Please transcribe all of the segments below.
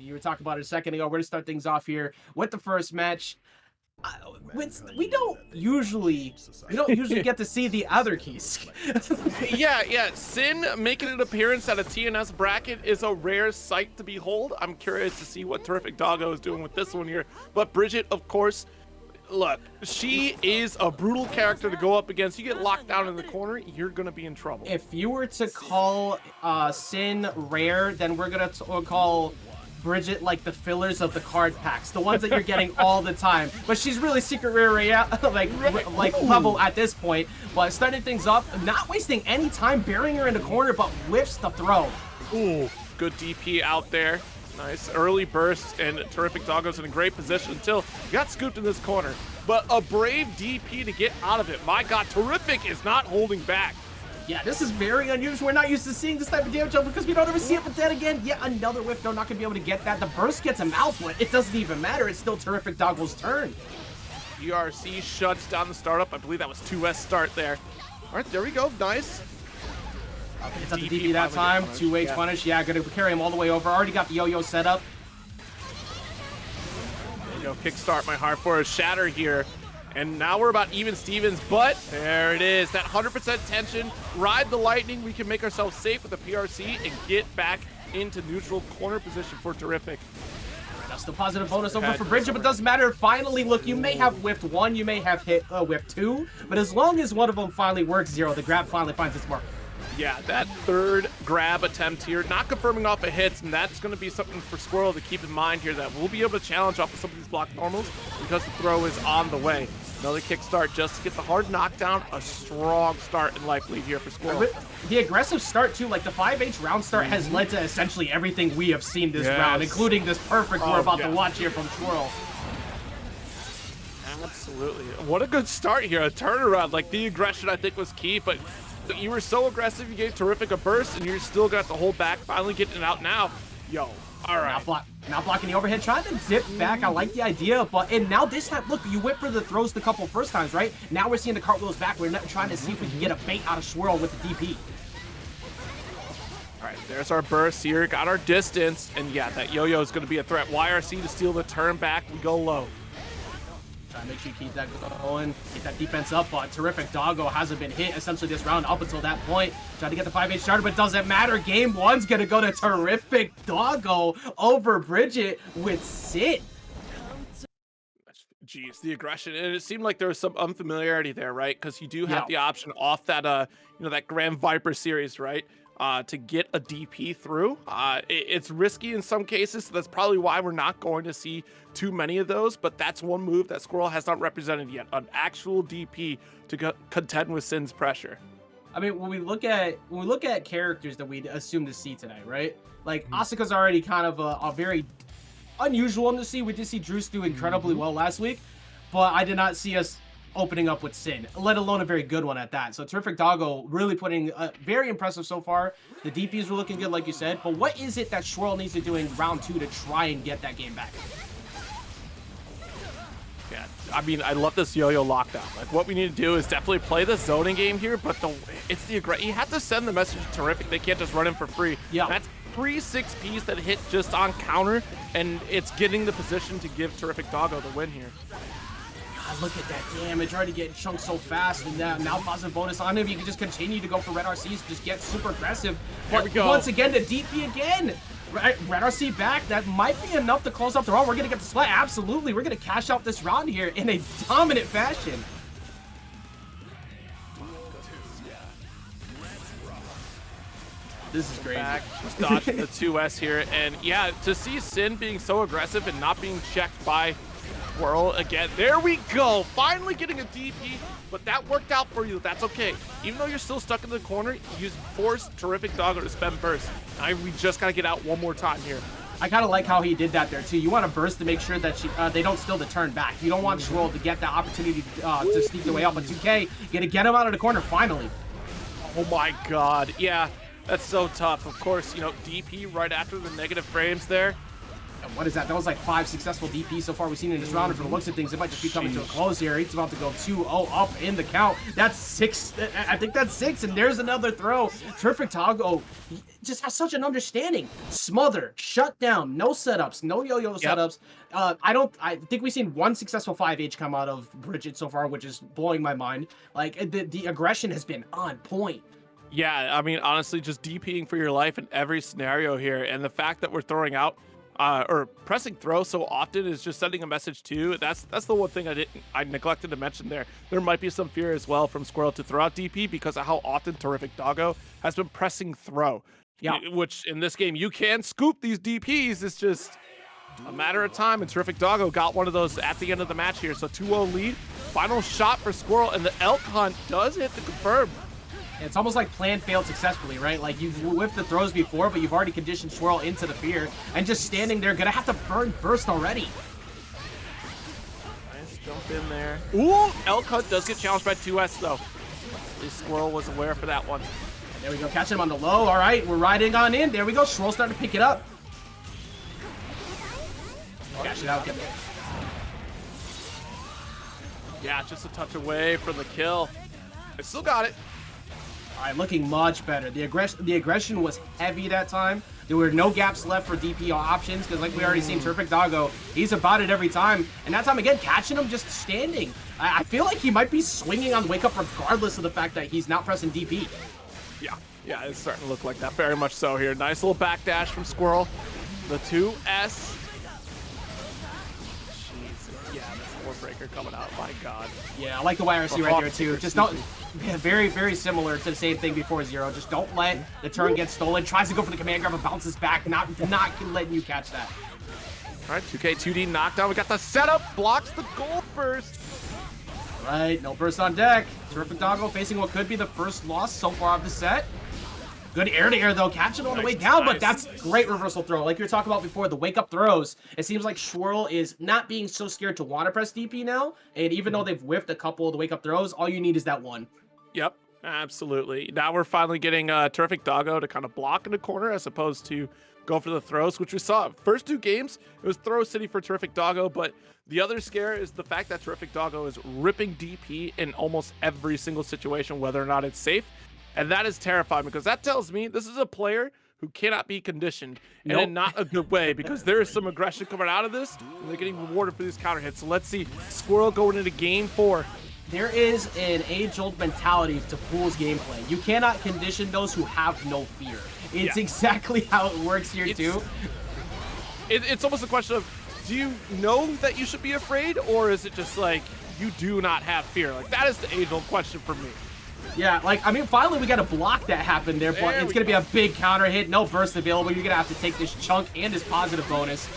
You were talking about it a second ago. We're going to start things off here with the first match. We don't usually get to see the other keys. yeah. Sin making an appearance at a TNS bracket is a rare sight to behold. I'm curious to see what Terrificfoggo is doing with this one here. But Briget, of course, look, she is a brutal character to go up against. You get locked down in the corner, you're gonna be in trouble. If you were to call Sin rare, then we're gonna call Briget like the fillers of the card packs, the ones that you're getting all the time. But she's really secret rare, like level at this point. But starting things off, not wasting any time, burying her in the corner, but whiffs the throw. Ooh, good DP out there. Nice early burst, and Terrificfoggo's in a great position until he got scooped in this corner. But a brave DP to get out of it. My God, Terrific is not holding back. Yeah, this is very unusual. We're not used to seeing this type of damage because we don't ever see it. But then again, yet another whiff. They're not going to be able to get that. The burst gets him out, but it doesn't even matter. It's still Terrificfoggo's turn. ERC shuts down the startup. I believe that was 2S start there. All right, there we go. Nice. It's at the DP that time. Two-way punish. Yeah, going to carry him all the way over. Already got the yo-yo set up. There you go. Kickstart my heart for a shatter here. And now we're about even Stevens, but there it is. That 100% tension. Ride the lightning. We can make ourselves safe with the PRC and get back into neutral corner position for Terrific. That's the positive bonus over for Briget, but it doesn't matter. Finally, look, you may have whiffed one, you may have hit whiffed two, but as long as one of them finally works, Zero, the grab finally finds its mark. Yeah, that third grab attempt here, not confirming off of hits, and that's going to be something for Skwerl to keep in mind here, that we'll be able to challenge off of some of these block normals because the throw is on the way. Another kickstart just to get the hard knockdown. A strong start in life lead here for Skwerl. The aggressive start, too, like the 5H round start has led to essentially everything we have seen this round, including this perfect we're about to watch here from Skwerl. Absolutely. What a good start here. A turnaround. Like, the aggression, I think, was key, but you were so aggressive, you gave Terrific a burst, and you're still got to hold back, finally getting it out now. Yo, all right. Not blocking the overhead, trying to dip back. I like the idea, but and now this time, look, you whip for the throws the couple first times, right? Now we're seeing the cartwheels back. We're not trying to see if we can get a bait out of Skwerl with the DP. All right, there's our burst here. Got our distance, and yeah, that yo-yo is going to be a threat. YRC to steal the turn back. We go low. Try to make sure you keep that going, keep that defense up. Terrificfoggo hasn't been hit essentially this round up until that point. Trying to get the 5H started, but it doesn't matter. Game one's going to go to Terrificfoggo over Briget with Sit. Jeez, the aggression, and it seemed like there was some unfamiliarity there, right? Because you do have the option off that, that Grand Viper series, right? To get a DP through. It's risky in some cases, so that's probably why we're not going to see too many of those, but that's one move that Skwerl has not represented yet, an actual DP to contend with Sin's pressure. I mean, when we look at characters that we'd assume to see tonight, right? Like, Asuka's already kind of a very unusual one to see. We did see Druce do incredibly well last week, but I did not see us opening up with Sin, let alone a very good one at that. So Terrificfoggo really putting very impressive so far. The DPs were looking good, like you said, but what is it that Skwerl needs to do in round 2 to try and get that game back? Yeah, I mean, I love this yo-yo lockdown. Like, what we need to do is definitely play the zoning game here, but it's the aggression. You have to send the message to Terrific. They can't just run him for free. Yeah, that's 3 6Ps that hit just on counter, and it's getting the position to give Terrificfoggo the win here. God, look at that damage, already getting chunked so fast, and now positive bonus on him. You can just continue to go for Red RCs, just get super aggressive. There we go. Once again, the DP again. Red RC back, that might be enough to close up the round. We're gonna get the split, absolutely. We're gonna cash out this round here in a dominant fashion. This is crazy. Back, just dodging the 2S here, and yeah, to see Sin being so aggressive and not being checked by Skwerl again. There we go. Finally getting a DP, but that worked out for you. That's okay. Even though you're still stuck in the corner, you forced Terrificfoggo to spend burst. We just got to get out one more time here. I kind of like how he did that there, too. You want to burst to make sure that they don't steal the turn back. You don't want Skwerl to get that opportunity to sneak their way out, but 2K, gonna get him out of the corner finally. Oh my God. Yeah, that's so tough. Of course, DP right after the negative frames there. What is that? That was like 5 successful DPs so far we've seen in this round. And from the looks of things, it might just be coming to a close here. He's about to go 2-0 up in the count. That's 6. I think that's 6. And there's another throw. Terrificfoggo just has such an understanding. Smother, shut down, no setups, no yo-yo setups. I think we've seen 1 successful 5H come out of Briget so far, which is blowing my mind. Like, the aggression has been on point. Yeah, I mean, honestly, just DPing for your life in every scenario here. And the fact that we're throwing out or pressing throw so often is just sending a message too. That's the one thing I neglected to mention there. There might be some fear as well from Skwerl to throw out DP because of how often Terrificfoggo has been pressing throw. Yeah. Which in this game you can scoop these DPs. It's just a matter of time, and Terrificfoggo got one of those at the end of the match here. So 2-0 lead. Final shot for Skwerl, and the elk hunt does hit the confirm. It's almost like plan failed successfully, right? Like, you've whiffed the throws before, but you've already conditioned Skwerl into the fear. And just standing there, gonna have to burn burst already. Nice jump in there. Ooh, Elk Hunt does get challenged by 2S, though. At least Skwerl was aware for that one. And there we go, catching him on the low. All right, we're riding on in. There we go, Skwerl starting to pick it up. Cash it out, get it. Yeah, just a touch away from the kill. I still got it. All right, looking much better. The aggression was heavy that time. There were no gaps left for DP options because, like we already seen, Terrificfoggo, he's about it every time. And that time, again, catching him just standing. I feel like he might be swinging on wake up regardless of the fact that he's not pressing DP. Yeah, it's starting to look like that very much so here. Nice little backdash from Skwerl. The 2S. Yeah, this breaker coming out. My God. Yeah, I like the YRC right there too. Just don't. Yeah, very, very similar to the same thing before Zero. Just don't let the turn get stolen. Tries to go for the command grab and bounces back. Not letting you catch that. All right, 2K 2D knockdown. We got the setup. Blocks the gold burst. Right, no burst on deck. Terrificfoggo facing what could be the first loss so far of the set. Good air-to-air, though. Catch it on the way down, but that's great reversal throw. Like you were talking about before, the wake-up throws. It seems like Skwerl is not being so scared to want to press DP now, and even though they've whiffed a couple of the wake-up throws, all you need is that one. Yep, absolutely. Now we're finally getting Terrificfoggo to kind of block in the corner as opposed to go for the throws, which we saw. First 2 games, it was throw city for Terrificfoggo, but the other scare is the fact that Terrificfoggo is ripping DP in almost every single situation, whether or not it's safe. And that is terrifying because that tells me this is a player who cannot be conditioned, and in not a good way, because there is some aggression coming out of this, and they're getting rewarded for these counter hits. So let's see Skwerl going into game 4. There is an age-old mentality to Pool's gameplay. You cannot condition those who have no fear. It's exactly how it works here too. It's almost a question of, do you know that you should be afraid, or is it just like you do not have fear? Like, that is the age-old question for me. Yeah, like, I mean, finally we got a block that happened there, but it's going to be a big counter hit. No burst available. You're going to have to take this chunk and this positive bonus.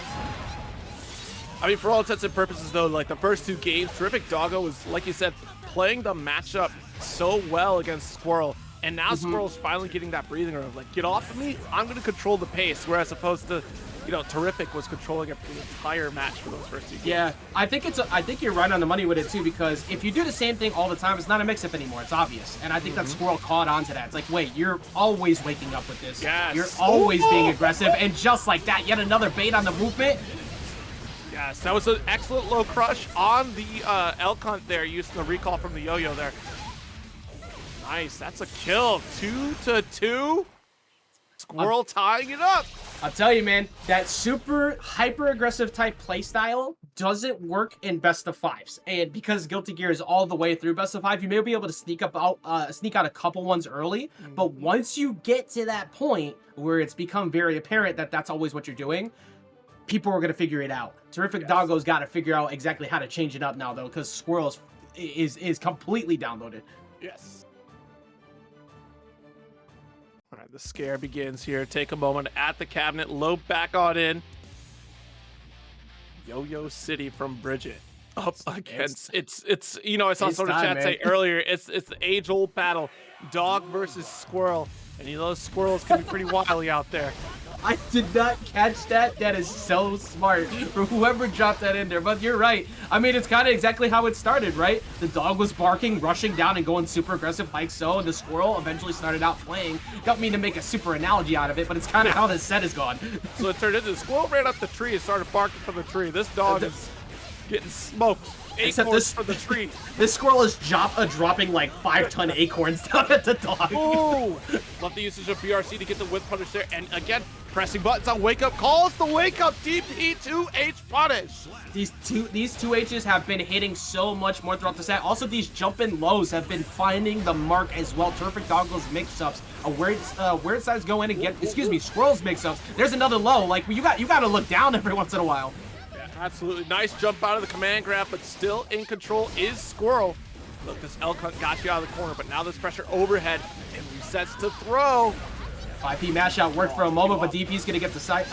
I mean, for all intents and purposes, though, like the first 2 games, Terrificfoggo was, like you said, playing the matchup so well against Skwerl. And now Skwerl's finally getting that breathing room. Like, get off of me. I'm going to control the pace. Whereas opposed to, you know, Terrific was controlling it for the entire match for those first 2 games. Yeah, I think you're right on the money with it too, because if you do the same thing all the time, it's not a mix-up anymore. It's obvious. And I think that Skwerl caught on to that. It's like, wait, you're always waking up with this. Yes. You're always being aggressive. And just like that, yet another bait on the movement. Yes, that was an excellent low crush on the elk hunt there, using the recall from the yo-yo there. Nice, that's a kill. 2-2. Skwerl tying it up. I'll tell you, man, that super hyper-aggressive type playstyle doesn't work in best of 5s. And because Guilty Gear is all the way through best of 5, you may be able to sneak out a couple ones early. But once you get to that point where it's become very apparent that that's always what you're doing, people are going to figure it out. Terrificfoggo's got to figure out exactly how to change it up now, though, because Skwerl is completely downloaded. Yes. All right, the scare begins here. Take a moment at the cabinet. Load back on in. Yo-Yo City from Briget. Up against it's you know, I saw someone in chat say earlier, it's the age-old battle. Dog versus Skwerl. And you know, those squirrels can be pretty wily out there. I did not catch that. That is so smart for whoever dropped that in there. But you're right. I mean, it's kind of exactly how it started, right? The dog was barking, rushing down, and going super aggressive like so. And the squirrel eventually started out playing. Don't mean to make a super analogy out of it, but it's kind of how this set has gone. So it turned into the squirrel ran up the tree and started barking from the tree. This dog is getting smoked. Acorns for the tree. This squirrel is dropping like 5-ton acorns down at the dog. Ooh! Love the usage of BRC to get the whip punish there. And again, pressing buttons on wake up calls the wake up DP2H punish. These two H's have been hitting so much more throughout the set. Also, these jump-in lows have been finding the mark as well. Terrificfoggo's mix-ups. Weird sides go in and get, Skwerl's mix-ups. There's another low. Like, you got to look down every once in a while. Absolutely. Nice jump out of the command grab, but still in control is Skwerl. Look, this Elk Hunt got you out of the corner, but now there's pressure overhead and resets to throw. 5P mash out worked for a moment, but DP's gonna get the side,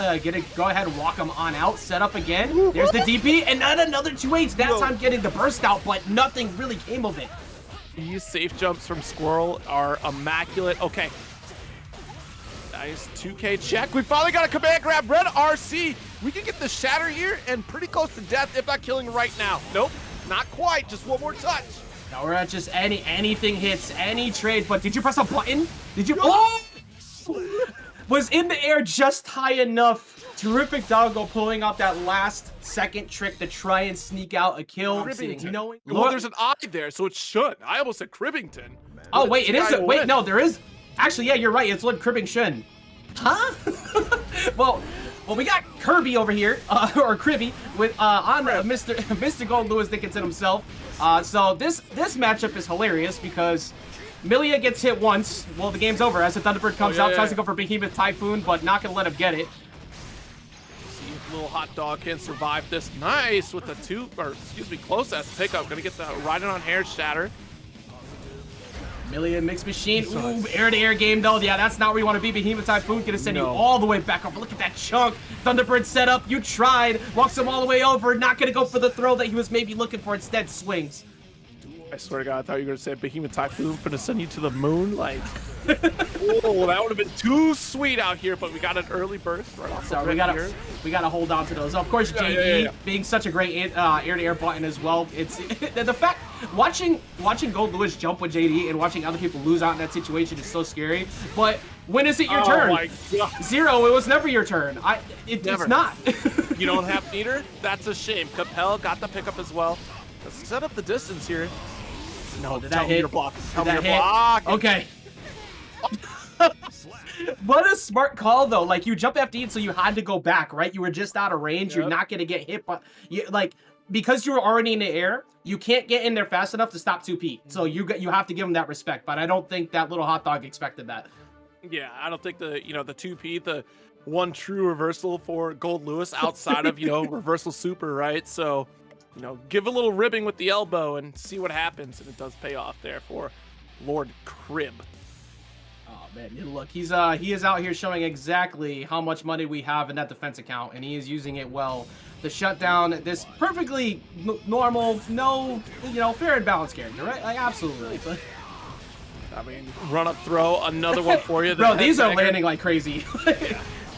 go ahead and walk him on out. Set up again. There's the DP, and not another 2H. That time getting the burst out, but nothing really came of it. These safe jumps from Skwerl are immaculate. Okay. Nice 2K check. We finally got a command grab. Red RC. We can get the shatter here and pretty close to death, if not killing right now. Nope, not quite. Just one more touch. Now we're at just anything hits, any trade. But did you press a button? Did you? Oh! Was in the air just high enough. Terrificfoggo pulling out that last second trick to try and sneak out a kill. Well, there's an I there, so it should. I almost said Cribington. Oh wait, it is. Wait, no, there is. Actually, yeah, you're right. It's lordkribingtion. Huh? well, we got Kirby over here, or Kribby, with Mr. Goldlewis Dickinson himself. So this matchup is hilarious because Millia gets hit once. Well, the game's over as the Thunderbird comes out, tries to go for Behemoth Typhoon, but not gonna let him get it. See if little hot dog can survive this. Nice with the close ass pickup. Gonna get the riding on hair shatter. Millia mixed machine. Ooh, air-to-air game though. Yeah, that's not where you want to be. Behemoth Typhoon gonna send you all the way back up. Look at that chunk. Thunderbird set up. You tried. Walks him all the way over. Not gonna go for the throw that he was maybe looking for. Instead, swings. I swear to God, I thought you were gonna say Behemoth Typhoon gonna send you to the moon. Like, oh, that would have been too sweet out here. But we got an early burst right off. So we gotta hold on to those. Of course, JD being such a great air-to-air button as well. It's the fact watching Goldlewis jump with JD and watching other people lose out in that situation is so scary. But when is it your turn? My God. Zero. It was never your turn. It's not. You don't have meter? That's a shame. Capel got the pickup as well. Let's set up the distance here. No, did that hit? Tell me your block. Okay. What a smart call though. Like you jump FD, so you had to go back, right? You were just out of range. Yep. You're not gonna get hit, but because you were already in the air, you can't get in there fast enough to stop 2P. So you have to give him that respect. But I don't think that little hot dog expected that. Yeah, I don't think the 2P, the one true reversal for Goldlewis outside of reversal super, right? So. Give a little ribbing with the elbow and see what happens, and it does pay off there for Lord Crib. Oh man, look, he is out here showing exactly how much money we have in that defense account, and he is using it well to shut down this perfectly normal, fair and balanced character, right? Like absolutely. But I mean, run up throw, another one for you. Bro, these are landing like crazy.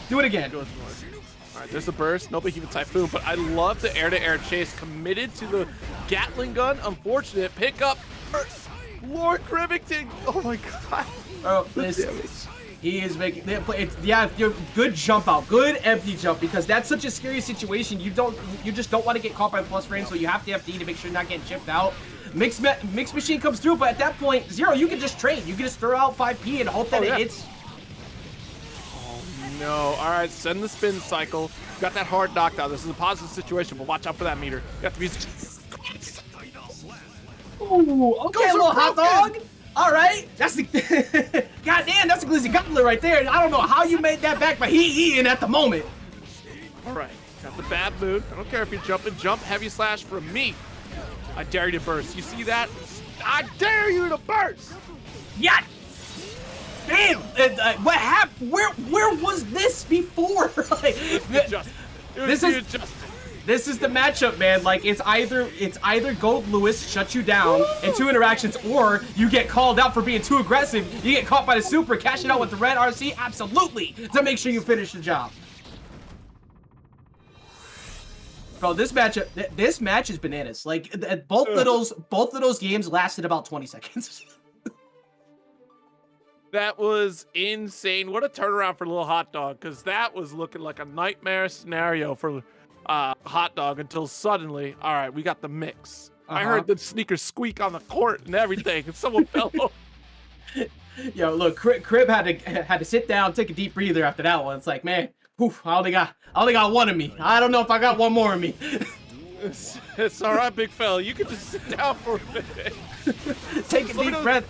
Do it again. All right, there's the burst, no Behemoth Typhoon, but I love the air-to-air chase. Committed to the Gatling gun. Unfortunate pickup. Lord Cribington. Oh my God. Oh, he is making good jump out, good empty jump, because that's such a scary situation. You just don't want to get caught by the plus frame, so you have to FD to make sure you're not getting chipped out. Mixed machine comes through, but at that point, Zero, you can just trade. You can just throw out 5P and hope that it hits. No. All right, send the spin cycle. Got that hard knockdown. This is a positive situation, but watch out for that meter. You have to be. Ooh, okay, little hot dog. All right, that's the. Goddamn, that's a glizzy gobbler right there. I don't know how you made that back, but he eating at the moment. All right, got the bad mood. I don't care if you're jumping. Jump heavy slash from me. I dare you to burst. You see that? I dare you to burst. Yeah. Man, what happened? Where was this before? This is the matchup, man. Like, it's either Goldlewis shuts you down in 2 interactions, or you get called out for being too aggressive. You get caught by the super, cash it out with the red RC, absolutely, to make sure you finish the job. Bro, this match is bananas. Like, both of those games lasted about 20 seconds. That was insane. What a turnaround for little hot dog, because that was looking like a nightmare scenario for hot dog until suddenly, all right, we got the mix. I heard the sneakers squeak on the court and everything, and someone fell over. Yo, look, Crib had to sit down, take a deep breather after that one. It's like, man, oof, I only got one of me. I don't know if I got one more of me. It's all right, big fella. You can just sit down for a minute. Take a deep breath.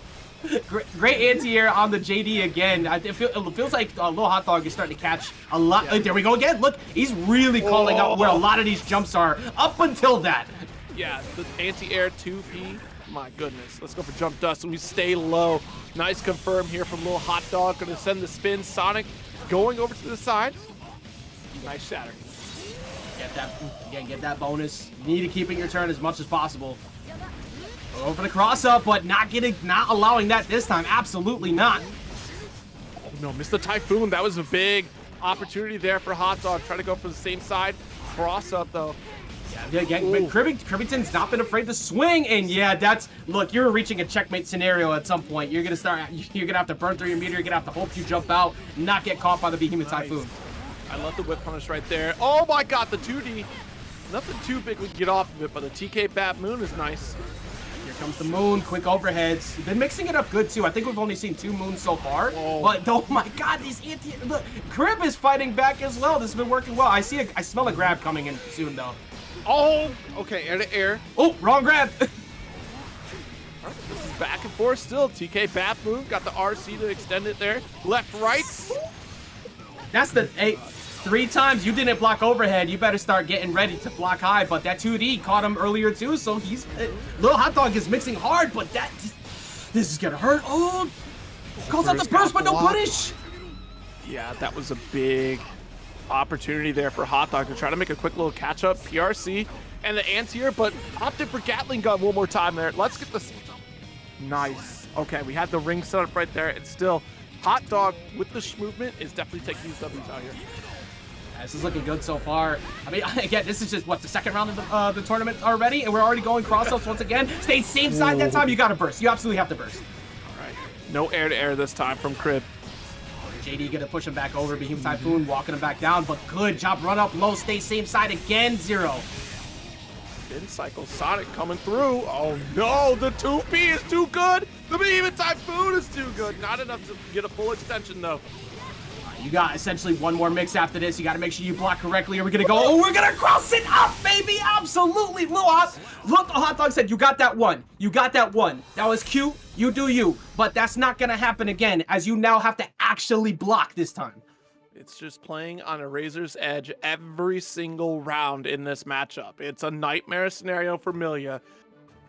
Great anti-air on the JD again. It feels like Little Hot Dog is starting to catch a lot. Yeah. There we go again. Look, he's really calling out where a lot of these jumps are up until that. Yeah, the anti-air 2P. My goodness. Let's go for jump dust. And we stay low. Nice confirm here from Little Hot Dog. Going to send the spin. Sonic going over to the side. Nice shatter. Get that bonus. You need to keep it your turn as much as possible. Go for the cross up, but not allowing that this time. Absolutely not. Oh no, missed the Typhoon. That was a big opportunity there for Hot Dog. Try to go for the same side. Cross up though. Yeah, but Cribbington's not been afraid to swing, and yeah, look, you're reaching a checkmate scenario at some point. You're gonna have to burn through your meter. You're gonna have to hope you jump out, not get caught by the Behemoth Typhoon. I love the whip punish right there. Oh my god, the 2D. Nothing too big we can get off of it, but the TK Bat Moon is nice. Here comes the moon, quick overheads. Been mixing it up good too. I think we've only seen 2 moons so far. But oh my god, these look, Crib is fighting back as well. This has been working well. I smell a grab coming in soon though. Oh, okay, air to air. Oh, wrong grab. This is back and forth still. TK Bat Moon got the RC to extend it there. Left, right. That's the 3 times you didn't block overhead. You better start getting ready to block high. But that 2D caught him earlier too, so he's Little Hot Dog is mixing hard. But this is gonna hurt. Oh, calls out the burst, but no punish. Yeah, that was a big opportunity there for Hot Dog to try to make a quick little catch up. PRC and the anti-air, but opted for Gatling gun one more time there. Let's get this. Nice. Okay, we had the ring set up right there. It's still Hot Dog with the movement is definitely taking these W's out here. This is looking good so far. I mean, again, this is just, what, the second round of the tournament already, and we're already going cross-ups once again. Stay same side that time, you gotta burst. You absolutely have to burst. All right. No air-to-air this time from Crib. JD gonna push him back over. Behemoth Typhoon walking him back down, but good job. Run up low, stay same side again, 0. Spin cycle, Sonic coming through. Oh no, the 2P is too good. The Behemoth Typhoon is too good. Not enough to get a full extension though. You got essentially one more mix after this. You got to make sure you block correctly. Are we going to go? Oh, we're going to cross it up, baby. Absolutely. Look, the Hot Dog said, you got that one. You got that one. That was cute. You do you. But that's not going to happen again, as you now have to actually block this time. It's just playing on a razor's edge every single round in this matchup. It's a nightmare scenario for Millia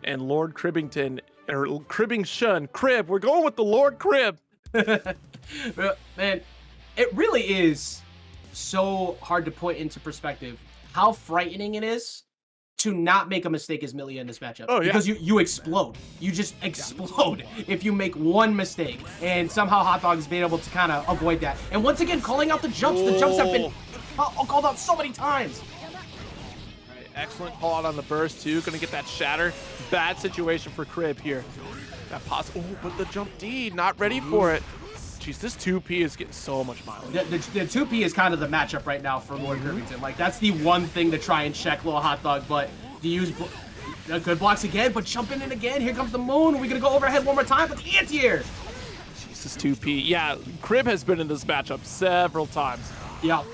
and Lord Cribington, or Kribingtion. Crib. We're going with the Lord Crib. Man. It really is so hard to put into perspective how frightening it is to not make a mistake as Millia in this matchup. Oh, yeah. Because you explode. You just explode if you make one mistake. And somehow Hot Dog has been able to kind of avoid that. And once again, calling out the jumps. The jumps have been called out so many times. All right, excellent call out on the burst, too. Going to get that shatter. Bad situation for Crib here. That possible. Oh, but the jump D, not ready for it. Jeez, this 2P is getting so much mileage. The 2P is kind of the matchup right now for Lord Cribington. Like, that's the one thing to try and check Little Hot Dog, but do you use good blocks again, but jumping in again. Here comes the moon. We're going to go overhead one more time, but the anti-air. Jesus, 2P. Yeah, Crib has been in this matchup several times. Yeah.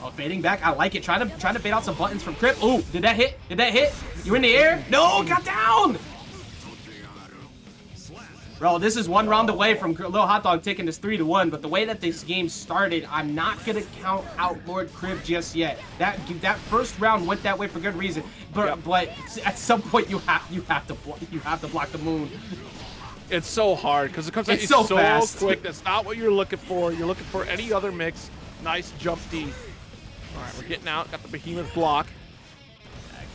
Oh, fading back. I like it. Trying to bait out some buttons from Crib. Oh, did that hit? Did that hit? You in the air? No, got down. Bro, this is one round away from Little Hot Dog taking this 3-1, but the way that this game started, I'm not gonna count out Lord Crib just yet. That first round went that way for good reason, but at some point you have to block the moon. It's so hard because it comes out so fast. Quick. That's not what you're looking for. You're looking for any other mix. Nice jump D. All right, we're getting out. Got the behemoth block.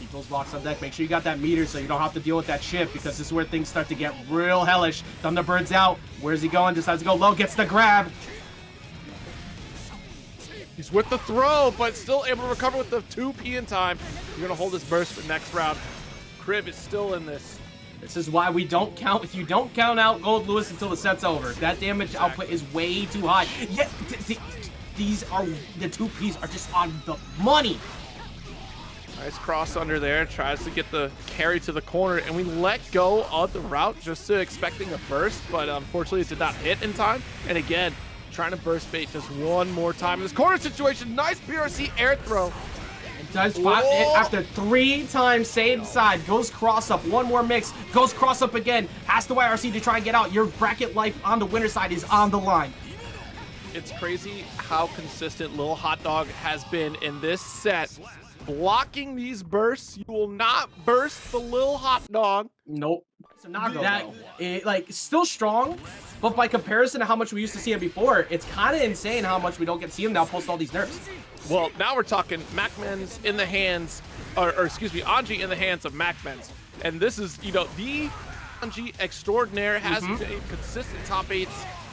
Keep those blocks on deck. Make sure you got that meter so you don't have to deal with that chip, because this is where things start to get real hellish. Thunderbird's out. Where's he going? Decides to go low. Gets the grab. He's with the throw, but still able to recover with the 2P in time. You're going to hold this burst for next round. Crib is still in this. This is why we don't count. If you don't count out Goldlewis until the set's over, that damage output is way too high. Yeah, these are the 2Ps are just on the money. Nice cross under there. Tries to get the carry to the corner, and we let go of the route just expecting a burst, but unfortunately it did not hit in time. And again, trying to burst bait just one more time in this corner situation. Nice PRC air throw. It does after 3 times same side. Goes cross up. One more mix. Goes cross up again. Has to YRC to try and get out. Your bracket life on the winner side is on the line. It's crazy how consistent Lil Hot Dog has been in this set. Blocking these bursts, you will not burst the Lil Hot Dog. Nope. So like still strong, but by comparison to how much we used to see him before, it's kind of insane how much we don't get to see him now post all these nerfs. Well, now we're talking MacMens in the hands, or excuse me, Anji in the hands of MacMens, and this is, you know, the Anji extraordinaire has been consistent top 8s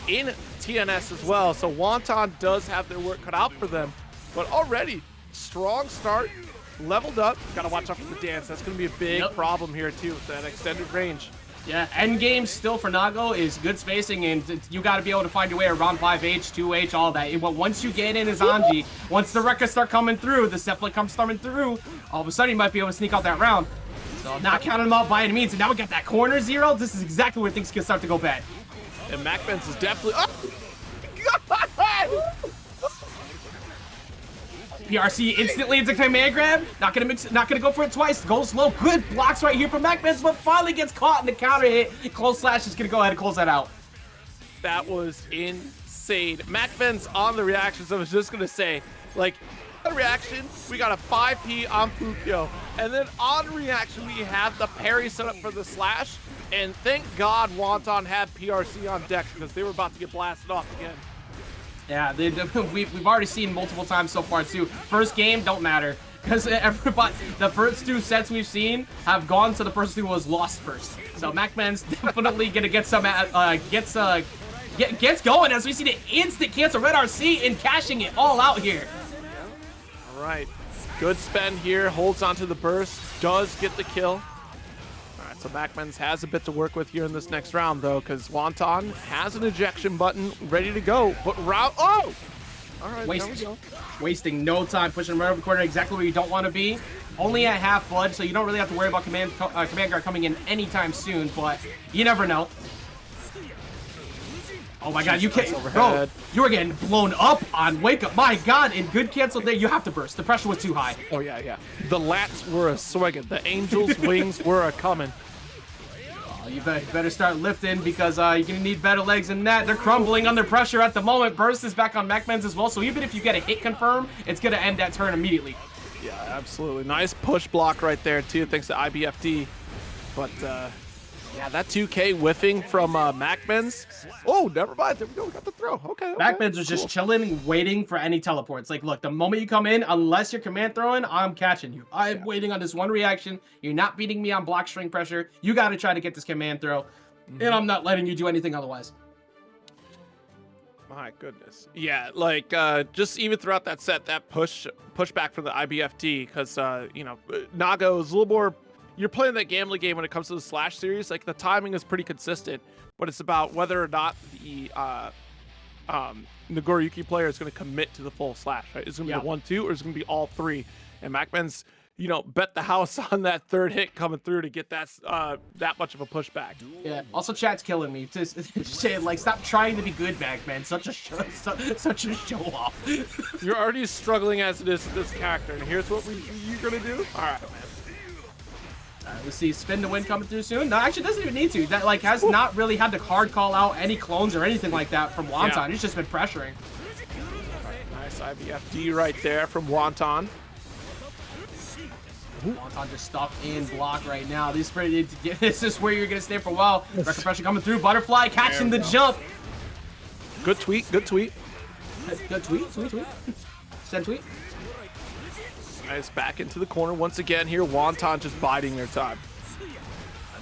in TNS as well. So Wonton does have their work cut out for them, but already. Strong start, leveled up. Gotta watch out for the dance. That's gonna be a big problem here too with that extended range. Yeah, end game still for Nago is good spacing, and you gotta be able to find your way around 5H, 2H, all that. But once you get in as Anji, once the records start coming through, the Seplik comes storming through, all of a sudden you might be able to sneak out that round. So not counting them out by any means, and now we got that corner 0. This is exactly where things can start to go bad. And MacMens is definitely PRC instantly into command grab. Not gonna go for it twice. Goes low. Good blocks right here from MacMens, but finally gets caught in the counter hit. Close slash is gonna go ahead and close that out. That was insane. MacMens on the reactions. I was just gonna say, like, on reaction, we got a 5P on Fukyo, and then on reaction we have the parry set up for the slash. And thank God Wonton had PRC on deck, because they were about to get blasted off again. Yeah, we've already seen multiple times so far too. First game don't matter, because everybody, the first 2 sets we've seen have gone to the person who was lost first. So MacMen's definitely gonna get some gets going as we see the instant cancel Red RC and cashing it all out here. All right, good spend here. Holds onto the burst, does get the kill. So MacMens has a bit to work with here in this next round, though, because Wonton has an ejection button ready to go. But all right, wasting no time, pushing him right over the corner, exactly where you don't want to be. Only at half blood, so you don't really have to worry about command guard coming in anytime soon, but you never know. Oh my God, you can't, bro, you were getting blown up on wake up. My God, and good cancel there. You have to burst. The pressure was too high. Oh yeah. The lats were a swinging. The angel's wings were a coming. You better start lifting, because you're gonna need better legs than that. They're crumbling under pressure at the moment. Burst is back on MacMens as well, so even if you get a hit confirm, it's gonna end that turn immediately. Yeah, absolutely. Nice push block right there too, thanks to IBFD. But yeah, that 2K whiffing from MacMens. Oh, never mind. There we go. We got the throw. Okay. MacMens was just chilling, waiting for any teleports. Like, look, the moment you come in, unless you're command throwing, I'm catching you. I'm waiting on this one reaction. You're not beating me on block string pressure. You got to try to get this command throw, and I'm not letting you do anything otherwise. My goodness. Yeah, like just even throughout that set, that push back from the IBFD, because you know, Nago is a little more. You're playing that gambling game when it comes to the Slash series. Like, the timing is pretty consistent, but it's about whether or not the Nagoriyuki player is going to commit to the full Slash, right? Is it going to be the 1-2, or is it going to be all 3? And MacMens, you know, bet the house on that 3rd hit coming through to get that much of a pushback. Yeah. Also, chat's killing me. Just saying, like, stop trying to be good, MacMen. Such a show off. You're already struggling as it is with this character, and here's what you're gonna do. All right, man. Let's see, spin to win coming through soon. No, actually doesn't even need to. That, like, has not really had to hard call out any clones or anything like that from Wonton. Yeah. He's just been pressuring. Nice IBFD right there from Wonton. Wonton just stuck in block right now. This is where you're gonna stay for a while. Record pressure coming through. Butterfly catching the jump. Good tweet. Good tweet. Good tweet. Send tweet. Nice, back into the corner once again here. Wonton just biding their time.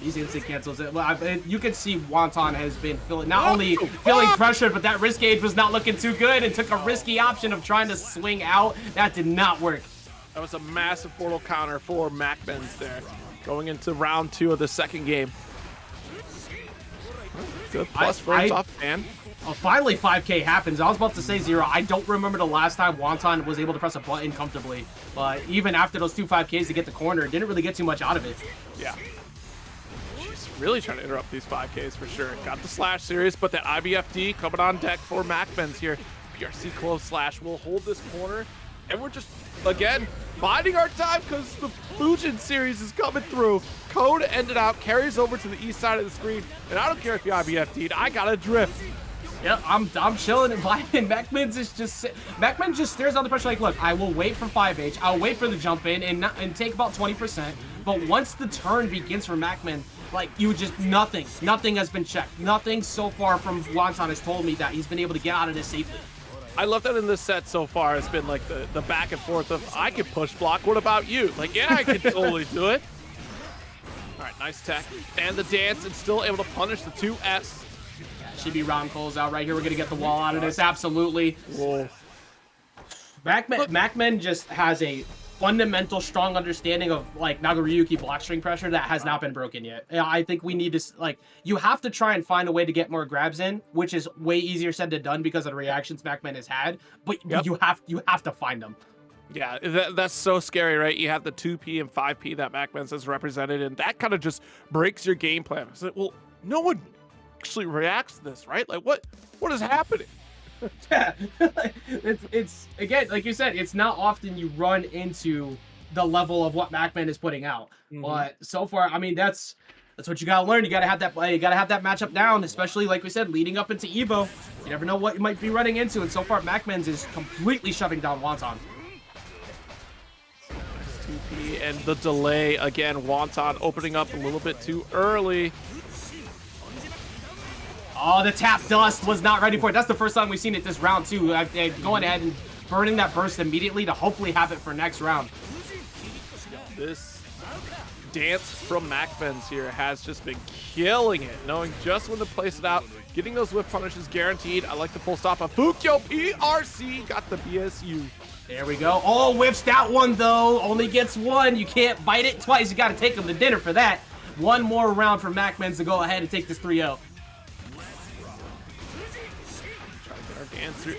These instant cancels it. Well, you can see Wonton has been feeling feeling pressured, but that risk gauge was not looking too good and took a risky option of trying to swing out. That did not work. That was a massive portal counter for MacMens there, going into round 2 of the second game. Good plus frames off fan. Finally 5K happens. I was about to say 0. I don't remember the last time Wonton was able to press a button comfortably. But even after those 2 5Ks to get the corner, didn't really get too much out of it. Yeah. She's really trying to interrupt these 5Ks for sure. Got the slash series, but that IBFD coming on deck for MacMens here. PRC close slash will hold this corner. And we're just, again, biding our time because the Fujin series is coming through. Code ended out, carries over to the east side of the screen. And I don't care if you IBFD'd, I got a drift. Yep, I'm chilling and vibing. MacMens is MacMens just stares on the pressure like, look, I will wait for 5H. I'll wait for the jump in and take about 20%. But once the turn begins for MacMen, like, you just, nothing has been checked. Nothing so far from Wonton has told me that he's been able to get out of this safely. I love that in this set so far. It's been like the back and forth of, I can push block. What about you? Like, yeah, I can totally do it. All right, nice tech. And the dance, and still able to punish the 2S. Should be round calls out right here. We're going to get the wall out of this. Absolutely. Whoa. MacMen just has a fundamental strong understanding of like Nagoriyuki block string pressure that has not been broken yet. I think we need to, like, you have to try and find a way to get more grabs in, which is way easier said than done because of the reactions MacMen has had, but you have to find them. Yeah, that's so scary, right? You have the 2P and 5P that MacMens has represented, and that kind of just breaks your game plan. It's like, well, no one actually reacts to this, right? Like, what is happening? Yeah, it's again, like you said, it's not often you run into the level of what MacMen is putting out. But so far, I mean, that's what you gotta learn. You gotta have that play. You gotta have that matchup down, especially like we said, leading up into Evo. You never know what you might be running into, and so far, MacMens is completely shutting down Wonton. 2P and the delay again. Wonton opening up a little bit too early. Oh, the tap dust was not ready for it. That's the first time we've seen it this round, too. Going ahead and burning that burst immediately to hopefully have it for next round. This dance from MacMens here has just been killing it, knowing just when to place it out. Getting those whip punishes guaranteed. I like the full stop of Fukyo PRC. Got the BSU. There we go. Oh, whips that one, though. Only gets one. You can't bite it twice. You got to take them to dinner for that. One more round for MacMens to go ahead and take this 3-0.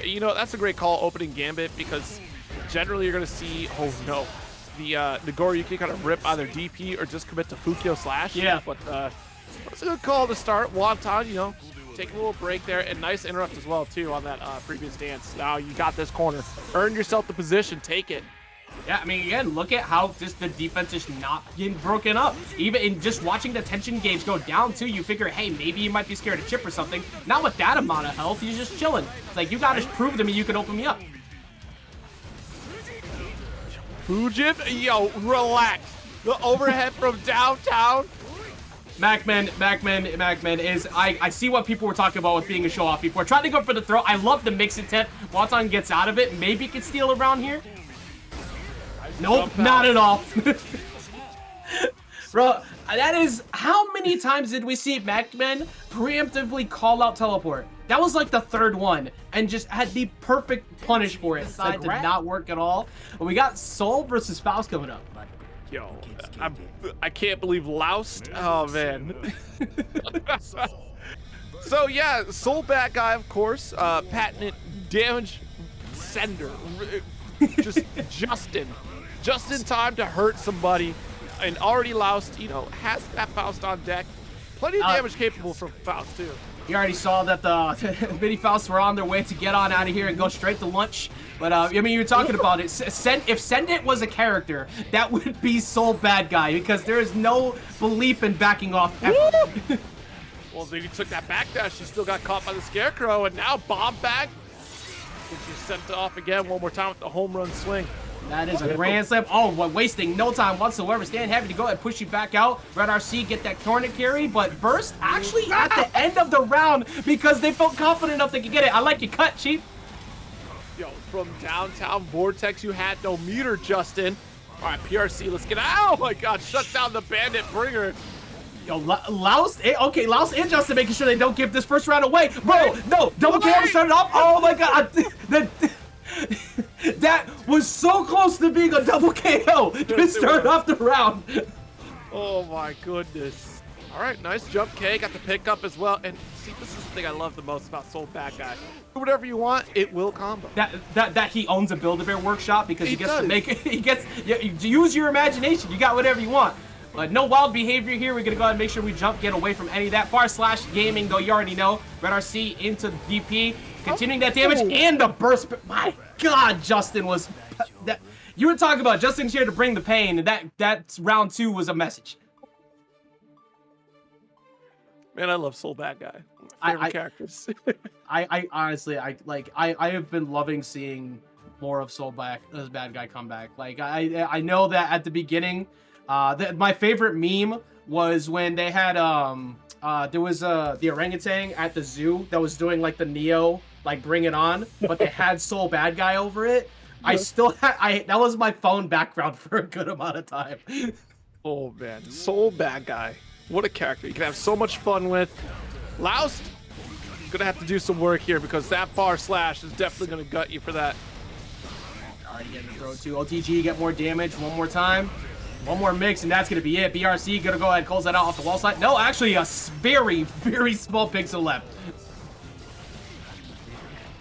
You know, that's a great call, opening Gambit, because generally you're going to see, oh no, the Nagoriyuki kind of rip either DP or just commit to Fukyo slash. Yeah. But it's a good call to start. Wonton, you know, take a little break there, and nice interrupt as well, too, on that previous dance. Now you got this corner. Earn yourself the position. Take it. Yeah, I mean, again, look at how just the defense is not getting broken up. Even in just watching the tension gauge go down, too, you figure, hey, maybe you might be scared of Chipp or something. Not with that amount of health, he's just chilling. It's like, you gotta prove to me you can open me up. Fujin, yo, relax. The overhead from downtown. MacMen is, I see what people were talking about with being a show-off before. Trying to go for the throw. I love the mix intent. Wonton gets out of it. Maybe he can steal around here. Nope, not at all. Bro, that is, how many times did we see MacMen preemptively call out teleport? That was like the third one, and just had the perfect punish for it. That did not work at all. But we got Soul versus Faust coming up. Yo, I can't believe Laust. Oh, man. So, yeah, Soul bad guy, of course. Patented damage sender. Just in time to hurt somebody, and already Laust, you know, has that Faust on deck. Plenty of damage capable from Faust, too. You already saw that the mini Fausts were on their way to get on out of here and go straight to lunch. But, I mean, you were talking about it. If Send It was a character, that would be Soul Bad Guy, because there is no belief in backing off ever. Well, then he took that backdash. She still got caught by the Scarecrow, and now Bomb Bag. She's sent off again one more time with the home run swing. That is a grand slam. Oh, wasting no time whatsoever. Stand heavy to go and push you back out. Red RC get that corner carry, but Burst actually at the end of the round because they felt confident enough they could get it. I like your cut, Chief. Yo, from downtown Vortex, you had no meter, Justin. All right, PRC, let's get out. Oh my God, shut down the bandit bringer. Yo, Laust, okay, Laust and Justin making sure they don't give this first round away. Bro, no, double KO started off. Oh my God, that was so close to being a double KO to start off the round. Oh my goodness. All right, nice jump K, got the pickup as well. And see, this is the thing I love the most about Soul Bad Guy. Do whatever you want, it will combo. That he owns a Build-A-Bear workshop because he gets does. to make it. He gets, use your imagination. You got whatever you want. But no wild behavior here. We're gonna go ahead and make sure we jump, get away from any of that. / gaming, though you already know. Red RC into the DP, continuing that damage and the burst. My God, Justin was that. You were talking about Justin's here to bring the pain, and that round 2 was a message. Man, I love Soul Bad Guy. My favorite characters. I honestly, I have been loving seeing more of Soul Bad Guy come back. Like I know that at the beginning. My favorite meme was when they had there was the orangutan at the zoo that was doing like the Neo like Bring It On, but they had Soul Bad Guy over it. I still had that was my phone background for a good amount of time. Oh man, Soul Bad Guy, what a character you can have so much fun with. Laust, gonna have to do some work here because that / is definitely gonna gut you for that. Alright, getting the throw to OTG, get more damage one more time. One more mix, and that's going to be it. BRC going to go ahead and close that out off the wall side. No, actually, a very, very small pixel left.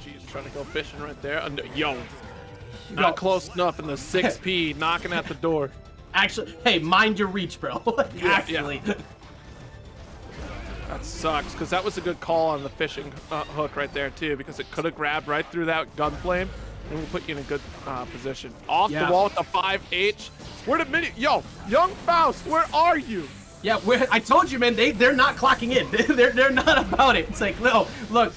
Jeez, trying to go fishing right there. Yo, not close enough in the 6P, knocking at the door. Actually, hey, mind your reach, bro. Actually. Yeah. That sucks, because that was a good call on the fishing hook right there, too, because it could have grabbed right through that gun flame, and will put you in a good position. Off the wall with the 5H. Where did Millia? Yo, young Faust, where are you? Yeah, I told you, man. They're not clocking in. they're not about it. It's like, no, look,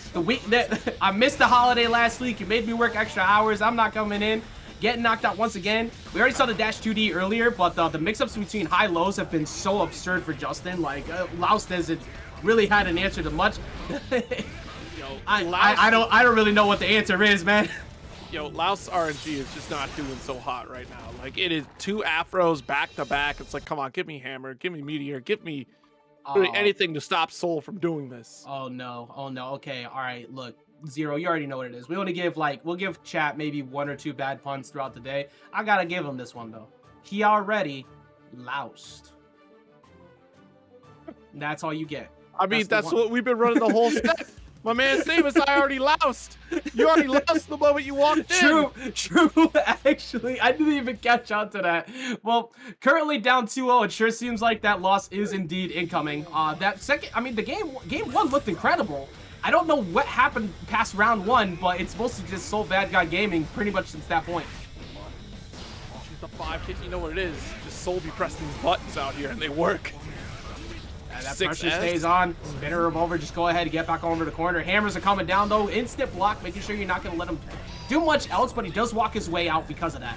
I missed the holiday last week. You made me work extra hours. I'm not coming in. Getting knocked out once again. We already saw the dash 2D earlier, but the mix-ups between high lows have been so absurd for Justin. Like Laust hasn't really had an answer to much. Yo, I don't really know what the answer is, man. Yo, Laust RNG is just not doing so hot right now. Like, it is 2 afros back to back. It's like, come on, give me Hammer, give me Meteor, give me really anything to stop Soul from doing this. Oh no. Okay, all right, look, Zero, you already know what it is. We only give we'll give chat maybe 1 or 2 bad puns throughout the day. I gotta give him this one though. He already loused. That's all you get. I mean, that's what we've been running the whole set. My man Seamus, I already loused. You already loused the moment you walked in. True. Actually, I didn't even catch on to that. Well, currently down 2-0. It sure seems like that loss is indeed incoming. That second, I mean, the game 1 looked incredible. I don't know what happened past round 1, but it's mostly just Soul Bad Guy gaming pretty much since that point. The 5 kit, you know what it is. Just Soul be pressing these buttons out here and they work. That pressure stays on. Spinner revolver, just go ahead and get back over the corner. Hammers are coming down though. Instant block, making sure you're not going to let him do much else, but he does walk his way out because of that.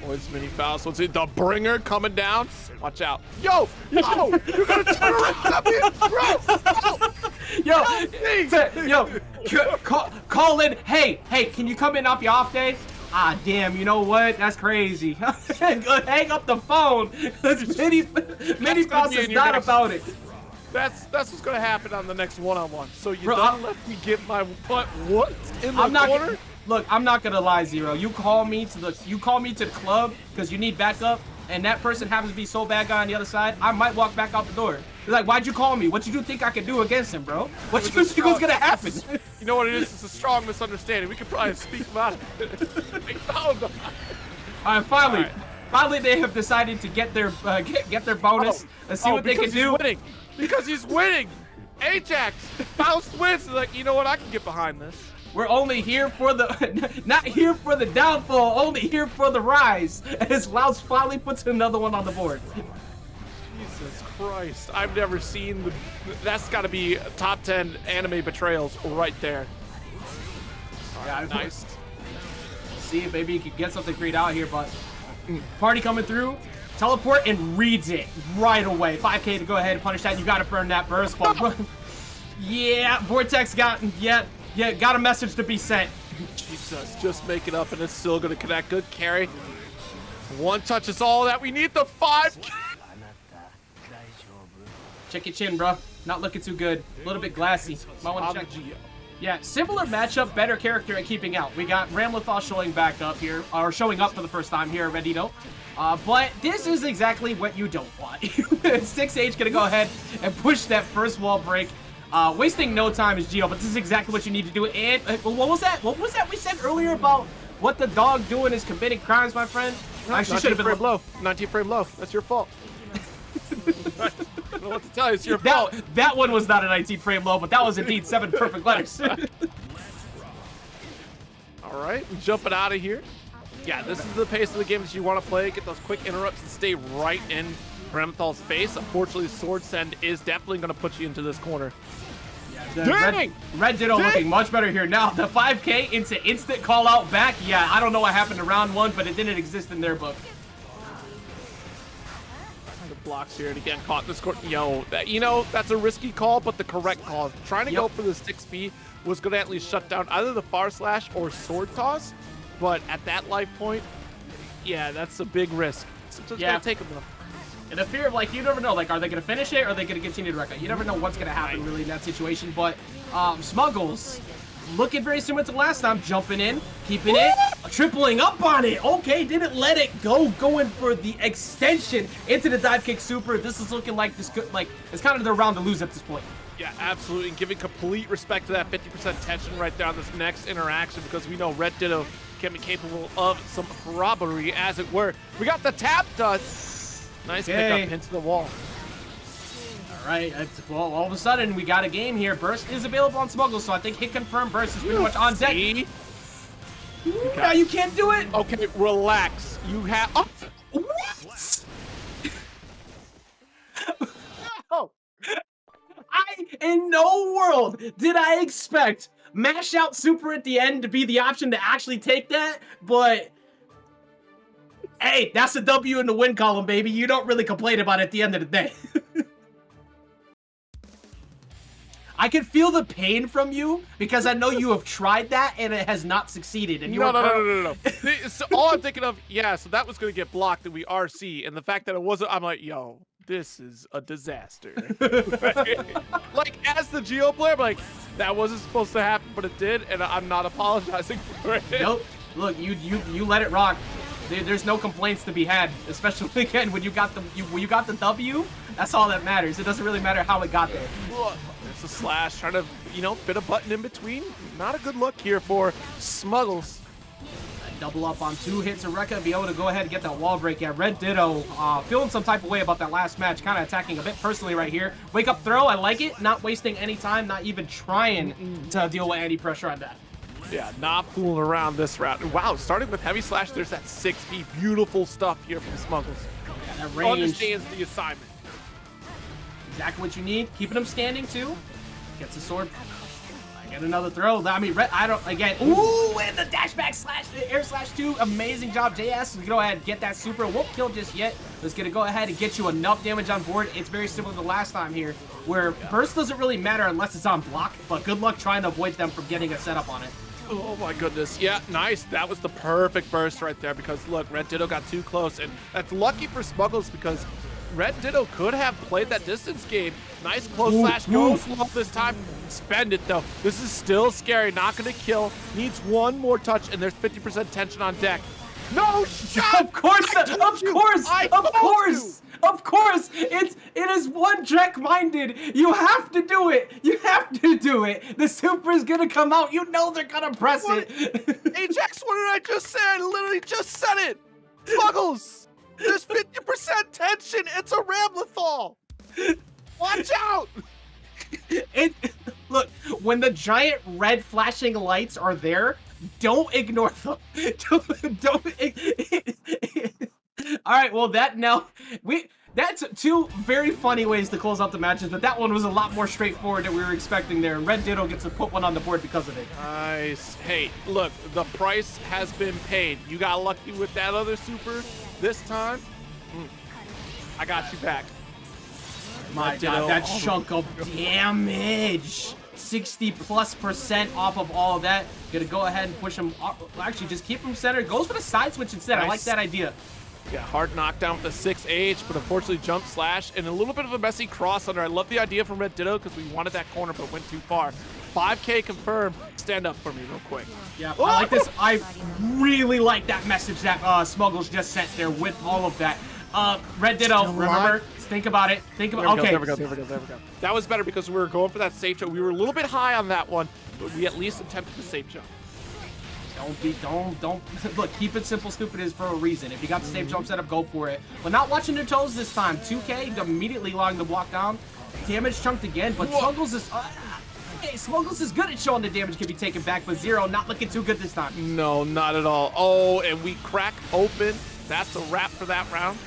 Oh, it's mini Faust. Let's see the bringer coming down. Watch out. Yo, you're gonna turn around. Come here, bro. Call in. Hey, can you come in off your off day? Ah, damn, you know what? That's crazy. Hang up the phone. Mini Faust is not about it. That's what's gonna happen on the next one-on-one. So you don't let me get my butt what in the corner? Look, I'm not gonna lie, Zero. You call me to the club because you need backup, and that person happens to be Soul Bad Guy on the other side. I might walk back out the door. You're like, why'd you call me? What you think I could do against him, bro? What you think was gonna happen? You know what it is? It's a strong misunderstanding. We could probably speak about it. All right, finally, they have decided to get their bonus. Let's see what they can do. Because he's winning. Ajax, Faust wins. They're like, you know what? I can get behind this. We're only here for the, not here for the downfall, only here for the rise. As Laust finally puts another one on the board. Jesus Christ. I've never seen that's got to be top 10 anime betrayals right there. Yeah, nice. See if maybe you can get something great out here, but party coming through. Teleport and reads it right away. 5K to go ahead and punish that. You got to burn that burst. But yeah, Vortex got a message to be sent. Jesus, just make it up and it's still going to connect. Good carry. One touch is all that we need. The 5. Check your chin, bro. Not looking too good. A little bit glassy. Might want to check. Yeah, similar matchup, better character at keeping out. We got Ramlethal showing back up here, or showing up for the first time here at RedDitto. But this is exactly what you don't want. 6H gonna go ahead and push that first wall break. Wasting no time is Geo, but this is exactly what you need to do. And what was that? What was that we said earlier about what the dog doing is committing crimes, my friend? I should have been low. 19 frame low. That's your fault. I don't know what to tell you. It's your fault. That one was not a 19 frame low, but that was indeed 7 perfect letters. All right, jumping out of here. Yeah, this is the pace of the game that you want to play. Get those quick interrupts and stay right in Ramthal's face. Unfortunately, Sword Send is definitely going to put you into this corner. Yeah, RedDitto looking much better here. Now, the 5K into instant call out back. Yeah, I don't know what happened to round 1, but it didn't exist in their book. The blocks here and again caught this court. Yo, that's a risky call, but the correct call. Trying to go for the 6B was going to at least shut down either the far slash or sword toss. But at that life point, yeah, that's a big risk. Sometimes you gotta take them though. And the fear of, like, you never know, like, are they going to finish it or are they going to continue to wreck it? You never know what's going to happen, really, in that situation. But Smuggles, looking very similar to last time, jumping in, keeping it, tripling up on it. Okay, didn't let it go, going for the extension into the dive kick super. This is looking like this could, like, it's kind of their round to lose at this point. Yeah, absolutely. And giving complete respect to that 50% tension right there on this next interaction, because we know RedDitto can be capable of some robbery, as it were. We got the tap dust. Nice pickup into the wall. All right, well, all of a sudden, we got a game here. Burst is available on Smuggles, so I think hit confirm Burst is pretty much on deck. Now you can't do it. Okay, relax. You have... Oh. What? No. In no world did I expect mash out super at the end to be the option to actually take that, but... Hey, that's a W in the win column, baby. You don't really complain about it at the end of the day. I can feel the pain from you because I know you have tried that and it has not succeeded. And no. So all I'm thinking of, so that was going to get blocked and we RC. And the fact that it wasn't, I'm like, yo, this is a disaster. Like, as the Geo player, I'm like, that wasn't supposed to happen, but it did. And I'm not apologizing for it. Nope. Look, you let it rock. There's no complaints to be had, especially again when you got the W. That's all that matters. It doesn't really matter how it got there. There's a slash trying to fit a button in between. Not a good look here for Smuggles. Double up on 2 hits of Rekka, be able to go ahead and get that wall break. Yeah, RedDitto feeling some type of way about that last match, kind of attacking a bit personally right here. Wake up throw, I like it. Not wasting any time, not even trying to deal with any pressure on that. Yeah, not fooling around this round. Wow, starting with heavy slash, there's that 6B. Beautiful stuff here from Smuggles. Yeah, that range. Understands the assignment. Exactly what you need. Keeping him standing, too. Gets a sword. I get another throw. I mean, again. Ooh, and the dash back slash, air slash 2. Amazing job, JS. Go ahead and get that super. Won't kill just yet. Let's get to go ahead and get you enough damage on board. It's very similar to last time here, where burst doesn't really matter unless it's on block, but good luck trying to avoid them from getting a setup on it. Oh my goodness. Yeah, nice. That was the perfect burst right there because, look, RedDitto got too close. And that's lucky for Smuggles because RedDitto could have played that distance game. Nice close slash. Goes long this time. Spend it, though. This is still scary. Not going to kill. Needs one more touch, and there's 50% tension on deck. No shot! Of course! Of course! It is one Drek-minded. You have to do it. You have to do it. The super is gonna come out. You know they're gonna press it. Ajax, what did I just say? I literally just said it. Smuggles. There's 50% tension. It's a Ramlethal. Watch out. Look, when the giant red flashing lights are there, don't ignore them. Don't. All right, well that's 2 very funny ways to close out the matches, but that one was a lot more straightforward than we were expecting there. And RedDitto gets to put one on the board because of it. Nice. Hey, look, the price has been paid. You got lucky with that other super this time. I got you back. My God, that chunk of damage. 60+% off of all of that. Gonna go ahead and push him. Actually, just keep him centered. Goes for the side switch instead. Nice. I like that idea. Yeah, hard knockdown with the 6H, but unfortunately jump slash and a little bit of a messy cross under. I love the idea from RedDitto because we wanted that corner but went too far. 5K confirmed. Stand up for me real quick. Yeah, I like this. I really like that message that Smuggles just sent there with all of that. RedDitto, remember, think about it. Think about okay. There we go. That was better because we were going for that safe jump. We were a little bit high on that one, but we at least attempted the safe jump. Don't look, keep it simple, stupid is for a reason. If you got the safe jump set up, go for it. But not watching their toes this time. 2K immediately logging the block down. Damage chunked again, but Smuggles is Smuggles is good at showing the damage can be taken back, but Zero not looking too good this time. No, not at all. Oh, and we crack open. That's a wrap for that round.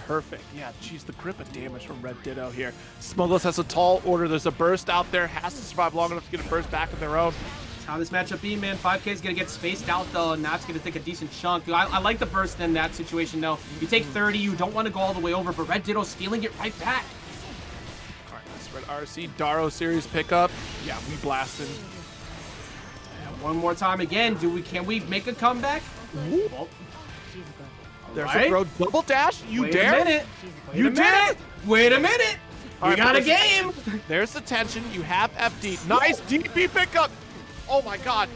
Perfect. Yeah, geez, the grip of damage from RedDitto here. Smuggles has a tall order. There's a burst out there. Has to survive long enough to get a burst back of their own. That's how this matchup be, man. 5K is going to get spaced out, though, and that's going to take a decent chunk. I like the burst in that situation, though. You take 30, you don't want to go all the way over, but RedDitto stealing it right back. All right, let's Red RC. Daro series pickup. Yeah, we blasted. One more time again. Can we make a comeback? Well, there's a bro double dash. You dare? Wait a minute. You did it. Wait a minute. We got a game. There's the tension. You have FD. Nice DP pickup. Oh my God.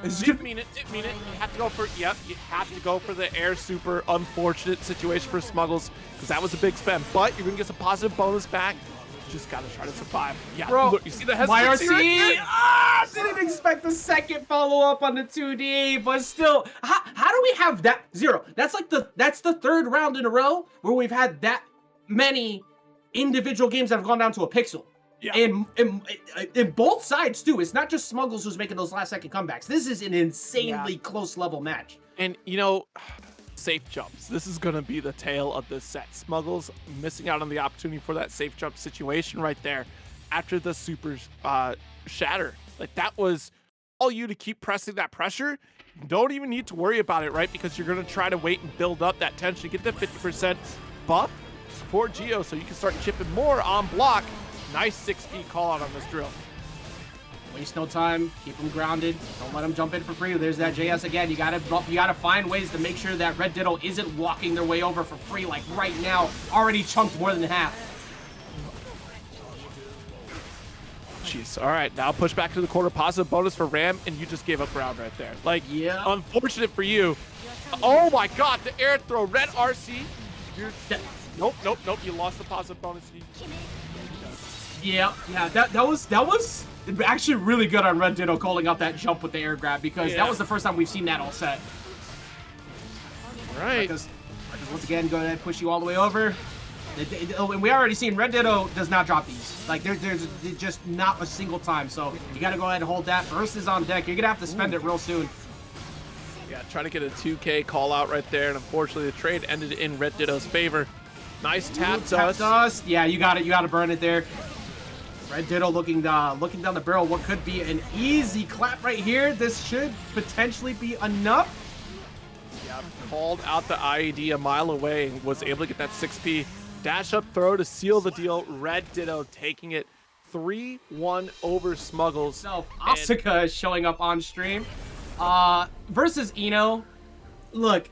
Didn't mean it. Didn't mean it. You have to go for it. Yep. You have to go for the air super. Unfortunate situation for Smuggles because that was a big spam. But you're gonna get some positive bonus back. Just gotta try to survive. Yeah, bro, look, you see the hesitancy YRC? right there? Didn't expect the second follow-up on the 2D, but still, how do we have that Zero? That's like that's the third round in a row where we've had that many individual games that have gone down to a pixel. Yeah. In both sides too. It's not just Smuggles who's making those last-second comebacks. This is an insanely close level match. And you know, safe jumps. This is going to be the tail of this set. Smuggles missing out on the opportunity for that safe jump situation right there after the super shatter. Like that was all you to keep pressing that pressure. You don't even need to worry about it, right? Because you're going to try to wait and build up that tension, get the 50% buff for Geo so you can start chipping more on block. Nice 6-speed call out on this drill. Waste no time. Keep them grounded. Don't let them jump in for free. There's that JS again. You gotta find ways to make sure that RedDitto isn't walking their way over for free. Like right now, already chunked more than half. Jeez. All right, now push back to the corner. Positive bonus for Ram, and you just gave up ground right there. Like, yeah. Unfortunate for you. Oh my God, the air throw. Red RC. Nope. You lost the positive bonus. Yeah. That was actually really good on RedDitto calling out that jump with the air grab because that was the first time we've seen that all set. All right. Because once again, go ahead and push you all the way over. And we already seen RedDitto does not drop these. Like there's just not a single time. So you got to go ahead and hold that. Burst is on deck. You're gonna have to spend it real soon. Yeah, trying to get a 2K call out right there, and unfortunately the trade ended in RedDitto's favor. Nice tap dust. Yeah, you got it. You got to burn it there. RedDitto looking down the barrel. What could be an easy clap right here. This should potentially be enough. Yeah, called out the IED a mile away and was able to get that 6P dash up throw to seal the deal. RedDitto taking it 3-1 over Smuggles. So Asuka is showing up on stream. Versus Eno. Look,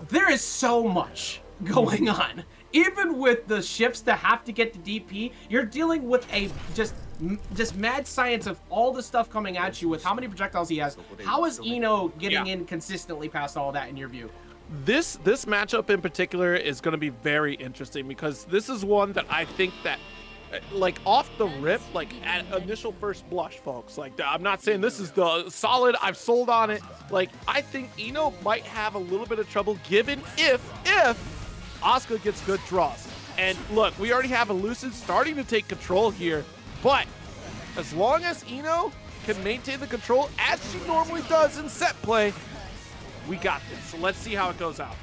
there is so much going on. Even with the shifts to have to get the DP, you're dealing with a just mad science of all the stuff coming at you with how many projectiles he has. How is Eno getting in consistently past all that in your view? This matchup in particular is going to be very interesting because this is one that I think that like off the rip, like at initial first blush, folks, like I'm not saying this is the solid, I've sold on it. Like I think Eno might have a little bit of trouble given if Asuka gets good draws. And look, we already have Elucid starting to take control here, but as long as Eno can maintain the control as she normally does in set play, we got this. So let's see how it goes out.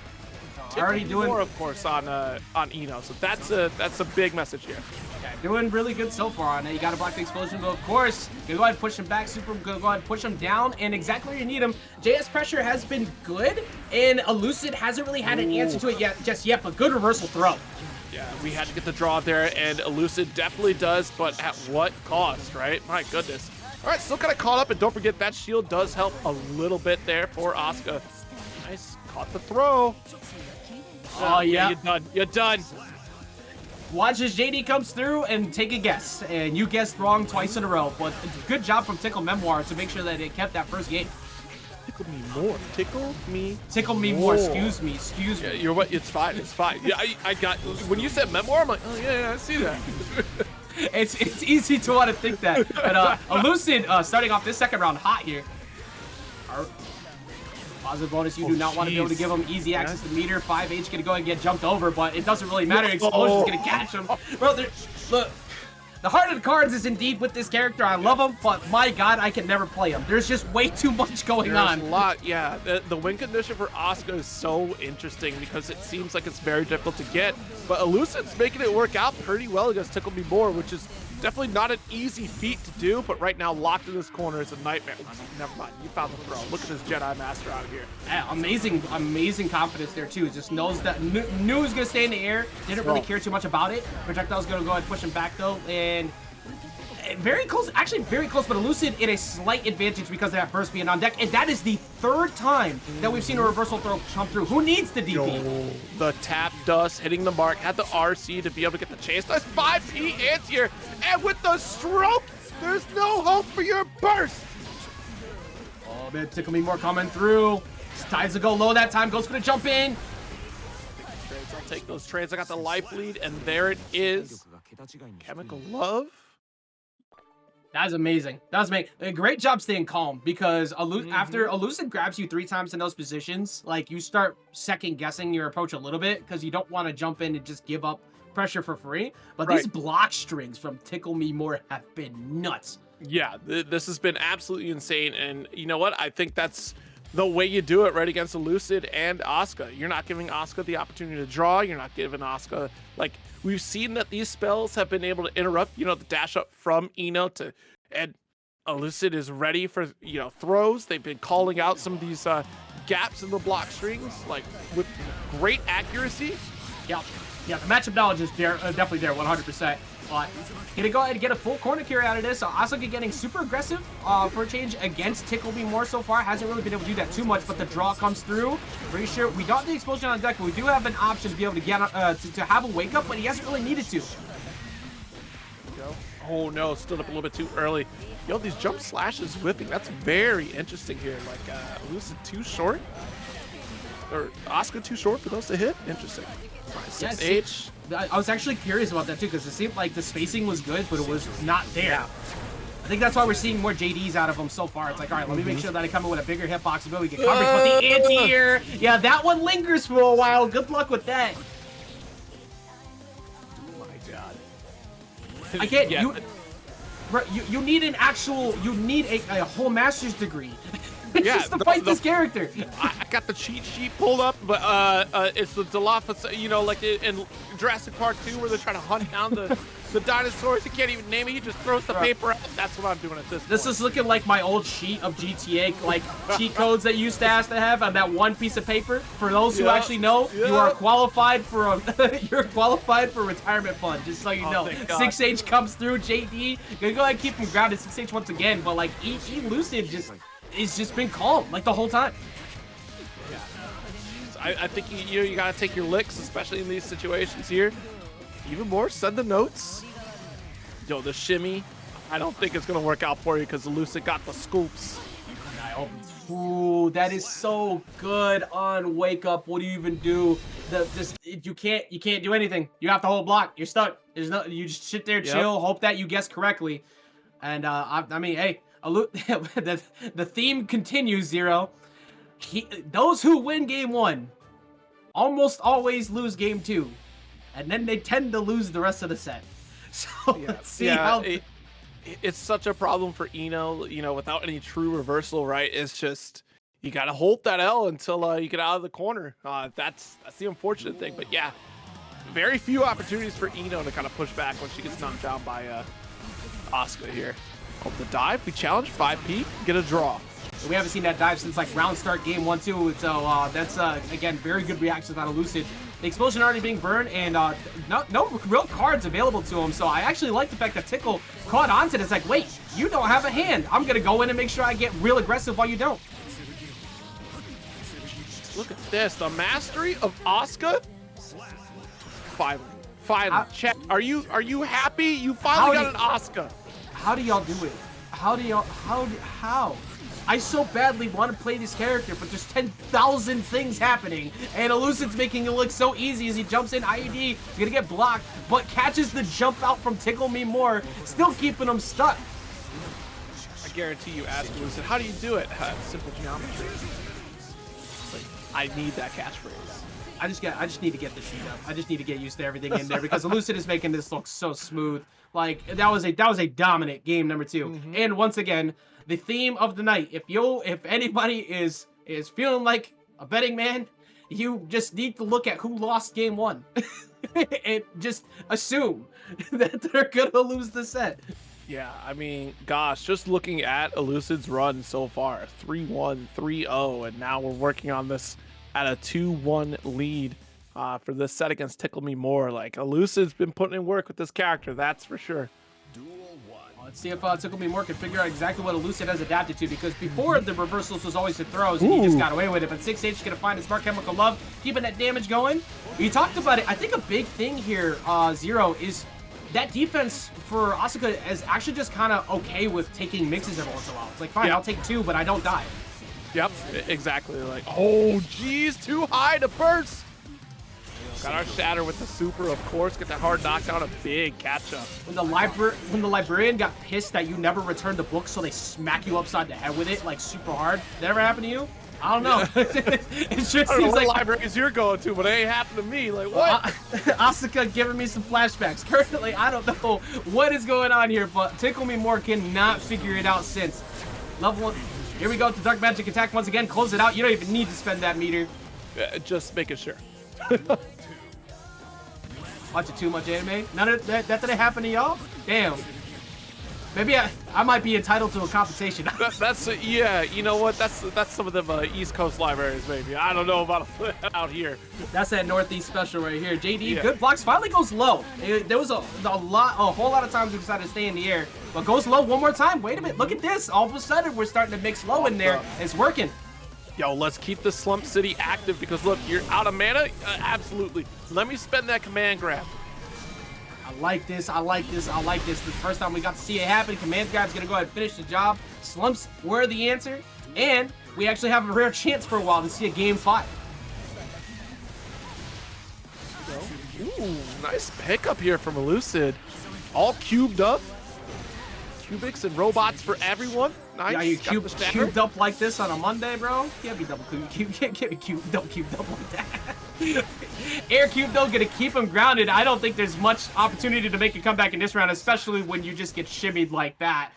Already doing more, of course, on Eno. So that's a big message here. Okay, doing really good so far on it. You got to block the explosion, but of course, you go ahead and push him back. Super, go ahead and push him down, and exactly where you need him. JS pressure has been good, and Elucid hasn't really had an answer to it just yet, but good reversal throw. Yeah, we had to get the draw there, and Elucid definitely does, but at what cost, right? My goodness. All right, still kind of caught up, and don't forget that shield does help a little bit there for Asuka. Nice Caught the throw. Oh, yeah. You're done. You're done. Watch as JD comes through and take a guess. And you guessed wrong twice in a row. But good job from Ticklememour to make sure that it kept that first game. Tickle me more. Tickle me more. Excuse me. Yeah, you're what? It's fine. It's fine. Yeah, I got. When you said memoir, I'm like, oh yeah, I see that. It's easy to want to think that. But Elucid starting off this second round hot here. Positive bonus, you do not want to be able to give him easy access to meter. 5H gonna go and get jumped over, but it doesn't really matter. Explosion's gonna catch him. Bro, look, the heart of the cards is indeed with this character. I love him, but my god, I can never play him. There's just way too much going on. There's a lot, yeah. The win condition for Asuka is so interesting because it seems like it's very difficult to get, but Elucid's making it work out pretty well against Tickle Me More, which is definitely not an easy feat to do, but right now locked in this corner is a nightmare. Never mind, you found the throw. Look at this Jedi Master out here. Yeah, amazing confidence there too. Just knows that knew he was gonna stay in the air. Didn't really care too much about it. Projectile's gonna go ahead and push him back though, and very close, actually very close, but Elucid in a slight advantage because of that burst being on deck, and that is the third time that we've seen a reversal throw come through. Who needs the DP? The tap dust hitting the mark, had the RC to be able to get the chase. That's 5P anti-air, and with the stroke, there's no hope for your burst. Oh man, Tickle Me More coming through. Decides to go low that time, goes for the jump in. I'll take those trades. I got the life lead, and there it is. Chemical Love. That's amazing. That was amazing. A great job staying calm because after Elucid grabs you 3 times in those positions, like you start second guessing your approach a little bit because you don't want to jump in and just give up pressure for free. But these block strings from Tickle Me More have been nuts. Yeah, this has been absolutely insane. And you know what? I think that's the way you do it right against Elucid and Asuka. You're not giving Asuka the opportunity to draw. You're not giving Asuka, like, we've seen that these spells have been able to interrupt, the dash up from Ino to, and Elucid is ready for, throws. They've been calling out some of these gaps in the block strings, like, with great accuracy. Yeah, the matchup knowledge is there, definitely there, 100%. But gonna go ahead and get a full corner carry out of this. Asuka getting super aggressive for a change against Tickle Me More so far. Hasn't really been able to do that too much, but the draw comes through. Pretty sure we don't have the explosion on deck, but we do have an option to be able to get to have a wake up, but he hasn't really needed to. Oh no, stood up a little bit too early. These jump slashes whipping, that's very interesting here. Like, Elucid too short? Or Asuka too short for those to hit? Interesting. 6H. I was actually curious about that too, because it seemed like the spacing was good, but it was not there. Yeah. I think that's why we're seeing more JDs out of him so far. It's like, all right, let me make sure that I come in with a bigger hitbox ability to get coverage. But the anti-air, yeah, that one lingers for a while. Good luck with that. Oh my god. I can't. Yeah. You need an actual. You need a whole master's degree. Just to fight this character. I got the cheat sheet pulled up, but it's the Dilophosaurus, like in Jurassic Park 2 where they're trying to hunt down the dinosaurs. You can't even name it. He just throws the paper out. That's what I'm doing at this point. This is looking like my old sheet of GTA, like cheat codes that you used to have on that one piece of paper. For those who actually know, you are qualified for you're qualified for retirement fund. Just so you know, 6H comes through. JD, gonna go ahead and keep him grounded. 6H once again, but like Elucid it's just been calm like the whole time. Yeah, I think you gotta take your licks, especially in these situations here. Even more, send the notes. The shimmy, I don't think it's gonna work out for you because Elucid got the scoops. Ooh, that is so good on wake up. What do you even do? You can't do anything. You have to hold block. You're stuck. There's no. You just sit there, chill, hope that you guess correctly. And I mean, hey. The theme continues, Zero. Those who win game 1 almost always lose game 2, and then they tend to lose the rest of the set. So let's see how. It's such a problem for Ino, without any true reversal, right? It's just you gotta hold that L until you get out of the corner. That's the unfortunate thing. But yeah, very few opportunities for Ino to kind of push back when she gets knocked down by Asuka here. Oh, the dive, we challenge 5P, get a draw. We haven't seen that dive since like round start game 1-2, so that's again very good reactions on Elucid. The explosion already being burned, and no real cards available to him. So I actually like the fact that Tickle caught onto it. It's like, wait, you don't have a hand. I'm gonna go in and make sure I get real aggressive while you don't. Look at this. The mastery of Asuka. Finally. Chat, are you happy? You finally got an Asuka. How do y'all do it? How? I so badly want to play this character, but there's 10,000 things happening, and Elucid's making it look so easy as he jumps in IED. He's gonna get blocked, but catches the jump out from Ticklememour, still keeping him stuck. I guarantee you, ask Elucid, how do you do it? Simple geometry. Like, I need that catchphrase. I just need to get this sheet up. I just need to get used to everything in there because Elucid is making this look so smooth. Like that was a dominant game number 2. And once again, the theme of the night. If anybody is feeling like a betting man, you just need to look at who lost game 1 and just assume that they're gonna lose the set. Yeah, I mean, gosh, just looking at Elucid's run so far, 3-1, 3-0, and now we're working on this at a 2-1 lead for this set against Ticklememour. Like, Elucid's been putting in work with this character, that's for sure. Let's see if Ticklememour can figure out exactly what Elucid has adapted to, because before the reversals was always the throws, and he just got away with it. But 6H is going to find his Smart Chemical Love, keeping that damage going. We talked about it. I think a big thing here, Zero, is that defense for Asuka is actually just kind of okay with taking mixes every once in a while. It's like, fine, I'll take 2, but I don't die. Yep, exactly. Like, oh, geez, too high to burst. Got our shatter with the super, of course. Get that hard knockdown, a big catch-up. When the librarian got pissed that you never returned the book, so they smack you upside the head with it, like, super hard. That ever happened to you? I don't know. It just seems like libraries you're going to, but it ain't happened to me. Like, what? Asuka giving me some flashbacks. Currently, I don't know what is going on here, but Ticklememour cannot figure it out since. Level 1. Here we go to Dark Magic Attack once again. Close it out. You don't even need to spend that meter. Just making sure. Watching too much anime? None of that didn't happen to y'all? Damn. Maybe I might be entitled to a compensation. That's yeah, you know what? That's some of them East Coast libraries, maybe. I don't know about out here. That's that Northeast special right here. JD, good blocks. Finally goes low. There was a whole lot of times we decided to stay in the air, but goes low one more time. Wait a minute, look at this. All of a sudden, we're starting to mix low in there. It's working. Yo, let's keep the Slump City active because look, you're out of mana. Absolutely. Let me spend that command grab. I like this. I like this. I like this. The first time we got to see it happen, command grab's gonna go ahead and finish the job. Slumps were the answer, and we actually have a rare chance for a while to see a game 5. Ooh, nice pickup here from Elucid. All cubed up. Cubics and robots for everyone. Nice. Yeah, you cubed up like this on a Monday, bro? Can't be double cube. Can't be cubed up like that. Air cube though, gonna keep him grounded. I don't think there's much opportunity to make a comeback in this round, especially when you just get shimmied like that.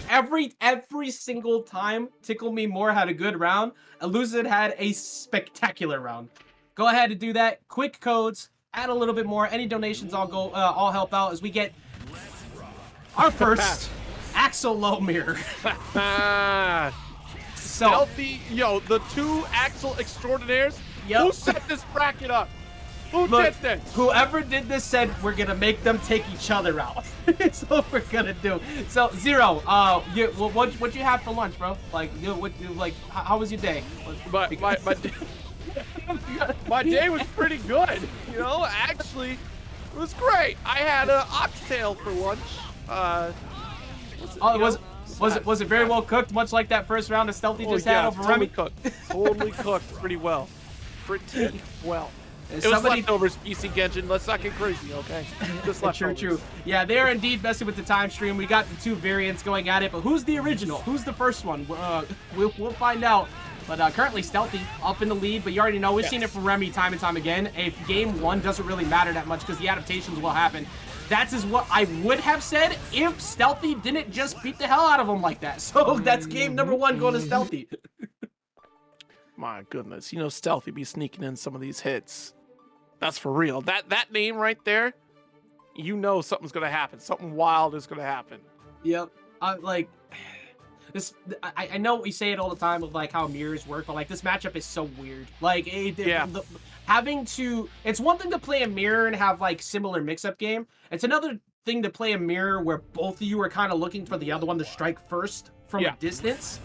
Every single time Ticklememour had a good round, Elucid had a spectacular round. Go ahead and do that. Quick codes, add a little bit more. Any donations, I'll help out as we get our first Axel low mirror. Stealthy, yo, the 2 Axel extraordinaires. Yep. Who set this bracket up? Who Look, did this? Whoever did this said we're gonna make them take each other out. That's what we're gonna do. So Zero, what you have for lunch, bro? Like, how was your day? My day was pretty good. You know, actually, it was great. I had an oxtail for lunch. Was it very well cooked, much like that first round of Stealthy just had over Remi? Totally cooked pretty well. Pretty well. It was leftovers, PC Genshin. Let's not get crazy, okay? Just leftovers. True. Yeah, they're indeed messing with the time stream. We got the 2 variants going at it, but who's the original? Who's the first one? We'll find out. But currently Stealthy up in the lead, but you already know we've seen it from Remi time and time again. If game 1 doesn't really matter that much because the adaptations will happen. That is what I would have said if Stealthy didn't just beat the hell out of him like that. So that's game number 1 going to Stealthy. My goodness, you know Stealthy be sneaking in some of these hits. That's for real. That name right there, you know something's gonna happen. Something wild is gonna happen. Yep. Like this. I know we say it all the time of like how mirrors work, but like this matchup is so weird. Like it's one thing to play a mirror and have like similar mix-up game. It's another thing to play a mirror where both of you are kind of looking for the other one to strike first from a distance.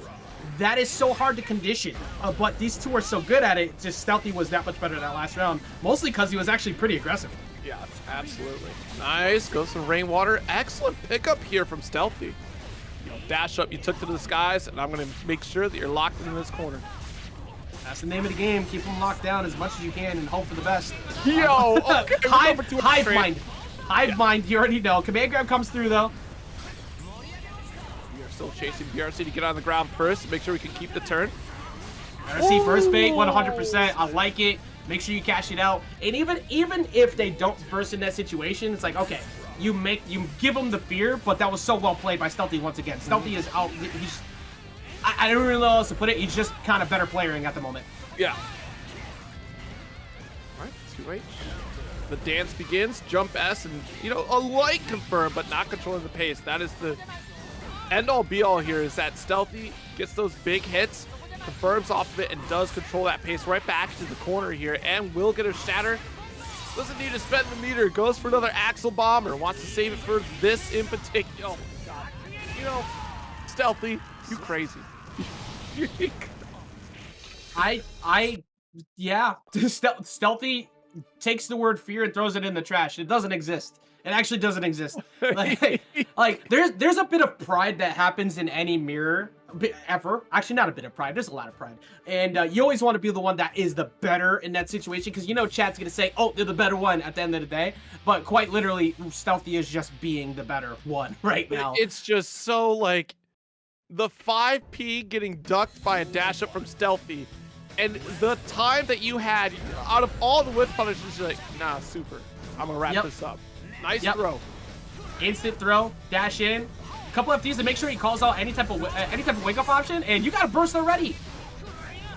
that is so hard to condition. But these two are so good at it. Just Stealthy was that much better that last round, mostly because he was actually pretty aggressive. Yeah, absolutely. Nice. Goes some rainwater. Excellent pickup here from Stealthy. You know, dash up, you took to the skies, and I'm going to make sure that you're locked in this corner. That's the name of the game. Keep them locked down as much as you can and hope for the best. Yo, okay, Hive mind. Hive mind, you already know. Command grab comes through, though. We are still chasing BRC to get on the ground first to make sure we can keep the turn. BRC burst bait, 100%. I like it. Make sure you cash it out. And even if they don't burst in that situation, it's like, okay, you give them the fear, but that was so well played by Stealthy once again. Stealthy is out. I don't really know how else to put it. He's just kind of better playing at the moment. Yeah. All right, 2H. The dance begins. Jump S and, you know, a light confirm, but not controlling the pace. That is the end-all be-all here, is that Stealthy gets those big hits, confirms off of it, and does control that pace right back to the corner here, and will get a shatter. Doesn't need to spend the meter. Goes for another Axle Bomb, or wants to save it for this in particular. Oh, my God. You know, Stealthy, you crazy. Yeah. Stealthy takes the word fear and throws it in the trash. It doesn't exist. It actually doesn't exist. Like there's a bit of pride that happens in any mirror ever. Actually, not a bit of pride. There's a lot of pride. And you always want to be the one that is the better in that situation, because you know chat's going to say, oh, they're the better one at the end of the day. But quite literally, Stealthy is just being the better one right now. It's just so, like, the 5P getting ducked by a dash up from Stealthy, and the time that you had out of all the whip punishes, you're like, nah, super. I'm going to wrap this up. Nice throw. Instant throw, dash in. A couple FDs to make sure he calls out any type of wake up option, and you got a burst already.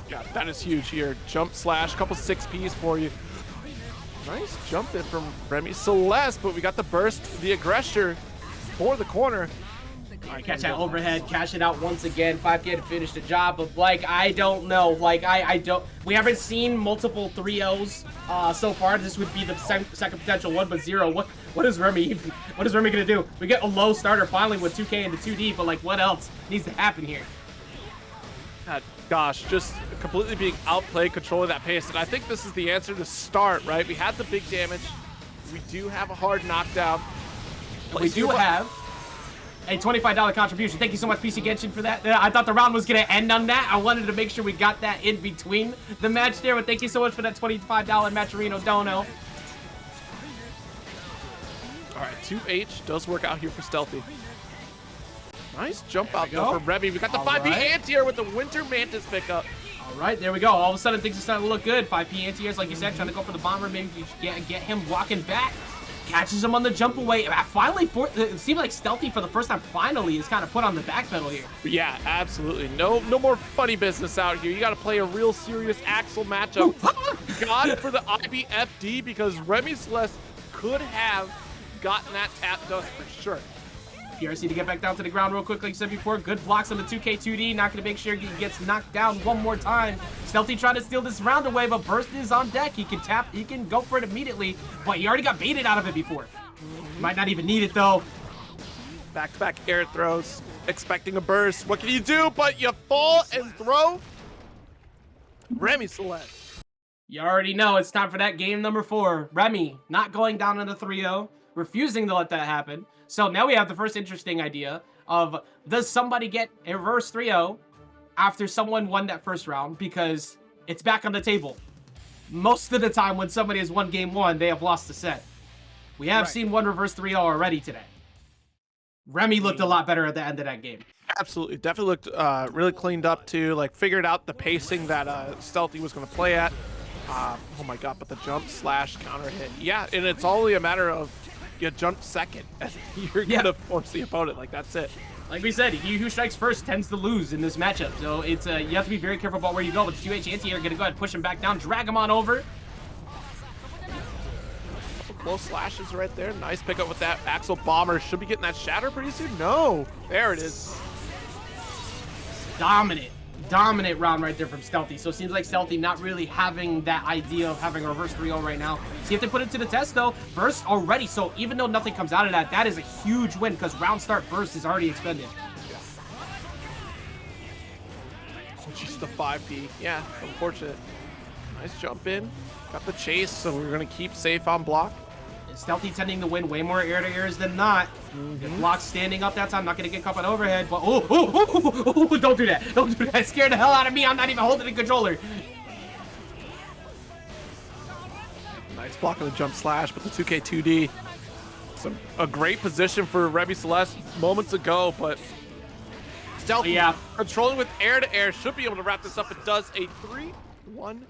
Yeah, that is huge here. Jump slash, couple 6Ps for you. Nice jump in from Remi. Celeste, but we got the burst, the aggressor for the corner. All right, catch that overhead, cash it out once again. 5K to finish the job, but like, I don't know. Like, I don't. We haven't seen multiple 3-0s so far. This would be the second potential one, but 0. What is Remi even? What is Remi gonna do? We get a low starter finally with 2K into 2D, but like, what else needs to happen here? Gosh, just completely being outplayed, controlling that pace, and I think this is the answer to start. Right, we had the big damage. We do have a hard knockdown. We do have a $25 contribution. Thank you so much, PC Genshin, for that. I thought the round was going to end on that. I wanted to make sure we got that in between the match there, but thank you so much for that $25 Matcherino Dono. All right, 2H does work out here for Stealthy. Nice jump out though from Remi. We got the 5P anti-air with the Winter Mantis pickup. All right, there we go. All of a sudden, things are starting to look good. 5P anti-airs, like you said, trying to go for the bomber. Maybe get him walking back. Catches him on the jump away. Finally, it seemed like Stealthy for the first time finally is kind of put on the back pedal here. Yeah, absolutely. No more funny business out here. You got to play a real serious Axel matchup. God for the IBFD, because Remi Celeste could have gotten that tap dust for sure. PRC to get back down to the ground real quick, like I said before. Good blocks on the 2K 2D. Not going to make sure he gets knocked down one more time. Stealthy trying to steal this round away, but Burst is on deck. He can tap. He can go for it immediately, but he already got baited out of it before. Might not even need it, though. Back-to-back air throws. Expecting a burst. What can you do? But you fall and throw. Remi Celeste. You already know it's time for that game number 4. Remi not going down in the 3-0. Refusing to let that happen. So now we have the first interesting idea of, does somebody get a reverse 3-0 after someone won that first round? Because it's back on the table. Most of the time when somebody has won game 1, they have lost the set. We have seen one reverse 3-0 already today. Remi looked a lot better at the end of that game. Absolutely. Definitely looked really cleaned up too. Like, figured out the pacing that Stealthy was going to play at. Oh my God, but the jump slash counter hit. Yeah, and it's only a matter of you jump second. You're going to force the opponent. Like, that's it. Like we said, he who strikes first tends to lose in this matchup. So it's you have to be very careful about where you go. But 2H anti-air going to go ahead and push him back down, drag him on over. Couple close slashes right there. Nice pickup with that Axle Bomber. Should be getting that shatter pretty soon. No. There it is. Dominant round right there from Stealthy. So it seems like Stealthy not really having that idea of having a reverse 3-0 right now. See if they put it to the test though. Burst already. So even though nothing comes out of that, that is a huge win because round start burst is already expended. Just the 5P. Yeah, unfortunate. Nice jump in. Got the chase, so we're going to keep safe on block. Stealthy tending to win way more air-to-airs than not. Block standing up that time, not going to get caught on overhead, but don't do that. Don't do that. It scared the hell out of me. I'm not even holding the controller. Nice block on the jump slash, but the 2K 2D. A great position for Remi Celeste moments ago, but Stealthy controlling with air-to-air should be able to wrap this up. It does a 3-1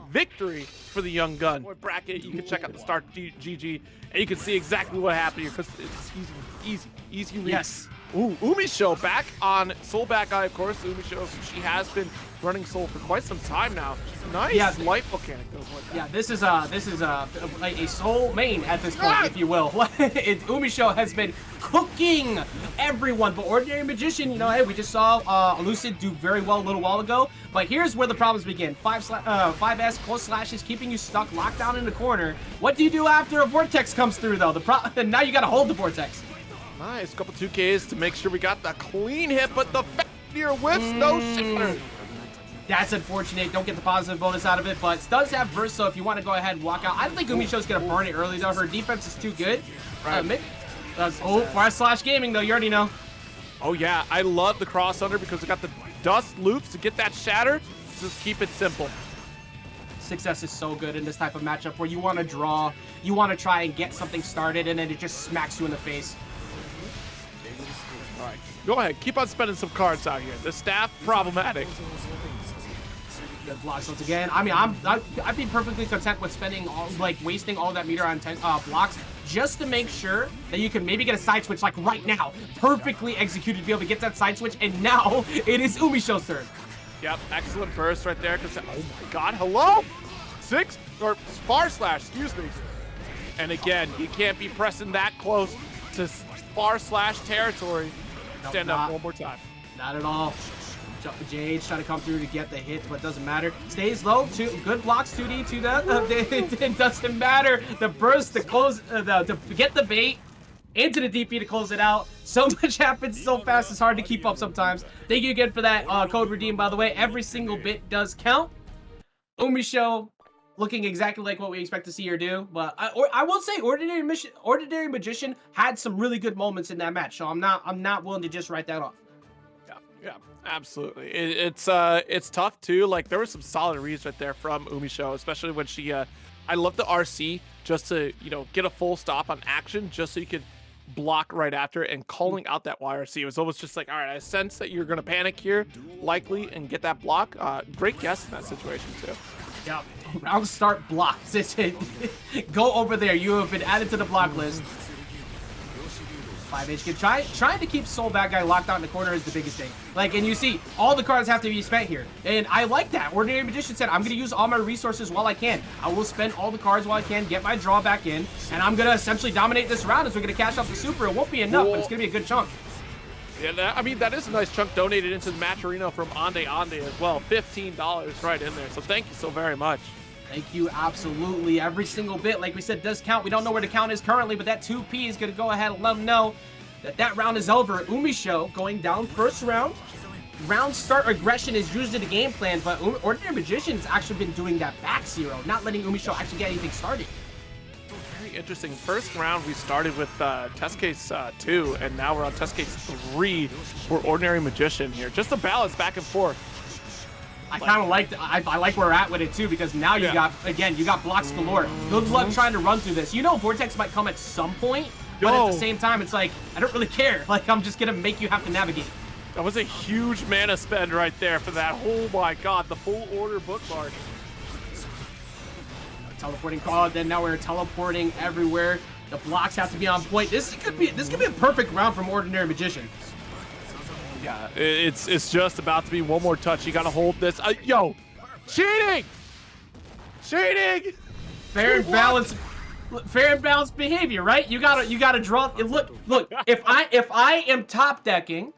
victory for the young gun. Bracket, you can check out the start GG, and you can see exactly what happened here, because it's easy lead. Yes. Ooh, Umisho back on Soul Back Eye, of course. Umisho, she has been running Soul for quite some time now. Nice light mechanic goes like that. Yeah, this is a Soul main at this point, if you will. Umisho has been cooking everyone, but Ordinary Magician, you know, hey, we just saw Elucid do very well a little while ago, but here's where the problems begin. 5S close slashes keeping you stuck, locked down in the corner. What do you do after a vortex comes through, though? Now you gotta hold the vortex. Nice, couple 2Ks to make sure we got the clean hit, but the near whiffs, no shatter. That's unfortunate. Don't get the positive bonus out of it, but it does have burst, so if you want to go ahead and walk out. I don't think Umisho's going to burn it early, though. Her defense is too good. Right. Far slash gaming, though. You already know. Oh, yeah. I love the cross under because it got the dust loops to get that shatter. Just keep it simple. Success is so good in this type of matchup where you want to draw, you want to try and get something started, and then it just smacks you in the face. All right. Go ahead. Keep on spending some cards out here. The staff, problematic. Good blocks once again. I mean, I'd be perfectly content with spending wasting all that meter on 10 blocks just to make sure that you can maybe get a side switch like right now. Perfectly executed to be able to get that side switch, and now it is Umisho's turn. Yep, excellent burst right there. Oh my God, hello? Far slash, excuse me. And again, you can't be pressing that close to far slash territory. Stand up one more time. Not at all. Jade trying to come through to get the hit, but it doesn't matter. Stays low. Good blocks. 2D to that. It doesn't matter. The burst to close, to get the bait into the DP to close it out. So much happens so fast. It's hard to keep up sometimes. Thank you again for that code redeem, by the way. Every single bit does count. Umisho looking exactly like what we expect to see her do, but I will say Ordinary Magician had some really good moments in that match, so I'm not willing to just write that off. Yeah, absolutely. It's tough too. Like there were some solid reads right there from Umisho, especially when she I love the RC just to, you know, get a full stop on action just so you could block right after, and calling out that YRC. It was almost just like, all right, I sense that you're gonna panic here, likely, and get that block. Great guess in that situation too. Yeah, round start blocks. Go over there. You have been added to the block list. 5H can trying to keep Soul Bad Guy locked out in the corner is the biggest thing. Like, and you see, all the cards have to be spent here. And I like that. Ordinary Magician said, I'm going to use all my resources while I can. I will spend all the cards while I can, get my draw back in, and I'm going to essentially dominate this round as we're going to cash out the super. It won't be enough, but it's going to be a good chunk. Yeah, I mean, that is a nice chunk donated into the match arena from Ande as well. $15 right in there. So thank you so very much. Thank you, absolutely. Every single bit, like we said, does count. We don't know where the count is currently, but that 2P is going to go ahead and let them know that that round is over. Umisho going down first round. Round start aggression is usually the game plan, but Ordinary Magician's actually been doing that back zero, not letting Umisho actually get anything started. Very interesting. First round, we started with test case 2, and now we're on test case 3 for Ordinary Magician here. Just a balance back and forth. I kind of like I like where we're at with it too, because now you got blocks galore. Good luck trying to run through this. You know Vortex might come at some point, but at the same time it's like I don't really care. Like I'm just gonna make you have to navigate. That was a huge mana spend right there for that. Oh my God, the full order bookmark. Teleporting call, then now we're teleporting everywhere. The blocks have to be on point. This could be a perfect round from Ordinary Magician. Yeah, it's just about to be one more touch. You gotta hold this. Yo, cheating! Cheating! Fair and balanced behavior, right? You gotta draw. Look. If I am top decking,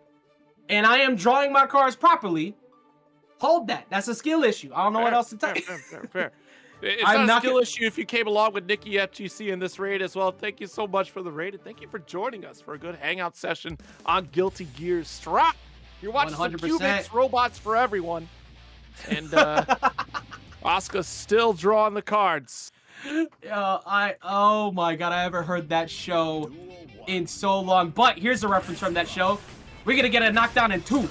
and I am drawing my cards properly, hold that. That's a skill issue. I don't know what else to tell you. Fair. It's not a skill issue if you came along with Nikki FGC in this raid as well. Thank you so much for the raid, and thank you for joining us for a good hangout session on Guilty Gear Strap. You're watching 100%. some Cubics, robots for everyone. And Asuka's still drawing the cards. Oh my god, I haven't heard that show in so long. But here's a reference from that show. We're gonna get a knockdown in 2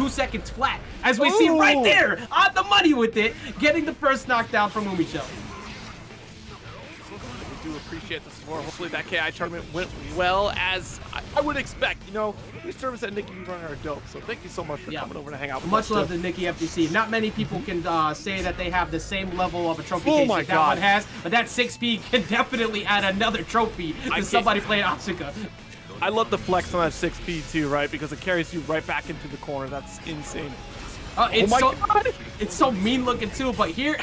seconds flat. As we see right there, on the money with it, getting the first knockdown from Umisho. We do appreciate the support. Hopefully that KI tournament went well as I would expect. You know, these tournaments that Nikki running are dope. So thank you so much for coming over to hang out with us. Much love to Nikki FTC. Not many people can say that they have the same level of a trophy case my that God. one has, but that 6P can definitely add another trophy to somebody playing Asuka. I love the flex on that 6P too, right? Because it carries you right back into the corner. That's insane. It's so mean looking too, but here,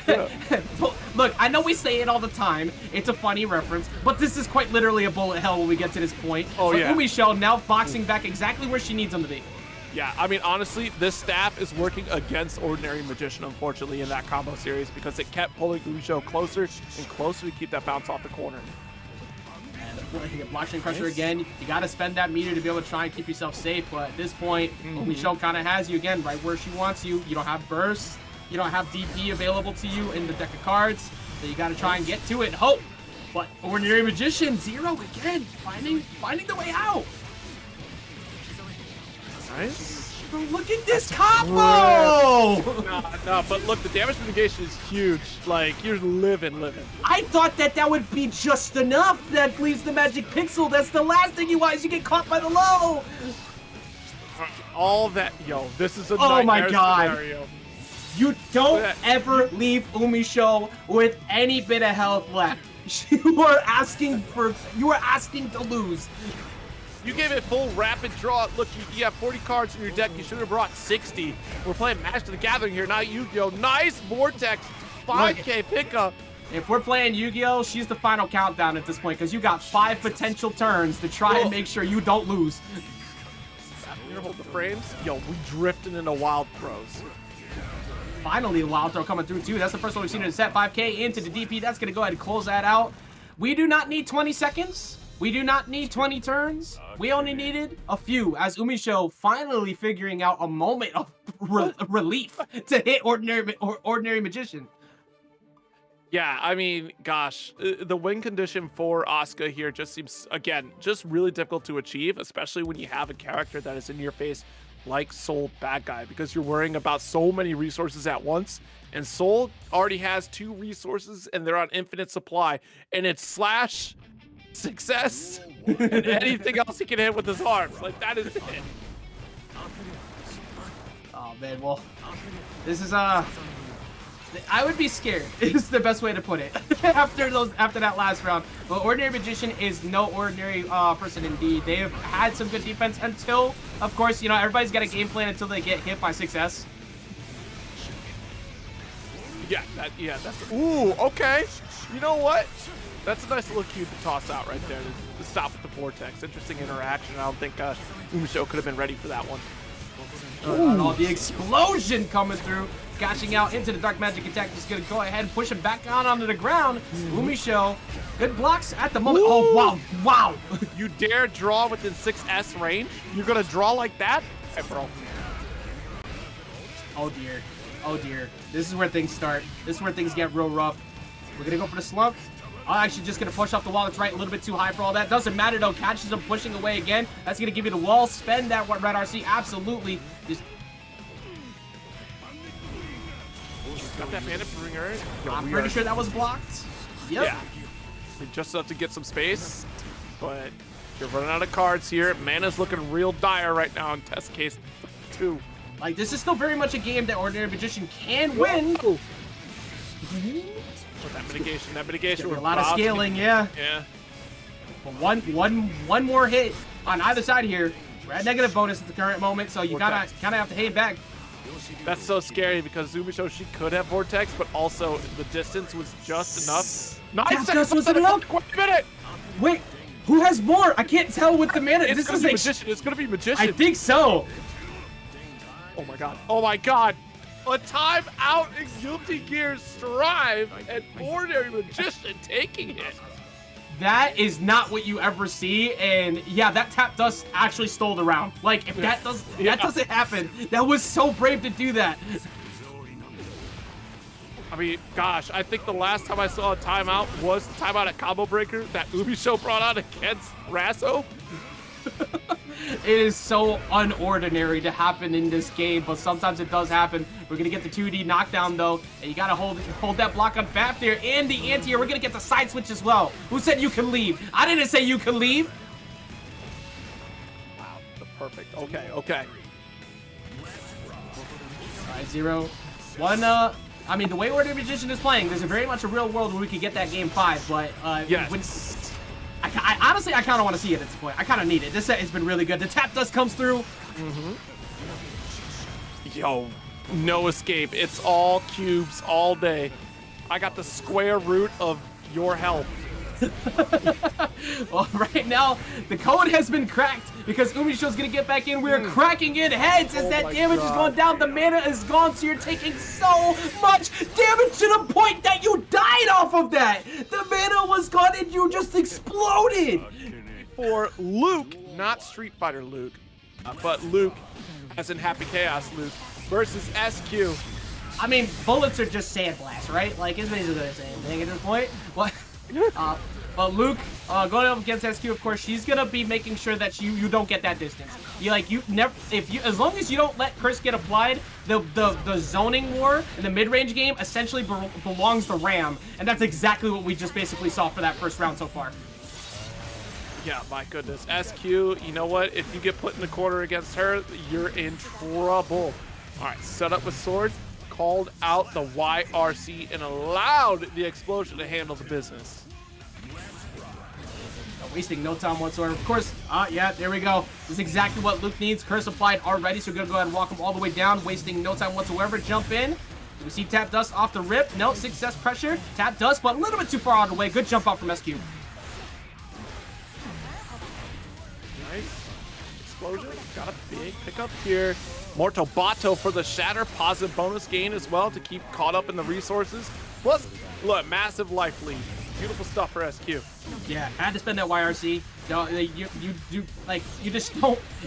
look, I know we say it all the time. It's a funny reference, but this is quite literally a bullet hell when we get to this point. Umisho now boxing back exactly where she needs him to be. Yeah, I mean, honestly, this staff is working against Ordinary Magician, unfortunately, in that combo series because it kept pulling Umisho closer and closer to keep that bounce off the corner. Blockchain Crusher again. You got to spend that meter to be able to try and keep yourself safe. But at this point, Umisho kind of has you again right where she wants you. You don't have burst. You don't have DP available to you in the deck of cards. So you got to try and get to it and hope. But Ordinary Magician, 0 again. Finding the way out. Nice. Look at this combo! No, but look, the damage mitigation is huge. Like, you're living. I thought that would be just enough. That leaves the magic pixel. That's the last thing you want is you get caught by the low. All that, this is a nightmare scenario. You don't ever leave Umisho with any bit of health left. You are asking to lose. You gave it full rapid draw. Look, you have 40 cards in your deck. You should have brought 60. We're playing Magic the Gathering here, not Yu-Gi-Oh! Nice Vortex 5K pickup. If we're playing Yu-Gi-Oh!, she's the final countdown at this point because you got 5 potential turns to try and make sure you don't lose. Here, hold the frames. We drifting into wild throws. Finally, a wild throw coming through too. That's the first one we've seen in the set. 5K into the DP. That's going to go ahead and close that out. We do not need 20 seconds. We do not need 20 turns. We only needed a few as Umisho finally figuring out a moment of relief to hit Ordinary Magician. Yeah, I mean, gosh, the win condition for Asuka here just seems, again, just really difficult to achieve, especially when you have a character that is in your face like Soul Bad Guy, because you're worrying about so many resources at once. And Soul already has 2 resources and they're on infinite supply, and it's slash, success, and anything else he can hit with his arms. Like, that is it. Oh man, well, this is I would be scared. Is the best way to put it. after that last round. But Ordinary Magician is no ordinary person indeed. They have had some good defense until, of course, everybody's got a game plan until they get hit by 6S. That's ooh, okay. You know what? That's a nice little cue to toss out right there to stop with the Vortex. Interesting interaction. I don't think Umisho could have been ready for that one. Oh, the explosion coming through. Gashing out into the Dark Magic attack. Just going to go ahead and push him back down onto the ground. Umisho, good blocks at the moment. Ooh. Oh, wow. You dare draw within 6S range? You're going to draw like that? Hey, bro. Oh, dear. This is where things start. This is where things get real rough. We're going to go for the slump. I'm actually just going to push off the wall. It's right a little bit too high for all that. Doesn't matter, though. Catches him pushing away again. That's going to give you the wall. Spend that red RC. Absolutely. Just... Got that mana bringer. I'm pretty sure that was blocked. Yep. Yeah. We just have to get some space, but you're running out of cards here. Mana's looking real dire right now in test case 2. Like, this is still very much a game that Ordinary Magician can win. Ooh. That mitigation. A lot of scaling, yeah. But one more hit on either side here. We're at negative bonus at the current moment, so you kind of have to hang back. That's so scary because Umisho, she could have Vortex, but also the distance was just enough. 9 seconds was enough. Wait a minute. Wait, who has more? I can't tell with the mana. It's gonna be Magician. It's gonna be Magician. I think so. Oh my god. Oh my god. A timeout in Guilty Gear Strive and Ordinary Magician taking it. That is not what you ever see, and yeah, that tap dust actually stole the round. Like, if that doesn't happen, that was so brave to do that. I mean, gosh, I think the last time I saw a timeout was the timeout at Combo Breaker that Umisho brought out against Rasso. It is so unordinary to happen in this game, but sometimes it does happen. We're gonna get the 2D knockdown though, and you gotta hold that block on Faf there, and the anti-air. We're gonna get the side switch as well. Who said you can leave? I didn't say you can leave. Wow, the perfect. Okay, okay. All right, 0-1. I mean, the way Order Magician is playing, there's very much a real world where we could get that game 5, but yes. I honestly, I kind of want to see it at this point. I kind of need it. This set has been really good. The tap dust comes through. Yo, no escape. It's all cubes all day. I got the square root of your health. Well, right now, the code has been cracked because Umisho's going to get back in. We are cracking in heads as that damage is going down. The mana is gone, so you're taking so much damage to the point that you died off of that. The mana was gone and you just exploded. For Luke, not Street Fighter Luke, but Luke, as in Happy Chaos Luke, versus SQ. I mean, bullets are just sandblast, right? Like, it's basically the same thing at this point. But Luke, going up against SQ, of course, she's gonna be making sure that you don't get that distance. As long as you don't let Curse get applied, the zoning war in the mid-range game essentially belongs to Ram, and that's exactly what we just basically saw for that first round so far. Yeah, my goodness. SQ, you know what? If you get put in the corner against her, you're in trouble. All right, set up with swords, called out the YRC, and allowed the explosion to handle the business. Wasting no time whatsoever. Of course, yeah, there we go. This is exactly what Luke needs. Curse applied already, so we're going to go ahead and walk him all the way down, wasting no time whatsoever. Jump in. Do we see Tap Dust off the rip? No, success pressure. Tap Dust, but a little bit too far out of the way. Good jump out from SQ. Nice. Explosion. Got a big pickup here. Morto Bato for the Shatter. Positive bonus gain as well to keep caught up in the resources. Plus, look, massive life lead. Beautiful stuff for SQ. Yeah, had to spend that YRC.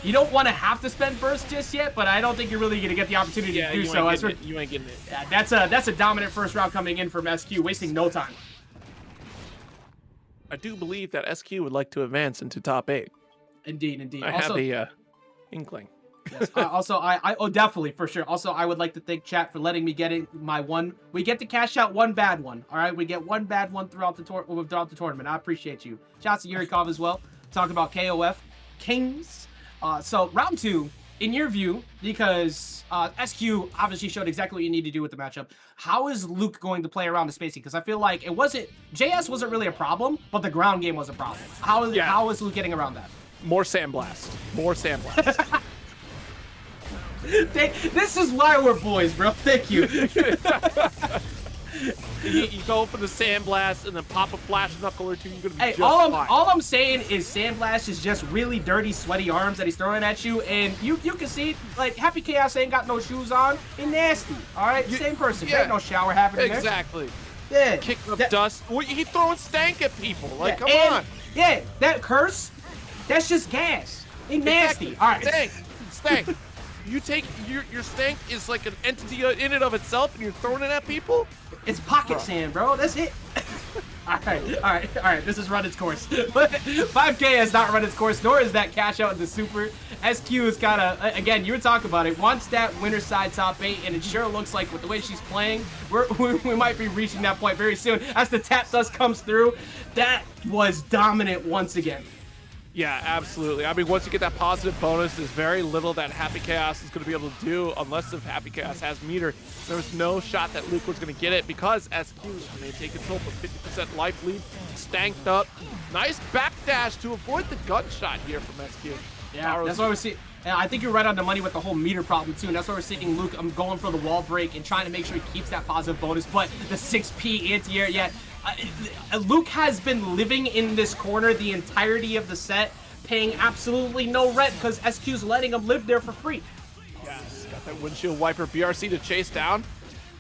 You don't want to have to spend burst just yet, but I don't think you're really gonna get the opportunity to do so. You ain't getting it. Yeah, that's a dominant first round coming in from SQ, wasting no time. I do believe that SQ would like to advance into top 8. Indeed. I have the inkling. Yes. Also, oh, definitely, for sure. Also, I would like to thank chat for letting me get in my one. We get to cash out one bad one. All right, we get one bad one throughout the tournament. I appreciate you. Shouts to Yurikov as well. Talking about KOF Kings. So round 2, in your view, because SQ obviously showed exactly what you need to do with the matchup. How is Luke going to play around the spacing? Because I feel like JS wasn't really a problem, but the ground game was a problem. How is Luke getting around that? More Sandblast. More Sandblast. This is why we're boys, bro. Thank you. you go for the Sandblast and then pop a Flash Knuckle or two. You're gonna be just all fine. I'm saying is Sandblast is just really dirty, sweaty arms that he's throwing at you, and you can see like Happy Chaos ain't got no shoes on. He nasty. All right, same person. There ain't no shower happening there. Exactly. Yeah. Kicking up dust. He throwing stank at people. Like, come on. Yeah, that curse. That's just gas. He nasty. Exactly. All right. Stank. You take your stank is like an entity in and of itself, and you're throwing it at people. It's pocket sand, bro. That's it. All right. This has run its course. But 5K has not run its course, nor is that cash out in the super. SQ is kind of, again, you were talking about it, wants that winner side top 8, and it sure looks like with the way she's playing, we might be reaching that point very soon. As the tap dust comes through, that was dominant once again. Yeah, absolutely. I mean, once you get that positive bonus, there's very little that Happy Chaos is going to be able to do unless if Happy Chaos has meter. There was no shot that Luke was going to get it because SQ may take control for 50% life lead, stanked up. Nice backdash to avoid the gunshot here from SQ. Yeah, that's why we see. I think you're right on the money with the whole meter problem too, and that's why we're seeing Luke going for the wall break and trying to make sure he keeps that positive bonus. But the 6P anti-air, yeah. Luke has been living in this corner the entirety of the set, paying absolutely no rent because SQ's letting him live there for free. Yes, got that windshield wiper BRC to chase down.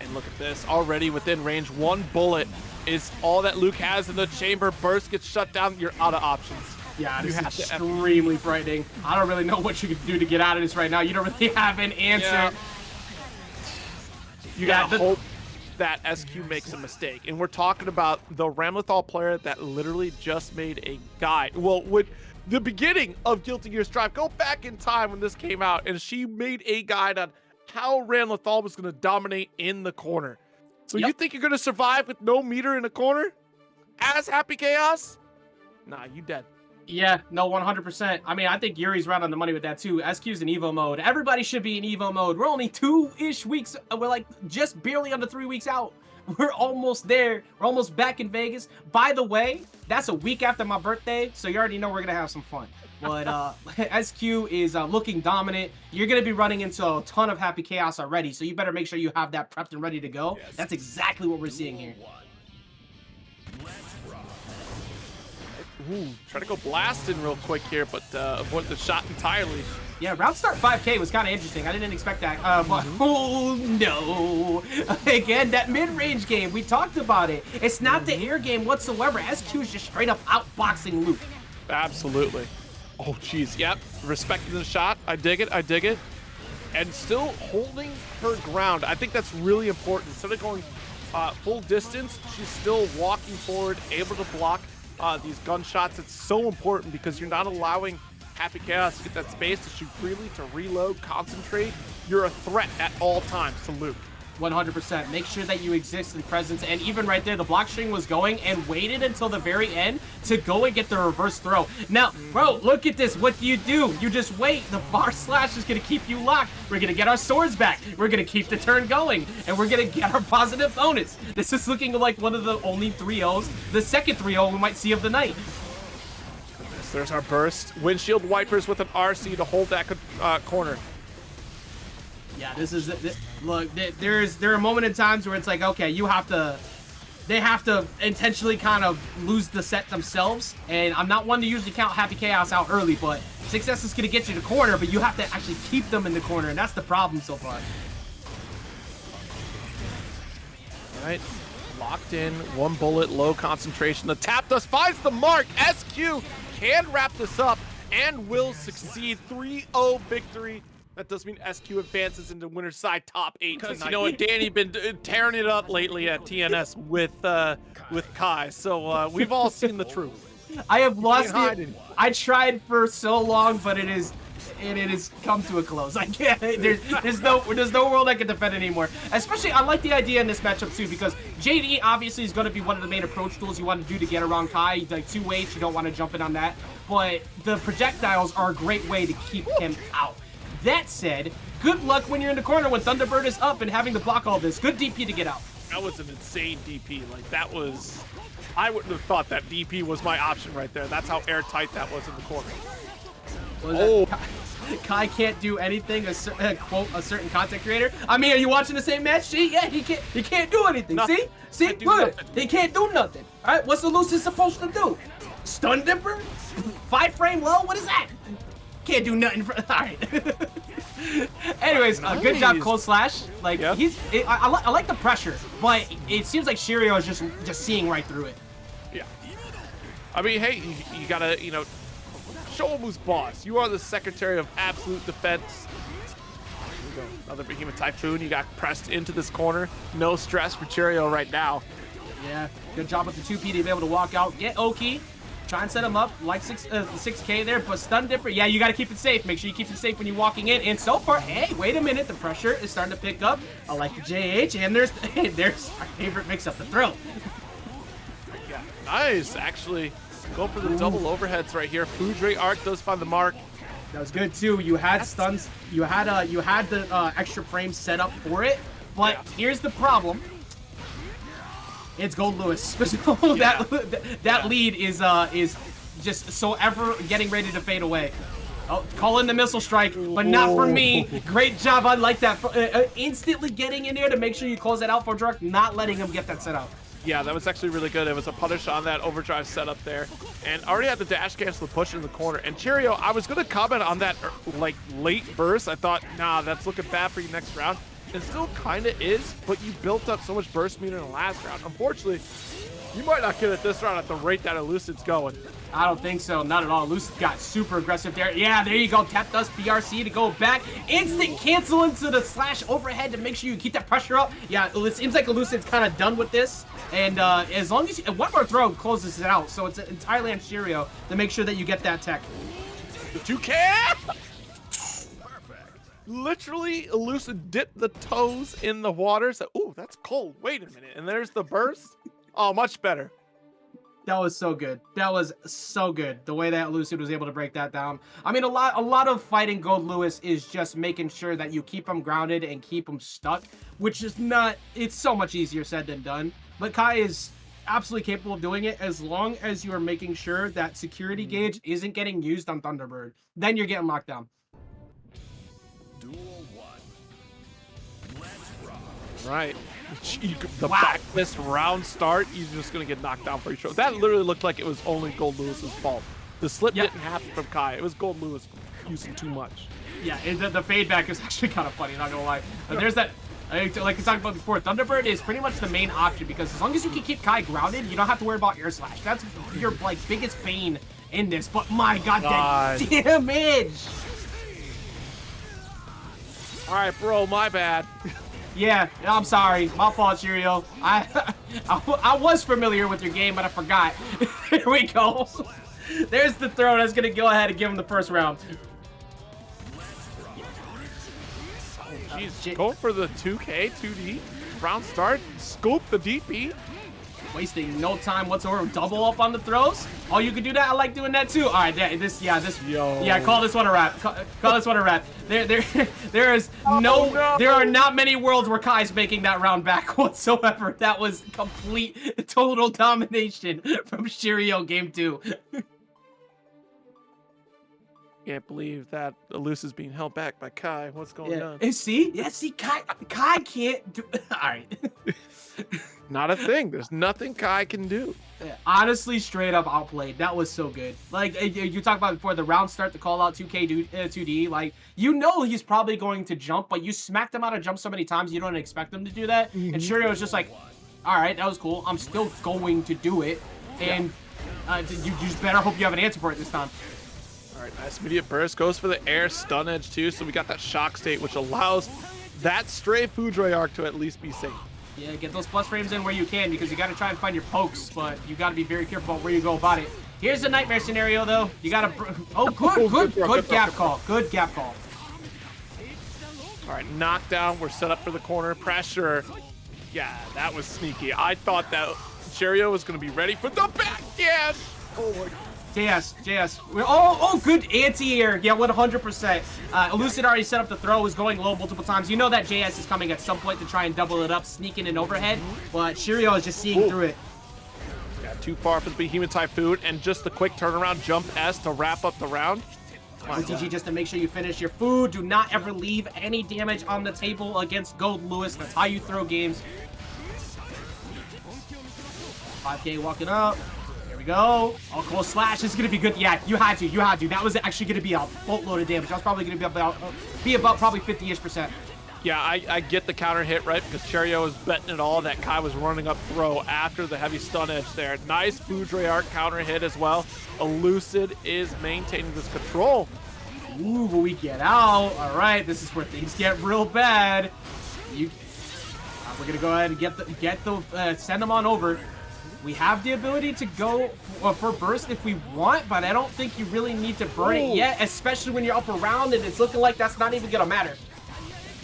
And look at this, already within range. One bullet is all that Luke has in the chamber. Burst gets shut down. You're out of options. Yeah, this is extremely frightening. I don't really know what you can do to get out of this right now. You don't really have an answer. Yeah. You gotta hope. that SQ makes a mistake. And we're talking about the Ramlethal player that literally just made a guide. Well, with the beginning of Guilty Gear Strive, go back in time when this came out, and she made a guide on how Ramlethal was going to dominate in the corner. So you think you're going to survive with no meter in the corner as Happy Chaos? Nah, you dead. Yeah, no, 100%. I mean, I think Yuri's right on the money with that too. SQ's in Evo mode. Everybody should be in Evo mode. We're only 2-ish weeks. We're like just barely under 3 weeks out. We're almost there. We're almost back in Vegas. By the way, that's a week after my birthday, so you already know we're going to have some fun. But SQ is looking dominant. You're going to be running into a ton of Happy Chaos already, so you better make sure you have that prepped and ready to go. Yes. That's exactly what we're seeing here. Ooh, try to go blasting real quick here, but avoid the shot entirely. Yeah, round start 5K was kind of interesting. I didn't expect that. But, oh, no. Again, that mid-range game, we talked about it. It's not the air game whatsoever. SQ is just straight up outboxing Luke. Absolutely. Oh, jeez. Yep. Respecting the shot. I dig it. I dig it. And still holding her ground. I think that's really important. Instead of going full distance, she's still walking forward, able to block these gunshots. It's so important because you're not allowing Happy Chaos to get that space to shoot freely, to reload, concentrate. You're a threat at all times to Luke. 100%. Make sure that you exist in presence. And even right there, the block string was going and waited until the very end to go and get the reverse throw. Now, bro, look at this. What do? You just wait. The bar slash is going to keep you locked. We're going to get our swords back. We're going to keep the turn going. And we're going to get our positive bonus. This is looking like one of the only 3-0s, the second 3-0 we might see of the night. There's our burst. Windshield wipers with an RC to hold that corner. Yeah, this is look. There are moments in times where it's like, okay, they have to intentionally kind of lose the set themselves. And I'm not one to usually count Happy Chaos out early, but success is gonna get you to corner, but you have to actually keep them in the corner, and that's the problem so far. All right, locked in, one bullet, low concentration. The tap dust finds the mark. SQ can wrap this up and will succeed. 3-0 victory. That does mean SQ advances into winner's side top 8 tonight. You know, Danny been tearing it up lately at TNS with Kai, so we've all seen the truth. I have lost it. I tried for so long, but it has come to a close. I can't. There's no world I can defend anymore. Especially, I like the idea in this matchup too, because JD obviously is going to be one of the main approach tools you want to do to get around Kai. Like 2 ways, you don't want to jump in on that. But the projectiles are a great way to keep him out. That said, good luck when you're in the corner when Thunderbird is up and having to block all this. Good DP to get out. That was an insane DP. Like, that was... I wouldn't have thought that DP was my option right there. That's how airtight that was in the corner. Kai can't do anything, quote, a certain content creator. I mean, are you watching the same match? See? Yeah, he can't do anything. Nothing. See? Look, he can't do nothing. All right, what's Elucid supposed to do? Stun Dipper? 5 frame low? What is that? Can't do nothing. All right. Anyways, nice. Good job, Cold Slash. Like, yep. I like the pressure, but it seems like Cheryo is just seeing right through it. Yeah. I mean, hey, you gotta, you know, show him who's boss. You are the Secretary of Absolute Defense. Here we go. Another Behemoth Typhoon. You got pressed into this corner. No stress for Cheryo right now. Yeah. Good job with the 2P to be able to walk out, get Oki. Try and set him up, like 6K there, but Stun Dipper, yeah, you got to keep it safe. Make sure you keep it safe when you're walking in. And so far, hey, wait a minute, the pressure is starting to pick up. I like the JH, and there's our favorite mix-up, the throw. Yeah, nice, actually. Go for the double overheads right here. Foudre Arc does find the mark. That was good, too. You had stuns. You had the extra frames set up for it, but here's the problem. It's Goldlewis. That lead is just so ever getting ready to fade away. Oh, call in the missile strike, but not for me. Great job. I like that. Instantly getting in there to make sure you close that out for Druk, not letting him get that set out. Yeah, that was actually really good. It was a punish on that overdrive setup there. And already had the dash cancel push in the corner. And Cheryo, I was going to comment on that like late burst. I thought, nah, that's looking bad for you next round. It still kind of is, but you built up so much burst meter in the last round. Unfortunately, You might not get it this round at the rate that Elucid's going. I don't think so. Not at all. Elucid got super aggressive there. Yeah, there you go. Tap dust BRC to go back. Instant cancel into the slash overhead to make sure you keep that pressure up. Yeah, it seems like Elucid's kind of done with this. And as long as one more throw closes it out. So it's entirely on Cheryo to make sure that you get that tech. The 2K! Literally, Elucid dipped the toes in the water. So, ooh, that's cold. Wait a minute. And there's the burst. Oh, much better. That was so good. That was so good. The way that Elucid was able to break that down. I mean, a lot of fighting Goldlewis is just making sure that you keep him grounded and keep him stuck, which is not, it's so much easier said than done. But Kai is absolutely capable of doing it as long as you are making sure that security gauge isn't getting used on Thunderbird. Then you're getting locked down. Right. The backless round start, you're just going to get knocked down pretty sure. That literally looked like it was only Goldlewis's fault. The slip didn't happen from Kai. It was Goldlewis using too much. Yeah, the fade back is actually kind of funny, not going to lie. But there's that, like we talked about before, Thunderbird is pretty much the main option because as long as you can keep Kai grounded, you don't have to worry about air slash. That's your like biggest bane in this. But my God, that damage! All right, bro, my bad. Yeah, I'm sorry. My fault, Cheryo. I was familiar with your game, but I forgot. Here we go. There's the throw that's going to go ahead and give him the first round. Jeez, going for the 2K, 2D. Round start, scoop the DP. Wasting no time whatsoever. Double up on the throws. Oh, you can do that? I like doing that too. All right, call this one a wrap. Call this one a wrap. There are not many worlds where Kai's making that round back whatsoever. That was complete, total domination from Cheryo game 2. Can't believe that Elucid's being held back by Kai. What's going on? And see, Kai can't do. All right. Not a thing. There's nothing Kai can do. Honestly, straight up outplayed. That was so good. Like you talked about before, the round start to call out 2D. Like, you know he's probably going to jump, but you smacked him out of jump so many times you don't expect him to do that. And Cheryo was just like, all right, that was cool. I'm still going to do it. And you just better hope you have an answer for it this time. All right, nice immediate burst. Goes for the air stun edge too. So we got that shock state, which allows that stray Foudre arc to at least be safe. Yeah, get those plus frames in where you can because you got to try and find your pokes, but you got to be very careful about where you go about it. Here's the nightmare scenario, though. You got to... good gap call. Good gap call. All right, knockdown. We're set up for the corner. Pressure. Yeah, that was sneaky. I thought that Cheryo was going to be ready for the backhand. Oh, my God. JS. Oh, good anti-air. Yeah, 100%. Elucid already set up the throw, was going low multiple times. You know that JS is coming at some point to try and double it up, sneaking in overhead, but Cheryo is just seeing through it. Yeah, too far for the Behemoth Typhoon, and just the quick turnaround jump S to wrap up the round. OTG just to make sure you finish your food. Do not ever leave any damage on the table against Goldlewis. That's how you throw games. 5K walking up. Go. Oh, cool. Slash is going to be good. Yeah, you had to. That was actually going to be a boatload of damage. That was probably going to be about probably 50-ish%. Yeah, I get the counter hit, right? Because Cheryo was betting it all that Kai was running up throw after the heavy stun edge there. Nice Foudre arc counter hit as well. Elucid is maintaining this control. Ooh, but we get out. All right, this is where things get real bad. We're going to go ahead and send them on over. We have the ability to go for burst if we want, but I don't think you really need to burn it yet, especially when you're up around and it's looking like that's not even going to matter.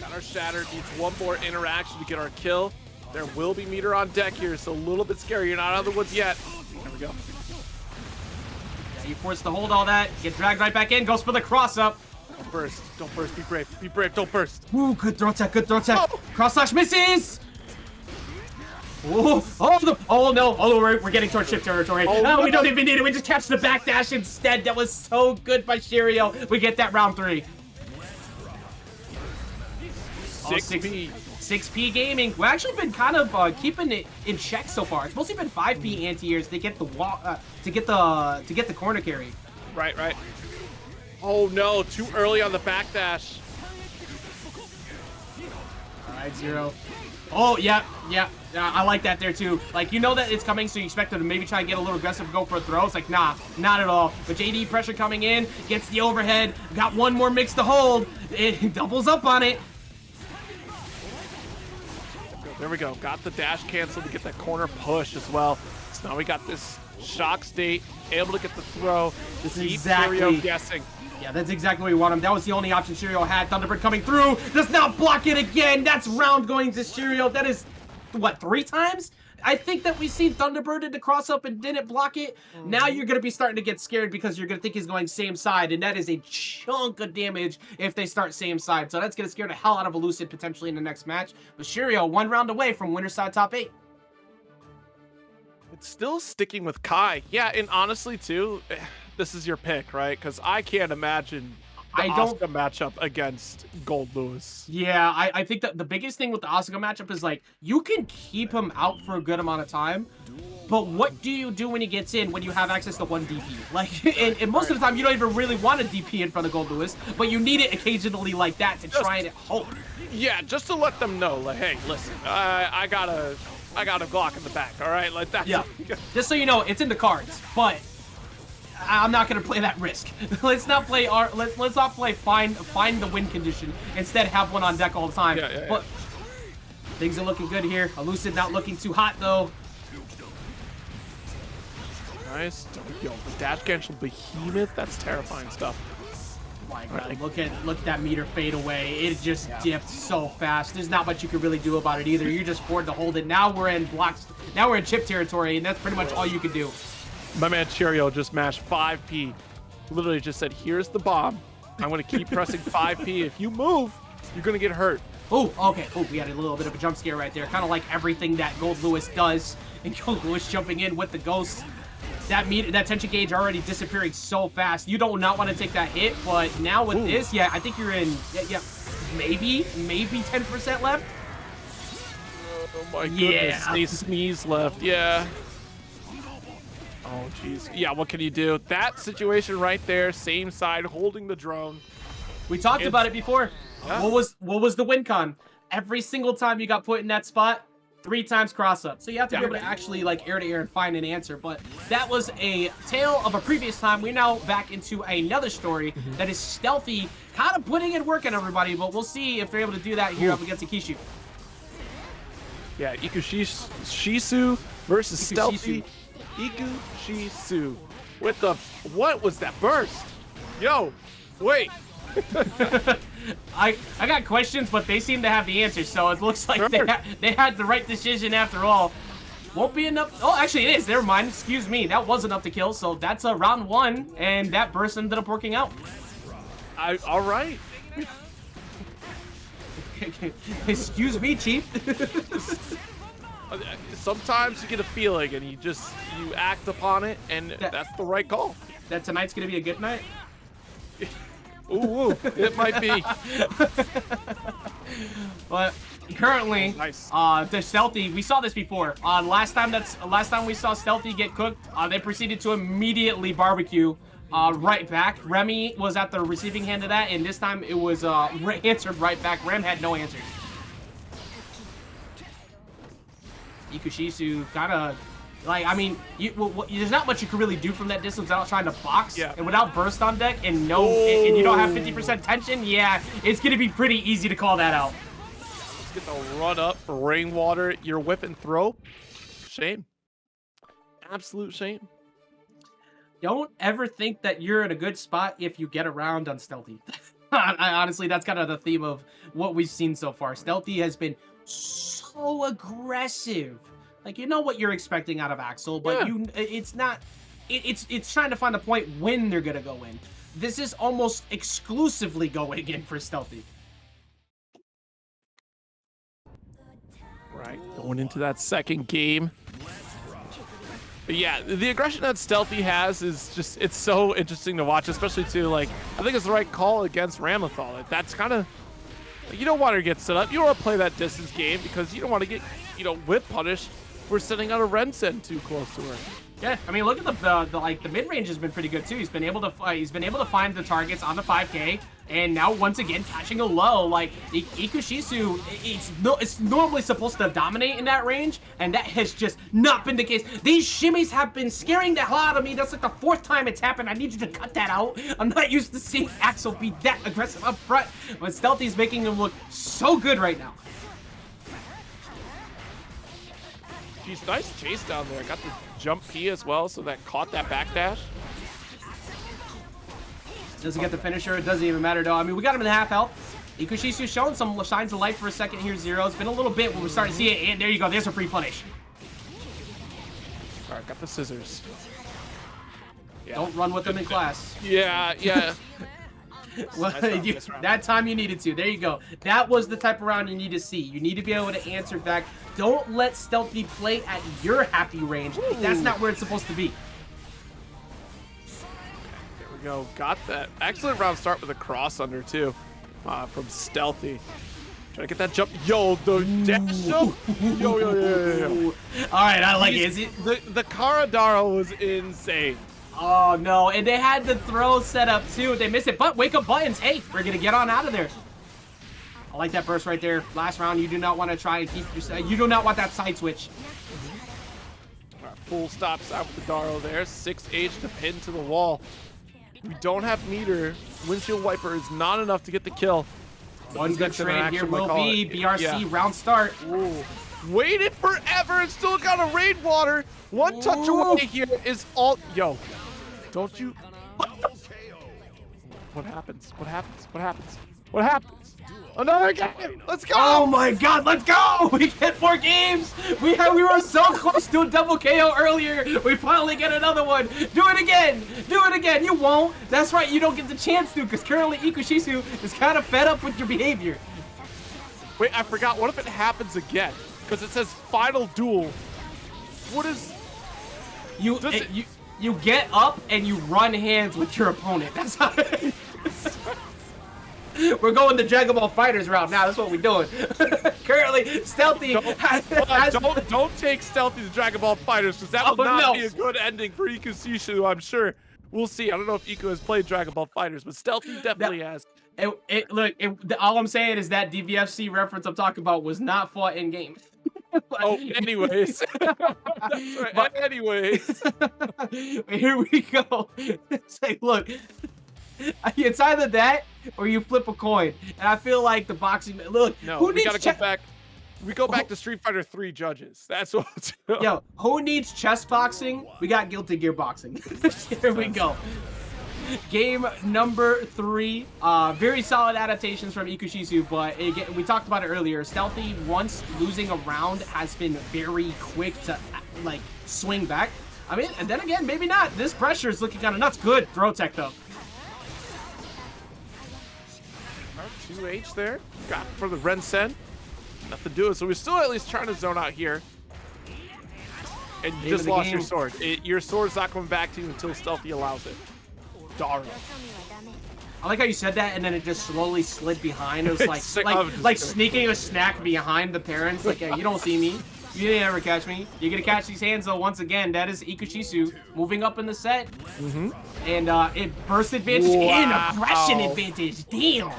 Counter Shatter needs one more interaction to get our kill. There will be meter on deck here, so a little bit scary. You're not out of the woods yet. There we go. Yeah, you forced to hold all that. Get dragged right back in. Goes for the cross-up. Don't burst. Don't burst. Be brave. Be brave. Don't burst. Ooh, good throw tech. Good throw tech. Oh. Cross-slash misses! Oh no! Oh, we're getting towards Chipp territory. No, we don't even need it. We just catch the backdash instead. That was so good by Cheryo. We get that round 3. 6P. 6P gaming. We've actually been kind of keeping it in check so far. It's mostly been 5P anti-airs to get the to get the corner carry. Right. Oh no! Too early on the backdash. All right, 0. Oh yeah. I like that there too. Like, you know that it's coming, so you expect them to maybe try and get a little aggressive, go for a throw. It's like, nah, not at all. But JD pressure coming in, gets the overhead, got one more mix to hold. It doubles up on it. There we go. Got the dash cancel to get that corner push as well. So now we got this shock state, able to get the throw. This Cheryo guessing. Yeah, that's exactly what we want him. That was the only option Cheryo had. Thunderbird coming through. Does not block it again. That's round going to Cheryo. That is, what, 3 times? I think that we seen Thunderbird in the cross up and didn't block it. Now you're going to be starting to get scared because you're going to think he's going same side. And that is a chunk of damage if they start same side. So that's going to scare the hell out of Elucid potentially in the next match. But Cheryo, 1 round away from winner side top 8. It's still sticking with Kai. Yeah, and honestly, too, this is your pick, right? Because I can't imagine the Asuka matchup against Goldlewis. Yeah, I think that the biggest thing with the Asuka matchup is, like, you can keep him out for a good amount of time, but what do you do when he gets in when you have access to 1 DP? Like, and most of the time, you don't even really want a DP in front of Goldlewis, but you need it occasionally like that to try and hold. Yeah, just to let them know, like, hey, listen, I got a Glock in the back, all right? Like that. Yeah, just so you know, it's in the cards, but I'm not gonna play that risk. Let's not play let's not play find the win condition. Instead, have one on deck all the time. But things are looking good here. Elucid not looking too hot though. Nice. Yo, the dash cancel behemoth. That's terrifying stuff. My God, look at that meter fade away. It just dipped so fast. There's not much you can really do about it either. You're just forced to hold it. Now we're in blocks. Now we're in chip territory, and that's pretty much all you can do. My man Cheryo just mashed 5P. Literally just said, here's the bomb. I'm going to keep pressing 5P. If you move, you're going to get hurt. Oh, okay. Oh, we had a little bit of a jump scare right there. Kind of like everything that Goldlewis does. And Goldlewis jumping in with the ghost. That tension gauge already disappearing so fast. You don't not want to take that hit. But now with this, yeah, I think you're in, maybe 10% left. Oh my goodness. They sneeze left. Yeah. Oh, jeez. Yeah, what can you do? That situation right there, same side, holding the drone. We talked about it before. Yeah. What was the win con? Every single time you got put in that spot, 3 times cross up. So you have to be able to actually, like, air to air and find an answer. But that was a tale of a previous time. We're now back into another story that is Stealthy, kind of putting in work on everybody. But we'll see if they're able to do that here up against Ikushisu. Yeah, Ikushisu versus Stealthy. Ikushisu with the, what was that burst? Yo, wait. I got questions, but they seem to have the answers, so it looks like they had the right decision after all. Won't be enough. Oh, actually it is. Never mind. Excuse me. That was enough to kill, so that's a round 1, and that burst ended up working out. All right. Excuse me, Chief. Sometimes you get a feeling and you act upon it, and that's the right call. That tonight's gonna be a good night? Ooh, it might be. But currently, the Stealthy, we saw this before. Last time we saw Stealthy get cooked, they proceeded to immediately barbecue right back. Remi was at the receiving end of that, and this time it was answered right back. Rem had no answers. Ikushisu kind of, like, I mean, there's not much you can really do from that distance without trying to box. Yeah. And without burst on deck and and you don't have 50% tension, yeah, it's going to be pretty easy to call that out. Let's get the run up, rainwater, your whip and throw. Shame. Absolute shame. Don't ever think that you're in a good spot if you get around on Stealthy. Honestly, that's kind of the theme of what we've seen so far. Stealthy has been so aggressive. Like, you know what you're expecting out of Axel, but it's not. It's trying to find a point when they're gonna go in. This is almost exclusively going in for Stealthy. Right, going into that second game. But yeah, the aggression that Stealthy has is just, it's so interesting to watch, especially too, like, I think it's the right call against Ramlethal. Like, that's kind of, you don't want her to get set up. You don't want to play that distance game because you don't want to get, whip punished for sending out a Ren Sen too close to her. Yeah, I mean, look at the mid range has been pretty good too. He's been able to find the targets on the 5K, and now once again catching a low. Like Ikushisu, it's normally supposed to dominate in that range, and that has just not been the case. These shimmies have been scaring the hell out of me. That's like the 4th time it's happened. I need you to cut that out. I'm not used to seeing Axel be that aggressive up front, but Stealthy's making him look so good right now. Geez, nice chase down there. Got the jump P as well, so that caught that backdash. Doesn't get the finisher. It doesn't even matter, though. I mean, we got him in the half health. Ikushisu showing some signs of life for a second here, Zero. It's been a little bit when we're starting to see it, and there you go. There's a free punish. All right, got the scissors. Yeah. Don't run with them in class. Yeah, yeah. Well, that time you needed to. There you go. That was the type of round you need to see. You need to be able to answer back. Don't let Stealthy play at your happy range. Ooh. That's not where it's supposed to be. There we go. Got that. Excellent round start with a cross under, too, from Stealthy. Trying to get that jump. Yo, the dash jump. Yo. All right, I like it. The Karadaro was insane. Oh, no. And they had the throw set up, too. They missed it. But wake up buttons. Hey, we're going to get on out of there. I like that burst right there. Last round, you do not want to try and keep your... You do not want that side switch. All right, full stops out with the Daro there. 6H to pin to the wall. We don't have meter. Windshield wiper is not enough to get the kill. One good trade here will be BRC round start. Ooh. Waited forever and still got a rainwater. One touch away here is all... Yo, don't you... What happens? What happens? What happens? What happens? Another game! Let's go! Oh my god, let's go! We get 4 games! We were so close to a double KO earlier. We finally get another one. Do it again! Do it again! You won't! That's right, you don't get the chance to, because currently Ikushisu is kind of fed up with your behavior. Wait, I forgot. What if it happens again? Because it says final duel. What is... You get up and you run hands with your opponent. That's how it is. We're going the Dragon Ball Fighters route now. That's what we're doing. Currently, Stealthy don't take Stealthy to Dragon Ball Fighters, because that will not be a good ending for Ikushisu, I'm sure. We'll see. I don't know if Iku has played Dragon Ball Fighters, but Stealthy definitely has. All I'm saying is that DVFC reference I'm talking about was not fought in game. Oh, anyways. But anyways. Here we go. It's like, look, it's either that or you flip a coin. And I feel like the boxing... Look, no, who we needs... gotta go back. We go back to Street Fighter 3 judges. That's what... Yo, who needs chess boxing? We got Guilty Gear boxing. Here we go. Game number 3. Very solid adaptations from Ikushisu, but again, we talked about it earlier. Stealthy, once losing a round, has been very quick to like swing back. I mean, and then again, maybe not. This pressure is looking kind of nuts. Good throw tech though. 2H there. Got for the Rensen. Nothing to do it. So we're still at least trying to zone out here. And you just lost your sword. Your sword's not coming back to you until Stealthy allows it. Daro. I like how you said that, and then it just slowly slid behind. It was like sneaking a snack behind the parents. Like, yeah, you don't see me. You didn't ever catch me. You're gonna catch these hands though. Once again, that is Ikushisu moving up in the set, and it burst advantage and aggression advantage. Damn.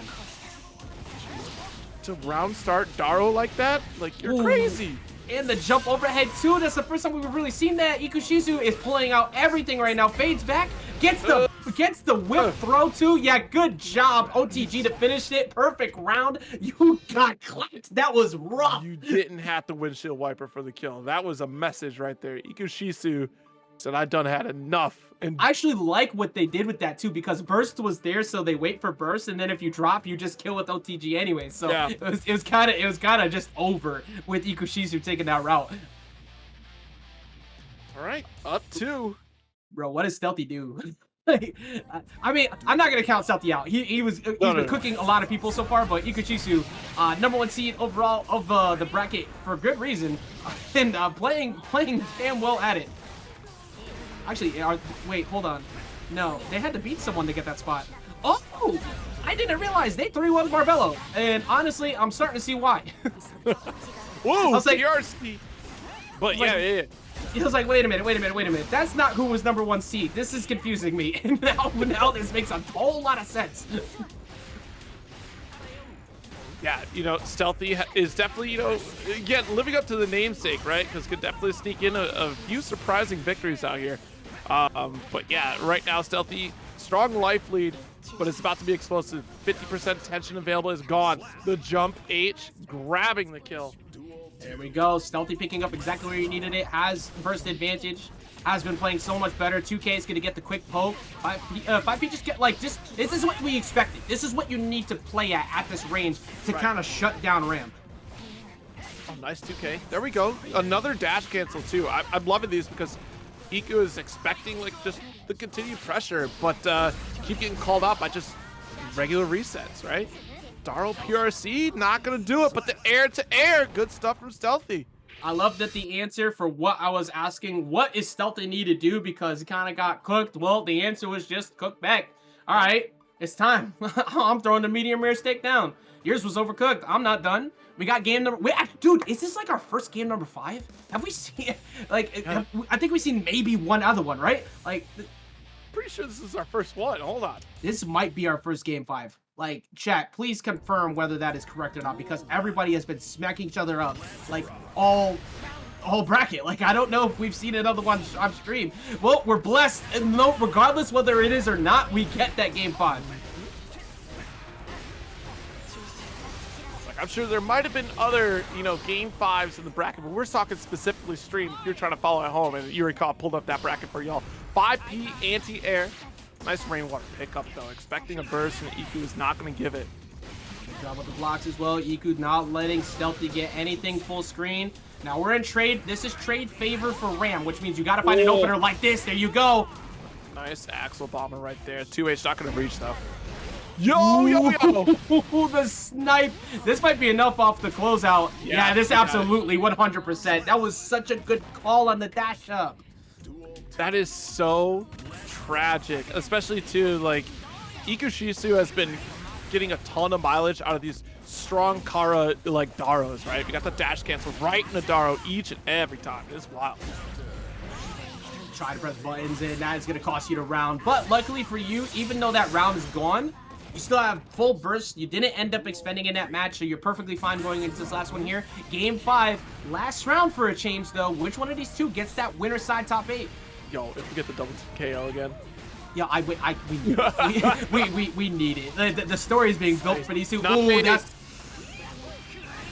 To round start Daro like that, like you're crazy. And the jump overhead too. That's the first time we've really seen that. Ikushisu is pulling out everything right now. Fades back, gets the whip throw too. Yeah, good job, OTG, to finish it. Perfect round. You got clapped. That was rough. You didn't have to windshield wiper for the kill. That was a message right there. Ikushisu said, "I done had enough." And I actually like what they did with that too, because burst was there, so they wait for burst, and then if you drop, you just kill with OTG anyway. So yeah. it was kind of just over with Ikushisu taking that route. All right, up 2. Bro, what does Stealthy do? I mean, I'm not gonna count Stealthy out. He's been cooking a lot of people so far, but Ikushisu, #1 seed overall of the bracket for good reason, and playing damn well at it. Actually, wait, hold on. No, they had to beat someone to get that spot. Oh, I didn't realize they 3-1 Marvelo, and honestly, I'm starting to see why. Whoa, I was like, but yeah. he was like, wait a minute. That's not who was #1 seed. This is confusing me. And now this makes a whole lot of sense. Yeah, you know, Stealthy is definitely, you know, again, living up to the namesake, right? Because could definitely sneak in a few surprising victories out here. But yeah, right now, Stealthy, strong life lead, but it's about to be explosive. 50% tension available is gone. The jump H, grabbing the kill. There we go. Stealthy picking up exactly where you needed it. Has burst advantage. Has been playing so much better. 2K is going to get the quick poke. 5P just get, like, this is what we expected. This is what you need to play at this range to kind of shut down Ram. Oh, nice 2K. There we go. Another dash cancel, too. I'm loving these because Iku is expecting, like, just the continued pressure, but keep getting called out by just regular resets, right? Daro PRC, not going to do it, but the air-to-air, good stuff from Stealthy. I love that the answer for what I was asking, what is Stealthy need to do because it kind of got cooked? Well, the answer was just cook back. All right, it's time. I'm throwing the medium rare steak down. Yours was overcooked. I'm not done. We got game number... Wait, dude, is this like our first game number 5? Have we seen... Like, I think we've seen maybe one other one, right? Like... Pretty sure this is our first one. Hold on. This might be our first game 5. Like, chat, please confirm whether that is correct or not, because everybody has been smacking each other up, like, all bracket. Like, I don't know if we've seen another one on stream. Well, we're blessed, and no, regardless whether it is or not, we get that game 5. Like, I'm sure there might have been other, you know, game 5s in the bracket, but we're talking specifically stream. If you're trying to follow at home, and you recall, pulled up that bracket for y'all. 5P anti-air. Nice rainwater pickup, though. Expecting a burst, and Iku is not going to give it. Good job with the blocks as well. Iku not letting Stealthy get anything full screen. Now we're in trade. This is trade favor for Ram, which means you got to find an opener like this. There you go. Nice Axle Bomber right there. 2H not going to reach, though. Yo! The snipe. This might be enough off the closeout. Yeah, this absolutely 100%. That was such a good call on the dash up. That is so tragic, especially too, like, Ikushisu has been getting a ton of mileage out of these strong Kara, like, Daros, right? We got the dash cancel right in the Daro each and every time. It's wild. Try to press buttons, and that is going to cost you the round. But luckily for you, even though that round is gone, you still have full burst. You didn't end up expending in that match, so you're perfectly fine going into this last one here. Game 5, last round for a change, though. Which one of these two gets that winner side top 8? Yo, if we get the double KO again. Yeah, we need it. The story is being built for these two. Ooh, that's...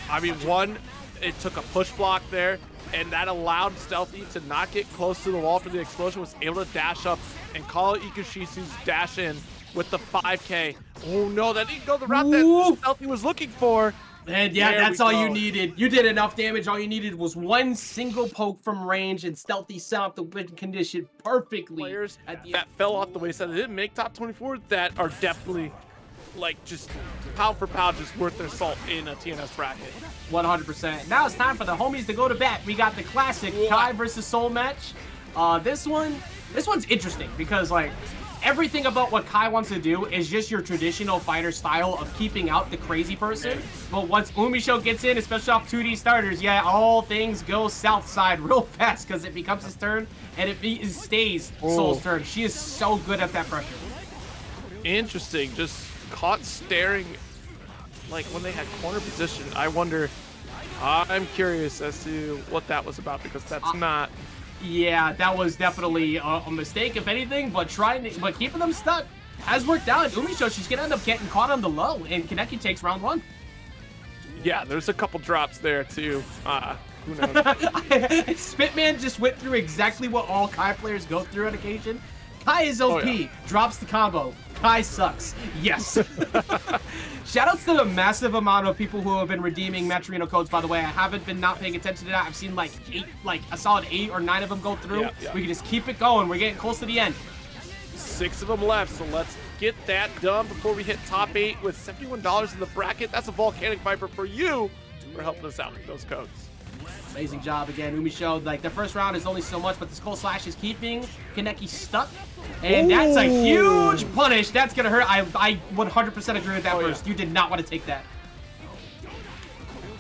I mean, one, it took a push block there, and that allowed Stealthy to not get close to the wall for the explosion, was able to dash up and call Ikushisu's dash in with the 5K. Oh no, that didn't go the route that Stealthy was looking for. And yeah, that's all you needed. You did enough damage. All you needed was one single poke from range, and Stealthy set up the win condition perfectly. Players that fell off the wayside, that didn't make top 24, that are definitely, like, just pound for pound, just worth their salt in a TNS bracket. 100%. Now it's time for the homies to go to bat. We got the classic Kai versus Soul match. This one's interesting because, like, everything about what Kai wants to do is just your traditional fighter style of keeping out the crazy person. But once Umisho gets in, especially off 2D starters, yeah, all things go south side real fast because it becomes his turn and it stays Soul's turn. She is so good at that pressure. Interesting. Just caught staring, like, when they had corner position. I wonder, I'm curious as to what that was about because that's not... Yeah, that was definitely a mistake, if anything, but keeping them stuck has worked out. Umisho, she's gonna end up getting caught on the low, and Kaneki takes round 1. Yeah, there's a couple drops there too. Who knows? Spitman just went through exactly what all Kai players go through on occasion. Kai is OP, drops the combo. Kai sucks. Yes. Shoutouts to the massive amount of people who have been redeeming Matrino codes, by the way. I haven't been not paying attention to that. I've seen like a solid 8 or 9 of them go through. We can just keep it going. We're getting close to the end. 6 of them left, so let's get that done before we hit top 8 with $71 in the bracket. That's a Volcanic Viper for you for helping us out with those codes. Amazing job again, Umisho. Like, the first round is only so much, but this Cold Slash is keeping Kaneki stuck. And that's a huge punish. That's going to hurt. I 100% agree with that burst. You did not want to take that.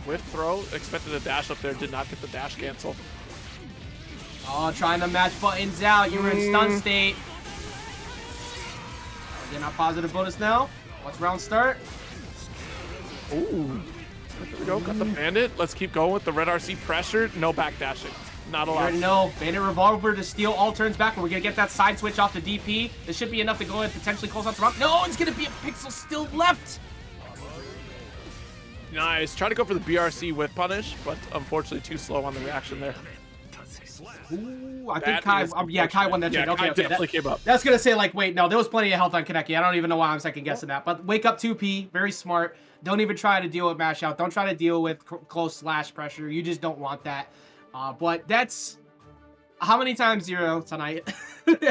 Whiff throw. Expected a dash up there. Did not get the dash cancel. Oh, trying to match buttons out. You were in stun state. Again, not positive bonus now. Let's round start. Ooh. There we go. Got the bandit. Let's keep going with the red RC pressure. No backdashing. Not allowed. You already know. Bandit revolver to steal all turns back. We're going to get that side switch off the DP. This should be enough to go and potentially close out the round. No, it's going to be a pixel still left. Nice. Try to go for the BRC with punish, but unfortunately too slow on the reaction there. Ooh, I think Kai, yeah, Kai won that trade. Yeah, okay, Kai definitely came up. That's going to say, like, wait, no, there was plenty of health on Kaneki. I don't even know why I'm second guessing that. But wake up 2P, very smart. Don't even try to deal with mash out. Don't try to deal with close slash pressure. You just don't want that. But that's how many times, Zero, tonight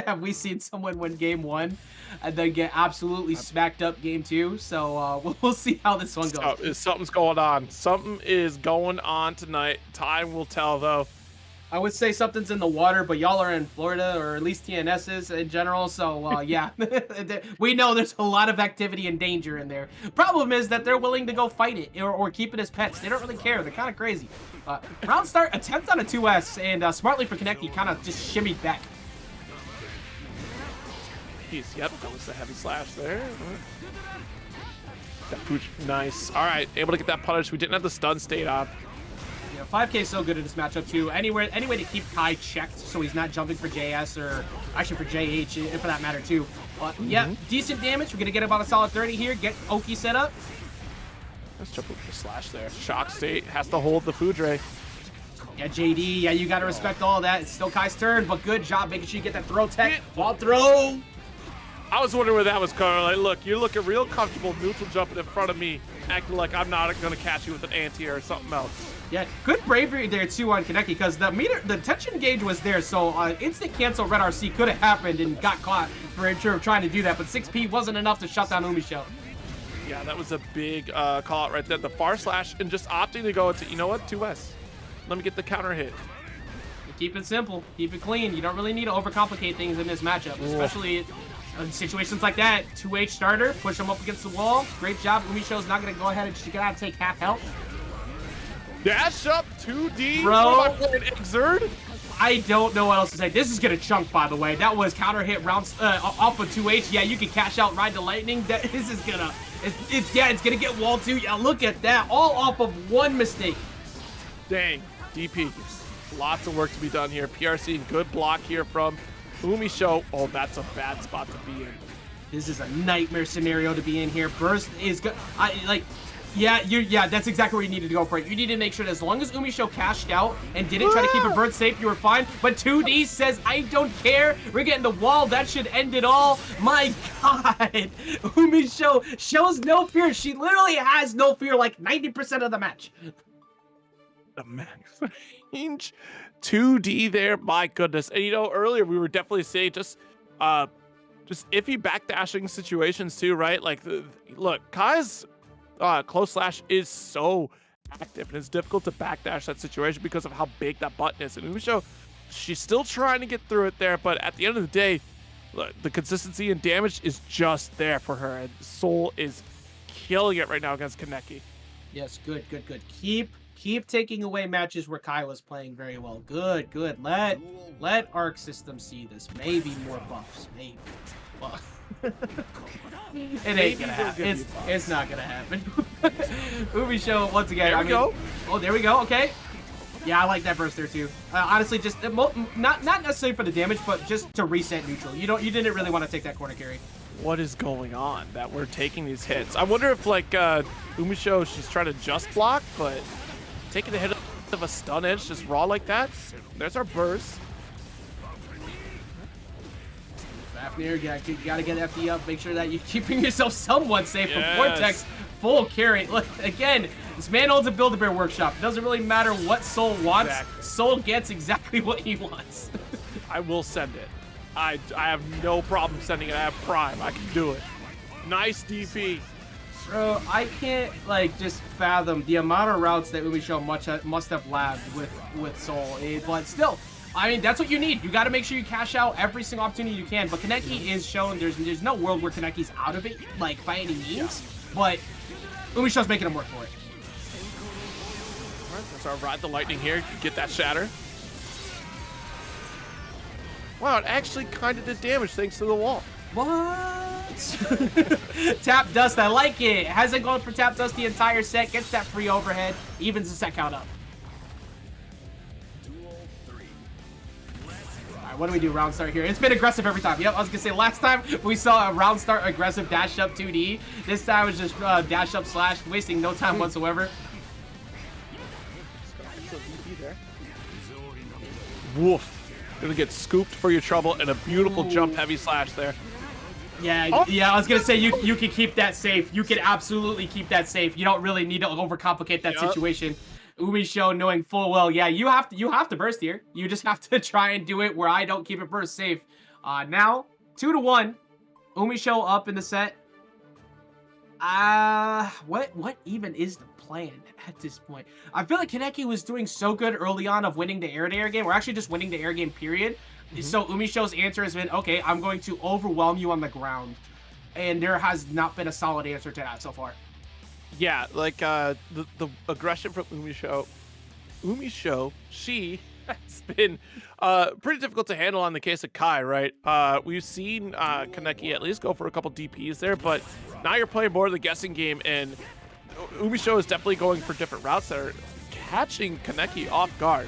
have we seen someone win game 1 and then get absolutely smacked up game 2? So we'll see how this one goes. Something's going on. Something is going on tonight. Time will tell, though. I would say something's in the water, but y'all are in Florida, or at least TNS is in general. So, yeah, we know there's a lot of activity and danger in there. Problem is that they're willing to go fight it or keep it as pets. They don't really care. They're kind of crazy. Round start, attempt on a 2S, and smartly for Kaneki, kind of just shimmied back. Yep, that was the heavy slash there. That pooch, nice. All right, able to get that punish. We didn't have the stun state on. 5K is so good in this matchup too. Any way to keep Kai checked so he's not jumping for JS or actually for JH for that matter too. But yeah, decent damage. We're gonna get about a solid 30 here. Get Oki set up. Let's jump with the slash there. Shock state has to hold the Fudre. Yeah, JD. Yeah, you gotta respect all that. It's still Kai's turn, but good job making sure you get that throw tech. Wall throw. I was wondering where that was coming. Like, look, you're looking real comfortable neutral jumping in front of me, acting like I'm not gonna catch you with an anti or something else. Yeah, good bravery there too on Kaneki because the tension gauge was there, so instant cancel red RC could have happened and got caught for sure trying to do that, but 6P wasn't enough to shut down Umisho. Yeah, that was a big call out right there. The far slash and just opting to go into, you know what, 2S. Let me get the counter hit. Keep it simple, keep it clean. You don't really need to overcomplicate things in this matchup, especially in situations like that. 2H starter, push him up against the wall. Great job. Umisho's not going to go ahead and just gotta take half health. Dash up 2D. Bro, Exert. I don't know what else to say. This is gonna chunk, by the way. That was counter hit rounds off of 2H. Yeah, you can cash out Ride the Lightning. This is gonna, it's gonna get wall 2. Yeah, look at that, all off of one mistake. Dang, DP. Lots of work to be done here. PRC, good block here from Umisho. Oh, that's a bad spot to be in. This is a nightmare scenario to be in here. Burst is good. Yeah, that's exactly where you needed to go for it. You need to make sure that as long as Umisho cashed out and didn't try to keep a bird safe, you were fine. But 2D says, I don't care. We're getting the wall. That should end it all. My God. Umisho shows no fear. She literally has no fear like 90% of the match. The max range. 2D there. My goodness. And you know, earlier we were definitely saying just iffy backdashing situations too, right? Like, look, Kai's close slash is so active and it's difficult to backdash that situation because of how big that button is. And Umisho, she's still trying to get through it there, but at the end of the day, look, the consistency and damage is just there for her, and Soul is killing it right now against Kaneki. Yes, good. Keep taking away matches where Kai was playing very well. Good. Let Arc System see this. Maybe more buffs. Maybe. Well, it ain't gonna happen. It's not gonna happen. Umisho once again. There we go. Oh, there we go. Okay. Yeah, I like that burst there too. Honestly, just not necessarily for the damage, but just to reset neutral. You didn't really want to take that corner carry. What is going on that we're taking these hits? I wonder if like Umisho, she's trying to just block, but taking the hit of a stun edge just raw like that. There's our burst. Fafnir, you gotta get FD up. Make sure that you're keeping yourself somewhat safe from Yes. Vortex. Full carry. Look, again, this man owns a Build-A-Bear workshop. It doesn't really matter what Soul wants. Exactly. Soul gets exactly what he wants. I will send it. I have no problem sending it. I have Prime. I can do it. Nice DP. Bro, I can't like just fathom the amount of routes that Umisho must have labbed with Soul. But still, I mean, that's what you need. You got to make sure you cash out every single opportunity you can. But Kaneki is shown there's no world where Kaneki's out of it, like by any means. Yeah. But Umisho's making him work for it. All right, let's Ride the Lightning here. Get that shatter. Wow, it actually kind of did damage thanks to the wall. What? Tap Dust, I like it. Hasn't gone for Tap Dust the entire set. Gets that free overhead. Evens the set count up. Alright, what do we do? Round start here. It's been aggressive every time. Yep, I was going to say, last time we saw a round start aggressive dash up 2D. This time it was just dash up slash, wasting no time whatsoever. Woof. Gonna get scooped for your trouble and a beautiful jump heavy slash there. Yeah, yeah, I was gonna say you can keep that safe. You can absolutely keep that safe. You don't really need to overcomplicate that situation. Umisho knowing full well, yeah, you have to burst here. You just have to try and do it where I don't keep it burst safe. Now 2-1. Umisho up in the set. What even is the plan at this point? I feel like Kaneki was doing so good early on of winning the air-to-air game, or actually just winning the air game, period. So Umisho's answer has been, okay, I'm going to overwhelm you on the ground. And there has not been a solid answer to that so far. Yeah, like the aggression from Umisho, she has been pretty difficult to handle on the case of Kai, right? We've seen Kaneki at least go for a couple DPs there, but now you're playing more of the guessing game, and Umisho is definitely going for different routes that are catching Kaneki off guard.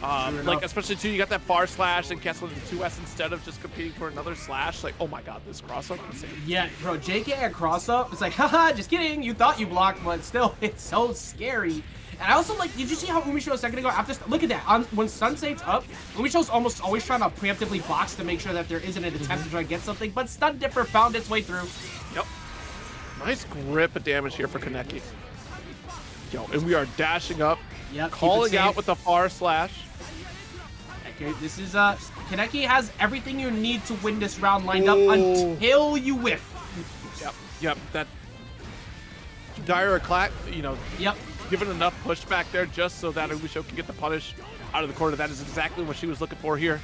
Like, especially too, you got that far slash and Kessel in 2S instead of just competing for another slash. Like, oh my god, this cross-up is insane. Yeah, bro, JK at cross-up, it's like, haha, just kidding, you thought you blocked, but still, it's so scary. And I also like, did you see how Umisho a second ago, after, look at that, when Sunset's up, Umisho's almost always trying to preemptively box to make sure that there isn't an attempt to try to get something, but Stun Dipper found its way through. Yep. Nice grip of damage here for Kaneki. Yo, and we are dashing up, calling out with the far slash. Okay, this is, Kaneki has everything you need to win this round lined up until you whiff. Yep, that dire clack, you know, given enough pushback there just so that Umisho can get the punish out of the corner. That is exactly what she was looking for here.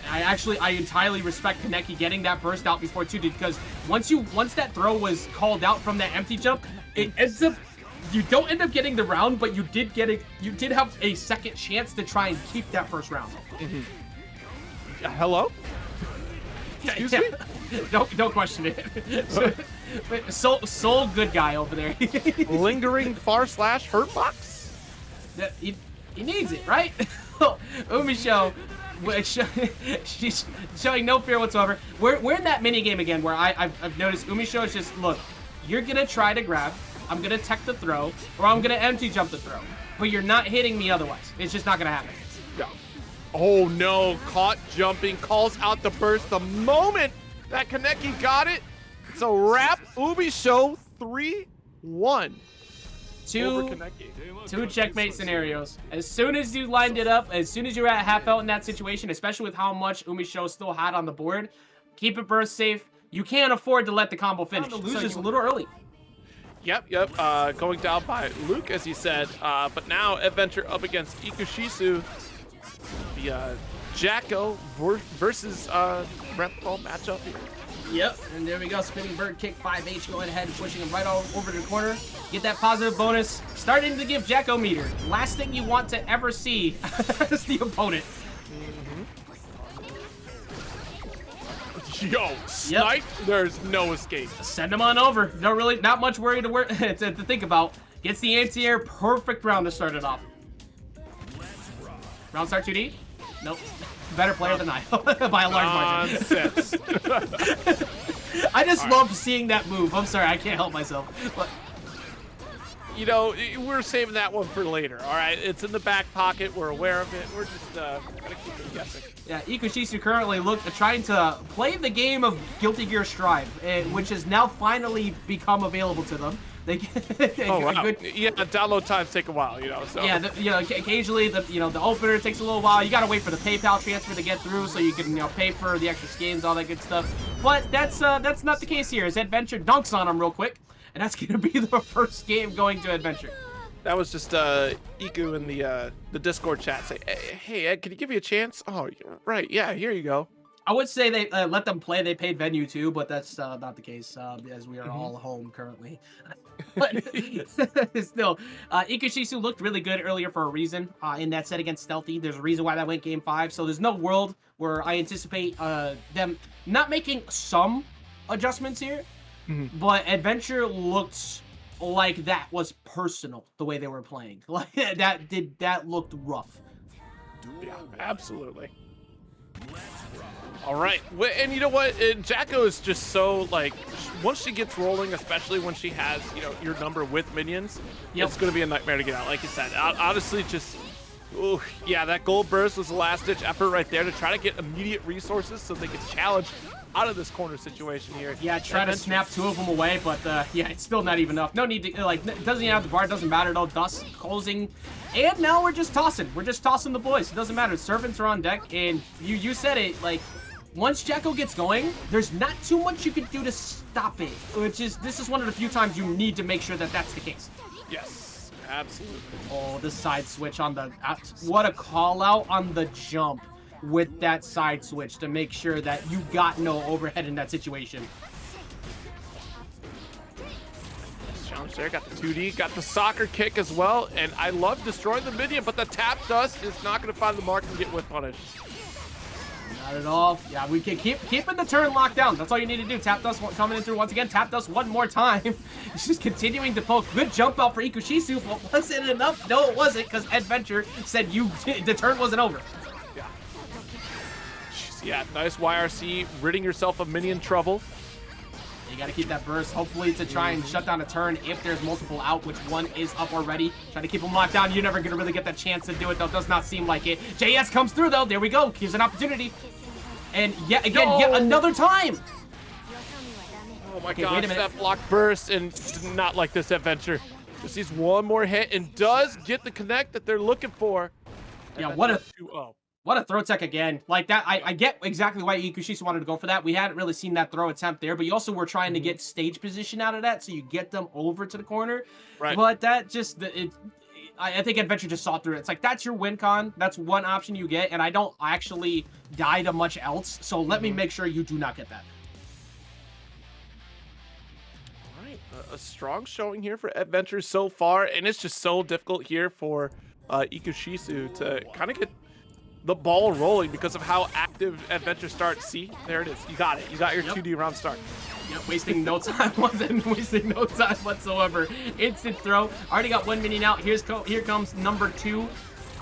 I entirely respect Kaneki getting that burst out before too, because once that throw was called out from that empty jump, it ends up, you don't end up getting the round, but you did have a second chance to try and keep that first round. Hello? Excuse me? Don't question it. Soul good guy over there. Lingering far slash hurt box? He needs it, right? Umisho, she's showing no fear whatsoever. We're in that mini game again where I've noticed Umisho is just, look, you're gonna try to grab, I'm gonna tech the throw, or I'm gonna empty jump the throw, but you're not hitting me otherwise. It's just not gonna happen. Yeah. Oh no, caught jumping, calls out the burst the moment that Kaneki got it. It's a wrap. Umisho 3-1. Two checkmate scenarios. As soon as you lined it up, as soon as you're at half out in that situation, especially with how much Umisho still had on the board, keep it burst safe. You can't afford to let the combo finish. The lose is a little early. Yep. Going down by Luke, as he said. But now Eddventure up against Ikushisu. The Jacko versus Ramlethal matchup here. Yep, and there we go. Spinning bird kick 5H going ahead, pushing him right over to the corner. Get that positive bonus. Starting to give Jacko meter. Last thing you want to ever see is the opponent. Yo, sniped. There's no escape. Send him on over. Not much worry to think about. Gets the anti-air. Perfect round to start it off. Round start 2D? Nope. Better player than I by a large margin. I just love seeing that move. I'm sorry, I can't help myself. But you know, we're saving that one for later. All right, it's in the back pocket. We're aware of it. We're just gonna keep it guessing. Yeah, Ikushisu currently trying to play the game of Guilty Gear Strive, which has now finally become available to them. They wow. Yeah, download times take a while, you know. So yeah, occasionally the opener takes a little while. You gotta wait for the PayPal transfer to get through, so you can pay for the extra skins, all that good stuff. But that's not the case here. As Eddventure dunks on him real quick, and that's gonna be the first game going to Eddventure. That was just Iku in the Discord chat say, hey Ed, can you give me a chance? Oh, right, yeah, here you go. I would say they let them play. They paid venue too, but that's not the case as we are all home currently. But still, Ikushisu looked really good earlier for a reason in that set against Stealthy. There's a reason why that went game 5. So there's no world where I anticipate them not making some adjustments here. But Eddventure looked like that was personal the way they were playing. Like that looked rough. Yeah, absolutely. All right, and you know what? Jacko is just so like, once she gets rolling, especially when she has your number with minions, it's going to be a nightmare to get out. Like you said, honestly, just yeah, that gold burst was the last ditch effort right there to try to get immediate resources so they can challenge out of this corner situation here. Yeah, try to snap 2 of them away, but yeah, it's still not even enough. No need to, like, doesn't even have the bar, doesn't matter though. Dust closing, and now we're just tossing. We're just tossing the boys. It doesn't matter. Servants are on deck, and you said it, like, once Jacko gets going, there's not too much you can do to stop it, this is one of the few times you need to make sure that that's the case. Yes, absolutely. Oh, the side switch on the, what a call out on the jump with that side switch to make sure that you got no overhead in that situation. Challenge there, got the 2D, got the soccer kick as well, and I love destroying the minion, but the tap dust is not going to find the mark and get whip punished. Not at all. Yeah, we can keeping the turn locked down. That's all you need to do. Tap dust coming in through once again. Tap dust one more time. It's just continuing to poke. Good jump out for Ikushisu, but was it enough? No, it wasn't, because Eddventure said the turn wasn't over. Yeah. Yeah, nice YRC, ridding yourself of minion trouble. You got to keep that burst, hopefully to try and shut down a turn if there's multiple out, which one is up already. Try to keep them locked down. You're never going to really get that chance to do it, though. Does not seem like it. JS comes through, though. There we go. Here's an opportunity. And yet again, yet another time. Oh my gosh, that block burst, and did not like this Eddventure. Just needs one more hit and does get the connect that they're looking for. Yeah, what a 2-0. What a throw tech again. Like that, I get exactly why Ikushisu wanted to go for that. We hadn't really seen that throw attempt there, but you also were trying to get stage position out of that, so you get them over to the corner. Right. But that just, I think Eddventure just saw through it. It's like, that's your win con. That's one option you get, and I don't actually die to much else, so let me make sure you do not get that. All right, a strong showing here for Eddventure so far, and it's just so difficult here for Ikushisu to kind of get the ball rolling because of how active Eddventure starts. See, there it is. You got it. You got your 2D round start. Yep, wasting no time. Wasn't wasting no time whatsoever. Instant throw. Already got 1 minion out. Here comes number 2.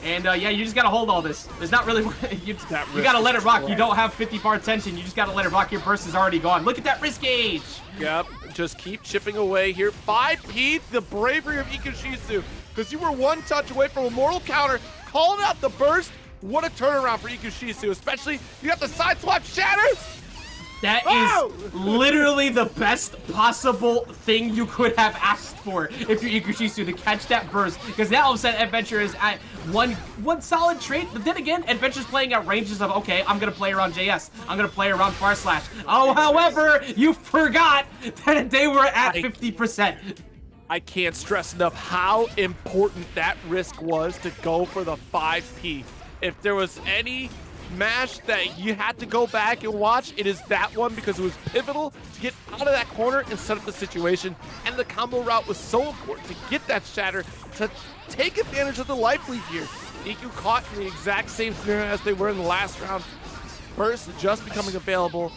And yeah, you just gotta hold all this. There's not really you gotta let it rock. You don't have 50 bar tension. You just gotta let it rock. Your burst is already gone. Look at that risk gauge. Yep, just keep chipping away here. 5P, the bravery of Ikushisu, because you were 1 touch away from a mortal counter. Calling out the burst. What a turnaround for Ikushisu, especially you got the side swap shatter. That is literally the best possible thing you could have asked for if you're Ikushisu, to catch that burst, because now all of a sudden Eddventure is at one solid trait. But then again, Eddventure's playing at ranges of, okay, I'm gonna play around JS, I'm gonna play around Far Slash. Oh, however, you forgot that they were at 50%. I can't stress enough how important that risk was to go for the 5P. If there was any mash that you had to go back and watch, it is that one, because it was pivotal to get out of that corner and set up the situation. And the combo route was so important to get that shatter, to take advantage of the life lead here. Iku caught in the exact same scenario as they were in the last round. Burst just becoming available.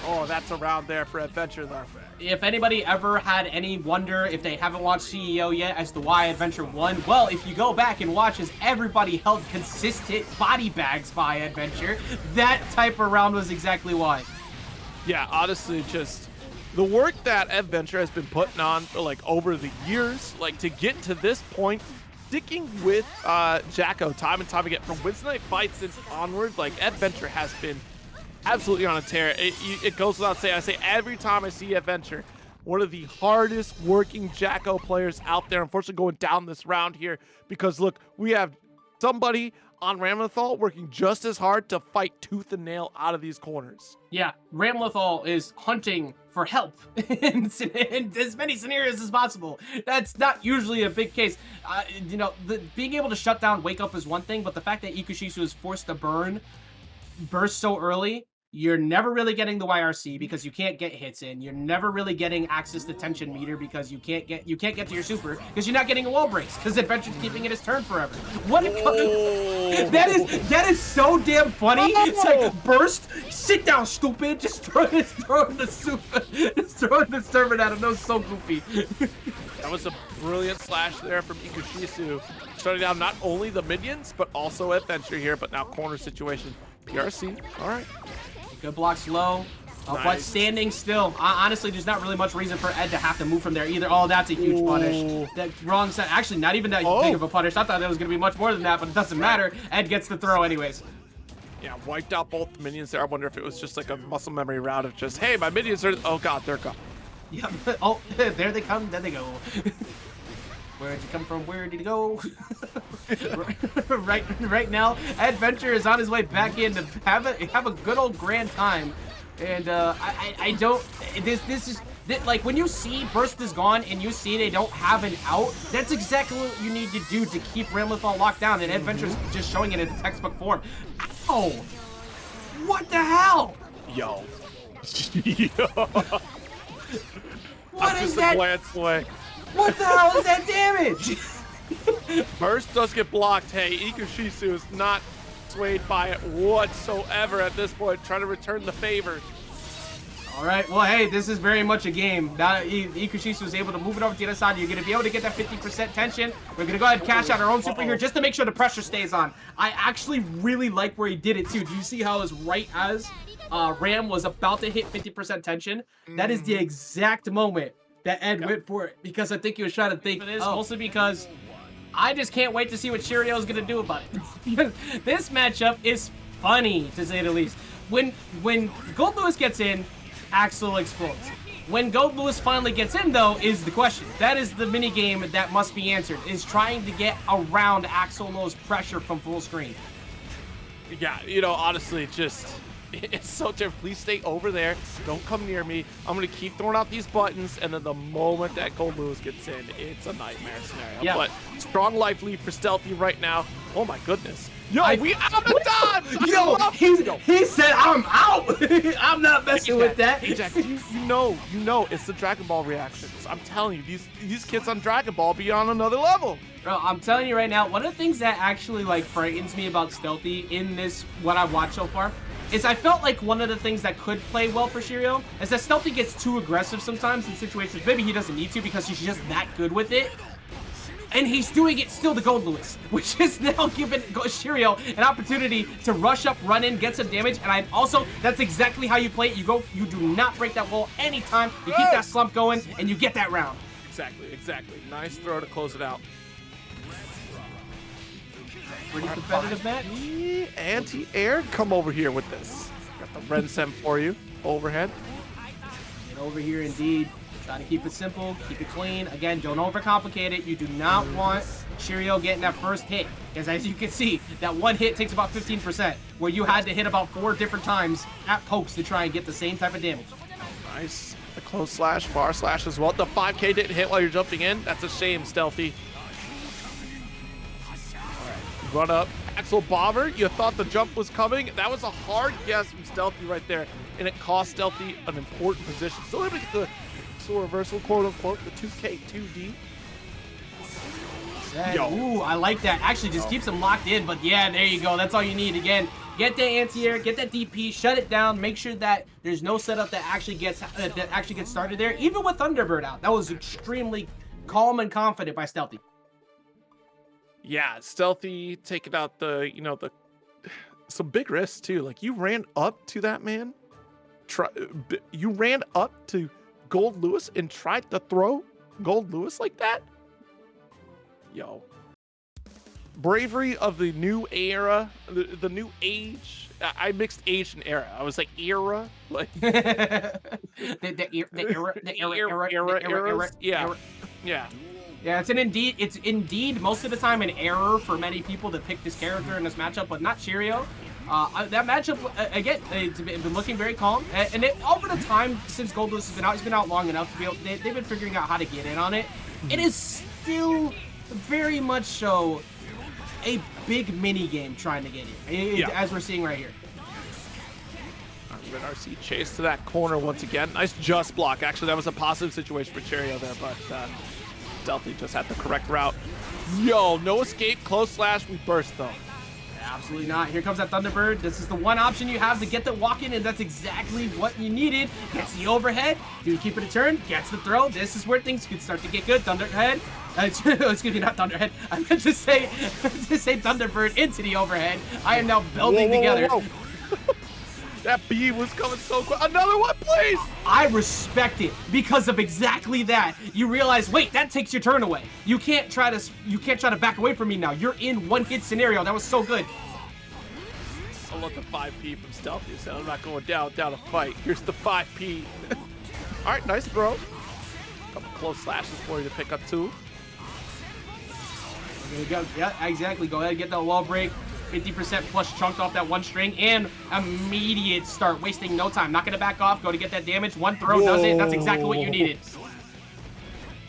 Oh, that's a round there for Eddventure, though. If anybody ever had any wonder, if they haven't watched CEO yet, as to why Eddventure won, well, if you go back and watch as everybody held consistent body bags by Eddventure, that type of round was exactly why. Yeah, honestly, just the work that Eddventure has been putting on for, like, over the years, like, to get to this point, sticking with Jacko time and time again, from Wednesday night fights and onward, like, Eddventure has been absolutely on a tear. It goes without saying, I say every time I see Eddventure, one of the hardest working Jacko players out there, unfortunately going down this round here, because look, we have somebody on Ramlethal working just as hard to fight tooth and nail out of these corners. Yeah, Ramlethal is hunting for help in as many scenarios as possible. That's not usually a big case. You know, being able to shut down Wake Up is one thing, but the fact that Ikushisu is forced to burst so early, You're never really getting the YRC because you can't get hits in. You're never really getting access to tension meter because you can't get to your super because you're not getting a wall breaks because Eddventure's keeping it his turn forever. What that is so damn funny. It's like burst, sit down, stupid. Just throwing the super, just throwing the servant at him. That was so goofy. That was a brilliant slash there from Ikushisu, shutting down not only the minions but also Eddventure here. But now corner situation. PRC. All right. Good block slow, but standing still. Honestly, there's not really much reason for Ed to have to move from there either. Oh, that's a huge punish. That wrong side. Actually, not even that big of a punish. I thought that was going to be much more than that, but it doesn't matter. Ed gets the throw anyways. Yeah, wiped out both the minions there. I wonder if it was just like a muscle memory route of just, hey, my minions are... Oh, God, they're gone. Yeah. Oh, there they come. There they go. Where'd you come from? Where did he go? right now, Eddventure is on his way back in to have a good old grand time, and I don't. This is like when you see burst is gone and you see they don't have an out. That's exactly what you need to do to keep Ramlethal locked down, and Eddventure's just showing it in textbook form. Ow! What the hell? Yo. What is that? Glance away. What the hell is that damage? Burst does get blocked. Hey, Ikushisu is not swayed by it whatsoever at this point, trying to return the favor. All right, well, hey, this is very much a game. Now Ikushisu was able to move it over to the other side. You're going to be able to get that 50% tension. We're going to go ahead and cash out our own super here just to make sure the pressure stays on. I actually really like where he did it, too. Do you see how as right as Ram was about to hit 50% tension? That is the exact moment that Ed went for it, because I think he was trying to think for this, mostly because I just can't wait to see what Cheryo is going to do about it. This matchup is funny, to say the least. When Goldlewis gets in, Axel explodes. When Goldlewis finally gets in, though, is the question. That is the mini game that must be answered, is trying to get around Axel No's pressure from full screen. Yeah, you know, honestly, just... It's so different. Please stay over there. Don't come near me. I'm going to keep throwing out these buttons, and then the moment that Goldlewis gets in, it's a nightmare scenario. Yeah. But strong life lead for Stealthy right now. Oh, my goodness. Yo, we out of dodge! Yo, he said, I'm out! I'm not messing with that. Hey, Jack, you know, it's the Dragon Ball reactions. I'm telling you, these kids on Dragon Ball be on another level. Bro, I'm telling you right now, one of the things that actually, like, frightens me about Stealthy in this, what I've watched so far, is I felt like one of the things that could play well for Cheryo is that Stealthy gets too aggressive sometimes in situations maybe he doesn't need to because he's just that good with it. And he's doing it still to Goldlewis, which is now giving Cheryo an opportunity to rush up, run in, get some damage. And that's exactly how you play it. You do not break that wall anytime. You keep that slump going, and you get that round. Exactly. Nice throw to close it out. Pretty competitive match. Anti-air, come over here with this. Got the red sem for you. Overhead. Get over here indeed. Try to keep it simple, keep it clean. Again, don't overcomplicate it. You do not want Cheryo getting that first hit. Because as you can see, that one hit takes about 15%, where you had to hit about 4 different times at pokes to try and get the same type of damage. Nice. The close slash, far slash as well. The 5K didn't hit while you're jumping in. That's a shame, Stealthy. Run up. Axel Bomber, you thought the jump was coming. That was a hard guess from Stealthy right there, and it cost Stealthy an important position. Still able to get the sword reversal, quote unquote, the 2K 2D. Ooh, I like that. Actually, just keeps him locked in, but yeah, there you go. That's all you need. Again, get that anti-air, get that DP, shut it down, make sure that there's no setup that actually gets started there. Even with Thunderbird out, that was extremely calm and confident by Stealthy. Yeah, Stealthy taking out some big risks too. Like, you ran up to that man, you ran up to Goldlewis and tried to throw Goldlewis like that. Yo, bravery of the new era, the new age. I mixed age and era. I was like era, like the era. Yeah. Yeah, it's indeed most of the time an error for many people to pick this character in this matchup, but not Cheryo. That matchup, again, it's been looking very calm. And over the time, since Goldlewis has been out, he's been out long enough to be able, they've been figuring out how to get in on it. It is still very much so a big mini game trying to get in, as we're seeing right here. Red RC chase to that corner once again. Nice just block. Actually, that was a positive situation for Cheryo there, but Stealthy just had the correct route. Yo, no escape, close slash, we burst though. Absolutely not. Here comes that Thunderbird. This is the one option you have to get the walk in, and that's exactly what you needed. Gets the overhead. Do keep it a turn. Gets the throw. This is where things could start to get good. Thunderhead. Excuse me, not Thunderhead. I meant to say Thunderbird into the overhead. I am now building together. Whoa. That B was coming so quick. Another one, please! I respect it because of exactly that. You realize, wait, that takes your turn away. You can't try to back away from me now. You're in one-hit scenario. That was so good. I love the 5P from Stealthy, so I'm not going down a fight. Here's the 5P. All right, nice throw. Couple close slashes for you to pick up too. There you go. Yeah, exactly. Go ahead and get that wall break. 50% plus chunked off that one string, and immediate start, wasting no time. Not gonna back off, go to get that damage. One throw does it. That's exactly what you needed.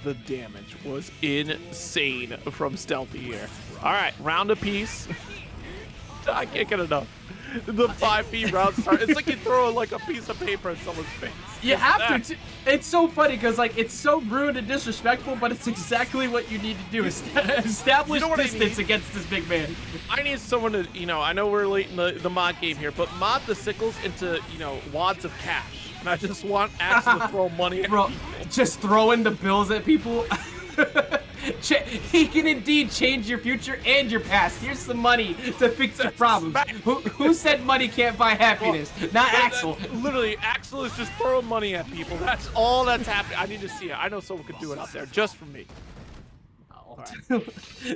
The damage was insane from Stealthy here. All right, round apiece. I can't get enough. The 5P round start. It's like you throw like a piece of paper in someone's face. You have to. It's so funny because like it's so rude and disrespectful, but it's exactly what you need to do. Establish distance against this big man. I need someone to, I know we're late in the mod game here, but mod the sickles into, wads of cash. And I just want Axel to throw money at people. Just throwing the bills at people. He can indeed change your future and your past. Here's some money to fix the problems. Who said money can't buy happiness? Not Axel. Literally, Axel is just throwing money at people. That's all that's happening. I need to see it. I know someone could do it out there just for me.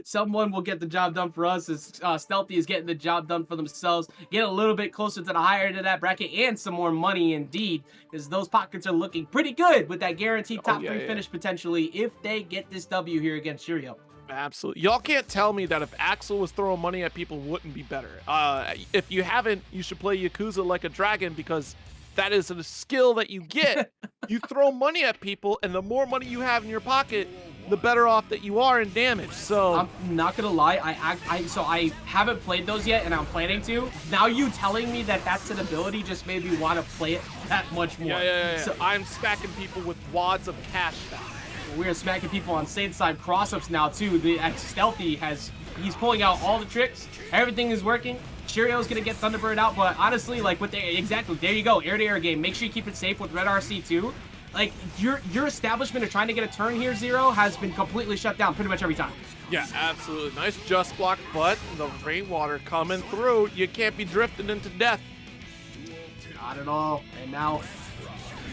Someone will get the job done for us as Stealthy is getting the job done for themselves. Get a little bit closer to the higher end of that bracket and some more money indeed, because those pockets are looking pretty good with that guaranteed top 3 finish potentially if they get this W here against Cheryo. Absolutely. Y'all can't tell me that if Axel was throwing money at people wouldn't be better. If you haven't, you should play Yakuza like a dragon, because that is a skill that you get. You throw money at people, and the more money you have in your pocket, the better off that you are in damage. So I'm not gonna lie, I haven't played those yet, and I'm planning to. Now you telling me that that's an ability just made me want to play it that much more. Yeah. So I'm smacking people with wads of cash now. We're smacking people on same side cross-ups now too. The Stealthy he's pulling out all the tricks. Everything is working. Cheryo's gonna get Thunderbird out, but honestly, like exactly, there you go, air-to-air game. Make sure you keep it safe with Red RC too. Like your establishment of trying to get a turn here, Zero, has been completely shut down pretty much every time. Yeah, absolutely. Nice just block, but the rainwater coming through. You can't be drifting into death. Not at all. And now,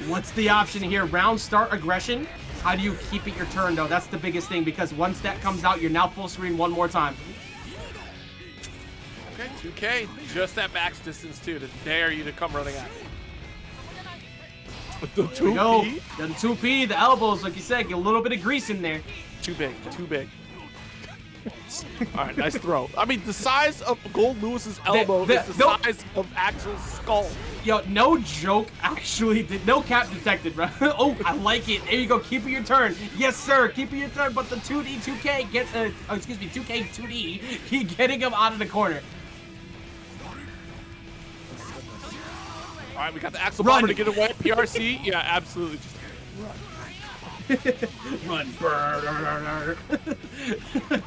what's the option here? Round start aggression. How do you keep it your turn though? That's the biggest thing, because once that comes out, you're now full screen one more time. Okay, 2K, just that max distance too to dare you to come running at me. The 2P? The 2P, the elbows, like you said, get a little bit of grease in there. Too big. All right, nice throw. I mean, the size of Goldlewis's elbow is the size of Axel's skull. Yo, no joke, actually, no cap detected, bro. Oh, I like it. There you go, keep it your turn. Yes, sir, keep it your turn, but the 2D, 2K gets, 2K, 2D, keep getting him out of the corner. All right, we got the Axel bomber to get away. PRC, yeah, absolutely. Just run.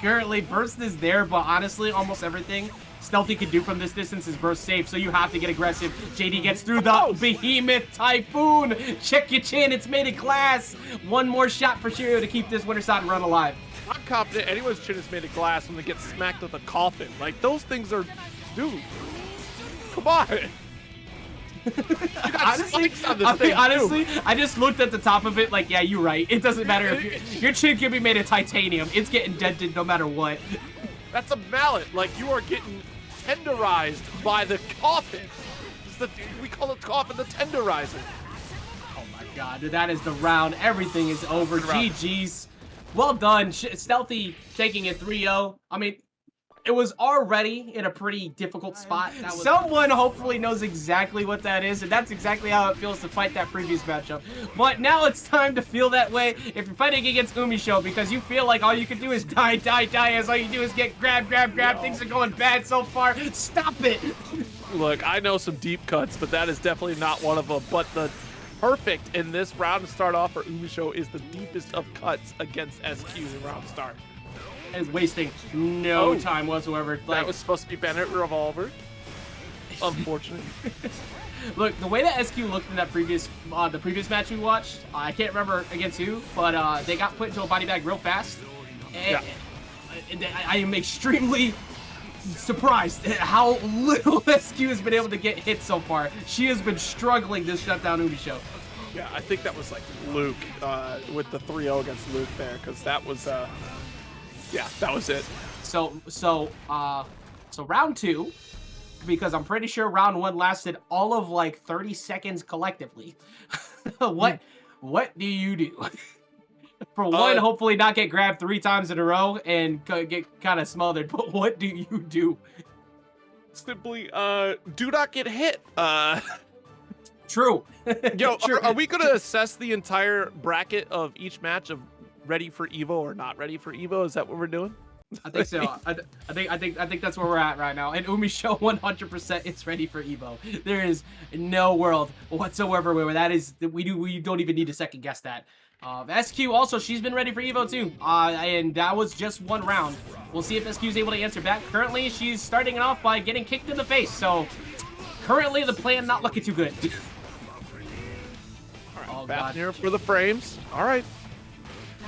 Currently, burst is there, but honestly, almost everything Stealthy can do from this distance is burst safe, so you have to get aggressive. JD gets through the behemoth typhoon. Check your chin, it's made of glass. One more shot for Cheryo to keep this winter side run alive. I'm confident anyone's chin is made of glass when they get smacked with a coffin. Like, those things are, dude, come on. Honestly, I just looked at the top of it like, yeah, you're right. It doesn't matter if your chin can be made of titanium. It's getting dented no matter what. That's a mallet. Like, you are getting tenderized by the coffin. We call it coffin the tenderizer. Oh my god, that is the round. Everything is over. GG's. Well done. Stealthy taking it 3-0. I mean, it was already in a pretty difficult spot. Someone hopefully knows exactly what that is, and that's exactly how it feels to fight that previous matchup. But now it's time to feel that way if you're fighting against Umisho, because you feel like all you can do is die, as all you do is get grab. Things are going bad so far. Stop it! Look, I know some deep cuts, but that is definitely not one of them. But the perfect in this round to start off for Umisho is the deepest of cuts against SQ in round start. Is wasting no time whatsoever. That Like, was supposed to be Bennett Revolver. Unfortunate. look, the way that SQ looked in that previous match we watched, I can't remember against who, but they got put into a body bag real fast. And I am extremely surprised at how little SQ has been able to get hit so far. She has been struggling to shut down Umisho. Yeah, I think that was like Luke with the 3-0 against Luke there, because that was, yeah, that was it. So round 2, because I'm pretty sure round 1 lasted all of like 30 seconds collectively. What do you do? For one, hopefully not get grabbed 3 times in a row and get kind of smothered. But what do you do? Simply, do not get hit. True. Yo, True. are we gonna assess the entire bracket of each match of ready for Evo or not ready for Evo? Is that what we're doing? I think so. I think that's where we're at right now. And Umisho 100% is ready for Evo. There is no world whatsoever where we don't even need to second guess that. SQ also, she's been ready for Evo too. And that was just 1 round. We'll see if SQ is able to answer back. Currently, she's starting it off by getting kicked in the face. So currently the plan not looking too good. All right, back here for the frames. All right.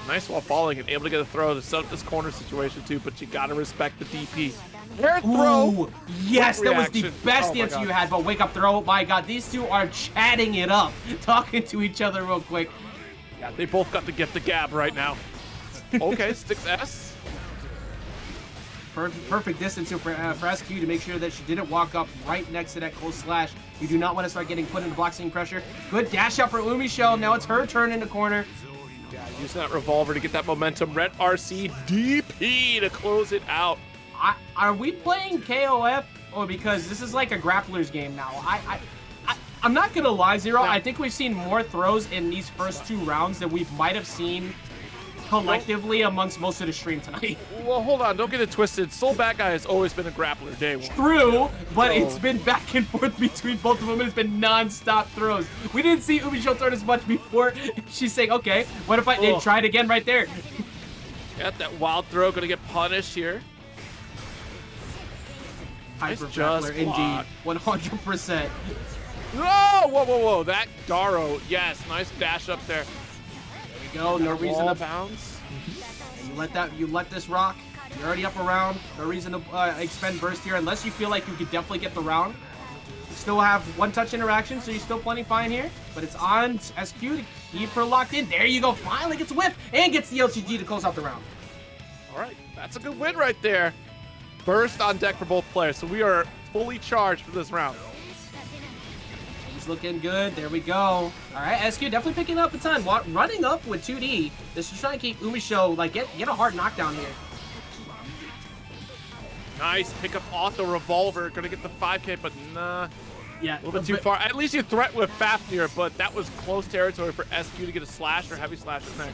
Nice while falling and able to get a throw to set up this corner situation too, but you gotta respect the DP. Air throw! Ooh, yes, that was the best answer you had, but wake up throw. My God, these two are chatting it up, talking to each other real quick. Yeah, they both got the gift of gab right now. Okay, sticks S. Perfect distance here for SQ to make sure that she didn't walk up right next to that close slash. You do not want to start getting put into block scene pressure. Good dash out for Umisho. Now it's her turn in the corner. Yeah, using that revolver to get that momentum. Red RC DP to close it out. Are we playing KOF? Or because this is like a grappler's game now. I'm not gonna lie, Zero. I think we've seen more throws in these first 2 rounds than we might have seen collectively amongst most of the stream tonight. Well, hold on. Don't get it twisted. Soul Bad Guy has always been a grappler day 1. True, but it's been back and forth between both of them, and it's been non-stop throws. We didn't see Umisho throw as much before. She's saying, okay, what if I did try it again right there? Got that wild throw. Gonna get punished here. Hyper grappler, indeed. 100%. Whoa, whoa, whoa, whoa. That Garo. Yes, nice dash up there. Go, no reason to bounce. You let this rock. You're already up around. No reason to expend burst here unless you feel like you could definitely get the round. You still have 1-touch interaction, so you're still plenty fine here. But it's on SQ to keep her locked in. There you go. Finally gets a whiff and gets the LGG to close out the round. All right, that's a good win right there. Burst on deck for both players, so we are fully charged for this round. Looking good. There we go. All right, SQ definitely picking up a ton. Running up with 2D. This is trying to keep Umisho, like, get a hard knockdown here. Nice pick up off the revolver. Gonna get the 5K, but nah. Yeah, a little bit too far. At least you threatened with Fafnir, but that was close territory for SQ to get a slash or heavy slash in there.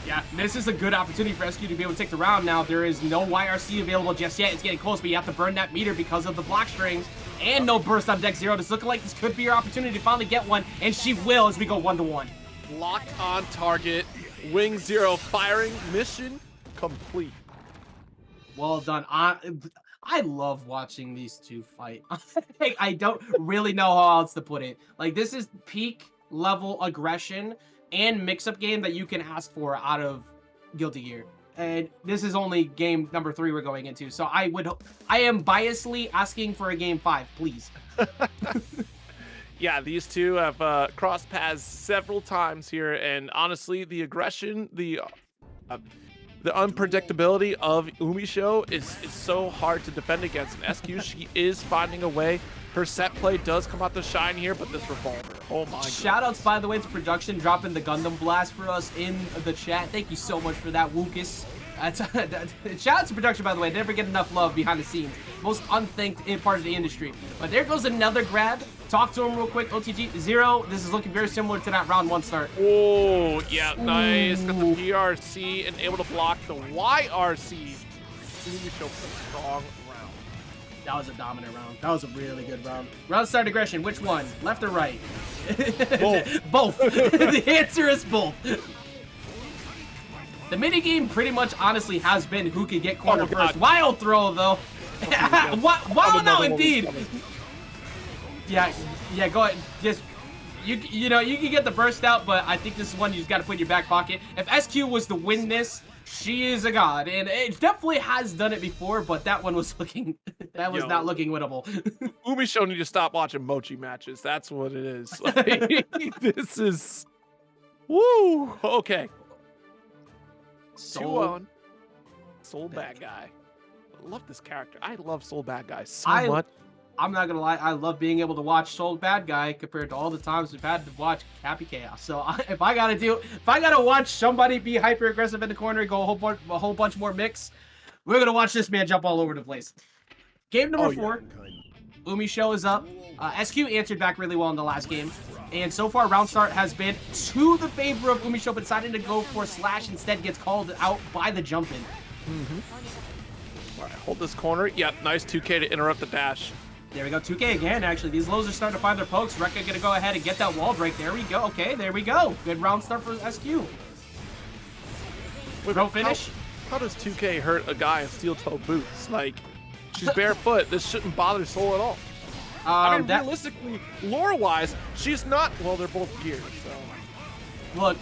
Yeah, this is a good opportunity for SQ to be able to take the round now. There is no YRC available just yet. It's getting close, but you have to burn that meter because of the block strings. And no burst on deck 0. It's looking like this could be your opportunity to finally get one, and she will as we go 1-1. Locked on target. Wing 0 firing. Mission complete. Well done. I love watching these two fight. I don't really know how else to put it. Like, this is peak level aggression and mix-up game that you can ask for out of Guilty Gear. And this is only game number 3 we're going into. So I am biasly asking for a game 5, please. Yeah, these two have crossed paths several times here, and honestly, the aggression, the unpredictability of Umisho is so hard to defend against. And SQ, she is finding a way. Her set play does come out to shine here, but this revolver, oh my god. Shoutouts, by the way, to production dropping the Gundam Blast for us in the chat. Thank you so much for that, Wukas. Shout out to production, by the way. They never get enough love behind the scenes. Most unthanked part of the industry. But there goes another grab. Talk to him real quick. OTG 0. This is looking very similar to that round 1 start. Oh, yeah, nice. Got the PRC and able to block the YRC. Umisho for a strong round. That was a dominant round. That was a really good round. Round start aggression. Which one? Left or right? Both. Both. The answer is both. The minigame pretty much honestly has been who can get corner first. Wild throw, though. Wild now, indeed. Yeah, go ahead. Just, you know, you can get the burst out, but I think this is one you just got to put in your back pocket. If SQ was to win this, she is a god, and it definitely has done it before, but that one was looking, not looking winnable. Umisho need to stop watching mochi matches. That's what it is. Like, this is, woo. Okay. Soul Bad Guy. I love this character. I love Soul Bad Guy so much. I'm not gonna lie, I love being able to watch Soul Bad Guy compared to all the times we've had to watch Happy Chaos. So if I gotta watch somebody be hyper aggressive in the corner and go a whole bunch more mix, we're gonna watch this man jump all over the place. Game number 4, Umisho is up. SQ answered back really well in the last game, and so far round start has been to the favor of Umisho, but deciding to go for slash instead gets called out by the jump in. All right, hold this corner. Yep, nice 2K to interrupt the dash. There we go, 2K again, actually. These lows are starting to find their pokes. Rekka gonna go ahead and get that wall break. There we go. Okay, there we go. Good round start for SQ. Pro finish. How does 2K hurt a guy in steel toe boots? Like, she's barefoot. This shouldn't bother Soul at all. I mean, realistically, lore-wise, she's not... Well, they're both geared, so... Look,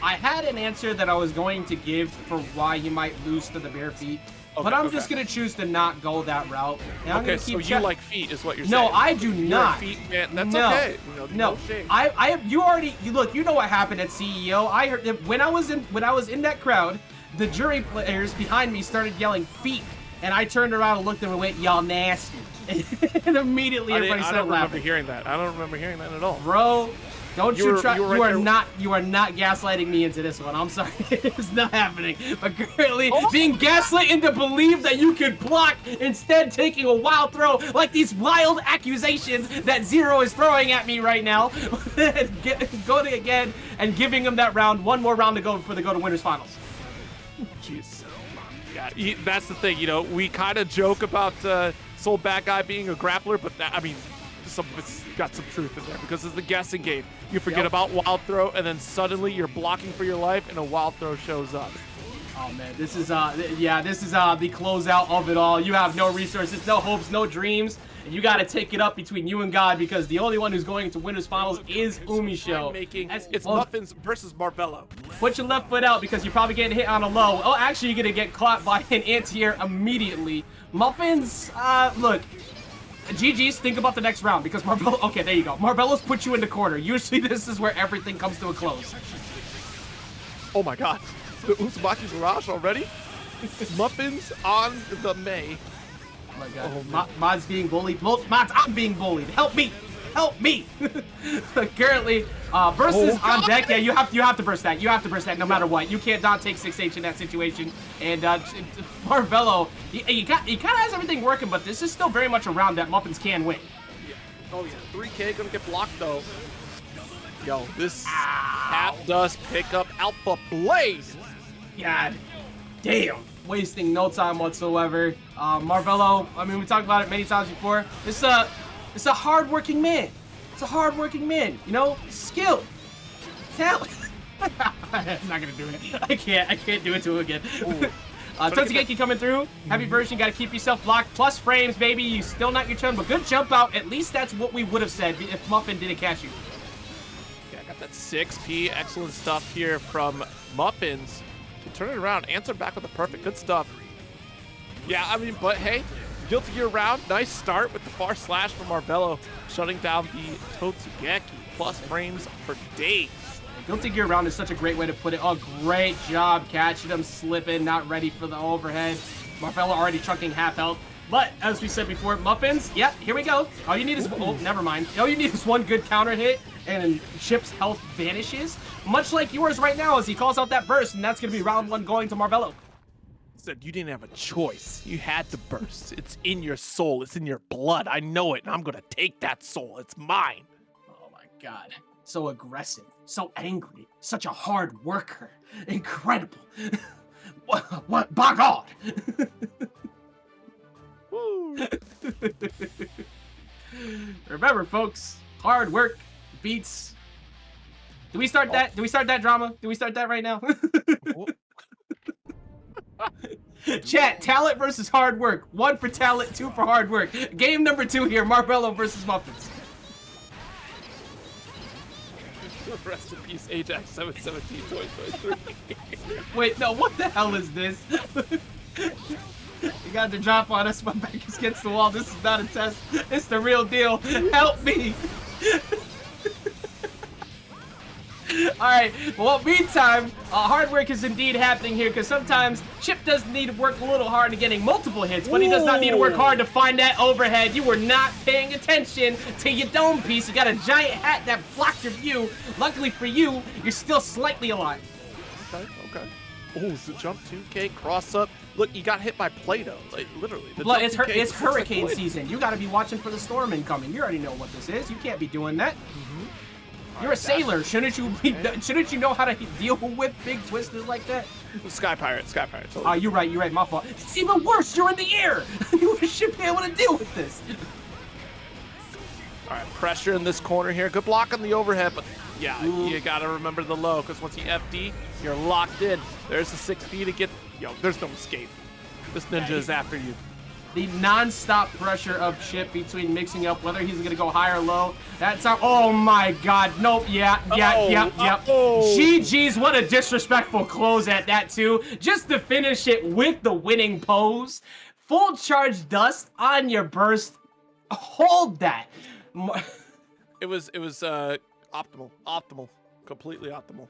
I had an answer that I was going to give for why he might lose to the bare feet. But I'm just going to choose to not go that route. And I'm gonna keep you like feet is what you're saying. No, I do not. You're a feet man. That's okay. You know, you know what happened at CEO. I heard that when I was in that crowd, the jury players behind me started yelling feet. And I turned around and looked at them and went, y'all nasty. And immediately everybody started laughing. I don't remember hearing that at all. Bro, don't you try. You are not gaslighting me into this one. I'm sorry. It's not happening. But currently being gaslit into believe that you could block, instead taking a wild throw, like these wild accusations that Zero is throwing at me right now. Going again and giving him that round. One more round to go before they go to winners finals. Jeez. Yeah, that's the thing. You know, we kind of joke about Soul Bad Guy being a grappler, but that, I mean, some of it's got some truth in there because it's the guessing game. You forget about wild throw, and then suddenly you're blocking for your life, and a wild throw shows up. Oh man, this is the closeout of it all. You have no resources, no hopes, no dreams. And you got to take it up between you and God, because the only one who's going to winners finals is Umisho. It's Muffinz versus Marvelo. Put your left foot out because you're probably getting hit on a low. Oh, actually, you're going to get caught by an anti-air immediately. Muffinz, look, GG's, think about the next round because Marvelo, okay, there you go. Marvelo's put you in the corner. Usually this is where everything comes to a close. Oh my God, the Uzumaki Barrage already? Muffinz on the May. Oh my God. Mod's being bullied. Mods, I'm being bullied. Help me! Help me! Currently, burst is on deck. Yeah, you have to burst that. You have to burst that no matter what. You can't not take 6H in that situation. And Marvelo, he kind of has everything working, but this is still very much a round that Muffinz can win. Yeah. Oh yeah, 3K gonna get blocked though. Yo, this Hat does pick up Alpha Blade. God damn. Wasting no time whatsoever. Marvelo, I mean, we talked about it many times before. It's a hard-working man. It's a hard-working man. You know, skill, talent. I'm not gonna do it. I can't do it to him again. Totsugeki coming through. Heavy version, gotta keep yourself blocked. Plus frames, baby. You still not your turn, but good jump out. At least that's what we would have said if Muffin didn't catch you. Yeah, I got that 6P. Excellent stuff here from Muffinz. Turn it around, answer back with the perfect, good stuff. Yeah, I mean, but hey, Guilty Gear round, nice start with the far slash from Marvelo, shutting down the Totsugeki, plus frames for days. Guilty Gear round is such a great way to put it. Oh, great job catching him slipping, not ready for the overhead. Marvelo already chucking half health. But, as we said before, Muffinz, yeah, here we go. All you need is, oh, never mind. All you need is one good counter hit, and Chipp's health vanishes. Much like yours right now as he calls out that burst, and that's going to be round 1 going to Marvelo. Said you didn't have a choice. You had to burst. It's in your soul. It's in your blood. I know it, and I'm going to take that soul. It's mine. Oh my God. So aggressive. So angry. Such a hard worker. Incredible. What? By God. Woo. Remember, folks, hard work beats. Do we start that? Do we start that drama? Do we start that right now? Chat, talent versus hard work. 1 for talent, 2 for hard work. Game number 2 here, Marvelo versus Muffinz. Rest in peace, Ajax 717 2023. Wait, no, what the hell is this? You got the drop on us, my back is against the wall. This is not a test. It's the real deal. Help me. Alright, well, meantime, hard work is indeed happening here because sometimes Chipp does need to work a little hard to getting multiple hits, but he does not need to work hard to find that overhead. You were not paying attention to your dome piece. You got a giant hat that blocked your view. Luckily for you, you're still slightly alive. Okay, okay. Oh, it's a jump 2K cross up. Look, you got hit by Play-Doh, like literally. It's hurricane season. You got to be watching for the storm incoming. You already know what this is. You can't be doing that. You're a sailor. Shouldn't you know how to deal with big twisters like that? Sky Pirate. Oh, you're right. My fault. It's even worse. You're in the air. You should be able to deal with this. All right, pressure in this corner here. Good block on the overhead, but yeah, you got to remember the low because once you FD, you're locked in. There's the 6 feet to get. There's no escape. This ninja is after you. The non-stop pressure of Chipp between mixing up whether he's gonna go high or low. That's how. Oh my God! Nope. Yep. GG's. What a disrespectful close at that too. Just to finish it with the winning pose. Full charge dust on your burst. Hold that. It was optimal, completely optimal.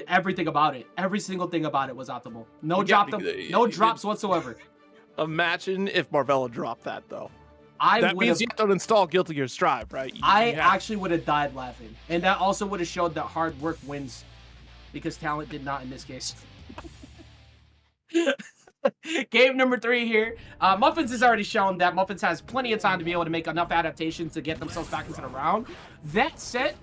Everything about it, every single thing about it was optimal. No drops whatsoever. Imagine if Marvelo dropped that though. That means you have to install Guilty Gear Strive, right? I actually would have died laughing, and that also would have showed that hard work wins, because talent did not in this case. Game number 3 here. Muffinz has already shown that Muffinz has plenty of time to be able to make enough adaptations to get themselves back into the round. That said,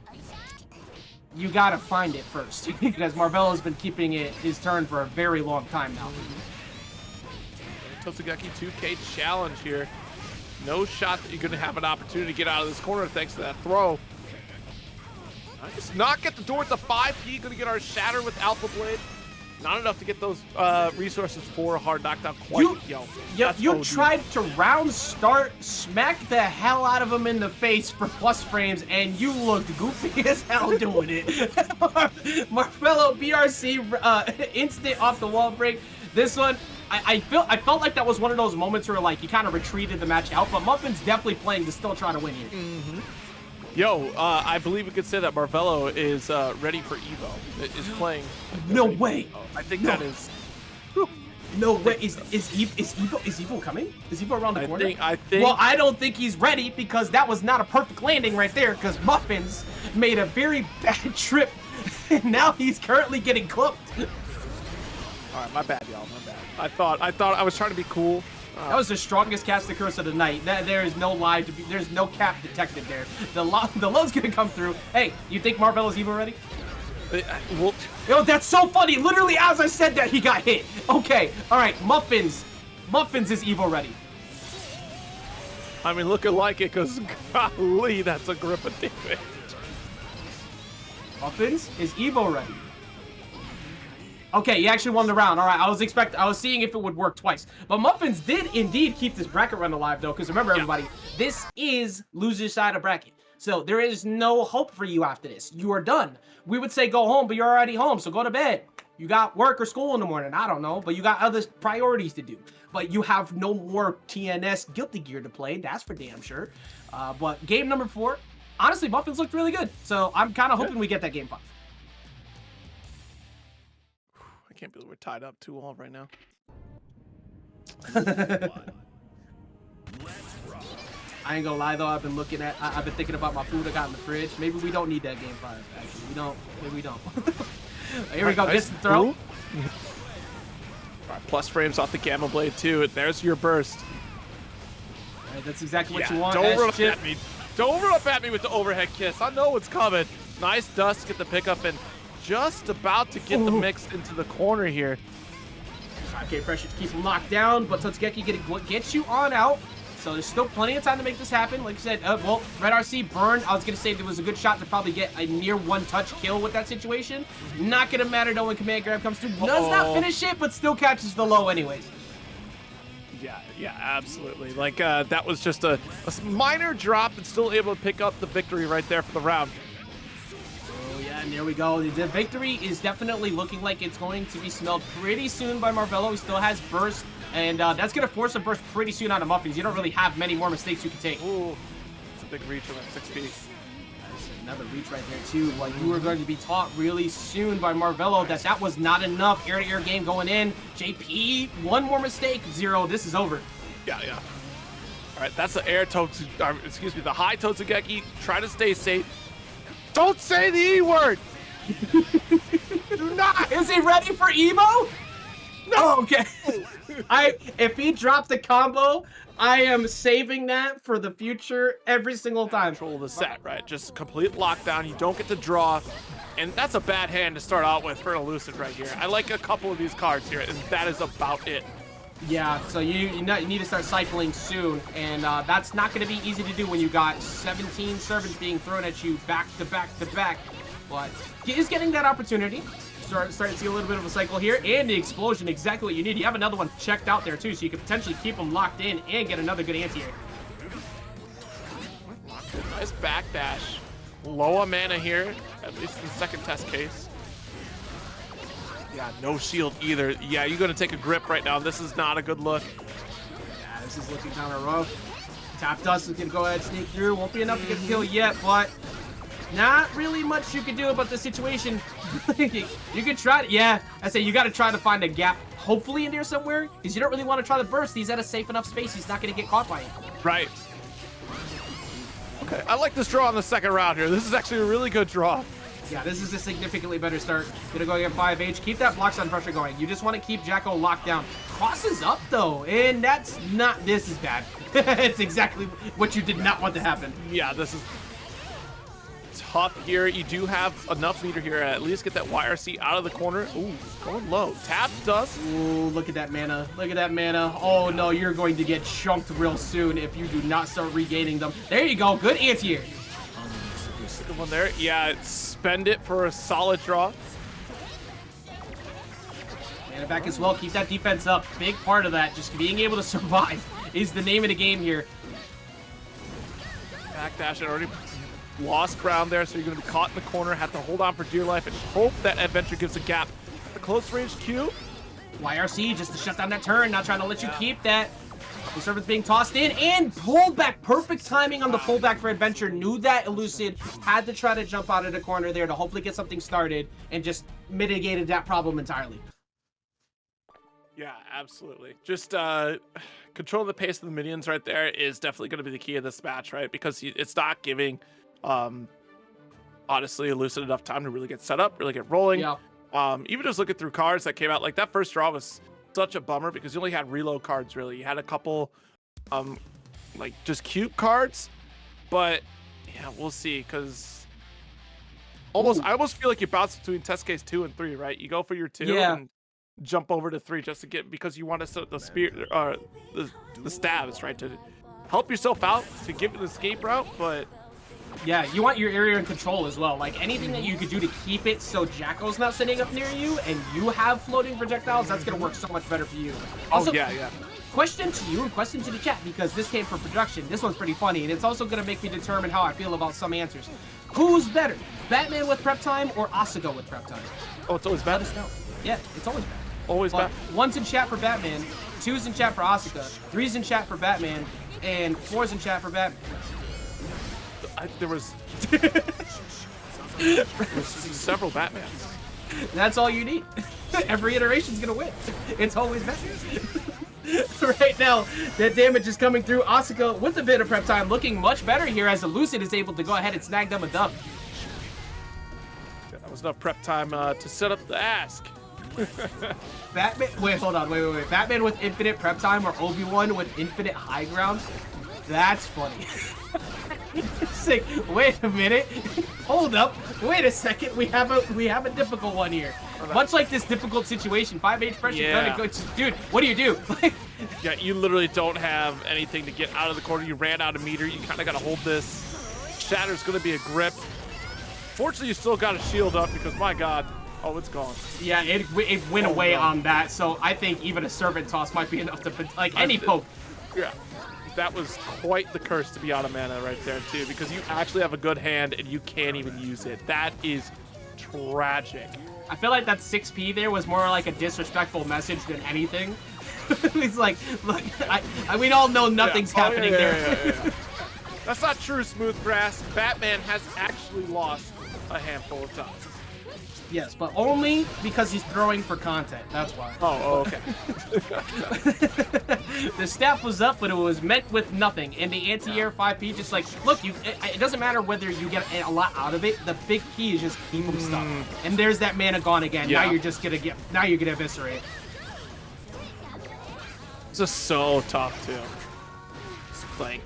you gotta find it first, because Marvelo's been keeping it his turn for a very long time now. Totsugeki 2K challenge here. No shot that you're going to have an opportunity to get out of this corner thanks to that throw. Nice. Not get the door with the 5P. Going to get our shatter with Alpha Blade. Not enough to get those resources for a hard knockdown. You tried to round start, smack the hell out of him in the face for plus frames, and you looked goofy as hell doing it. Marvelo BRC instant off the wall break. This one, I felt like that was one of those moments where like you kind of retreated the match out, but Muffinz definitely playing to still try to win here. I believe we could say that Marvelo is ready for Evo. Is playing. No way. I think that is. No way. Is Evo coming? Is Evo around the corner? I think. Well, I don't think he's ready because that was not a perfect landing right there. Because Muffinz made a very bad trip, and now he's currently getting cloaked. All right, my bad, y'all. My bad. I thought I was trying to be cool. That was the strongest caster curse of the night. There is no lie to be. There's no cap detected there. The low's gonna come through. Hey, you think Marvelo's Evo ready? Well, yo, that's so funny. Literally, as I said that, he got hit. Okay, all right, Muffinz is Evo ready. I mean, looking like it, because golly, that's a grip of damage. Muffinz is Evo ready. Okay, he actually won the round. All right, I was seeing if it would work twice. But Muffinz did indeed keep this bracket run alive, though, because remember, everybody, this is loser's side of bracket. So there is no hope for you after this. You are done. We would say go home, but you're already home, so go to bed. You got work or school in the morning, I don't know, but you got other priorities to do. But you have no more TNS Guilty Gear to play, that's for damn sure. But game number 4, honestly, Muffinz looked really good. So I'm kind of hoping we get that game 5. I can't believe we're tied up 2-all right now. I ain't gonna lie though, I've been thinking about my food I got in the fridge. Maybe we don't need that game 5, actually. Maybe we don't. Here we go, gets the throw. All right, plus frames off the Gamma Blade too. There's your burst. All right, that's exactly what you want. Don't run up at me. Don't run up at me with the overhead kiss. I know what's coming. Nice dust, get the pickup and just about to get the mix into the corner here. Okay, pressure to keep him locked down, but Totsugeki gonna get you on out. So there's still plenty of time to make this happen. Like I said, well, Red RC burned. I was going to say there was a good shot to probably get a near one-touch kill with that situation. Not going to matter though when command grab comes through. Does not finish it, but still catches the low anyways. Yeah, absolutely. Like, that was just a minor drop and still able to pick up the victory right there for the round. Oh, yeah, and there we go. The victory is definitely looking like it's going to be smelled pretty soon by Marvelo. He still has burst. And that's going to force a burst pretty soon out of Muffinz. You don't really have many more mistakes you can take. Ooh, it's a big reach on that 6B. That's another reach right there, too. Well, you are going to be taught really soon by Marvelo that that was not enough. Air-to-air game going in. JP, one more mistake. 0. This is over. Yeah. All right, that's the the high Totsugeki. Try to stay safe. Don't say the E word! Do not! Is he ready for Evo? No, okay. If he dropped the combo, I am saving that for the future every single time. Control the set, right? Just complete lockdown. You don't get to draw. And that's a bad hand to start out with for Elucid right here. I like a couple of these cards here, and that is about it. Yeah, so you need to start cycling soon, and that's not going to be easy to do when you got 17 servants being thrown at you back to back to back. But he is getting that opportunity. Starting to see a little bit of a cycle here, and the explosion, exactly what you need. You have another one checked out there too, so you could potentially keep them locked in and get another good anti-air. Nice backdash. Low on mana here, at least in the second test case. Yeah, no shield either. Yeah, you're gonna take a grip right now. This is not a good look. Yeah, this is looking kind of rough. Tap Dust is gonna go ahead and sneak through. Won't be enough to get the kill yet, but not really much you can do about the situation. You can try. Yeah, I say you got to try to find a gap, hopefully in there somewhere, because you don't really want to try to burst. He's at a safe enough space. He's not going to get caught by it. Right. Okay, I like this draw on the second round here. This is actually a really good draw. Yeah, this is a significantly better start. Gonna go get 5H. Keep that block stun pressure going. You just want to keep Jacko locked down. Crosses up though, and that's not. This is bad. It's exactly what you did not want to happen. Yeah, this is tough here. You do have enough meter here to at least get that YRC out of the corner. Ooh, going low. Tap Dust. Ooh, look at that mana. Look at that mana. Oh no, you're going to get chunked real soon if you do not start regaining them. There you go. Good anti-air. Good one there. Yeah, spend it for a solid draw. Mana back as well. Keep that defense up. Big part of that. Just being able to survive is the name of the game here. Backdash it already. Lost ground there, so you're going to be caught in the corner, have to hold on for dear life and hope that Eddventure gives a gap. The close range Q. YRC just to shut down that turn, not trying to let you keep that. The servant's being tossed in and pulled back. Perfect timing on the pullback for Eddventure. Knew that Elucid had to try to jump out of the corner there to hopefully get something started and just mitigated that problem entirely. Yeah, absolutely. Just controlling the pace of the minions right there is definitely going to be the key of this match, right? Because it's not giving honestly Elucid enough time to really get set up, really get rolling. Yeah. Even just looking through cards that came out, like that first draw was such a bummer because you only had reload cards really. You had a couple like just cute cards, but yeah, we'll see because I almost feel like you bounce between test case 2 and 3, right? You go for your 2 and jump over to 3 just to get, because you want to set the spear the stabs, right, to help yourself out to give an escape route, but yeah, you want your area in control as well. Like anything that you could do to keep it so Jacko's not sitting up near you and you have floating projectiles, that's going to work so much better for you. Also, yeah. Question to you and question to the chat, because this came from production. This one's pretty funny, and it's also going to make me determine how I feel about some answers. Who's better, Batman with prep time or Asuka with prep time? Oh, it's always bad. Let us know. Yeah, it's always bad. Always bad. 1's in chat for Batman, 2's in chat for Asuka, 3's in chat for Batman, and 4's in chat for Batman. There was several Batmans. That's all you need. Every iteration's gonna win. It's always Batman. Right now, that damage is coming through. Asuka with a bit of prep time, looking much better here as Elucid is able to go ahead and snag them a dub. Yeah, that was enough prep time to set up the ask. Batman, wait, hold on, wait. Batman with infinite prep time or Obi-Wan with infinite high ground? That's funny. Sick. Wait a minute. Hold up. Wait a second. We have a difficult one here. much like this difficult situation, 5H pressure gonna go. Dude, what do you do? Yeah, you literally don't have anything to get out of the corner. You ran out of meter. You kind of got to hold this. Shatter's going to be a grip. Fortunately, you still got a shield up because, my God, oh, it's gone. Yeah, it went away on that. So I think even a servant toss might be enough to, like, any poke. Yeah, that was quite the curse to be out of mana right there, too, because you actually have a good hand and you can't even use it. That is tragic. I feel like that 6P there was more like a disrespectful message than anything. He's like, look, we all know nothing's happening there. Yeah. That's not true, Smoothgrass. Batman has actually lost a handful of times. Yes, but only because he's throwing for content. That's why. Oh, okay. The staff was up, but it was met with nothing. And the anti-air 5P, just like, look, it doesn't matter whether you get a lot out of it. The big key is just keep him stuck. And there's that mana gone again. Yeah. Now you're just gonna get. Now you're gonna eviscerate. It's just so tough too. Like,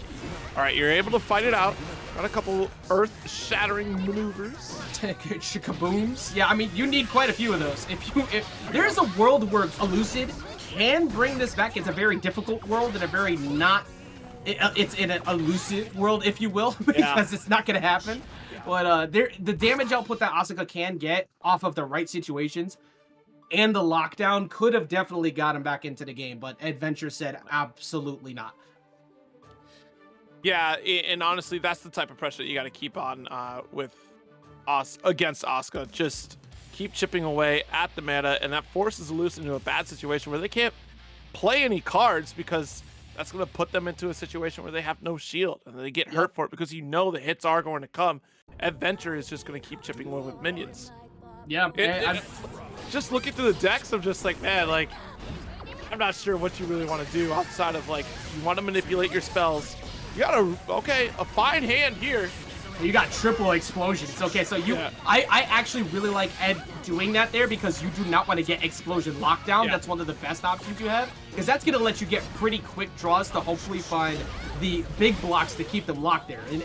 all right, you're able to fight it out. Got a couple earth-shattering maneuvers. Kabooms. Yeah, I mean, you need quite a few of those. If there's a world where Elucid can bring this back, it's a very difficult world and a very not. It's in an elusive world, if you will, because it's not gonna happen. But the damage output that Asuka can get off of the right situations and the lockdown could have definitely got him back into the game, but Eddventure said absolutely not. Yeah, and honestly, that's the type of pressure that you got to keep on against Asuka. Just keep chipping away at the meta, and that forces Elucid into a bad situation where they can't play any cards because that's going to put them into a situation where they have no shield, and they get hurt for it because you know the hits are going to come. Eddventure is just going to keep chipping away with minions. Yeah, just looking through the decks, I'm just like, man, like, I'm not sure what you really want to do outside of, like, you want to manipulate your spells. You got a fine hand here. You got triple explosions. Okay, so I actually really like Ed doing that there because you do not want to get explosion lockdown. Yeah. That's one of the best options you have because that's going to let you get pretty quick draws to hopefully find the big blocks to keep them locked there. And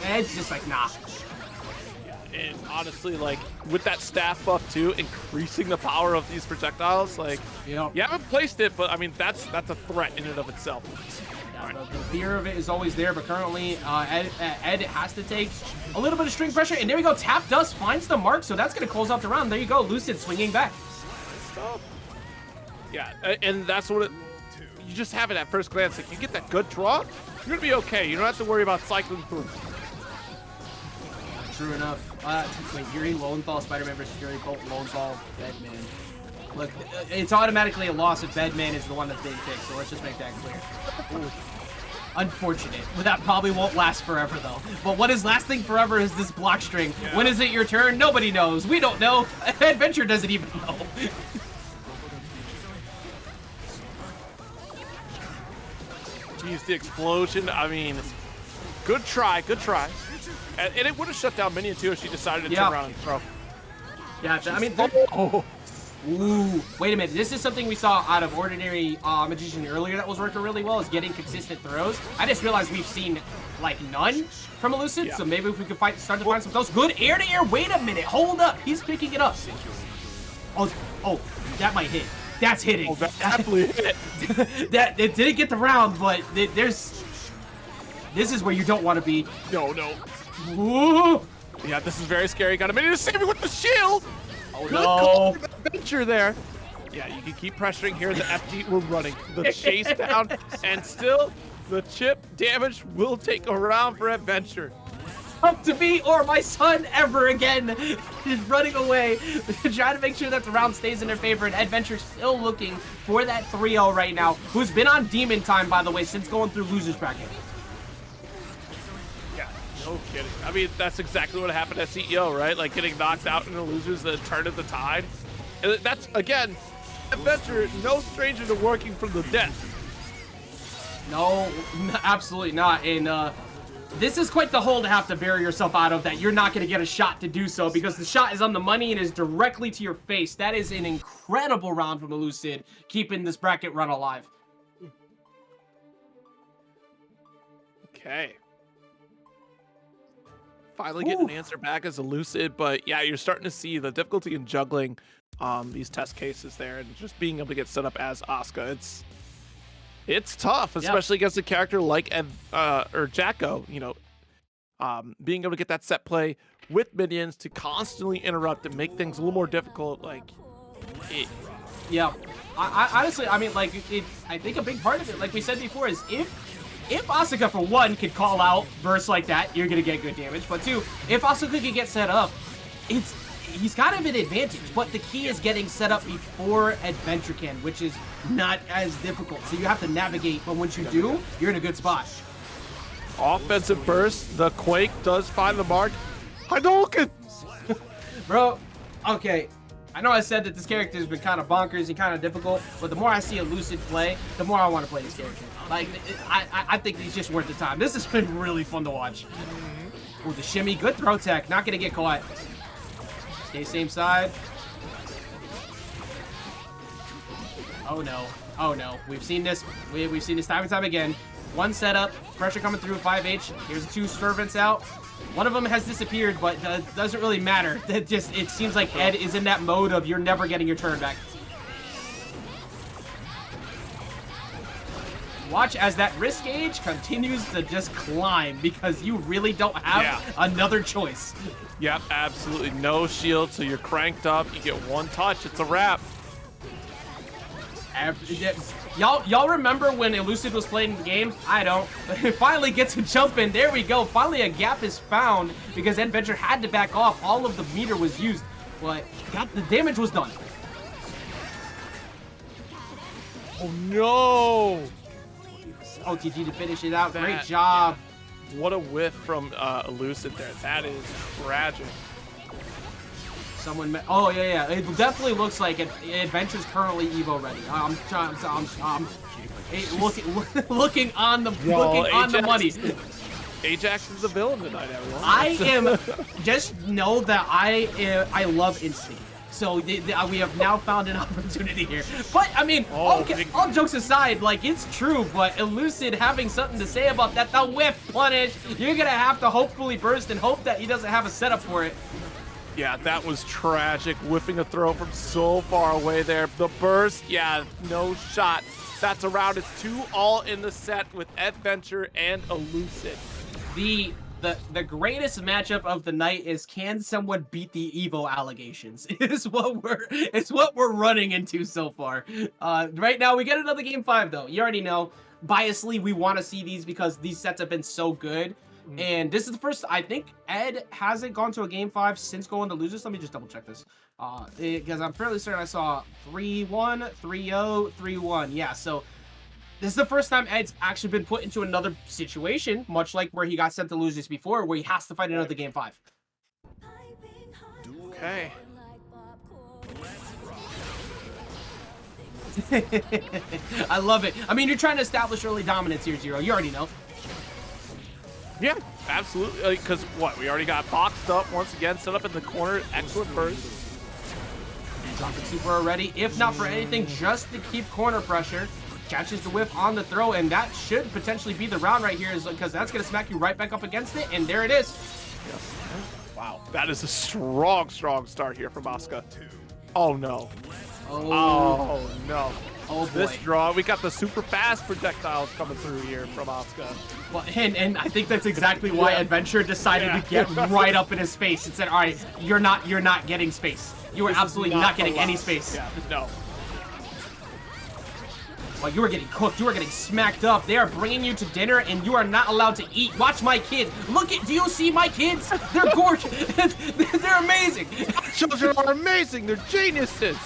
Ed's just like, nah. And honestly, like, with that staff buff too, increasing the power of these projectiles, like, you haven't placed it, but I mean, that's a threat in and of itself. The fear of it is always there, but currently Ed has to take a little bit of string pressure, and there we go. Tap Dust finds the mark, so that's going to close out the round. There you go, Lucid swinging back. Yeah, and that's what you just have it at first glance. Like, you get that good draw, you're going to be okay. You don't have to worry about cycling through. True enough. Wait, Yuri, Lowenthal, Spider-Man versus Yuri, Colt, Lowenthal, Bedman. Look, it's automatically a loss if Bedman is the one that's being picked, so let's just make that clear. Ooh. Unfortunate. But that probably won't last forever, though. But what is lasting forever is this block string. Yeah. When is it your turn? Nobody knows. We don't know. Eddventure doesn't even know. Jeez, the explosion. I mean, good try, good try. And it would have shut down Minion, too, if she decided to turn around and throw. Yeah, I mean... Ooh, wait a minute. This is something we saw out of Ordinary Magician earlier that was working really well, is getting consistent throws. I just realized we've seen, like, none from Elucid, so maybe if we could start to find some throws. Good air-to-air. Wait a minute. Hold up. He's picking it up. Oh, that might hit. That's hitting. Oh, that definitely hit. It didn't get the round, but there's... This is where you don't want to be. No. Ooh. Yeah, this is very scary. Got a minute to save it with the shield. Oh, good call for Adventure there. Yeah, you can keep pressuring here. The FG, we're running the chase down, and still the chip damage will take a round for Adventure. Up to me or my son ever again. Just running away, trying to make sure that the round stays in their favor. And Eddventure still looking for that 3-0 right now, who's been on demon time, by the way, since going through losers bracket. No kidding. I mean, that's exactly what happened at CEO, right? Like getting knocked out in the losers, the turn of the tide. And that's, again, Adventure, no stranger to working from the death. No, absolutely not. And this is quite the hole to have to bury yourself out of, that you're not going to get a shot to do so because the shot is on the money and is directly to your face. That is an incredible round from Elucid, keeping this bracket run alive. Okay. finally getting an answer back as Elucid, but yeah, you're starting to see the difficulty in juggling these test cases there and just being able to get set up as Asuka. It's tough, especially against a character like or Jacko, you know, being able to get that set play with minions to constantly interrupt and make things a little more difficult, like Yeah, I honestly, I mean, like, I think a big part of it, like we said before, is if Asuka, for one, could call out bursts like that, you're gonna get good damage. But two, if Asuka can get set up, he's kind of an advantage. But the key is getting set up before Eddventure can, which is not as difficult. So you have to navigate, but once you do, you're in a good spot. Offensive burst, the Quake does find the mark. Hadouken! Bro, okay. I know I said that this character has been kind of bonkers and kind of difficult, but the more I see Elucid play, the more I want to play this character. Like, I think he's just worth the time. This has been really fun to watch. Ooh, the shimmy, good throw tech, not gonna get caught. Stay same side. Oh no, oh no. We've seen this. We've seen this time and time again. One setup, pressure coming through 5H. Here's 2 servants out. One of them has disappeared, but doesn't really matter. It seems like Ed is in that mode of you're never getting your turn back. Watch as that risk gauge continues to just climb because you really don't have another choice. Yep, absolutely no shield, so you're cranked up. You get one touch, it's a wrap. Y'all remember when Elucid was playing the game? I don't. It finally gets a jump in. There we go. Finally a gap is found because Eddventure had to back off. All of the meter was used, but the damage was done. Oh no! OTG to finish it out. Great job. Yeah. What a whiff from Elucid there. That is tragic. Someone oh yeah, it definitely looks like Eddventure's currently Evo ready. Looking on the money. Ajax is the villain tonight, everyone. I am just know that I love instinct. So we have now found an opportunity here. But I mean, all jokes aside, like it's true. But Elucid having something to say about that, the whiff punish. You're gonna have to hopefully burst and hope that he doesn't have a setup for it. Yeah, that was tragic. Whiffing a throw from so far away there. The burst, yeah, no shot. That's a round. It's 2 all in the set with Eddventure and Elucid. The greatest matchup of the night is can someone beat the Evo allegations? It's what we're running into so far. Right now we get another game 5 though. You already know. Biasly, we want to see these because these sets have been so good. And this is the first, I think Ed hasn't gone to a game 5 since going to losers. Let me just double check this. Because I'm fairly certain I saw 3-1, 3-0, 3-1. Yeah, so this is the first time Ed's actually been put into another situation, much like where he got sent to losers before, where he has to fight another game 5. Okay. I love it. I mean, you're trying to establish early dominance here, Zero. You already know. Yeah, absolutely. Because what? We already got boxed up once again, set up in the corner. Excellent burst. Dropping super already. If not for anything, just to keep corner pressure. Catches the whiff on the throw, and that should potentially be the round right here, because that's going to smack you right back up against it, and there it is. Wow, that is a strong start here from Asuka. Oh, no. Oh no. Oh boy. This draw, we got the super fast projectiles coming through here from Asuka. Well, and I think that's exactly why Eddventure decided to get right up in his face and said, all right, you're not getting space. You are absolutely not getting any space. Yeah, no. Well, you are getting cooked. You are getting smacked up. They are bringing you to dinner, and you are not allowed to eat. Watch my kids. Do you see my kids? They're gorgeous. They're amazing. Children are amazing. They're geniuses.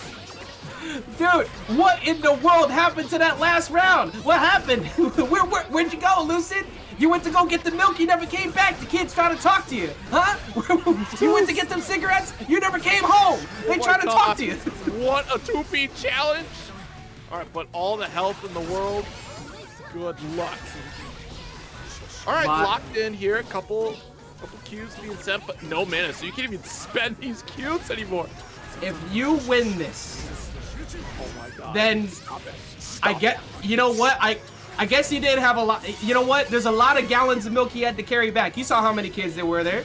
Dude, what in the world happened to that last round? What happened? Where'd you go, Elucid? You went to go get the milk, you never came back. The kids trying to talk to you, huh? You went to get them cigarettes, you never came home. They trying to talk to you. What a 2P challenge. All right, but all the health in the world, good luck. All right, locked in here, a couple Qs being sent, but no mana, so you can't even spend these Qs anymore. If you win this, oh my God, then Stop I get, you know what, I guess he did have a lot, you know what, there's a lot of gallons of milk he had to carry back. You saw how many kids there were there.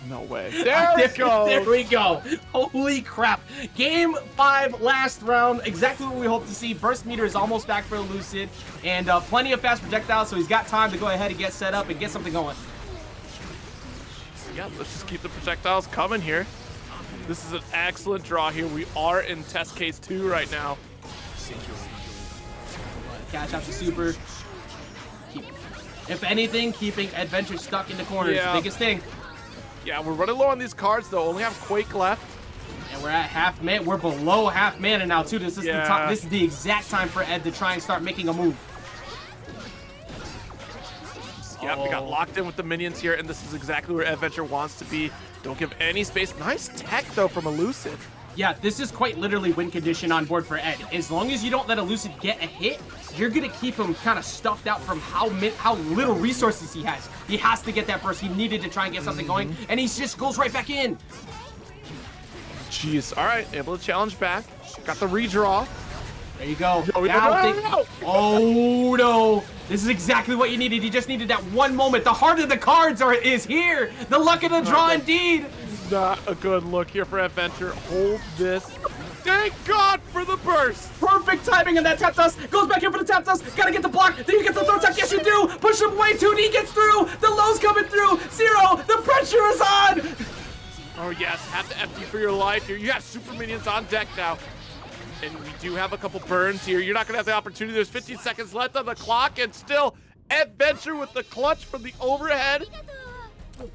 No way. There we go. There we go. Holy crap. Game 5, last round. Exactly what we hope to see. Burst meter is almost back for Elucid. And plenty of fast projectiles, so he's got time to go ahead and get set up and get something going. Yeah, let's just keep the projectiles coming here. This is an excellent draw here. We are in test case 2 right now. Catch out the super. If anything, keeping Eddventure stuck in the corner is the biggest thing. Yeah, we're running low on these cards, though. Only have Quake left. And we're at half man. We're below half mana now, too. This is the time. This is the exact time for Ed to try and start making a move. Yep, we got locked in with the minions here, and this is exactly where Eddventure wants to be. Don't give any space. Nice tech, though, from Elucid. Yeah, this is quite literally win condition on board for Ed. As long as you don't let Elucid get a hit, you're going to keep him kind of stuffed out from how little resources he has. He has to get that burst. He needed to try and get something going, and he just goes right back in. Jeez. All right, able to challenge back. Got the redraw. There you go. No. Oh, no. This is exactly what you needed. You just needed that one moment. The heart of the cards is here. The luck of the draw, indeed. Not a good look here for Eddventure. Hold this. Thank God for the burst. Perfect timing on that tap dust. Goes back in for the tap dust. Gotta get the block. Then you get the throw tap. Yes, you do. Push him away. 2D gets through. The low's coming through. 0. The pressure is on. Oh, yes. Have to empty for your life here. You have super minions on deck now. And we do have a couple burns here. You're not going to have the opportunity. There's 15 seconds left on the clock. And still, Eddventure with the clutch from the overhead.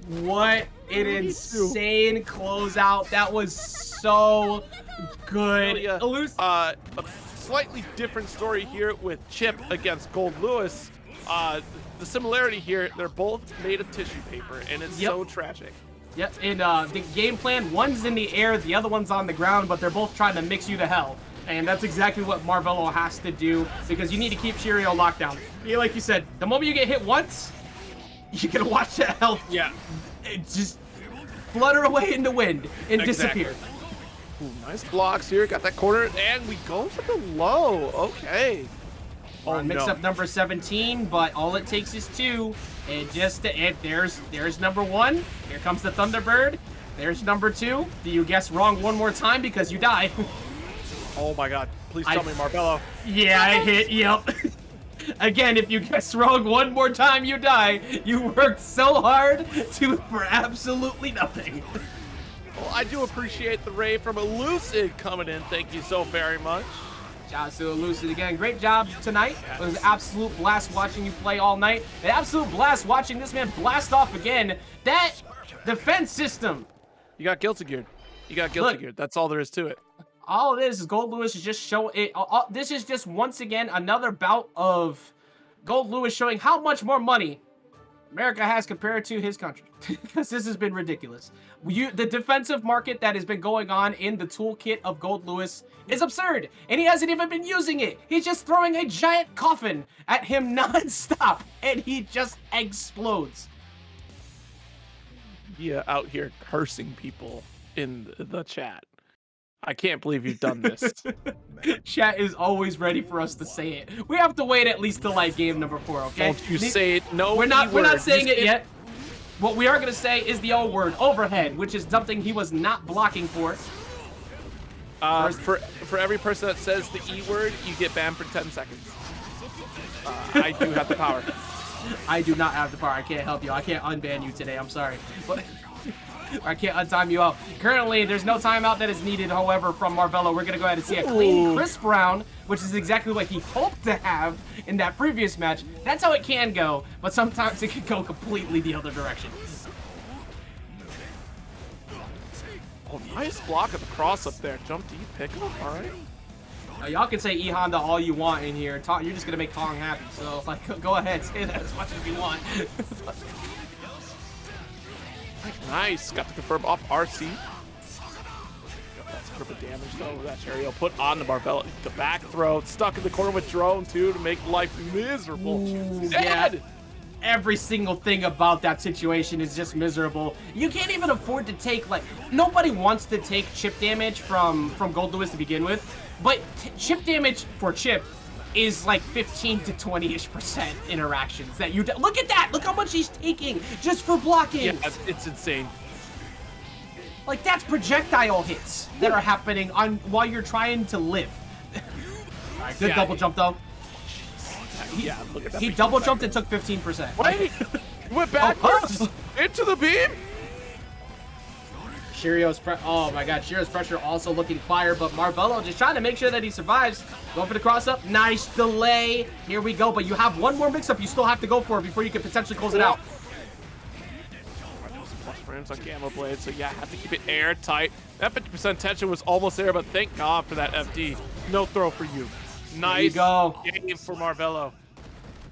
What an insane closeout. That was so good. A slightly different story here with Chipp against Goldlewis. The similarity here, they're both made of tissue paper, and it's so tragic. Yep, and the game plan, one's in the air, the other one's on the ground, but they're both trying to mix you to hell. And that's exactly what Marvelo has to do, because you need to keep Cheryo locked down. Yeah, like you said, the moment you get hit once, you're gonna watch that health just flutter away in the wind and disappear. Ooh, nice blocks here. Got that corner, and we go for the low. Okay. Mix up number 17, but all it takes is 2. And there's number 1. Here comes the Thunderbird. There's number 2. Do you guess wrong one more time because you die? Oh my God! Please tell me, Marvelo. Yeah, I hit. Yep. Again, if you guess wrong one more time, you die. You worked so hard for absolutely nothing. Well, I do appreciate the raid from Elucid coming in. Thank you so very much. Shout out to Elucid again. Great job tonight. It was an absolute blast watching you play all night. An absolute blast watching this man blast off again. That defense system. You got guilty geared. You got guilty geared. That's all there is to it. All it is Goldlewis is just show it. This is just once again another bout of Goldlewis showing how much more money America has compared to his country, because this has been ridiculous. The defensive market that has been going on in the toolkit of Goldlewis is absurd, and he hasn't even been using it. He's just throwing a giant coffin at him non-stop, and he just explodes. Yeah, out here cursing people in the chat. I can't believe you've done this. Chat is always ready for us to say it. We have to wait at least till like game number 4, okay? Don't you say it. No, we're not saying it yet. What we are going to say is the O word, overhead, which is something he was not blocking for. For every person that says the E word, you get banned for 10 seconds. I do have the power. I do not have the power. I can't help you. I can't unban you today. I'm sorry. But I can't untime you out. Currently, there's no timeout that is needed, however, from Marvelo. We're going to go ahead and see a clean, crisp round, which is exactly what he hoped to have in that previous match. That's how it can go, but sometimes it can go completely the other direction. Oh, nice block of the cross up there. Jump deep, pick him. All right. Y'all can say E Honda all you want in here. You're just going to make Tong happy. So, like, go ahead. Say that as much as you want. Nice. Got the confirm off RC. That's a grip of damage, though. That Cheryo put on the Marvelo. The back throw. Stuck in the corner with drone, too, to make life miserable. Ooh, dead! Yeah. Every single thing about that situation is just miserable. You can't even afford to take, like, nobody wants to take chip damage from Goldlewis to begin with, but chip damage for Chipp is like 15 to 20-ish% interactions that you look at that. Look how much he's taking just for blocking. Yeah, it's insane. Like that's projectile hits that are happening on while you're trying to live. All right, good double jump though. Yeah, look at that. He double jumped and took 15%. Wait, went backwards into the beam. Cheryo's oh my god, Cheryo's pressure also looking fire, but Marvelo just trying to make sure that he survives. Going for the cross up. Nice delay. Here we go, but you have one more mix up you still have to go for before you can potentially close it out. Plus frames on Gamma Blade, so yeah, have to keep it airtight. That 50% tension was almost there, but thank God for that FD. No throw for you. Nice game for Marvelo.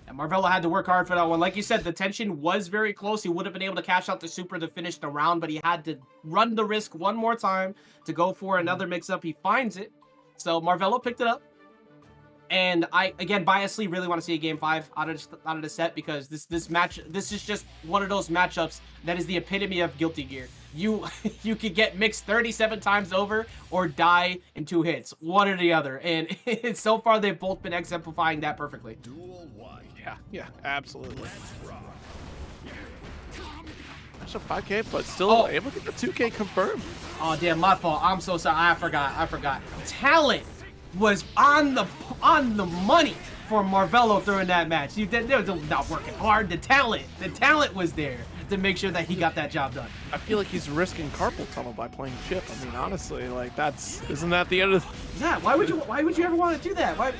And Marvelo had to work hard for that one. Like you said, the tension was very close. He would have been able to cash out the super to finish the round, but he had to run the risk one more time to go for another mix-up. He finds it. So Marvelo picked it up. And I, again, biasly really want to see a game 5 out of the set because this is just one of those matchups that is the epitome of Guilty Gear. You could get mixed 37 times over or die in 2 hits, one or the other. And so far they've both been exemplifying that perfectly. Yeah, absolutely. That's a 5K, but still able to get the 2K confirmed. Oh damn, my fault. I'm so sorry. I forgot. Talent was on the money for Marvelo during that match. They were not working hard. The talent was there to make sure that he got that job done. I feel like he's risking carpal tunnel by playing Chipp. I mean, honestly, like isn't that the end of the... Yeah, why would you ever want to do that? Why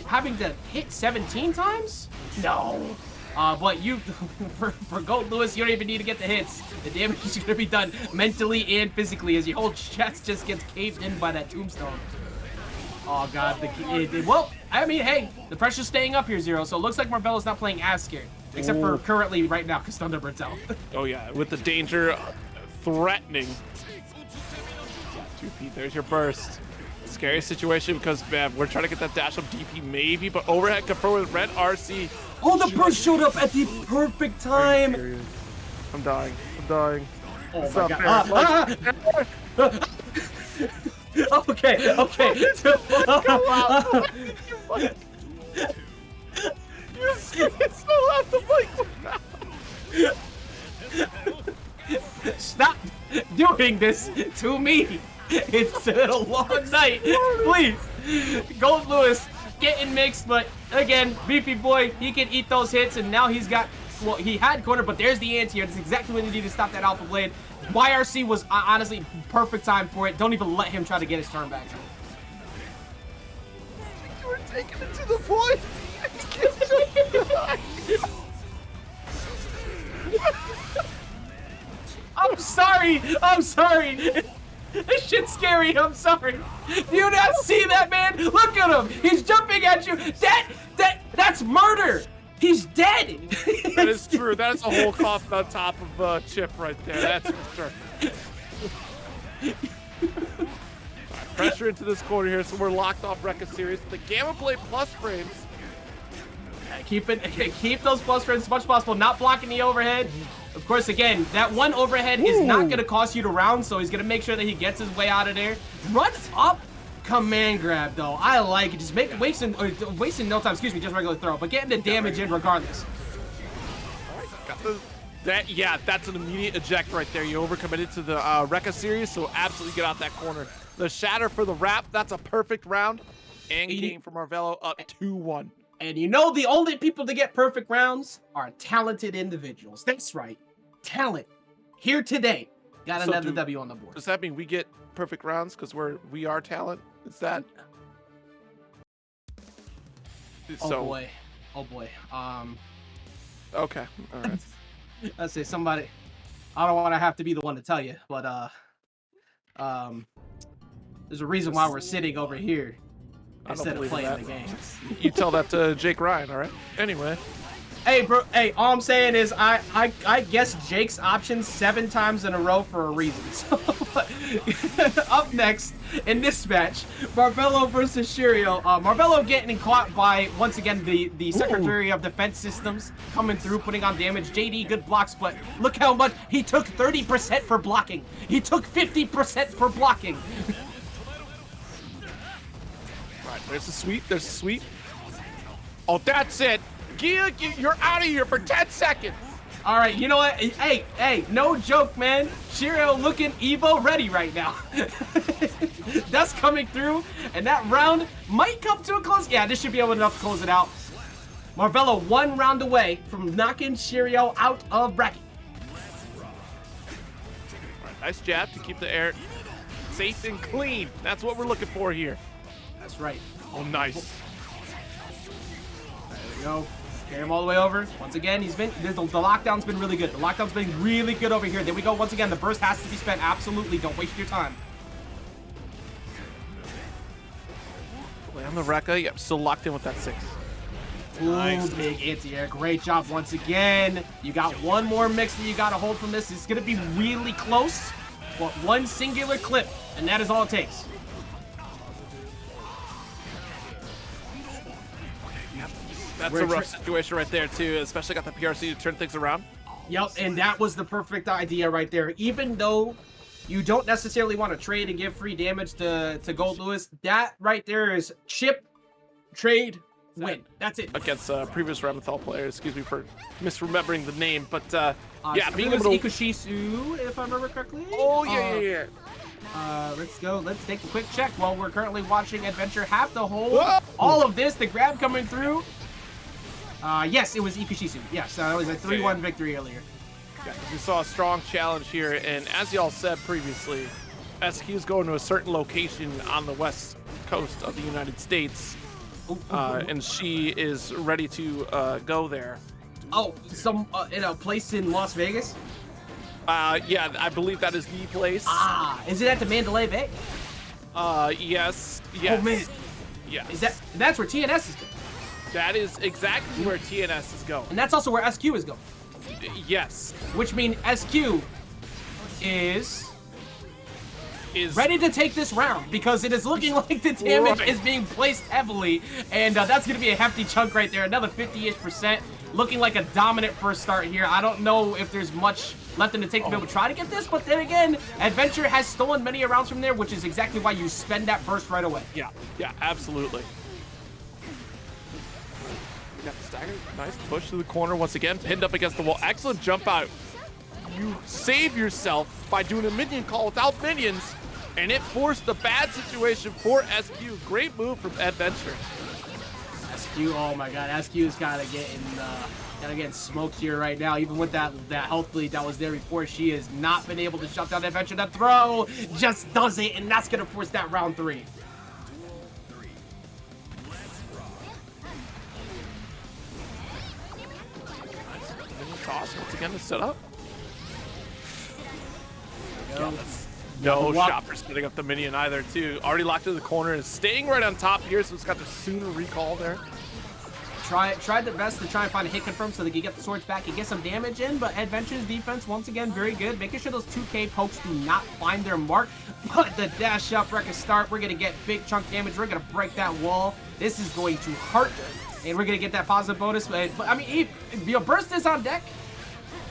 having to hit 17 times? No. But you for Goldlewis, you don't even need to get the hits. The damage is gonna be done mentally and physically as your whole chest just gets caved in by that tombstone. Oh god, well, I mean, hey, the pressure's staying up here, Zero, so it looks like Marvelo's not playing as scared. Except for currently right now, because Thunderbird's out. Oh yeah, with the danger threatening. 2P, there's your burst. Scary situation because, man, we're trying to get that dash up DP maybe, but overhead confirmed with red RC. Oh, the burst showed up at the perfect time. I'm dying. Oh my god. Okay. You still have the mic. Stop doing this to me. It's been a long night. Please. Goldlewis getting mixed, but again, beefy boy, he can eat those hits, and now he's got, well, he had corner, but there's the anti-air. That's exactly what he needed to stop that Alpha Blade. YRC was honestly perfect time for it. Don't even let him try to get his turn back. You were taking it to the void. I'm sorry. This shit's scary. I'm sorry. Do you not see that, man? Look at him. He's jumping at you. That's murder. He's dead. That is true. That is a whole coffin on top of Chipp right there. That's for sure. Right, pressure into this corner here, so we're locked off Rekka series. The Gamma Blade plus frames. Keep those plus frames as much as possible. Not blocking the overhead. Of course, again, that one overhead is not going to cost you the round, so he's going to make sure that he gets his way out of there. Run up. Command grab though, I like it. Just wasting no time. Excuse me, just regular throw, but getting the damage in regardless. Got that's an immediate eject right there. You overcommitted to the Rekka series, so absolutely get out that corner. The shatter for the wrap. That's a perfect round. And game from Marvelo up 2-1. And you know the only people to get perfect rounds are talented individuals. That's right, talent. Here today, got another W on the board. Does that mean we get perfect rounds because we are talent? Is that? Oh boy. Okay. All right. Let's say somebody. I don't want to have to be the one to tell you, but there's a reason why we're sitting over here instead of playing the game. You tell that to Jake Ryan, all right? Anyway. Hey, bro. Hey, all I'm saying is I guessed Jake's options 7 times in a row for a reason. So, up next in this match, Marvelo versus Cheryo. Marvelo getting caught by, once again, the Secretary of Defense Systems coming through, putting on damage. JD, good blocks, but look how much he took 30% for blocking. He took 50% for blocking. Right, there's a sweep. Oh, that's it. Gia, you're out of here for 10 seconds. All right, you know what? Hey, no joke, man. Cheryo looking Evo ready right now. That's coming through, and that round might come to a close. Yeah, this should be enough to close it out. Marvelo 1 round away from knocking Cheryo out of bracket. Right, nice jab to keep the air safe and clean. That's what we're looking for here. That's right. Oh, nice. There we go. Carry him all the way over. Once again, the lockdown's been really good. The lockdown's been really good over here. There we go. Once again, the burst has to be spent. Absolutely. Don't waste your time. Play on the Rekka. Yep, still locked in with that 6. Ooh, Nice. big anti-air. Great job once again. You got one more mix that you got to hold from this. It's going to be really close, but one singular clip, and that is all it takes. That's a rough situation right there, too. Especially got the PRC to turn things around. Yep, and that was the perfect idea right there. Even though you don't necessarily want to trade and give free damage to Goldlewis, that right there is chip, trade, win. That's it. Against previous Ramlethal players. Excuse me for misremembering the name, but yeah, being able to Ikushisu, if I remember correctly. Oh yeah. Let's go. Let's take a quick check while we're currently watching Eddventure have to hold Whoa! all of this. The grab coming through. Yes, it was Ikushisu. Yes, that was a 3-1 victory earlier. Yeah, we saw a strong challenge here, and as y'all said previously, SQ is going to a certain location on the west coast of the United States, and she is ready to go there. Oh, in a place in Las Vegas? Yeah, I believe that is the place. Is it at the Mandalay Bay? Yes. Oh man. Yes. That's where TNS is going? That is exactly where TNS is going. And that's also where SQ is going? Yes. Which means SQ is ready to take this round, because it is looking like the damage is being placed heavily, and that's going to be a hefty chunk right there. Another 50-ish%, looking like a dominant first start here. I don't know if there's much left in the tank to be able to try to get this, but then again, Eddventure has stolen many rounds from there, which is exactly why you spend that burst right away. Yeah, absolutely. Got the stagger. Nice push to the corner once again, pinned up against the wall. Excellent jump out. You save yourself by doing a minion call without minions, and it forced a bad situation for SQ. Great move from Eddventure. SQ, oh my god, SQ is kind of getting smoked here right now. Even with that health lead that was there before, she has not been able to shut down Eddventure. That throw just does it, and that's gonna force that round 3. Toss once again to set up. No shot for splitting up the minion either, too. Already locked in the corner, is staying right on top here, so it's got the sooner recall there. Tried their best to try and find a hit confirm so they could get the swords back and get some damage in, but Eddventure's defense, once again, very good. Making sure those 2K pokes do not find their mark. But the dash up, wreck a start, we're going to get big chunk damage. We're going to break that wall. This is going to hurt, and we're going to get that positive bonus. But I mean, your burst is on deck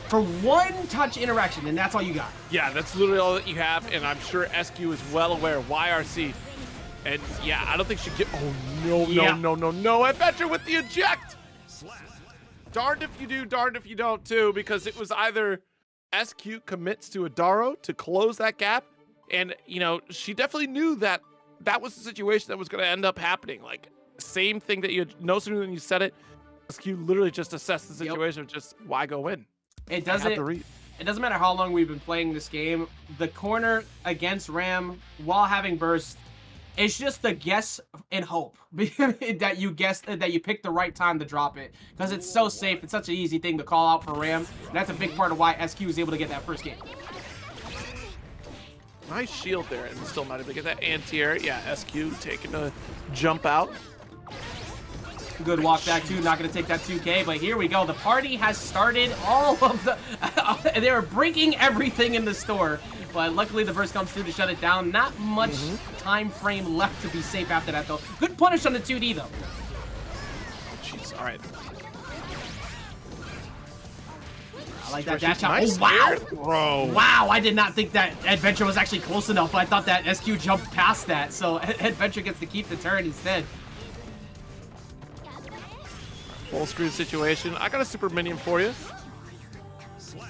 for one touch interaction, and that's all you got. Yeah, that's literally all that you have, and I'm sure SQ is well aware. YRC. And yeah, I don't think she get. Oh no, Eddventure with the eject. Darned if you do, darned if you don't too, because it was either SQ commits to Adaro to close that gap, and you know, she definitely knew that that was the situation that was going to end up happening. Like, same thing that you no sooner than you said it, SQ literally just assessed the situation of just why go in. It doesn't matter how long we've been playing this game. The corner against Ram while having burst, it's just a guess and hope that you pick the right time to drop it, because it's so safe. It's such an easy thing to call out for Ram, and that's a big part of why SQ is able to get that first game. Nice shield there, and still not able to get that anti-air. Yeah, SQ taking a jump out. Good walk back too, not going to take that 2K, but here we go. The party has started. All of the... they were breaking everything in the store, but luckily the burst comes through to shut it down. Not much time frame left to be safe after that, though. Good punish on the 2D, though. Jeez, all right. I like that dash out. Nice Oh, wow. throw. Wow, I did not think that Eddventure was actually close enough. I thought that SQ jumped past that, so Eddventure gets to keep the turn instead. Full screen situation. I got a super minion for you.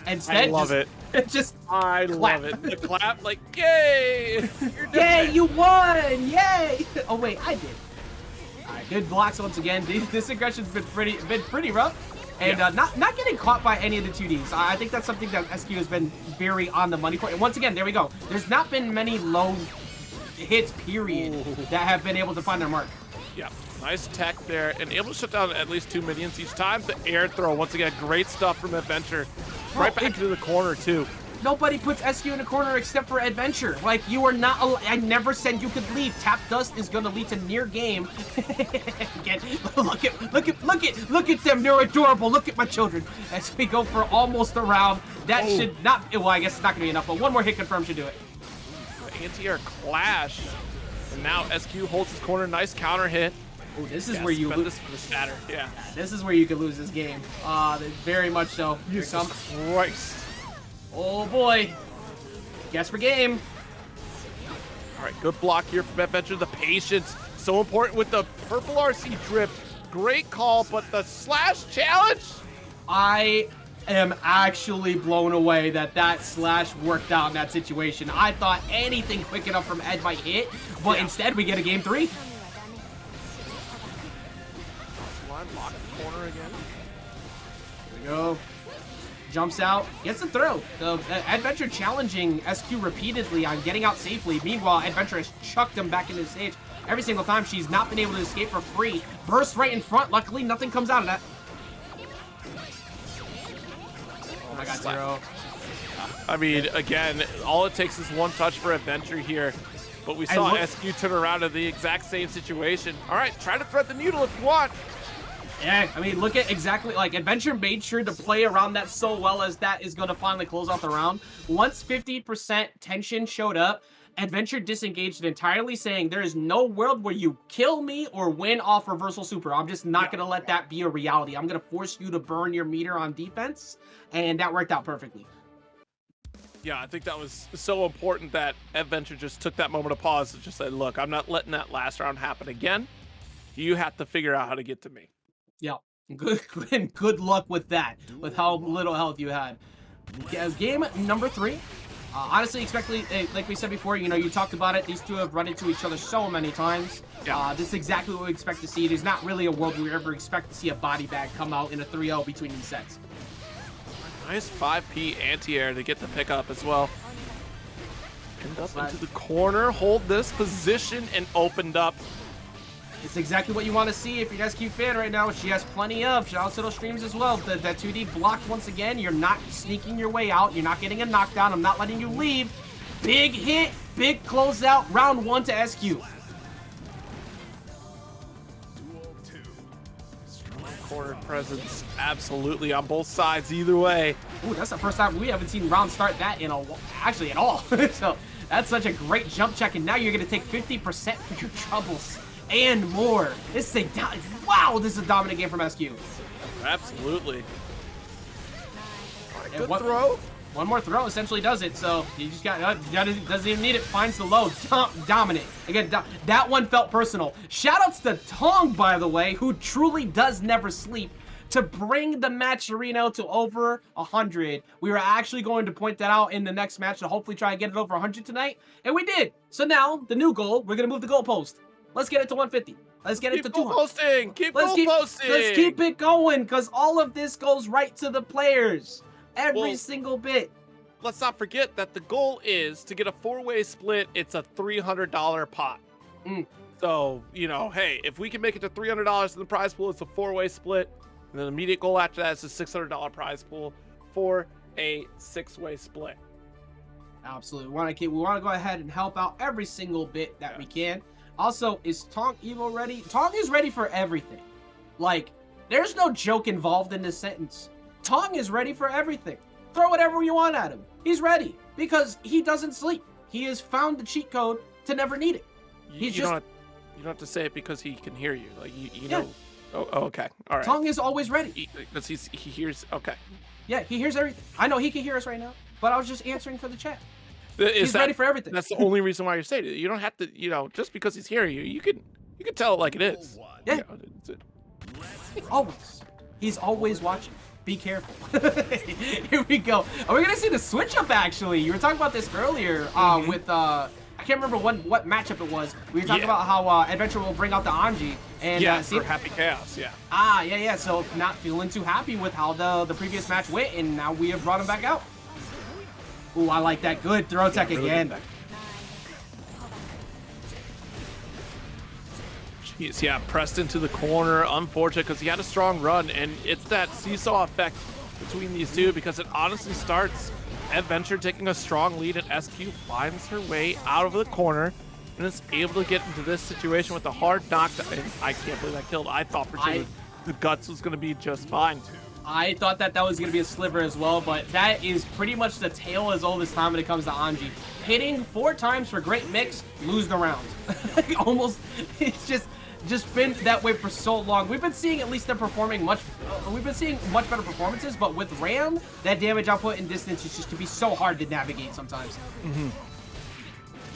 Instead, I love it. Just I clap. love it. The clap, like, yay! Yay, you won! Yay! Oh wait, I did. All right, good blocks once again. This aggression's been pretty rough, and not getting caught by any of the 2Ds. I think that's something that SQ has been very on the money for. And once again, there we go. There's not been many low hits, period, that have been able to find their mark. Yeah, nice tech there, and able to shut down at least 2 minions each time. The air throw, once again, great stuff from Eddventure. Right back into the corner, too. Nobody puts SQ in a corner except for Eddventure. Like, you are not, I never said you could leave. Tap dust is gonna lead to near game. Again, look at them, they're adorable. Look at my children. As we go for almost a round, that should not, well, I guess it's not gonna be enough, but one more hit confirm should do it. Anti-air clash. And now SQ holds his corner, nice counter hit. Oh, this is where you lose. This for the statter. Yeah. This is where you could lose this game. Very much so. Here it comes. Christ. Oh boy. Guess for game. All right, good block here from Eddventure. The patience, so important with the purple RC drip. Great call, but the slash challenge. I am actually blown away that slash worked out in that situation. I thought anything quick enough from Ed might hit, but instead we get a game 3. Lock the corner again. There we go. Jumps out, gets the throw. The Eddventure challenging SQ repeatedly on getting out safely. Meanwhile, Eddventure has chucked him back into the stage. Every single time she's not been able to escape for free. Burst right in front. Luckily, nothing comes out of that. Oh my god, Zero. I mean, again, all it takes is one touch for Eddventure here. But we saw SQ turn around in the exact same situation. All right, try to thread the needle if you want. Yeah, I mean, look at exactly, like, Eddventure made sure to play around that so well as that is going to finally close out the round. Once 50% tension showed up, Eddventure disengaged entirely, saying there is no world where you kill me or win off reversal super. I'm just not going to let that be a reality. I'm going to force you to burn your meter on defense, and that worked out perfectly. Yeah, I think that was so important that Eddventure just took that moment of pause and just said, look, I'm not letting that last round happen again. You have to figure out how to get to me. Yeah, good luck with that, with how little health you had. Game number 3. Honestly, like we said before, you know, you talked about it. These two have run into each other so many times. This is exactly what we expect to see. There's not really a world where we ever expect to see a body bag come out in a 3-0 between these sets. Nice 5P anti-air to get the pickup as well. Pinned up into the corner, hold this position, and opened up. It's exactly what you want to see if you're an SQ fan right now, which she has plenty of. Shout out to those streams as well. That 2D blocked once again. You're not sneaking your way out. You're not getting a knockdown. I'm not letting you leave. Big hit, big closeout. Round 1 to SQ. Strong corner presence, absolutely on both sides. Either way. Ooh, that's the first time we haven't seen round start that in actually at all. So that's such a great jump check, and now you're gonna take 50% for your troubles. And more. This is wow, this is a dominant game from SQ. Absolutely. Good Good throw. One more throw essentially does it. So you just doesn't even need it. Finds the low. Dominant. Again, that one felt personal. Shoutouts to Tong, by the way, who truly does never sleep, to bring the match arena to over 100. We were actually going to point that out in the next match to hopefully try and get it over 100 tonight, and we did. So now the new goal, we're gonna move the goalpost. Let's get it to 150. Let's get it to 200. Keep posting. Let's keep it going, because all of this goes right to the players. Every single bit. Let's not forget that the goal is to get a 4-way split. It's a $300 pot. So, you know, hey, if we can make it to $300 in the prize pool, it's a 4-way split. And then the immediate goal after that is a $600 prize pool for a 6-way split. Absolutely. We want to go ahead and help out every single bit that we can. Also, is Tong Evo ready? Tong is ready for everything. Like, there's no joke involved in this sentence. Tong is ready for everything. Throw whatever you want at him. He's ready because he doesn't sleep. He has found the cheat code to never need it. You don't have to say it because he can hear you. Like you know. Oh, okay. All right. Tong is always ready. Because he hears. Okay. Yeah, he hears everything. I know he can hear us right now, but I was just answering for the chat. He's ready for everything. That's the only reason why you're saying it. You don't have to, you know, just because he's hearing you, you can tell it like it is. Yeah. You know, Always. He's always watching. Be careful. Here we go. Are we gonna see the switch up actually? You were talking about this earlier with I can't remember what matchup it was. We were talking about how Eddventure will bring out the Anji and for Happy Chaos, yeah. So not feeling too happy with how the previous match went, and now we have brought him back out. Ooh, I like that. Good throw tech again. Jeez, yeah, pressed into the corner. Unfortunate because he had a strong run, and it's that seesaw effect between these two because it honestly starts Eddventure taking a strong lead, and SQ finds her way out of the corner and is able to get into this situation with a hard knockdown. I can't believe that killed. I thought for sure the guts was going to be just fine. I thought that was going to be a sliver as well, but that is pretty much the tale as old as time when it comes to Anji. Hitting 4 times for great mix, lose the round. Almost, it's just been that way for so long. We've been seeing at least them performing we've been seeing much better performances, but with Ram, that damage output and distance is just can be so hard to navigate sometimes.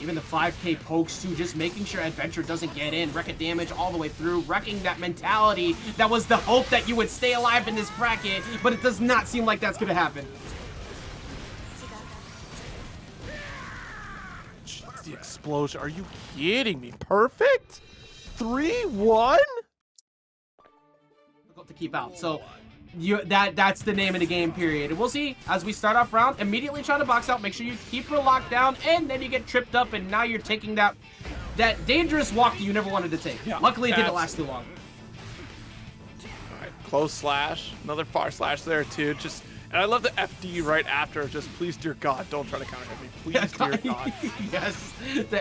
Even the 5K pokes too, just making sure Eddventure doesn't get in, wrecking damage all the way through, wrecking that mentality. That was the hope that you would stay alive in this bracket, but it does not seem like that's gonna happen. Jeez, the explosion, are you kidding me? Perfect? 3-1? To keep out. So that's the name of the game, period. And we'll see as we start off round, immediately trying to box out, make sure you keep her locked down, and then you get tripped up, and now you're taking that dangerous walk that you never wanted to take. Luckily, it didn't last too long. All right, close slash, another far slash there too. And I love the FD right after. Just please, dear God, don't try to counter hit me. Please, dear God. Yes,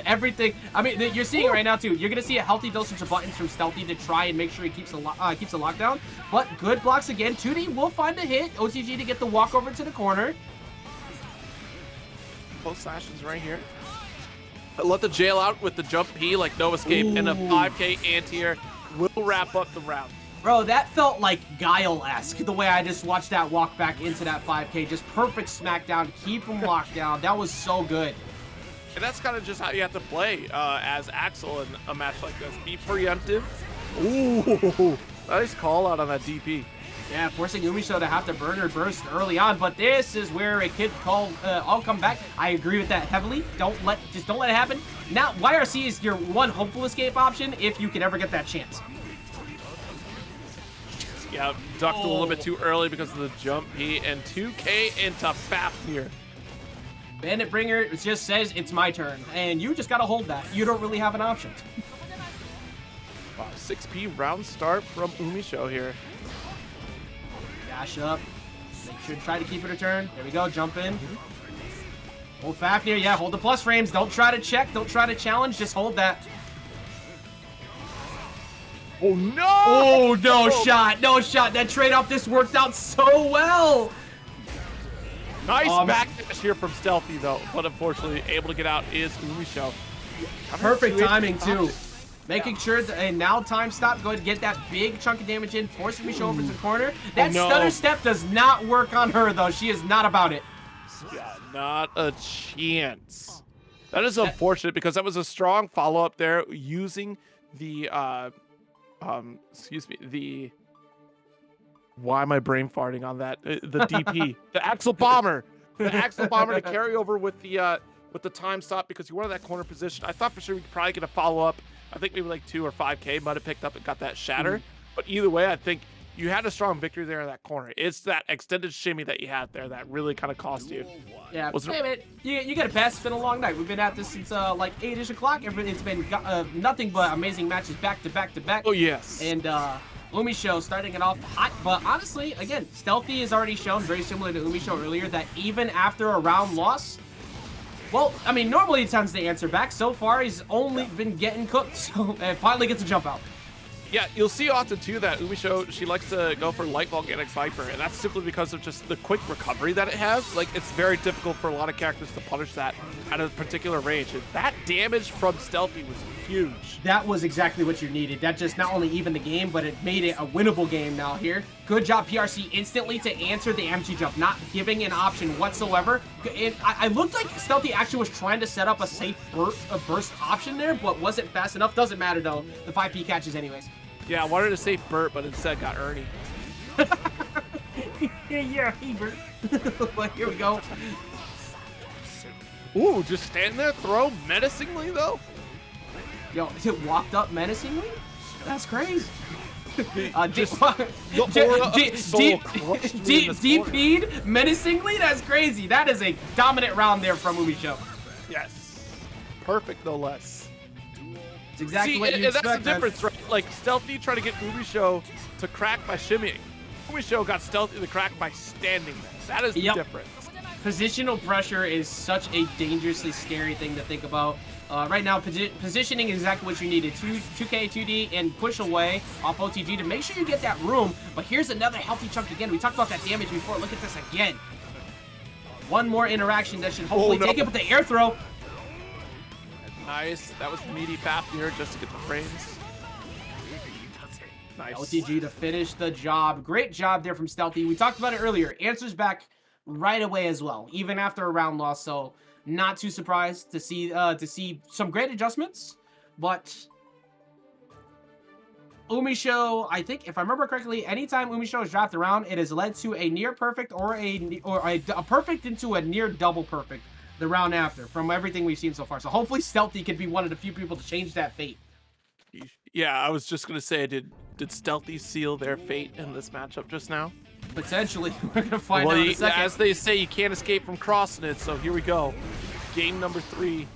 everything. I mean, you're seeing it right now too. You're gonna see a healthy dosage of buttons from Stealthy to try and make sure he keeps the lockdown. But good blocks again. 2D will find a hit. OCG to get the walk over to the corner. Both slashes right here. I love the jail out with the jump P like no escape, and a 5K anti-air will wrap up the round. Bro, that felt like Guile-esque, the way I just watched that walk back into that 5K. Just perfect smackdown, keep him locked down. That was so good. And that's kind of just how you have to play as Axel in a match like this. Be preemptive. Ooh, nice call out on that DP. Yeah, forcing Umisho to have to burn her burst early on, but this is where it could all come back. I agree with that heavily. Just don't let it happen. Now, YRC is your one hopeful escape option if you can ever get that chance. Yeah, ducked a little bit too early because of the jump P, and 2K into Fafnir. Bandit Bringer just says it's my turn, and you just gotta hold that. You don't really have an option. Wow, 6P round start from Umisho here. Dash up. Make sure to try to keep it a turn. There we go, jump in. Hold Fafnir, yeah, hold the plus frames. Don't try to check, don't try to challenge, just hold that. Oh no! Oh, no shot, no shot. That trade-off, this worked out so well. Nice backdash here from Stealthy though, but unfortunately able to get out is Umisho. Perfect timing too. Making sure that, and now time stop, go ahead and get that big chunk of damage in, force Umisho over to the corner. That stutter step does not work on her though. She is not about it. Yeah, not a chance. That is unfortunate because that was a strong follow-up there using the why am I brain farting on that? The DP, the Axel Bomber, to carry over with the time stop because you wanted that corner position. I thought for sure we could probably get a follow up. I think maybe like 2 or 5K might have picked up and got that shatter. But either way, I think you had a strong victory there in that corner. It's that extended shimmy that you had there that really kind of cost you. Yeah, hey man, you got to pass. It's been a long night. We've been at this since like 8-ish o'clock. It's been nothing but amazing matches back to back to back. Oh yes. And Umisho starting it off hot, but honestly, again, Stealthy has already shown, very similar to Umisho earlier, that even after a round loss, well, I mean, normally he tends to answer back. So far, he's only been getting cooked, so and finally gets a jump out. Yeah, you'll see often too that Umisho, she likes to go for light volcanic viper, and that's simply because of just the quick recovery that it has. Like, it's very difficult for a lot of characters to punish that at a particular range. And that damage from Stealthy was huge. That was exactly what you needed. That just not only evened the game, but it made it a winnable game now here. Good job, PRC, instantly to answer the MG jump, not giving an option whatsoever. I looked like Stealthy actually was trying to set up a safe burst option there, but wasn't fast enough. Doesn't matter, though. The 5P catches anyways. Yeah, I wanted a safe Burt, but instead got Ernie. Yeah, Hebert. But here we go. Ooh, just standing there, throw menacingly though. Yo, it walked up menacingly? That's crazy. Just DP'd menacingly? That's crazy. That is a dominant round there from Umisho. Yes. Perfect, no less. It's exactly what you expect. That's the difference, right? Like, Stealthy tried to get Umisho to crack by shimmying. Umisho got Stealthy to crack by standing there. That is the difference. Positional pressure is such a dangerously scary thing to think about. Right now, positioning is exactly what you needed. 2K, 2D, and push away off OTG to make sure you get that room. But here's another healthy chunk again. We talked about that damage before. Look at this again. One more interaction that should hopefully take it with the air throw. Nice. That was the meaty Fafnir just to get the frames. Nice. OTG to finish the job. Great job there from Stealthy. We talked about it earlier. Answers back right away as well, even after a round loss. So not too surprised to see some great adjustments. But Umisho, I think if I remember correctly, anytime Umisho is dropped around, it has led to a near perfect or a perfect into a near double perfect the round after from everything we've seen so far. So hopefully Stealthy could be one of the few people to change that fate. Yeah, I was just gonna say, did Stealthy seal their fate in this matchup just now? Potentially. We're gonna find out in a second. As they say, you can't escape from crossing it, so here we go. Game number 3.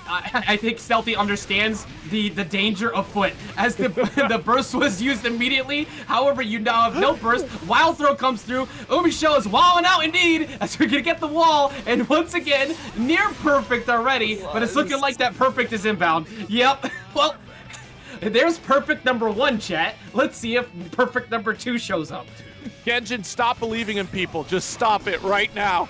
I think Stealthy understands the danger afoot as the the burst was used immediately. However, you now have no burst. Wild throw comes through. Umisho is wowing out indeed as we're gonna get the wall, and once again near perfect already, but it's looking like that perfect is inbound. Yep. Well, there's perfect number 1, chat. Let's see if perfect number 2 shows up. Genjin, stop believing in people. Just stop it right now.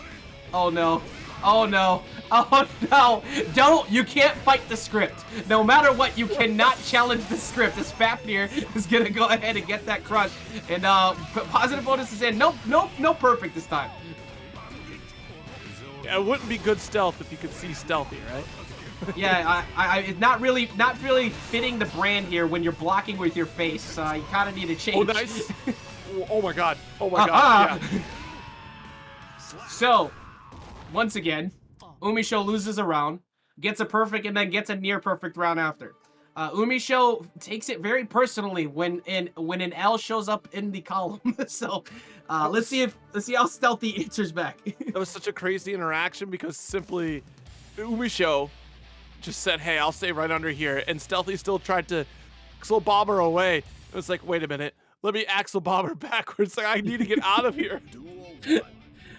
Oh no. Oh no. Oh no. Don't. You can't fight the script. No matter what, you cannot challenge the script. This Fafnir is going to go ahead and get that crush. And positive bonus is in. No perfect this time. Yeah, it wouldn't be good stealth if you could see Stealthy, right? Yeah, it's not really fitting the brand here when you're blocking with your face. You kind of need to change. Oh, nice. Oh my god. Oh my god. Yeah. So, once again, Umisho loses a round, gets a perfect, and then gets a near perfect round after. Umisho takes it very personally when an L shows up in the column. So, let's see how Stealthy answers back. That was such a crazy interaction because simply Umisho just said, "Hey, I'll stay right under here," and Stealthy still tried to Axel Bomber away. It was like, wait a minute, let me Axel Bomber backwards. Like, I need to get out of here.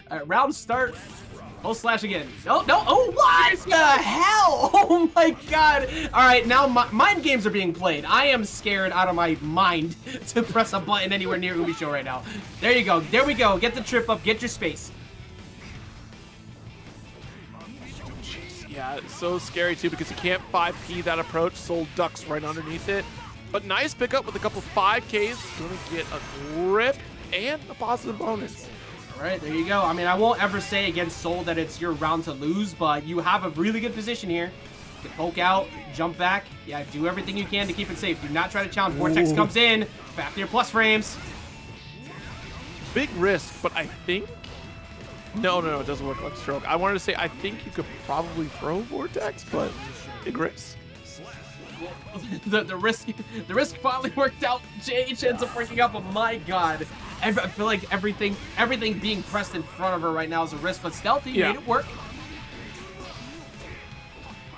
All right, round start. Oh, slash again. No. Oh, what the hell? Oh my god. All right, now mind games are being played. I am scared out of my mind to press a button anywhere near Umisho right now. There you go. There we go. Get the trip up. Get your space. Yeah, it's so scary too because you can't 5P that approach. Soul ducks right underneath it. But nice pickup with a couple 5Ks. Gonna get a grip and a positive bonus. All right, there you go. I mean, I won't ever say against Soul that it's your round to lose, but you have a really good position here. You can poke out, jump back. Yeah, do everything you can to keep it safe. Do not try to challenge. Vortex comes in. Fafnir plus frames. Big risk, but I think... No, it doesn't work like stroke. I wanted to say I think you could probably throw Vortex, but big risk. The risk finally worked out. JH ends up working out, but my god. I feel like everything being pressed in front of her right now is a risk, but Stealthy made it work.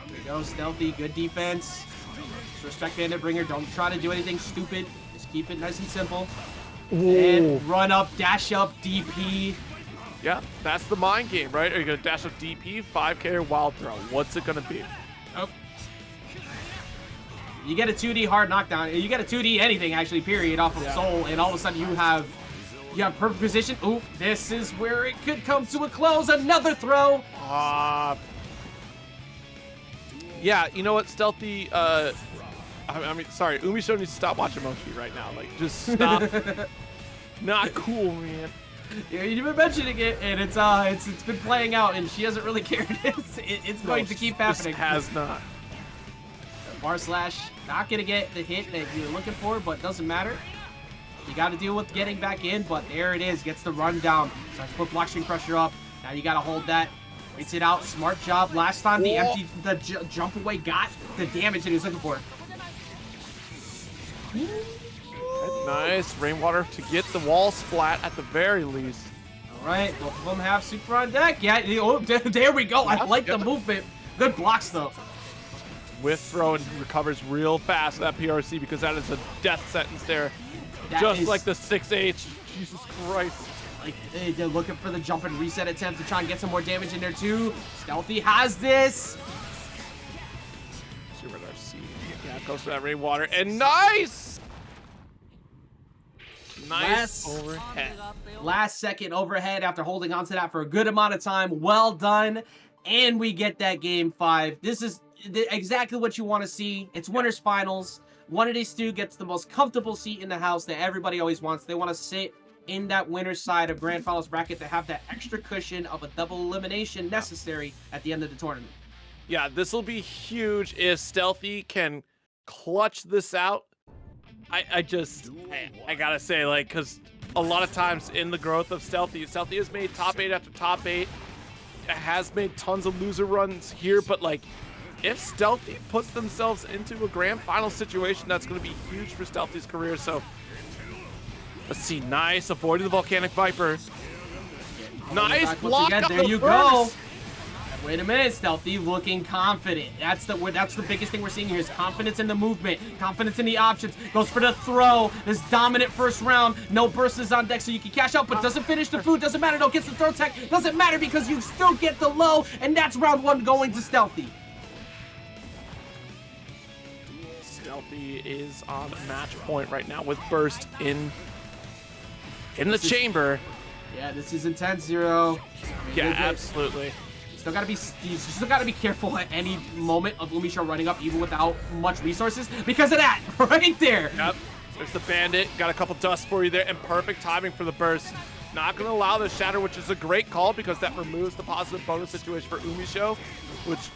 There you go, Stealthy, good defense. Just respect Bandit Bringer. Don't try to do anything stupid. Just keep it nice and simple. Ooh. And run up, dash up, DP. Yeah, that's the mind game, right? Are you gonna dash up DP, 5K, or wild throw? What's it gonna be? Oh. You get a 2D hard knockdown. You get a 2D anything, actually, period, off of Soul, and all of a sudden you have perfect position. Ooh, this is where it could come to a close. Another throw. Yeah, you know what, Stealthy, I mean, sorry, Umisho needs to stop watching Mochi right now. Like, just stop. Not cool, man. Yeah, you've been mentioning it, and it's been playing out, and she hasn't really cared. It's going to keep happening. It has not. Bar slash, not gonna get the hit that you're looking for, but doesn't matter. You got to deal with getting back in, but there it is. Gets the run down. Starts to put blockchain pressure up. Now you got to hold that. Waits it out. Smart job. Last time the jump away got the damage that he was looking for. Nice rainwater to get the wall splat at the very least. All right, both of them have super on deck. Yeah, oh, there we go. I like the movement. Good blocks, though. Whiff throw and recovers real fast that PRC because that is a death sentence there. That Just is, like the 6H. Jesus Christ. Like, they're looking for the jump and reset attempt to try and get some more damage in there, too. Stealthy has this. Super RC. Yeah, goes for that rainwater. And nice! Nice overhead. Last second overhead after holding on to that for a good amount of time. Well done. And we get that game 5. This is exactly what you want to see. It's winners finals. One of these two gets the most comfortable seat in the house that everybody always wants. They want to sit in that winner's side of grand finals bracket to have that extra cushion of a double elimination necessary at the end of the tournament. Yeah, this will be huge if Stealthy can clutch this out. I gotta say, like, because a lot of times in the growth of Stealthy has made top 8 after top 8. It has made tons of loser runs here, but like, if Stealthy puts themselves into a grand final situation, that's going to be huge for Stealthy's career. So let's see. Nice. Avoiding the Volcanic Viper. Nice block. There you go. Wait a minute. Stealthy looking confident. That's the biggest thing we're seeing here is confidence in the movement, confidence in the options. Goes for the throw. This dominant first round. No bursts on deck so you can cash out, but doesn't finish the food. Doesn't matter. No, gets the throw tech. Doesn't matter because you still get the low, and that's round 1 going to Stealthy. Stealthy is on match point right now with burst in the chamber. Yeah, this is intense, Zero. Yeah, absolutely. You still gotta be careful at any moment of Umisho running up, even without much resources, because of that right there. Yep. There's the bandit. Got a couple dusts for you there, and perfect timing for the burst. Not gonna allow the shatter, which is a great call because that removes the positive bonus situation for Umisho, which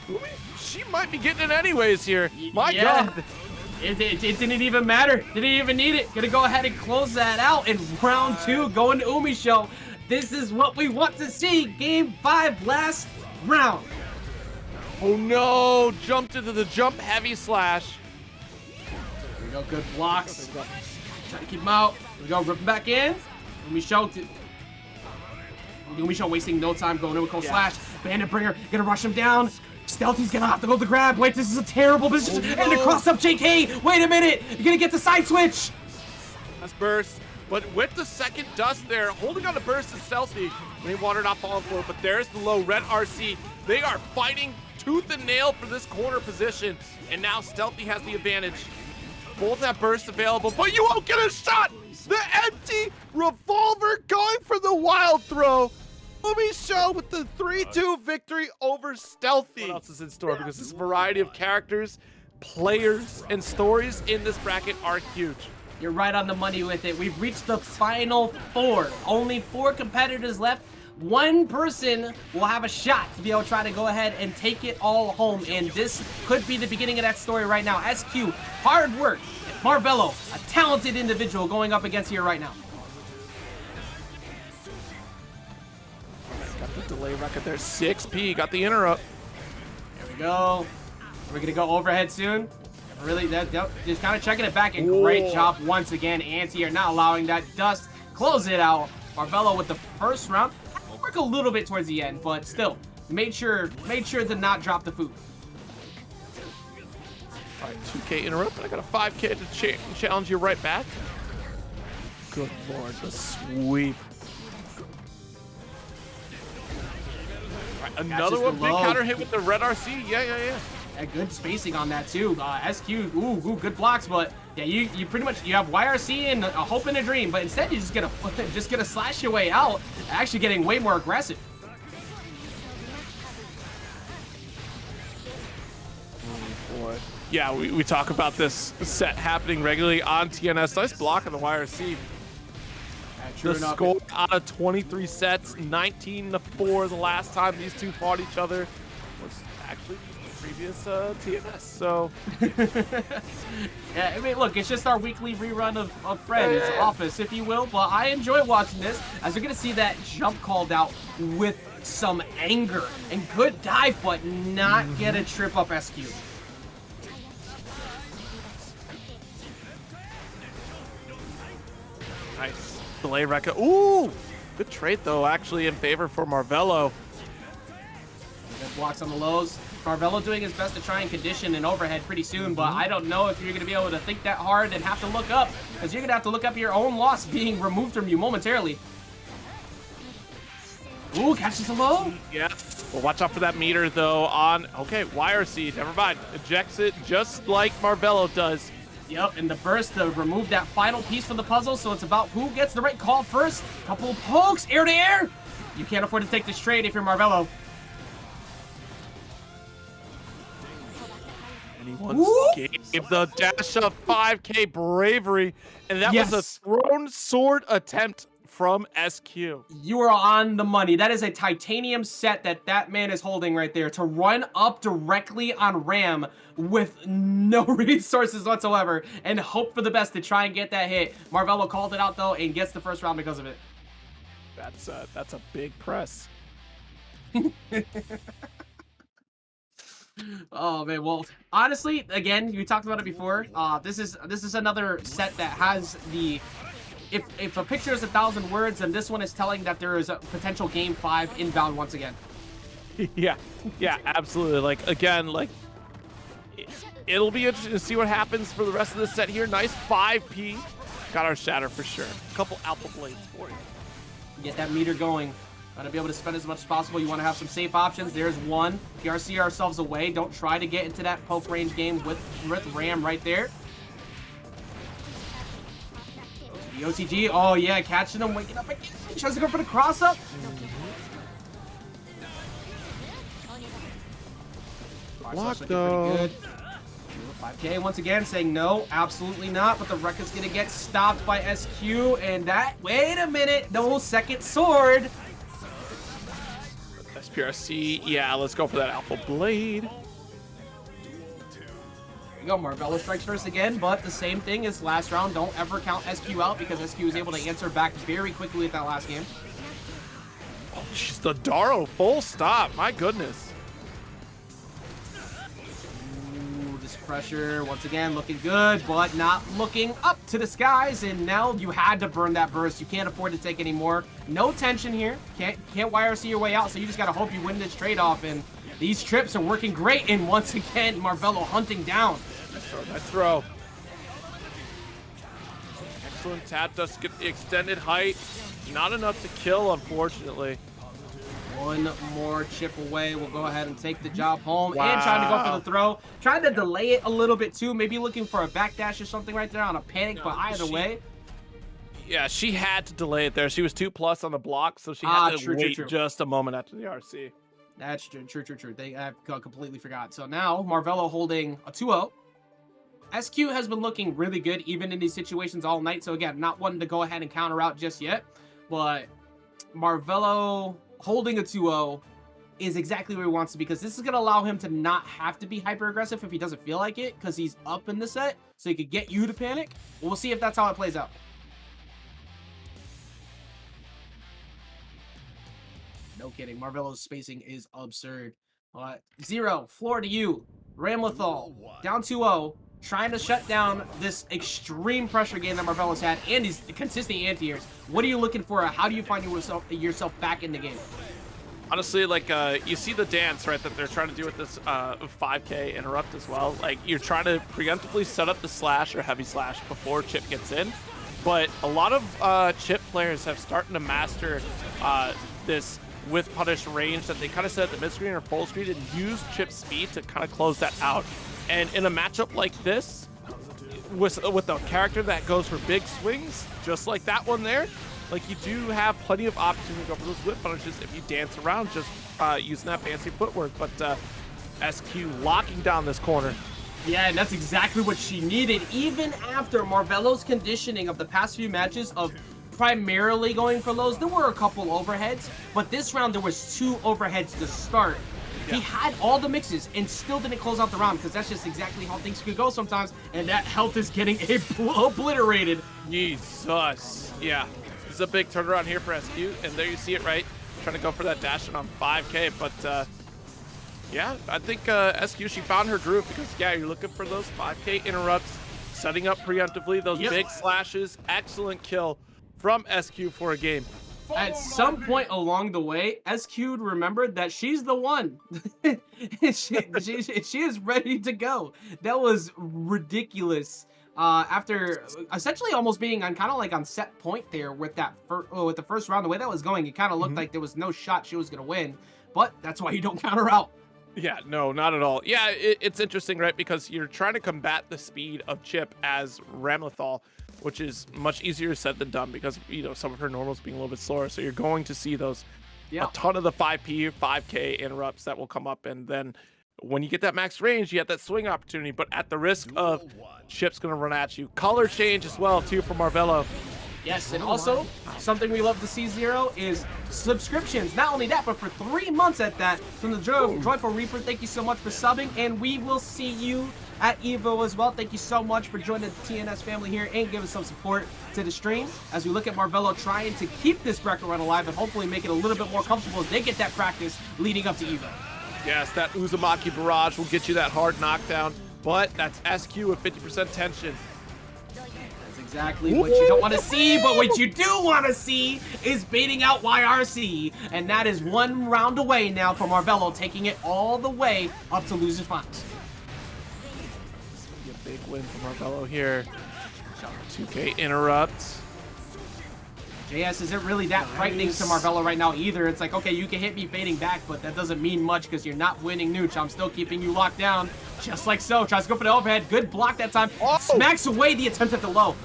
she might be getting it anyways here. My God. It didn't even matter. Didn't even need it. Gonna go ahead and close that out in round 2, going to Umisho. This is what we want to see. Game 5, last round. Oh no! Jumped into the jump heavy slash. There we go. Good blocks. Try to keep him out. Here we go. Ripping back in. Umisho wasting no time going in with cold slash. Bandit Bringer gonna rush him down. Stealthy's gonna have to go to the grab. Wait, this is a terrible position. Oh, no. And the cross up JK. Wait a minute. You're gonna get the side switch. That's burst. But with the second dust there, holding on to burst is Stealthy. Rainwater not falling for it, but there's the low red RC. They are fighting tooth and nail for this corner position. And now Stealthy has the advantage. Both have burst available, but you won't get a shot. The empty revolver going for the wild throw. Umisho with the 3-2 victory over Stealthy. What else is in store? Because this variety of characters, players, and stories in this bracket are huge. You're right on the money with it. We've reached the final 4. Only 4 competitors left. One person will have a shot to be able to try to go ahead and take it all home. And this could be the beginning of that story right now. SQ, hard work. Marvelo, a talented individual going up against here right now. Got the delay record there. 6P got the interrupt. There we go. We're going to go overhead soon. Really, just kind of checking it back, and great job once again. Anti are not allowing that dust. Close it out. Marvelo with the first round. I'll work a little bit towards the end, but still, made sure to not drop the food. All right, 2K interrupt, but I got a 5K to challenge you right back. Good Lord, the sweep. All right, another one, big counter hit with the red RC. Yeah. Yeah, good spacing on that too. SQ, ooh, good blocks, but yeah, you pretty much you have YRC and a hope and a dream, but instead you just get a slash your way out, actually getting way more aggressive. Oh boy. Yeah, we talk about this set happening regularly on TNS. Nice block on the YRC. The score out of 23 sets, 19-4 the last time these two fought each other was actually previous TNS. So yeah, I mean, look, it's just our weekly rerun of Friends Office, if you will. But I enjoy watching this, as you're gonna see that jump called out with some anger and good dive, but not get a trip up SQ. Nice delay record. Ooh, good trade though, actually in favor for Marvelo. Good blocks on the lows. Marvelo doing his best to try and condition an overhead pretty soon, but I don't know if you're going to be able to think that hard and have to look up, because you're going to have to look up your own loss being removed from you momentarily. Ooh, catches a low. Yeah. Well, watch out for that meter though on, okay, YRC, never mind. Ejects it just like Marvelo does. Yep, and the burst to remove that final piece from the puzzle, so it's about who gets the right call first. Couple of pokes, air to air. You can't afford to take this trade if you're Marvelo. Anyone gave the dash of 5K bravery, and that was a thrown sword attempt from SQ. You are on the money. That is a titanium set that man is holding right there to run up directly on Ram with no resources whatsoever and hope for the best to try and get that hit. Marvelo called it out though and gets the first round because of it. That's a big press. Oh man, well, honestly, again, we talked about it before. This is another set that has the if a picture is 1,000 words, then this one is telling that there is a potential game 5 inbound once again. Yeah, absolutely. Like again, like it'll be interesting to see what happens for the rest of the set here. Nice 5P, got our shatter for sure. A couple alpha blades for you. Get that meter going. Gotta be able to spend as much as possible. You want to have some safe options. There's one. PRC ourselves away. Don't try to get into that poke range game with Ram right there. The OTG. Oh, yeah. Catching him. Waking up again. Tries to go for the cross up. Block though. Good. 5K once again saying no, absolutely not. But the record's going to get stopped by SQ. And that. Wait a minute. No second sword. SPRC, yeah, let's go for that alpha blade. There you go, Marvelo strikes first again, but the same thing as last round. Don't ever count SQ out because SQ was able to answer back very quickly at that last game. Oh, jeez, the Daro full stop, my goodness. Ooh, this pressure, once again, looking good, but not looking up to the skies, and now you had to burn that burst. You can't afford to take any more. No tension here. Can't YRC your way out, so you just gotta hope you win this trade-off, and these trips are working great, and once again, Marvelo hunting down. Nice throw. Excellent tap, does get the extended height. Not enough to kill, unfortunately. One more chip away. We'll go ahead and take the job home. Wow. And trying to go for the throw. Trying to delay it a little bit too. Maybe looking for a backdash or something right there on a panic, but either way. Yeah, she had to delay it there. She was 2+ on the block, so she had to wait just a moment after the RC. That's true. I completely forgot. So now, Marvelo holding a 2-0. SQ has been looking really good even in these situations all night. So again, not one to go ahead and counter out just yet. But Marvelo holding a 2-0 is exactly where he wants to be, because this is going to allow him to not have to be hyper aggressive if he doesn't feel like it, because he's up in the set, so he could get you to panic. We'll see if that's how it plays out. No kidding. Marvelo's spacing is absurd. 0, floor to you. Ramlethal, down 2-0, trying to shut down this extreme pressure game that Marvelo's had and these consistent anti-airs. What are you looking for? How do you find yourself back in the game? Honestly, like, you see the dance, right, that they're trying to do with this 5K interrupt as well. Like, you're trying to preemptively set up the slash or heavy slash before Chipp gets in. But a lot of Chipp players have started to master this with punish range that they kind of set at the mid-screen or full screen and use Chipp's speed to kind of close that out. And in a matchup like this, with a character that goes for big swings, just like that one there, like, you do have plenty of options to go for those whip punishes if you dance around just using that fancy footwork. But SQ locking down this corner. Yeah, and that's exactly what she needed, even after Marvelo's conditioning of the past few matches of primarily going for lows. There were a couple overheads, but this round there was 2 overheads to start. He had all the mixes and still didn't close out the round because that's just exactly how things could go sometimes. And that health is getting obliterated. Jesus. Yeah. This is a big turnaround here for SQ. And there you see it, right? Trying to go for that dash in on 5K. But, yeah, I think SQ, she found her groove because, yeah, you're looking for those 5K interrupts, setting up preemptively, those big slashes. Excellent kill from SQ for a game. At some point along the way, SQ remembered that she's the one. she is ready to go. That was ridiculous. After essentially almost being on kind of like on set point there with that with the first round, the way that was going, it kind of looked like there was no shot she was gonna win. But that's why you don't count her out. Yeah, no, not at all. Yeah, it's interesting, right? Because you're trying to combat the speed of Chipp as Ramlethal, which is much easier said than done because, you know, some of her normals being a little bit slower. So you're going to see those, a ton of the 5K interrupts that will come up. And then when you get that max range, you have that swing opportunity, but at the risk of Chipp's going to run at you. Color change as well, too, for Marvelo. Yes, and also, something we love to see, Zero, is subscriptions. Not only that, but for 3 months at that, from the Joyful Reaper, thank you so much for subbing, and we will see you at Evo as well. Thank you so much for joining the TNS family here and giving some support to the stream as we look at Marvelo trying to keep this bracket run alive and hopefully make it a little bit more comfortable as they get that practice leading up to Evo. Yes, that Uzumaki barrage will get you that hard knockdown, but that's SQ with 50% tension. Exactly what you don't want to see, but what you do want to see is baiting out YRC, and that is 1 round away now from Marvelo, taking it all the way up to losers finals. This will be a big win for Marvelo here. 2K interrupts. JS isn't really that frightening to Marvelo right now either. It's like, okay, you can hit me fading back, but that doesn't mean much because you're not winning Nooch. I'm still keeping you locked down, just like so. Tries to go for the overhead. Good block that time. Smacks away the attempt at the low.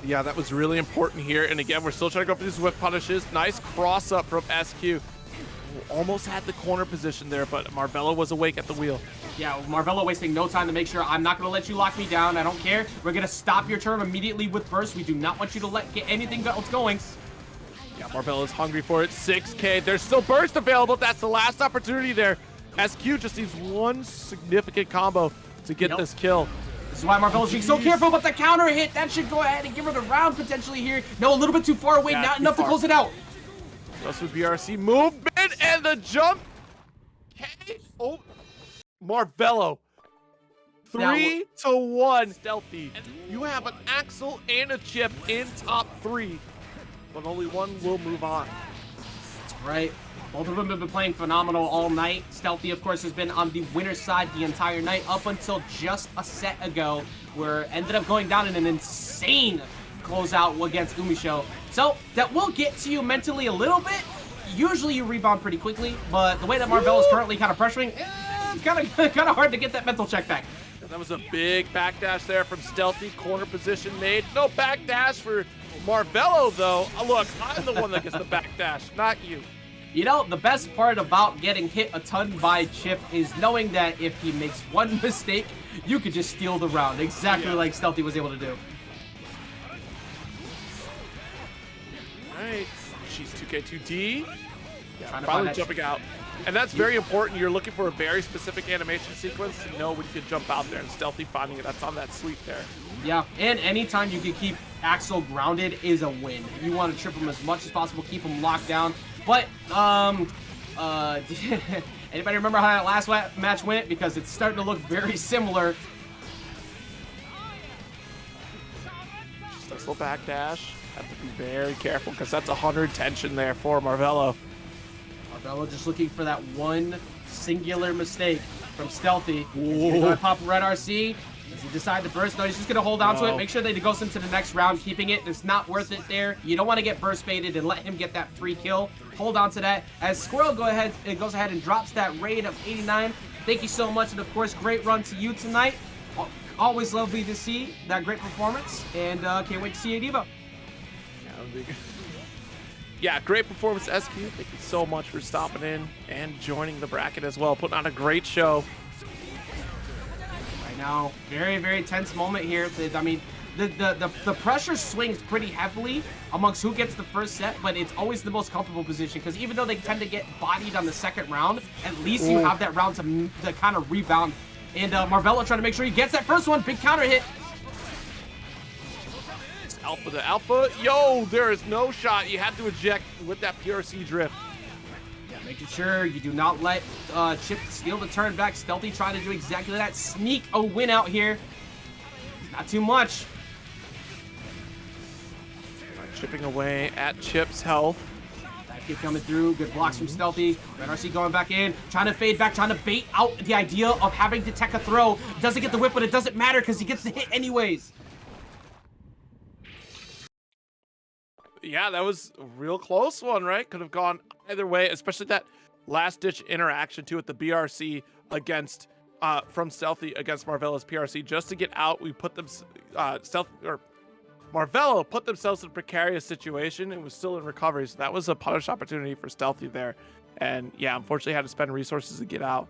Yeah, that was really important here. And again, we're still trying to go for these whip punishes. Nice cross up from SQ. Almost had the corner position there, but Marvelo was awake at the wheel. Yeah, Marvelo wasting no time to make sure I'm not going to let you lock me down. I don't care. We're going to stop your turn immediately with burst. We do not want you to get anything else going. Yeah, Marvelo is hungry for it. 6K. There's still burst available. That's the last opportunity there. SQ just needs one significant combo to get this kill. This is why Marvelo's being so careful about the counter hit. That should go ahead and give her the round potentially here. No, a little bit too far away. Not enough to close it out. This would be RC movement and the jump. Okay. Oh, Marvelo. 3-1 Stealthy. You have an Axel and a Chipp in top 3, but only one will move on. That's right. Both of them have been playing phenomenal all night. Stealthy, of course, has been on the winner's side the entire night up until just a set ago, where ended up going down in an insane closeout against Umisho. So that will get to you mentally a little bit. Usually you rebound pretty quickly, but the way that Marvelo is currently kind of pressuring, it's kind of hard to get that mental check back. That was a big backdash there from Stealthy. Corner position made. No backdash for Marvelo, though. Look, I'm the one that gets the backdash, not you. You know, the best part about getting hit a ton by Chipp is knowing that if he makes one mistake, you could just steal the round, exactly like Stealthy was able to do. All right, she's 2K2D. Yeah, finally jumping out. And that's very important. You're looking for a very specific animation sequence to know when you can jump out there, and Stealthy finding it. That's on that sweep there. Yeah, and anytime you can keep Axel grounded is a win. You want to trip him as much as possible, keep him locked down. But, anybody remember how that last match went? Because it's starting to look very similar. Just a little backdash. Have to be very careful because that's 100 tension there for Marvelo. Marvelo just looking for that one singular mistake from Stealthy. He's gonna pop a red RC. Does he decide to burst? No, he's just going to hold on to it. Make sure that he goes into the next round, keeping it. It's not worth it there. You don't want to get burst baited and let him get that free kill. Hold on to that. As Skwerl goes ahead and drops that raid of 89. Thank you so much. And, of course, great run to you tonight. Always lovely to see that great performance. And can't wait to see you at Evo. Yeah, great performance, SQ. Thank you so much for stopping in and joining the bracket as well. Putting on a great show. Now, very, very tense moment here. I mean, the pressure swings pretty heavily amongst who gets the first set, but it's always the most comfortable position because even though they tend to get bodied on the second round, at least you have that round to kind of rebound. And Marvelo trying to make sure he gets that first one. Big counter hit. Alpha to alpha. Yo, there is no shot. You had to eject with that PRC drift. Yeah, making sure you do not let Chipp steal the turn back. Stealthy trying to do exactly that. Sneak a win out here. Not too much. Chipping away at Chipp's health. That kick coming through. Good blocks from Stealthy. Red RC going back in. Trying to fade back. Trying to bait out the idea of having to tech a throw. Doesn't get the whip, but it doesn't matter because he gets the hit anyways. Yeah, that was a real close one, right? Could have gone either way, especially that last-ditch interaction, too, with the BRC against, from Stealthy against Marvelo's PRC. Just to get out, we put them, Marvelo put themselves in a precarious situation and was still in recovery, so that was a punish opportunity for Stealthy there. And, yeah, unfortunately had to spend resources to get out.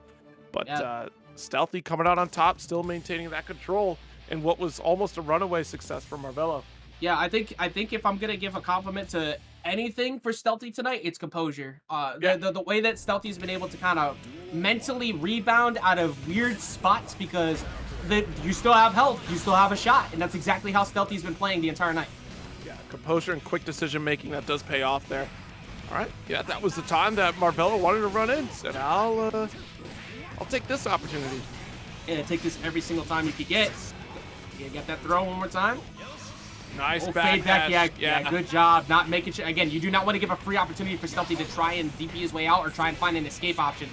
But Stealthy coming out on top, still maintaining that control in what was almost a runaway success for Marvelo. Yeah, I think if I'm gonna give a compliment to anything for Stealthy tonight, it's composure. The way that Stealthy's been able to kind of mentally rebound out of weird spots because you still have health, you still have a shot, and that's exactly how Stealthy's been playing the entire night. Yeah, composure and quick decision making, that does pay off there. All right, yeah, that was the time that Marvelo wanted to run in. Said, I'll take this opportunity. Yeah, take this every single time you could get. You get that throw one more time. Nice fade back, yeah, good job. Not making sure, again, you do not want to give a free opportunity for Stealthy to try and DP his way out or try and find an escape option.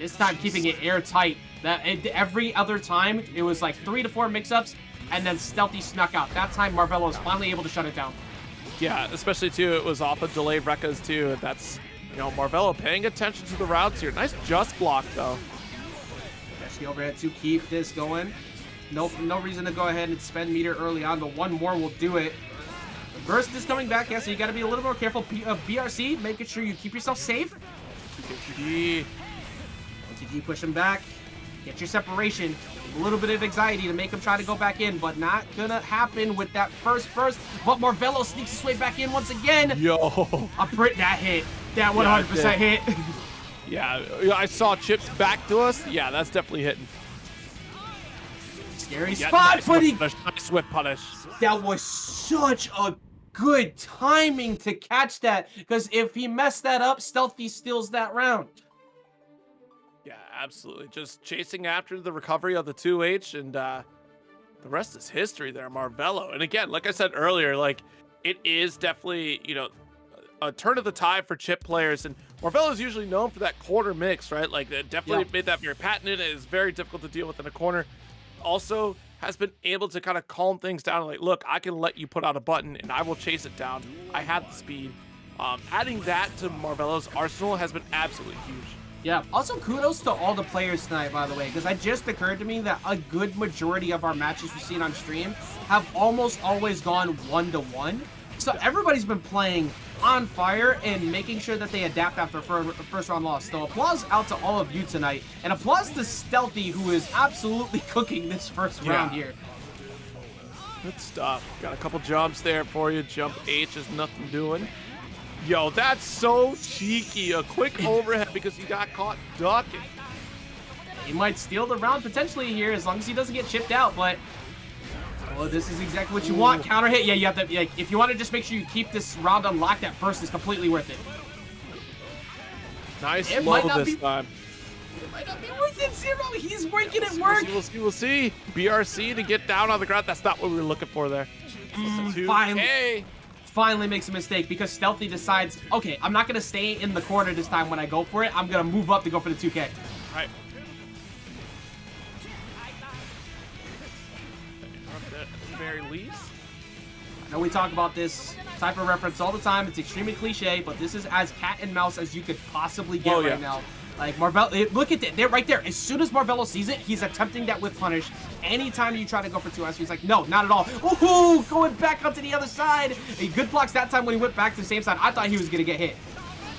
This time keeping it airtight. Every other time, it was like 3 to 4 mix-ups, and then Stealthy snuck out. That time, Marvelo was finally able to shut it down. Yeah, especially, too, it was off of delayed Rekkas, too. That's, you know, Marvelo paying attention to the routes here. Nice just block, though. Especially overhead to keep this going. No reason to go ahead and spend meter early on, but one more will do it. The burst is coming back, yeah, so you got to be a little more careful. BRC, making sure you keep yourself safe. 2D. Push him back. Get your separation. A little bit of anxiety to make him try to go back in, but not gonna happen with that first burst. But Marvelo sneaks his way back in once again. Yo. That hit. That 100% hit. Yeah, I saw Chipp's back to us. Yeah, that's definitely hitting. Scary spot, but nice whip punish. That was such a good timing to catch that, because if he messed that up, Stealthy steals that round. Yeah, absolutely. Just chasing after the recovery of the 2H, and the rest is history there, Marvelo. And again, like I said earlier, like it is definitely, you know, a turn of the tide for Chipp players, and Marvelo is usually known for that corner mix, right? Like it definitely made that very patented. It is very difficult to deal with in a corner. Also has been able to kind of calm things down. Like, look, I can let you put out a button and I will chase it down. I have the speed. Adding that to Marvelo's arsenal has been absolutely huge. Yeah, also kudos to all the players tonight, by the way, because it just occurred to me that a good majority of our matches we've seen on stream have almost always gone 1-1. So everybody's been playing on fire and making sure that they adapt after first round loss. So applause out to all of you tonight, and applause to Stealthy, who is absolutely cooking this first round here. Good stuff. Got a couple jumps there for you. Jump H is nothing doing. Yo, that's so cheeky. A quick overhead because he got caught ducking. He might steal the round potentially here as long as he doesn't get chipped out, but well, this is exactly what you want. Counter hit. Yeah, you have to, like, if you want to just make sure you keep this round unlocked, that burst is completely worth it. Nice low this time. It might not be worth it, Zero. He's making it work. We'll see. BRC to get down on the ground. That's not what we were looking for there. Finally makes a mistake because Stealthy decides, okay, I'm not going to stay in the corner this time when I go for it. I'm going to move up to go for the 2K. Right. Very least. I know we talk about this type of reference all the time. It's extremely cliche, but this is as cat and mouse as you could possibly get right now. Like Marvelo, look at that, they're right there. As soon as Marvelo sees it, he's attempting that with punish. Anytime you try to go for 2S, he's like, no, not at all. Ooh, going back onto the other side. A good blocks that time when he went back to the same side. I thought he was gonna get hit.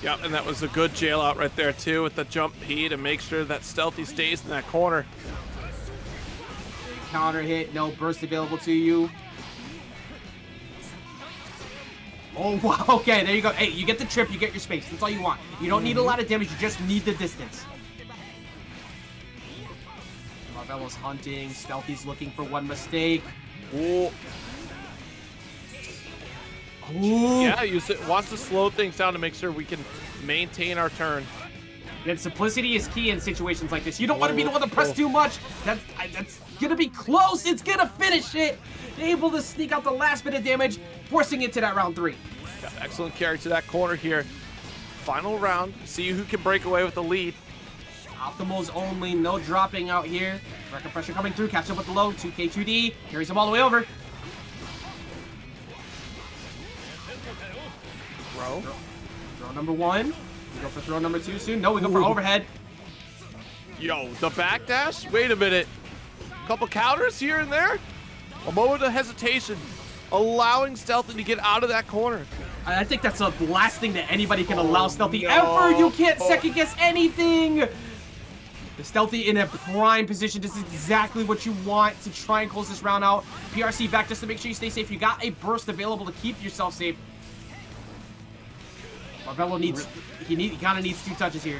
Yep, and that was a good jail out right there too with the jump P to make sure that Stealthy stays in that corner. counter hit, no burst available to you. Oh, wow. Okay, there you go. Hey, you get the trip, you get your space. That's all you want. You don't need a lot of damage, you just need the distance. Marvelo's hunting. Stealthy's looking for one mistake. Ooh. Ooh. Yeah, wants to slow things down to make sure we can maintain our turn. And simplicity is key in situations like this. You don't want to be the one to press too much. That's gonna be close. It's gonna finish it. Able to sneak out the last bit of damage, forcing it to that round 3. Got excellent carry to that corner here. Final round. See who can break away with the lead. Optimals only, no dropping out here. Record pressure coming through, catch up with the low, 2K2D, carries him all the way over. Throw number 1. We go for throw number 2 soon. No, we go for overhead. Yo, the backdash? Wait a minute. Couple counters here and there. A moment of hesitation, allowing Stealthy to get out of that corner. I think that's the last thing that anybody can allow Stealthy ever. You can't second guess anything. The Stealthy in a prime position. This is exactly what you want to try and close this round out. PRC back just to make sure you stay safe. You got a burst available to keep yourself safe. Marvelo needs, he kind of needs 2 touches here.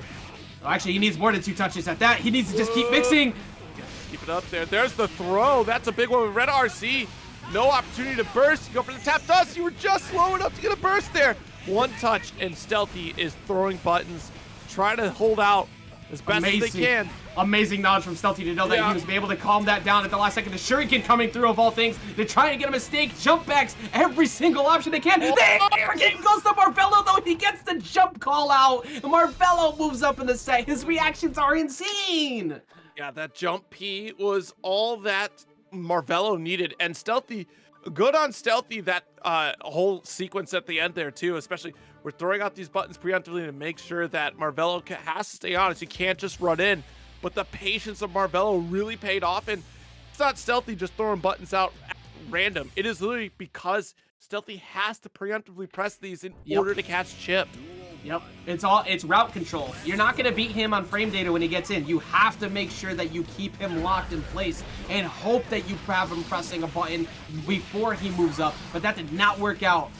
Oh, actually, he needs more than 2 touches at that. He needs to just keep mixing. Keep it up there. There's the throw. That's a big one with Red RC. No opportunity to burst. You go for the tap dust. You were just slow enough to get a burst there. 1 touch, and Stealthy is throwing buttons, trying to hold out as best as they can. Amazing knowledge from Stealthy to know that he was able to calm that down at the last second. The Shuriken coming through of all things. They're trying to get a mistake. Jump backs every single option they can. The game goes to Marvelo, though. He gets the jump call out. Marvelo moves up in the set. His reactions are insane. Yeah, that jump P was all that Marvelo needed. And Stealthy, good on Stealthy, that whole sequence at the end there, too. Especially, we're throwing out these buttons preemptively to make sure that Marvelo has to stay honest. You can't just run in. But the patience of Marvelo really paid off. And it's not Stealthy just throwing buttons out at random. It is literally because Stealthy has to preemptively press these in order to catch Chipp. Yep, it's route control. You're not gonna beat him on frame data when he gets in. You have to make sure that you keep him locked in place and hope that you have him pressing a button before he moves up. But that did not work out.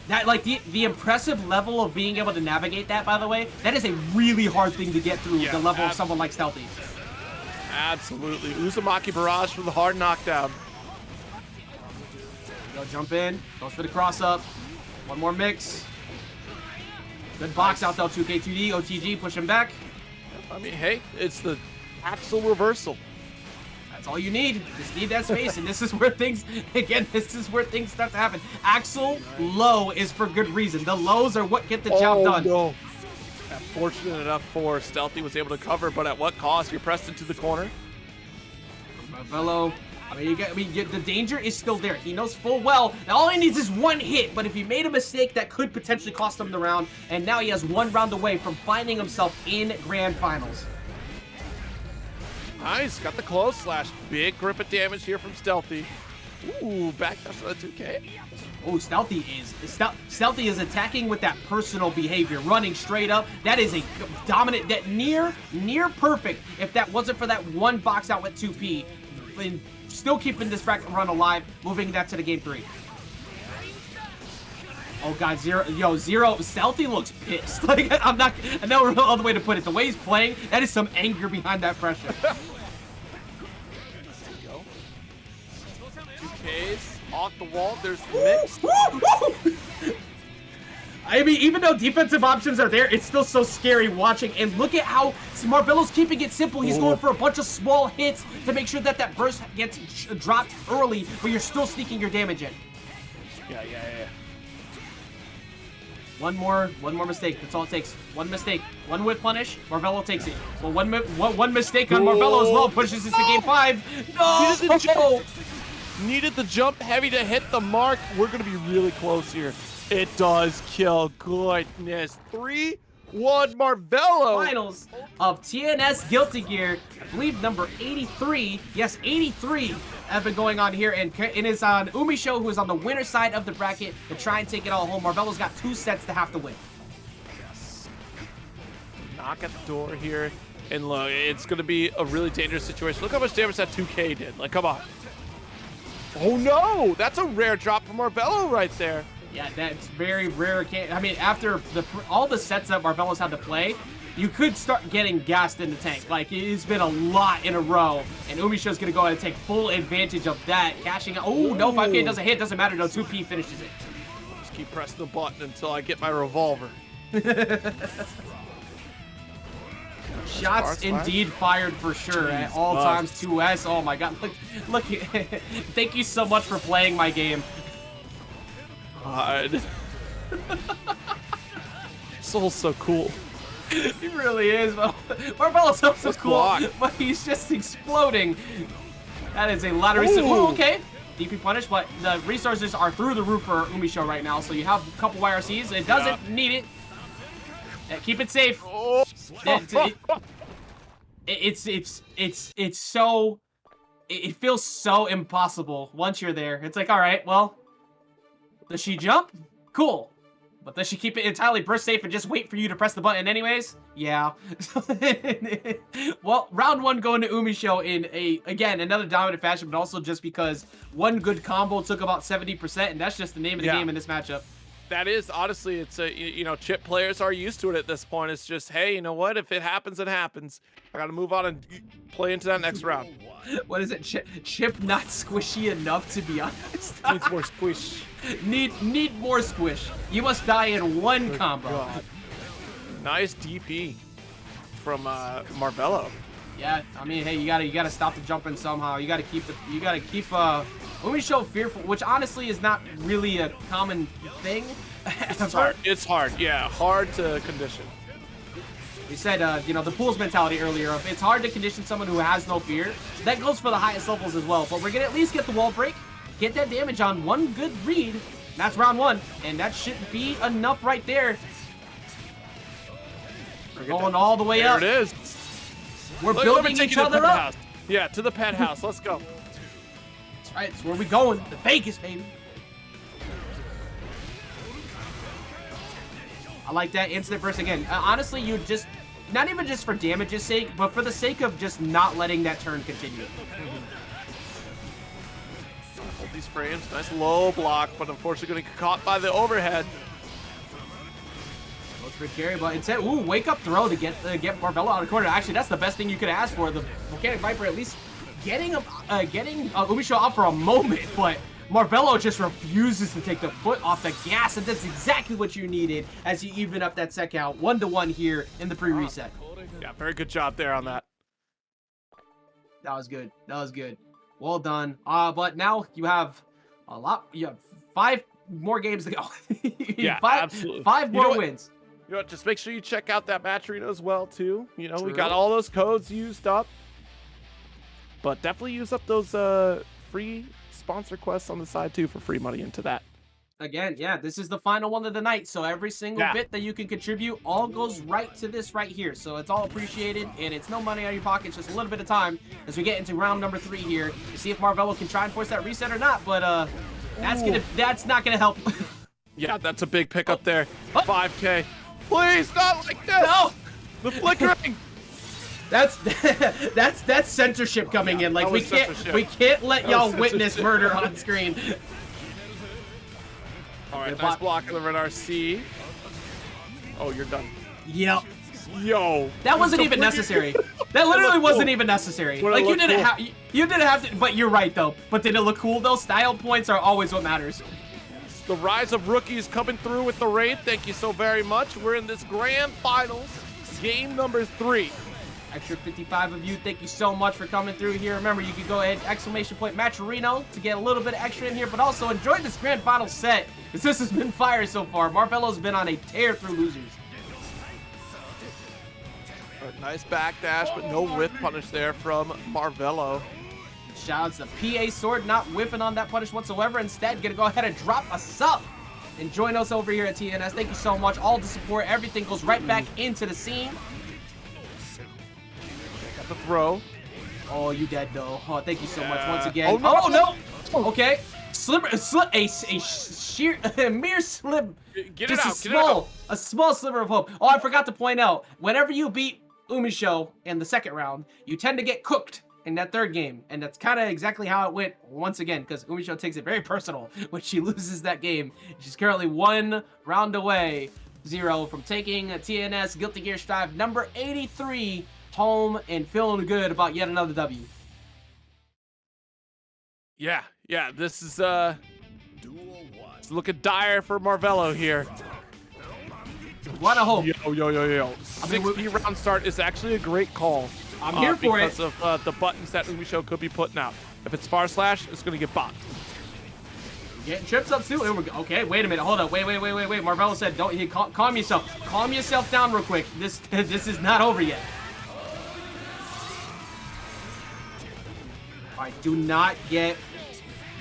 That, like, the impressive level of being able to navigate that, by the way, that is a really hard thing to get through the level of someone like Stealthy. Absolutely. Uzumaki barrage for the hard knockdown. Go jump in, goes for the cross up. 1 more mix. Good box out though, 2K2D, OTG, push him back. I mean, hey, it's the Axel reversal. That's all you need. Just need that space, and this is where things, again, this is where things start to happen. Axel low is for good reason. The lows are what get the job done. No. Fortunate enough for Stealthy was able to cover, but at what cost? You're pressed into the corner. Marvelo, the danger is still there. He knows full well that all he needs is 1 hit, but if he made a mistake, that could potentially cost him the round, and now he has 1 round away from finding himself in Grand Finals. Nice, got the close slash. Big grip of damage here from Stealthy. Ooh, back dash to the 2K. Oh, Stealthy is attacking with that personal behavior, running straight up. That is a dominant, that near perfect. If that wasn't for that 1 box out with 2P, and still keeping this bracket run alive, moving that to the game 3. Oh god, Zero. Stealthy looks pissed. Like, I know all the way to put it. The way he's playing, that is some anger behind that pressure. Off the wall, there's the mix. I mean, even though defensive options are there, it's still so scary watching. And look at how Marvelo's keeping it simple. He's going for a bunch of small hits to make sure that that burst gets dropped early, but you're still sneaking your damage in. Yeah. One more mistake. That's all it takes. 1 mistake. 1 whip punish. Marvelo takes it. Well, one mistake on Marvelo as well pushes us to game 5. No! Needed the jump heavy to hit the mark. We're going to be really close here. It does kill. Goodness. 3-1 Marvelo. Finals of TNS Guilty Gear. I believe number 83. Yes, 83 have been going on here. And it is on Umisho, who is on the winner side of the bracket, to try and take it all home. Marvelo's got 2 sets to have to win. Yes. Knock at the door here. And look, it's going to be a really dangerous situation. Look how much damage that 2K did. Like, come on. Oh, no. That's a rare drop from Marvelo right there. Yeah, that's very rare. I mean, after all the sets that Marvelo's had to play, you could start getting gassed in the tank. Like, it's been a lot in a row, and Umisho's going to go ahead and take full advantage of that. Cashing out. Oh, no, 5K doesn't hit. Doesn't matter. No, 2P finishes it. Just keep pressing the button until I get my revolver. Shots indeed fired for sure at all times. 2S. Oh, my God. Look. Thank you so much for playing my game. God. Soul's so cool. He really is. Marvelo's so cool, but he's just exploding. That is a lot of resources. Ooh, okay. DP punish, but the resources are through the roof for Umisho right now, so you have a couple YRCs. It doesn't need it. Keep it safe. Oh. It's so... It feels so impossible once you're there. It's like, all right, well, does she jump? Cool. But does she keep it entirely burst safe and just wait for you to press the button anyways? Yeah. Well, round one going to Umisho in again, another dominant fashion, but also just because one good combo took about 70%, and that's just the name of the game in this matchup. That is, honestly, it's a, you know, Chipp players are used to it at this point. It's just, hey, you know what? If it happens, it happens. I got to move on and play into that next round. What is it? Chipp not squishy enough, to be honest. Needs more squish. Need more squish. You must die in one combo. God. Nice DP from Marvelo. Yeah, I mean, hey, you gotta stop the jumping somehow. You gotta keep Umisho fearful, which honestly is not really a common thing. It's hard. It's hard. Yeah, hard to condition. We said, you know, the pools mentality earlier of it's hard to condition someone who has no fear. That goes for the highest levels as well. But we're gonna at least get the wall break, get that damage on one good read. That's round one, and that should be enough right there. We're going all the way up. There it is. We're building each other up. House. Yeah, to the penthouse. Let's go. That's right. That's where we going. The Vegas, baby. I like that instant burst again. Honestly, you just, not even just for damage's sake, but for the sake of just not letting that turn continue. Hold these frames. Nice low block, but unfortunately going to get caught by the overhead. For carry, but instead, ooh, wake up throw to get Marvelo out of the corner. Actually, that's the best thing you could ask for. The Volcanic Viper at least getting Umisho up for a moment, but Marvelo just refuses to take the foot off the gas, and that's exactly what you needed as you even up that set count 1-1 here in the pre-reset. Yeah, very good job there on that. That was good. That was good. Well done. But now you have a lot. You have 5 more games to go. Yeah, absolutely. 5 more wins. You know what, just make sure you check out that match arena as well, too. You know, we got all those codes used up. But definitely use up those free sponsor quests on the side, too, for free money into that. Again, yeah, this is the final one of the night. So every single bit that you can contribute all goes right to this right here. So it's all appreciated, and it's no money out of your pocket. It's just a little bit of time as we get into round number 3 here to see if Marvelo can try and force that reset or not. But that's not going to help. Yeah, that's a big pick up there. 5K. Please, not like this! No! The flickering! That's censorship coming in. Like we can't let y'all witness murder on screen. Alright, nice block of the Red RC. Oh, you're done. Yep. Yo. That wasn't even necessary. That literally wasn't even necessary. Like you didn't have to, but you're right though. But did it look cool though? Style points are always what matters. The rise of rookies coming through with the raid. Thank you so very much. We're in this grand finals, game number 3. Extra 55 of you, thank you so much for coming through here. Remember, you can go ahead, !Matcherino to get a little bit extra in here, but also enjoy this grand final set, because this has been fire so far. Marvelo's been on a tear through losers. A nice backdash, but no whiff punish there from Marvelo. Shout out to PA Sword, not whiffing on that punish whatsoever. Instead, gonna go ahead and drop a sub and join us over here at TNS. Thank you so much. All the support, everything goes right back into the scene. Got the throw. Oh, you dead though. Oh, thank you so much once again. Oh no! Okay. A mere slip. Get it out. A small sliver of hope. Oh, I forgot to point out. Whenever you beat Umisho in the second round, you tend to get cooked in that third game. And that's kind of exactly how it went once again, because Umisho takes it very personal when she loses that game. She's currently 1 round away, 0 from taking a TNS Guilty Gear Strive number 83 home and feeling good about yet another W. Yeah, this is it's looking dire for Marvelo here. What a hope. Yo. 60 round start is actually a great call. I'm here for it. Because of the buttons that Umisho could be putting out. If it's far slash, it's going to get bopped. Getting trips up too. Okay, wait a minute. Hold up. Wait. Marvelo said, "Don't calm yourself. Calm yourself down real quick. This is not over yet." All right, do not get.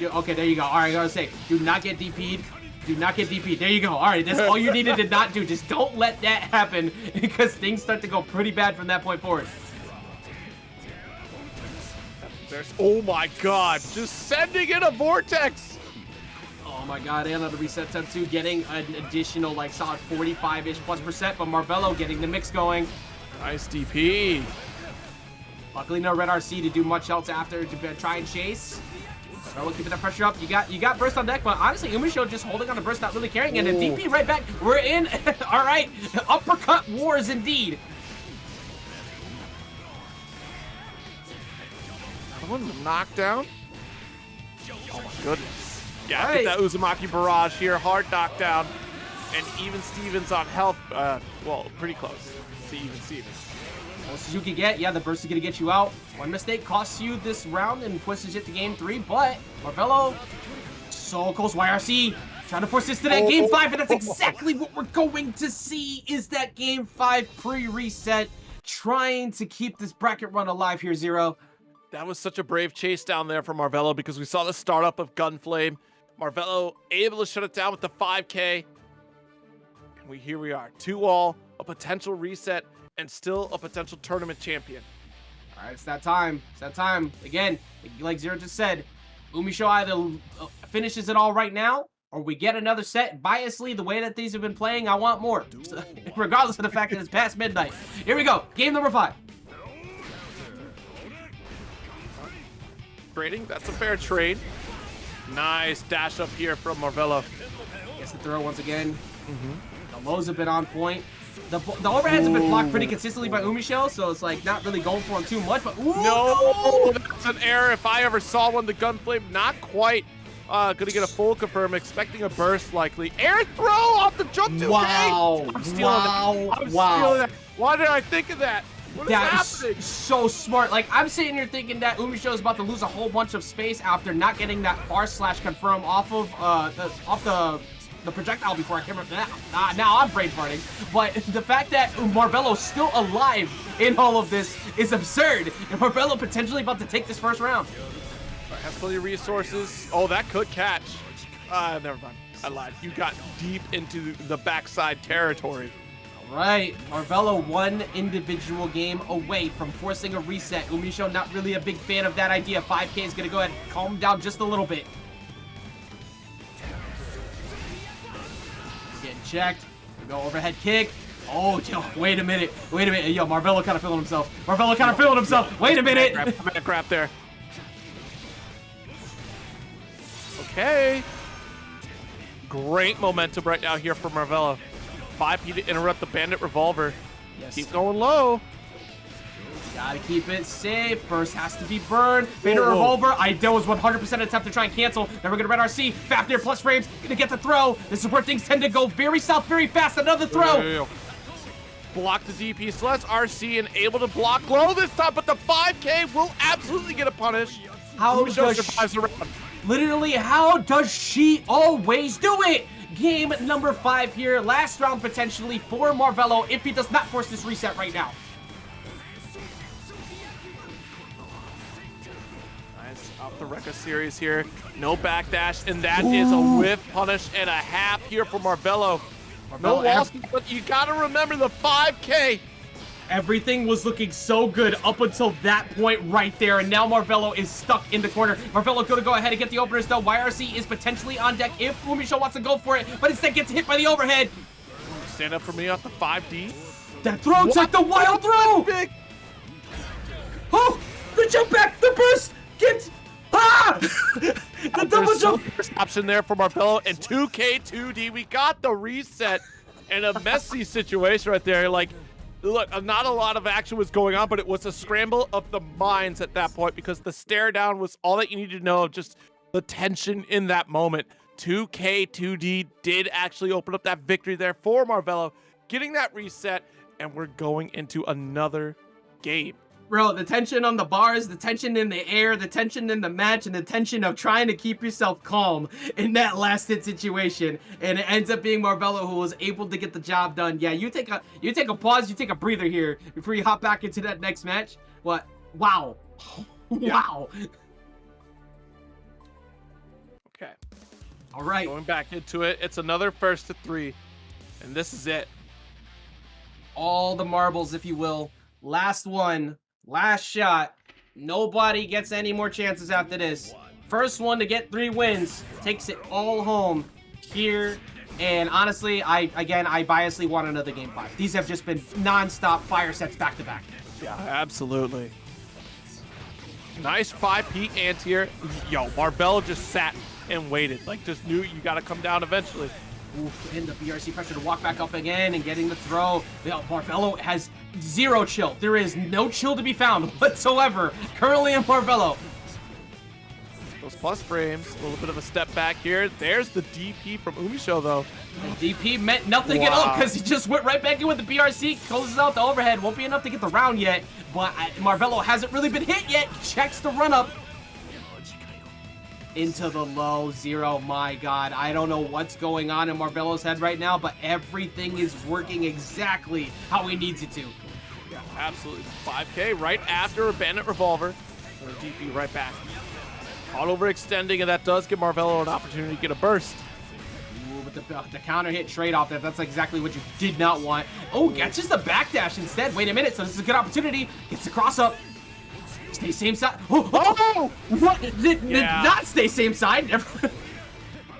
Okay, there you go. All right, I gotta say, do not get DP'd. Do not get DP'd. There you go. All right, that's all you needed to not do. Just don't let that happen because things start to go pretty bad from that point forward. Oh my god, just sending in a vortex. Oh my god, and another reset set 2, getting an additional like solid 45-ish plus %, but Marvelo getting the mix going. Nice DP. Luckily no red RC to do much else after to try and chase. Marvelo keeping that pressure up. You got burst on deck, but honestly Umisho just holding on to burst, not really carrying it. And DP right back. We're in. All right, uppercut wars indeed. One knockdown. Oh my goodness. Yeah, Right. get that Uzumaki barrage here. Hard knockdown. And even Stevens on health. Well, pretty close to even Stevens. Most you can get, yeah, the burst is going to get you out. One mistake costs you this round and pushes it to game 3, but Marvelo, so close. YRC trying to force this to that game 5, and that's exactly what we're going to see is that game 5 pre-reset, trying to keep this bracket run alive here, Zero. That was such a brave chase down there from Marvelo because we saw the startup of Gunflame. Marvelo able to shut it down with the 5K. And here we are, 2-all, a potential reset, and still a potential tournament champion. All right, it's that time. It's that time. Again, like Zero just said, Umisho either finishes it all right now, or we get another set. Biasly, the way that these have been playing, I want more. So, regardless of the fact that it's past midnight. Here we go. Game number 5. Trading, that's a fair trade. Nice dash up here from Marvelo. Gets the throw once again. The lows have been on point. The overheads have been blocked pretty consistently by Umisho, so it's like not really going for him too much. But ooh, no, that's an error. If I ever saw one, the Gunflame, not quite gonna get a full confirm. Expecting a burst likely. Air throw off the jump 2K. Wow! I'm stealing that. I'm stealing that. Why did I think of that? What is happening? So smart. Like, I'm sitting here thinking that Umisho is about to lose a whole bunch of space after not getting that far slash confirm off of the projectile before. I can't remember that. Now I'm brain farting. But the fact that Marvelo's still alive in all of this is absurd. And Marvelo potentially about to take this first round. Has plenty of resources. Oh, that could catch. Never mind. I lied. You got deep into the backside territory. Right, Marvelo one individual game away from forcing a reset. Umisho not really a big fan of that idea. 5K is going to go ahead and calm him down just a little bit. Getting checked. We go overhead kick. Oh, yo, wait a minute. Yo, Marvelo kind of feeling himself. Wait a minute. I'm gonna grab there. Okay. Great momentum right now here for Marvelo. 5P to interrupt the Bandit Revolver. Yes. Keep going low. Gotta keep it safe. Burst has to be burned. Bandit Revolver. There was 100% attempt to try and cancel. Then we're gonna red RC. Fafnir plus frames. Gonna get the throw. This is where things tend to go very south, very fast. Another throw. Block the DP. Celeste RC and able to block low this time, but the 5K will absolutely get a punish. How does survives the round. Literally, how does she always do it? Game number 5 here. Last round potentially for Marvelo if he does not force this reset right now. Nice. Off the Rekka series here. No backdash, and that is a whiff punish and a half here for Marvelo. No loss, but you gotta remember the 5K. Everything was looking so good up until that point right there, and now Marvelo is stuck in the corner. Marvelo gonna go ahead and get the openers though. YRC is potentially on deck if Umisho wants to go for it, but instead gets hit by the overhead. Stand up for me off the 5D. That throw took the wild throw! Big. Oh! The jump back! The burst! Get... Ah! The double jump! First option there for Marvelo and 2K2D. We got the reset and a messy situation right there. Like, look, not a lot of action was going on, but it was a scramble of the minds at that point because the stare down was all that you needed to know of just the tension in that moment. 2K2D did actually open up that victory there for Marvelo, getting that reset, and we're going into another game. Bro, the tension on the bars, the tension in the air, the tension in the match, and the tension of trying to keep yourself calm in that last hit situation. And it ends up being Marvelo who was able to get the job done. Yeah, you take a pause, you take a breather here before you hop back into that next match. What? Wow. Wow. Okay. All right. Going back into it, it's another first to 3, and this is it. All the marbles, if you will. Last one. Last shot. Nobody gets any more chances after this. First one to get 3 wins takes it all home here. And honestly, I biasly want another game 5. These have just been non-stop fire sets back to back. Yeah, absolutely. Nice 5P anti-air. Yo, Marvelo just sat and waited. Like, just knew you got to come down eventually. Oof, and the BRC pressure to walk back up again and getting the throw. Marvelo has 0 chill. There is no chill to be found whatsoever currently in Marvelo. Those plus frames, a little bit of a step back here. There's the DP from Umisho, though. The DP meant nothing at all because he just went right back in with the BRC, closes out the overhead. Won't be enough to get the round yet, but Marvelo hasn't really been hit yet. Checks the run-up. Into the low 0. My God, I don't know what's going on in Marvelo's head right now, but everything is working exactly how he needs it to. Yeah, absolutely. 5K right after a Bandit Revolver. Or a DP right back. Caught overextending, and that does give Marvelo an opportunity to get a burst. Ooh, but the counter hit trade-off there, that's exactly what you did not want. Oh, that's just a backdash instead. Wait a minute, so this is a good opportunity. Gets the cross-up. Stay same side. Oh! What? Did not stay same side.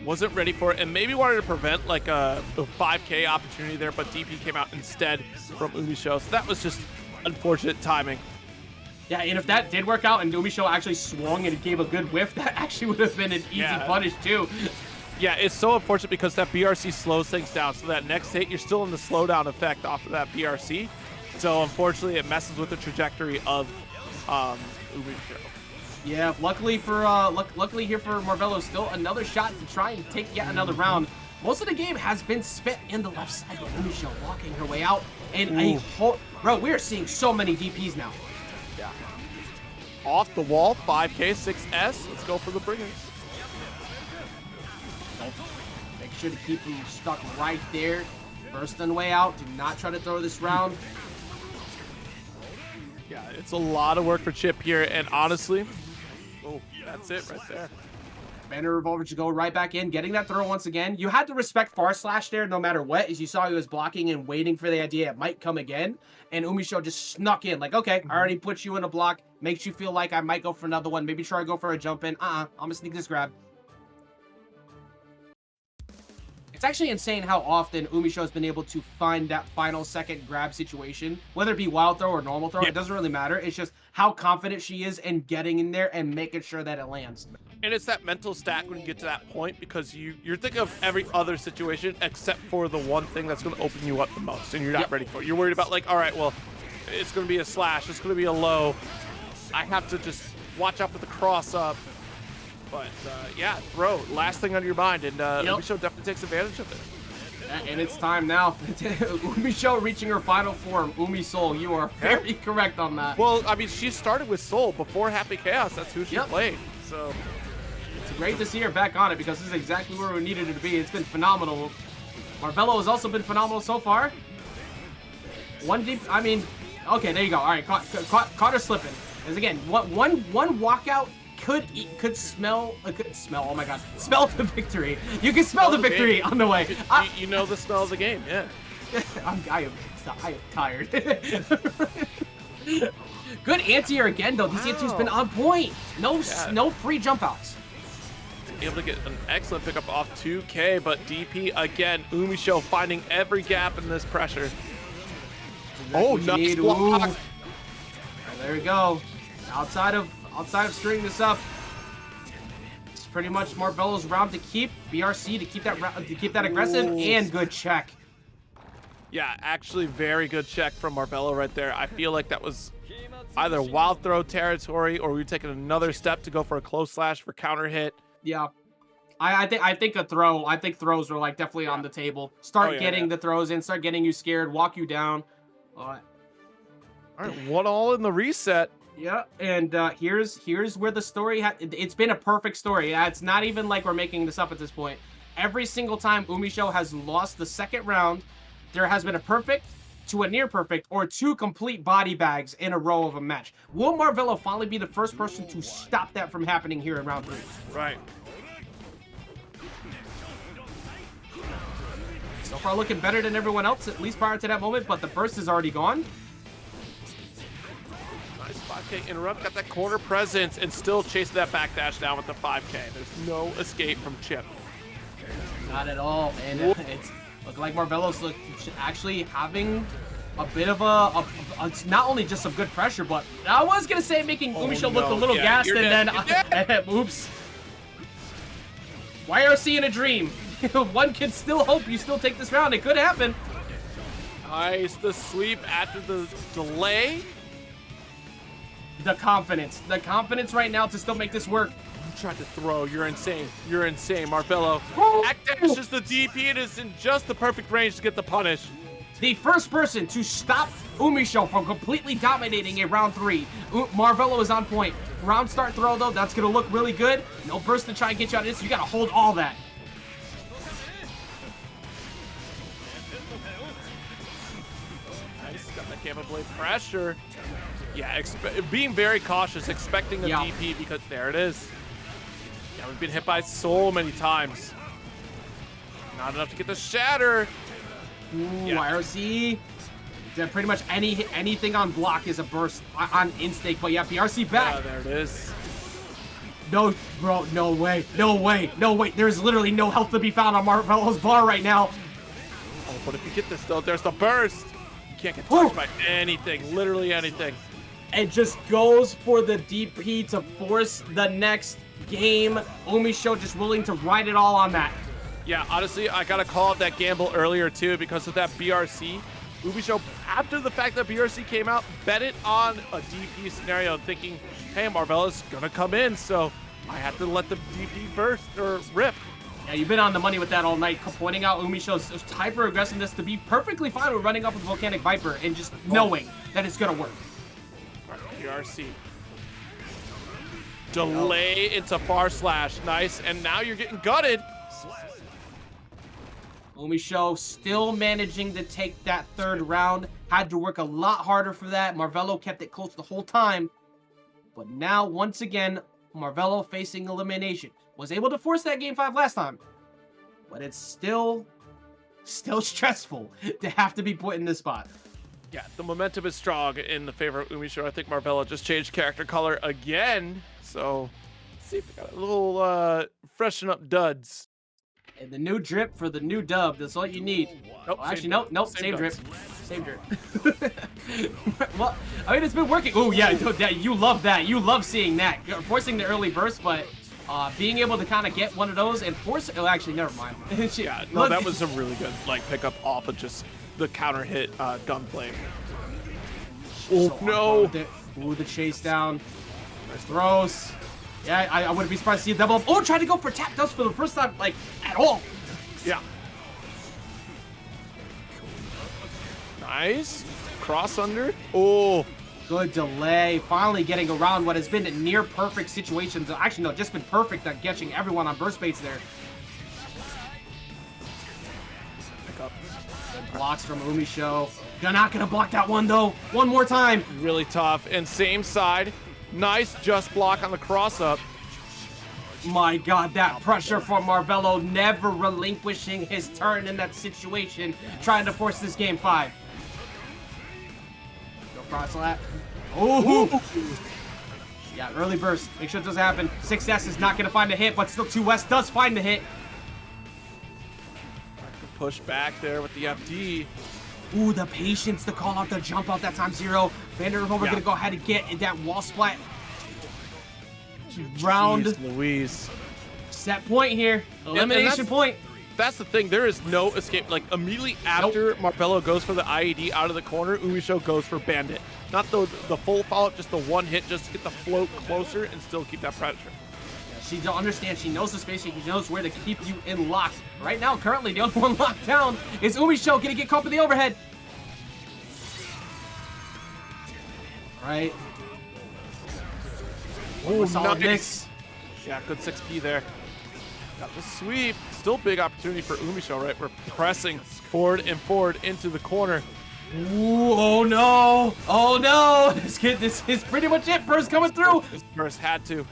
Wasn't ready for it, and maybe wanted to prevent like a 5K opportunity there, but DP came out instead from Umisho. So that was just unfortunate timing. Yeah, and if that did work out and Umisho actually swung and gave a good whiff, that actually would have been an easy punish too. Yeah, it's so unfortunate because that BRC slows things down. So that next hit, you're still in the slowdown effect off of that BRC. So unfortunately, it messes with the trajectory of Umisho. Yeah, luckily here for Marvelo, still another shot to try and take yet another round. Most of the game has been spent in the left side, but Umisho walking her way out. And a whole... Bro, we are seeing so many DPs now. Yeah. Off the wall, 5K, 6S. Let's go for the bringer. Make sure to keep him stuck right there. First on the way out. Do not try to throw this round. Yeah, it's a lot of work for Chipp here, and honestly, that's it right there. Banner Revolver should go right back in, getting that throw once again. You had to respect Far Slash there no matter what, as you saw he was blocking and waiting for the idea it might come again. And Umisho just snuck in, like, okay, I already put you in a block. Makes you feel like I might go for another one. Maybe try to go for a jump in. I'm gonna sneak this grab. It's actually insane how often Umisho has been able to find that final second grab situation, whether it be wild throw or normal throw. It doesn't really matter. It's just how confident she is in getting in there and making sure that it lands. And it's that mental stack when you get to that point, because you're thinking of every other situation except for the one thing that's going to open you up the most, and you're not ready for it. You're worried about, like, all right, well, it's going to be a slash, it's going to be a low. I have to just watch out for the cross up. But, yeah, throw. Last thing on your mind, and Umisho definitely takes advantage of it. And it's time now. Umisho reaching her final form. Umisol, you are very correct on that. Well, I mean, she started with Soul before Happy Chaos. That's who she played. So it's great to see her back on it, because this is exactly where we needed her to be. It's been phenomenal. Marvelo has also been phenomenal so far. I mean, okay, there you go. All right, caught her slipping. Because again, one walkout could smell, oh my God, smell the victory. You can smell the victory on the way. You know the smell of the game, yeah. I am tired. Good anti-air again, though. This anti-air's been on point. No free jump outs. Able to get an excellent pickup off 2K, but DP again, Umisho finding every gap in this pressure. Oh, nice block. Right, there we go. Outside of stringing this up, it's pretty much Marvelo's round to keep. BRC to keep that aggressive. Ooh. And good check. Yeah, actually very good check from Marvelo right there. I feel like that was either wild throw territory or we were taking another step to go for a close slash for counter hit. Yeah. I think a throw. I think throws are like definitely on the table. Start getting the throws in, start getting you scared, walk you down. All right, 1-1 in the reset. Yeah, and here's where the story it's been a perfect story. Yeah, it's not even like we're making this up at this point. Every single time Umisho has lost the second round, there has been a perfect to a near perfect or 2 complete body bags in a row of a match. Will Marvelo finally be the first person to stop that from happening here in round 3? Right. So far looking better than everyone else, at least prior to that moment, but the burst is already gone. Nice 5K interrupt, got that corner presence, and still chasing that backdash down with the 5K. There's no escape from Chipp. Not at all, and it's looking like Marvelo's actually having a bit of it's not only just some good pressure, but I was going to say making Umisho look a little gassed, and then, oops. YRC in a dream. One can still hope you still take this round. It could happen. Nice. The sweep after the delay. The confidence right now to still make this work. You tried to throw. You're insane. You're insane, Marvelo. Backdashes the DP. It is in just the perfect range to get the punish. The first person to stop Umisho from completely dominating in round 3. Marvelo is on point. Round start throw, though, that's going to look really good. No burst to try and get you out of this. You got to hold all that. Nice. Got that Gamma Blade pressure. Yeah, being very cautious, expecting a DP because there it is. Yeah, we've been hit by so many times. Not enough to get the shatter. Ooh, IRC. Pretty much anything on block is a burst on instinct, but yeah, BRC back. There it is. No, bro, no way, no way, no way. There's literally no health to be found on Marvelo's bar right now. Oh, but if you get this though, there's the burst. You can't get touched by anything, literally anything. It just goes for the DP to force the next game. Umisho just willing to ride it all on that. Yeah, honestly, I gotta call out that gamble earlier too because of that BRC. Umisho, after the fact that BRC came out, bet it on a DP scenario, thinking, hey, Marvelo's gonna come in, so I have to let the DP burst or rip. Yeah, you've been on the money with that all night, pointing out Umisho's hyper aggressiveness to be perfectly fine with running up with Volcanic Viper and just knowing that it's gonna work. All right, BRC. Delay into far slash, nice, and now you're getting gutted. Umisho still managing to take that third round. Had to work a lot harder for that. Marvelo kept it close the whole time. But now, once again, Marvelo facing elimination. Was able to force that game 5 last time. But it's still stressful to have to be put in this spot. Yeah, the momentum is strong in the favor of Umisho. I think Marvelo just changed character color again. So, let's see if we got a little freshen up duds. And the new drip for the new dub, that's all you need. Nope, oh, actually, nope, same drip. Same drip. Well, I mean, it's been working. Oh, yeah, you love that. You love seeing that. You're forcing the early burst, but being able to kind of get one of those and force it. Oh, actually, never mind. Yeah, no, that was a really good pickup off of just the counter hit gunflame. Oh, no. Ooh, the chase down. Nice throws. Yeah, I wouldn't be surprised to see a double up. Oh, tried to go for tap dust for the first time, like, at all. Yeah. Nice. Cross under. Oh. Good delay. Finally getting around what has been near perfect situations. Actually, no, just been perfect at catching everyone on burst baits there. Pick up. Good blocks from Umisho. Not gonna block that one, though. One more time. Really tough. And same side. Nice just block on the cross up. My God, that pressure from Marvelo, never relinquishing his turn in that situation, trying to force this game 5. Go cross lap. Oh! Yeah, early burst. Make sure it doesn't happen. 6S is not going to find a hit, but still 2S does find the hit. Push back there with the FD. Ooh, the patience, the call out, the jump out that time 0. Bandit Revolver gonna go ahead and get that wall splat. Round. Jeez Louise. Set point here. Elimination point. That's the thing. There is no escape. Like, immediately after Marvelo goes for the IED out of the corner, Umisho goes for Bandit. Not the full follow-up, just the one hit just to get the float closer and still keep that pressure. She don't understand. She knows the space. She knows where to keep you in lock. Right now, currently, the only one locked down is Umisho. Gonna get caught with the overhead. Right. Oh, solid nice. mix. Yeah, good 6P there. Got the sweep. Still big opportunity for Umisho, right? We're pressing forward and forward into the corner. Ooh, oh no. Oh no. This is pretty much it. Burst coming through. This burst had to.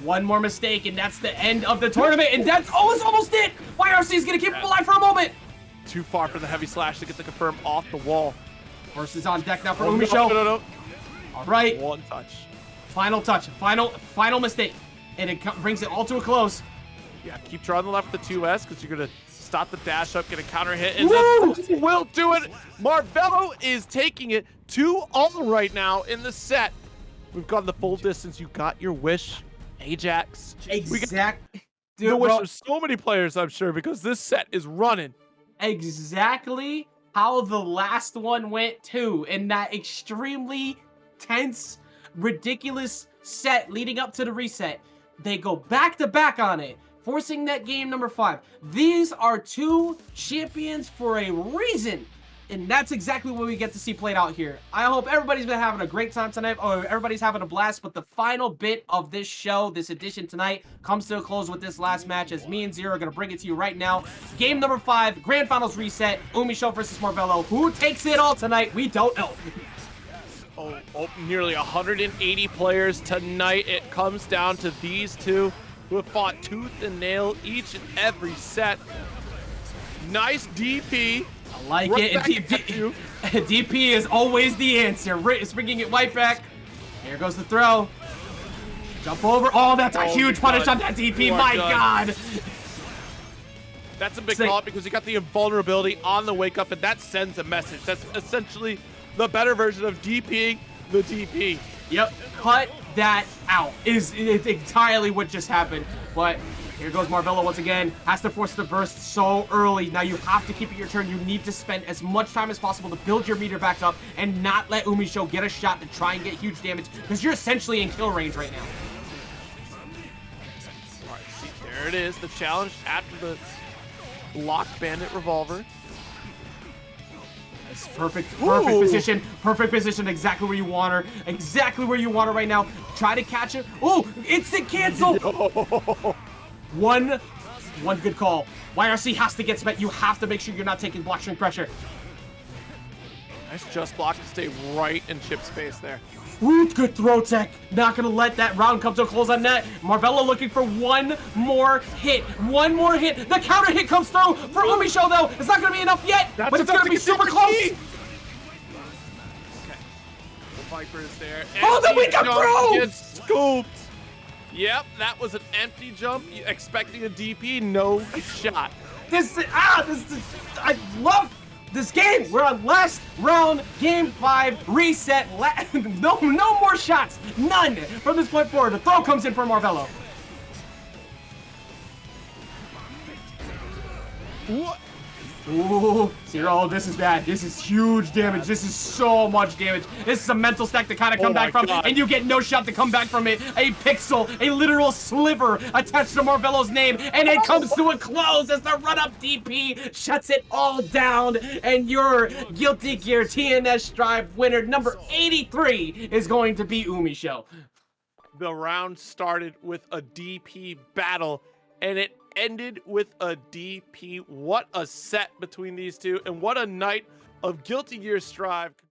One more mistake, and that's the end of the tournament. And that's almost it. YRC is going to keep him alive for a moment. Too far for the heavy slash to get the confirm off the wall. Burst is on deck now for Umisho. No. All right. One touch. Final touch. Final mistake. And it brings it all to a close. Yeah, keep drawing the left with the 2S because you're going to stop the dash up, get a counter hit, and then will do it. Marvelo is taking it 2-all right now in the set. We've gone the full distance. You got your wish, Ajax. Exact. The wish of so many players, I'm sure, because this set is running. Exactly how the last one went too, in that extremely tense, ridiculous set leading up to the reset. They go back to back on it, forcing that game number 5. These are 2 champions for a reason, and that's exactly what we get to see played out here. I hope everybody's been having a great time tonight, or everybody's having a blast, but the final bit of this show, this edition tonight, comes to a close with this last match, as me and Zero are going to bring it to you right now. Game number 5, Grand Finals reset, Umisho versus Marvelo. Who takes it all tonight? We don't know. Nearly 180 players tonight. It comes down to these 2 who have fought tooth and nail each and every set. Nice DP. I like it. And DP is always the answer. It's bringing it right back. Here goes the throw. Jump over. Oh, that's a huge punish on that DP. My God. That's a big call because you got the invulnerability on the wake up, and that sends a message. That's essentially the better version of DPing the DP. Yep, cut that out. It's entirely what just happened. But here goes Marvelo once again. Has to force the burst so early. Now you have to keep it your turn. You need to spend as much time as possible to build your meter back up and not let Umisho get a shot to try and get huge damage, because you're essentially in kill range right now. All right, see, there it is. The challenge after the locked Bandit Revolver. It's perfect position. Perfect position. Exactly where you want her. Exactly where you want her right now. Try to catch her. Oh, instant cancel. One good call. YRC has to get spent. You have to make sure you're not taking block string pressure. Nice just block to stay right in Chipp's face there. Ooh, good throw tech. Not gonna let that round come to a close on net. Marvelo looking for one more hit. One more hit. The counter hit comes through for Umisho though. It's not gonna be enough yet, but it's gonna be super close. Okay. The Viper is there. Oh, the wake up throw! Gets scooped. Yep, that was an empty jump. Expecting a DP, no shot. I love this game. We're on last round, game 5, reset. No more shots. None from this point forward. The throw comes in for Marvelo. What? Ooh, Zero, this is bad. This is huge damage. This is so much damage. This is a mental stack to kind of come back from, and you get no shot to come back from it. A pixel, a literal sliver attached to Marvelo's name, and it comes to a close as the run-up DP shuts it all down, and your Guilty Gear TNS Drive winner number 83 is going to be Umisho. The round started with a DP battle, and it ended with a DP. What a set between these 2, and what a night of Guilty Gear Strive.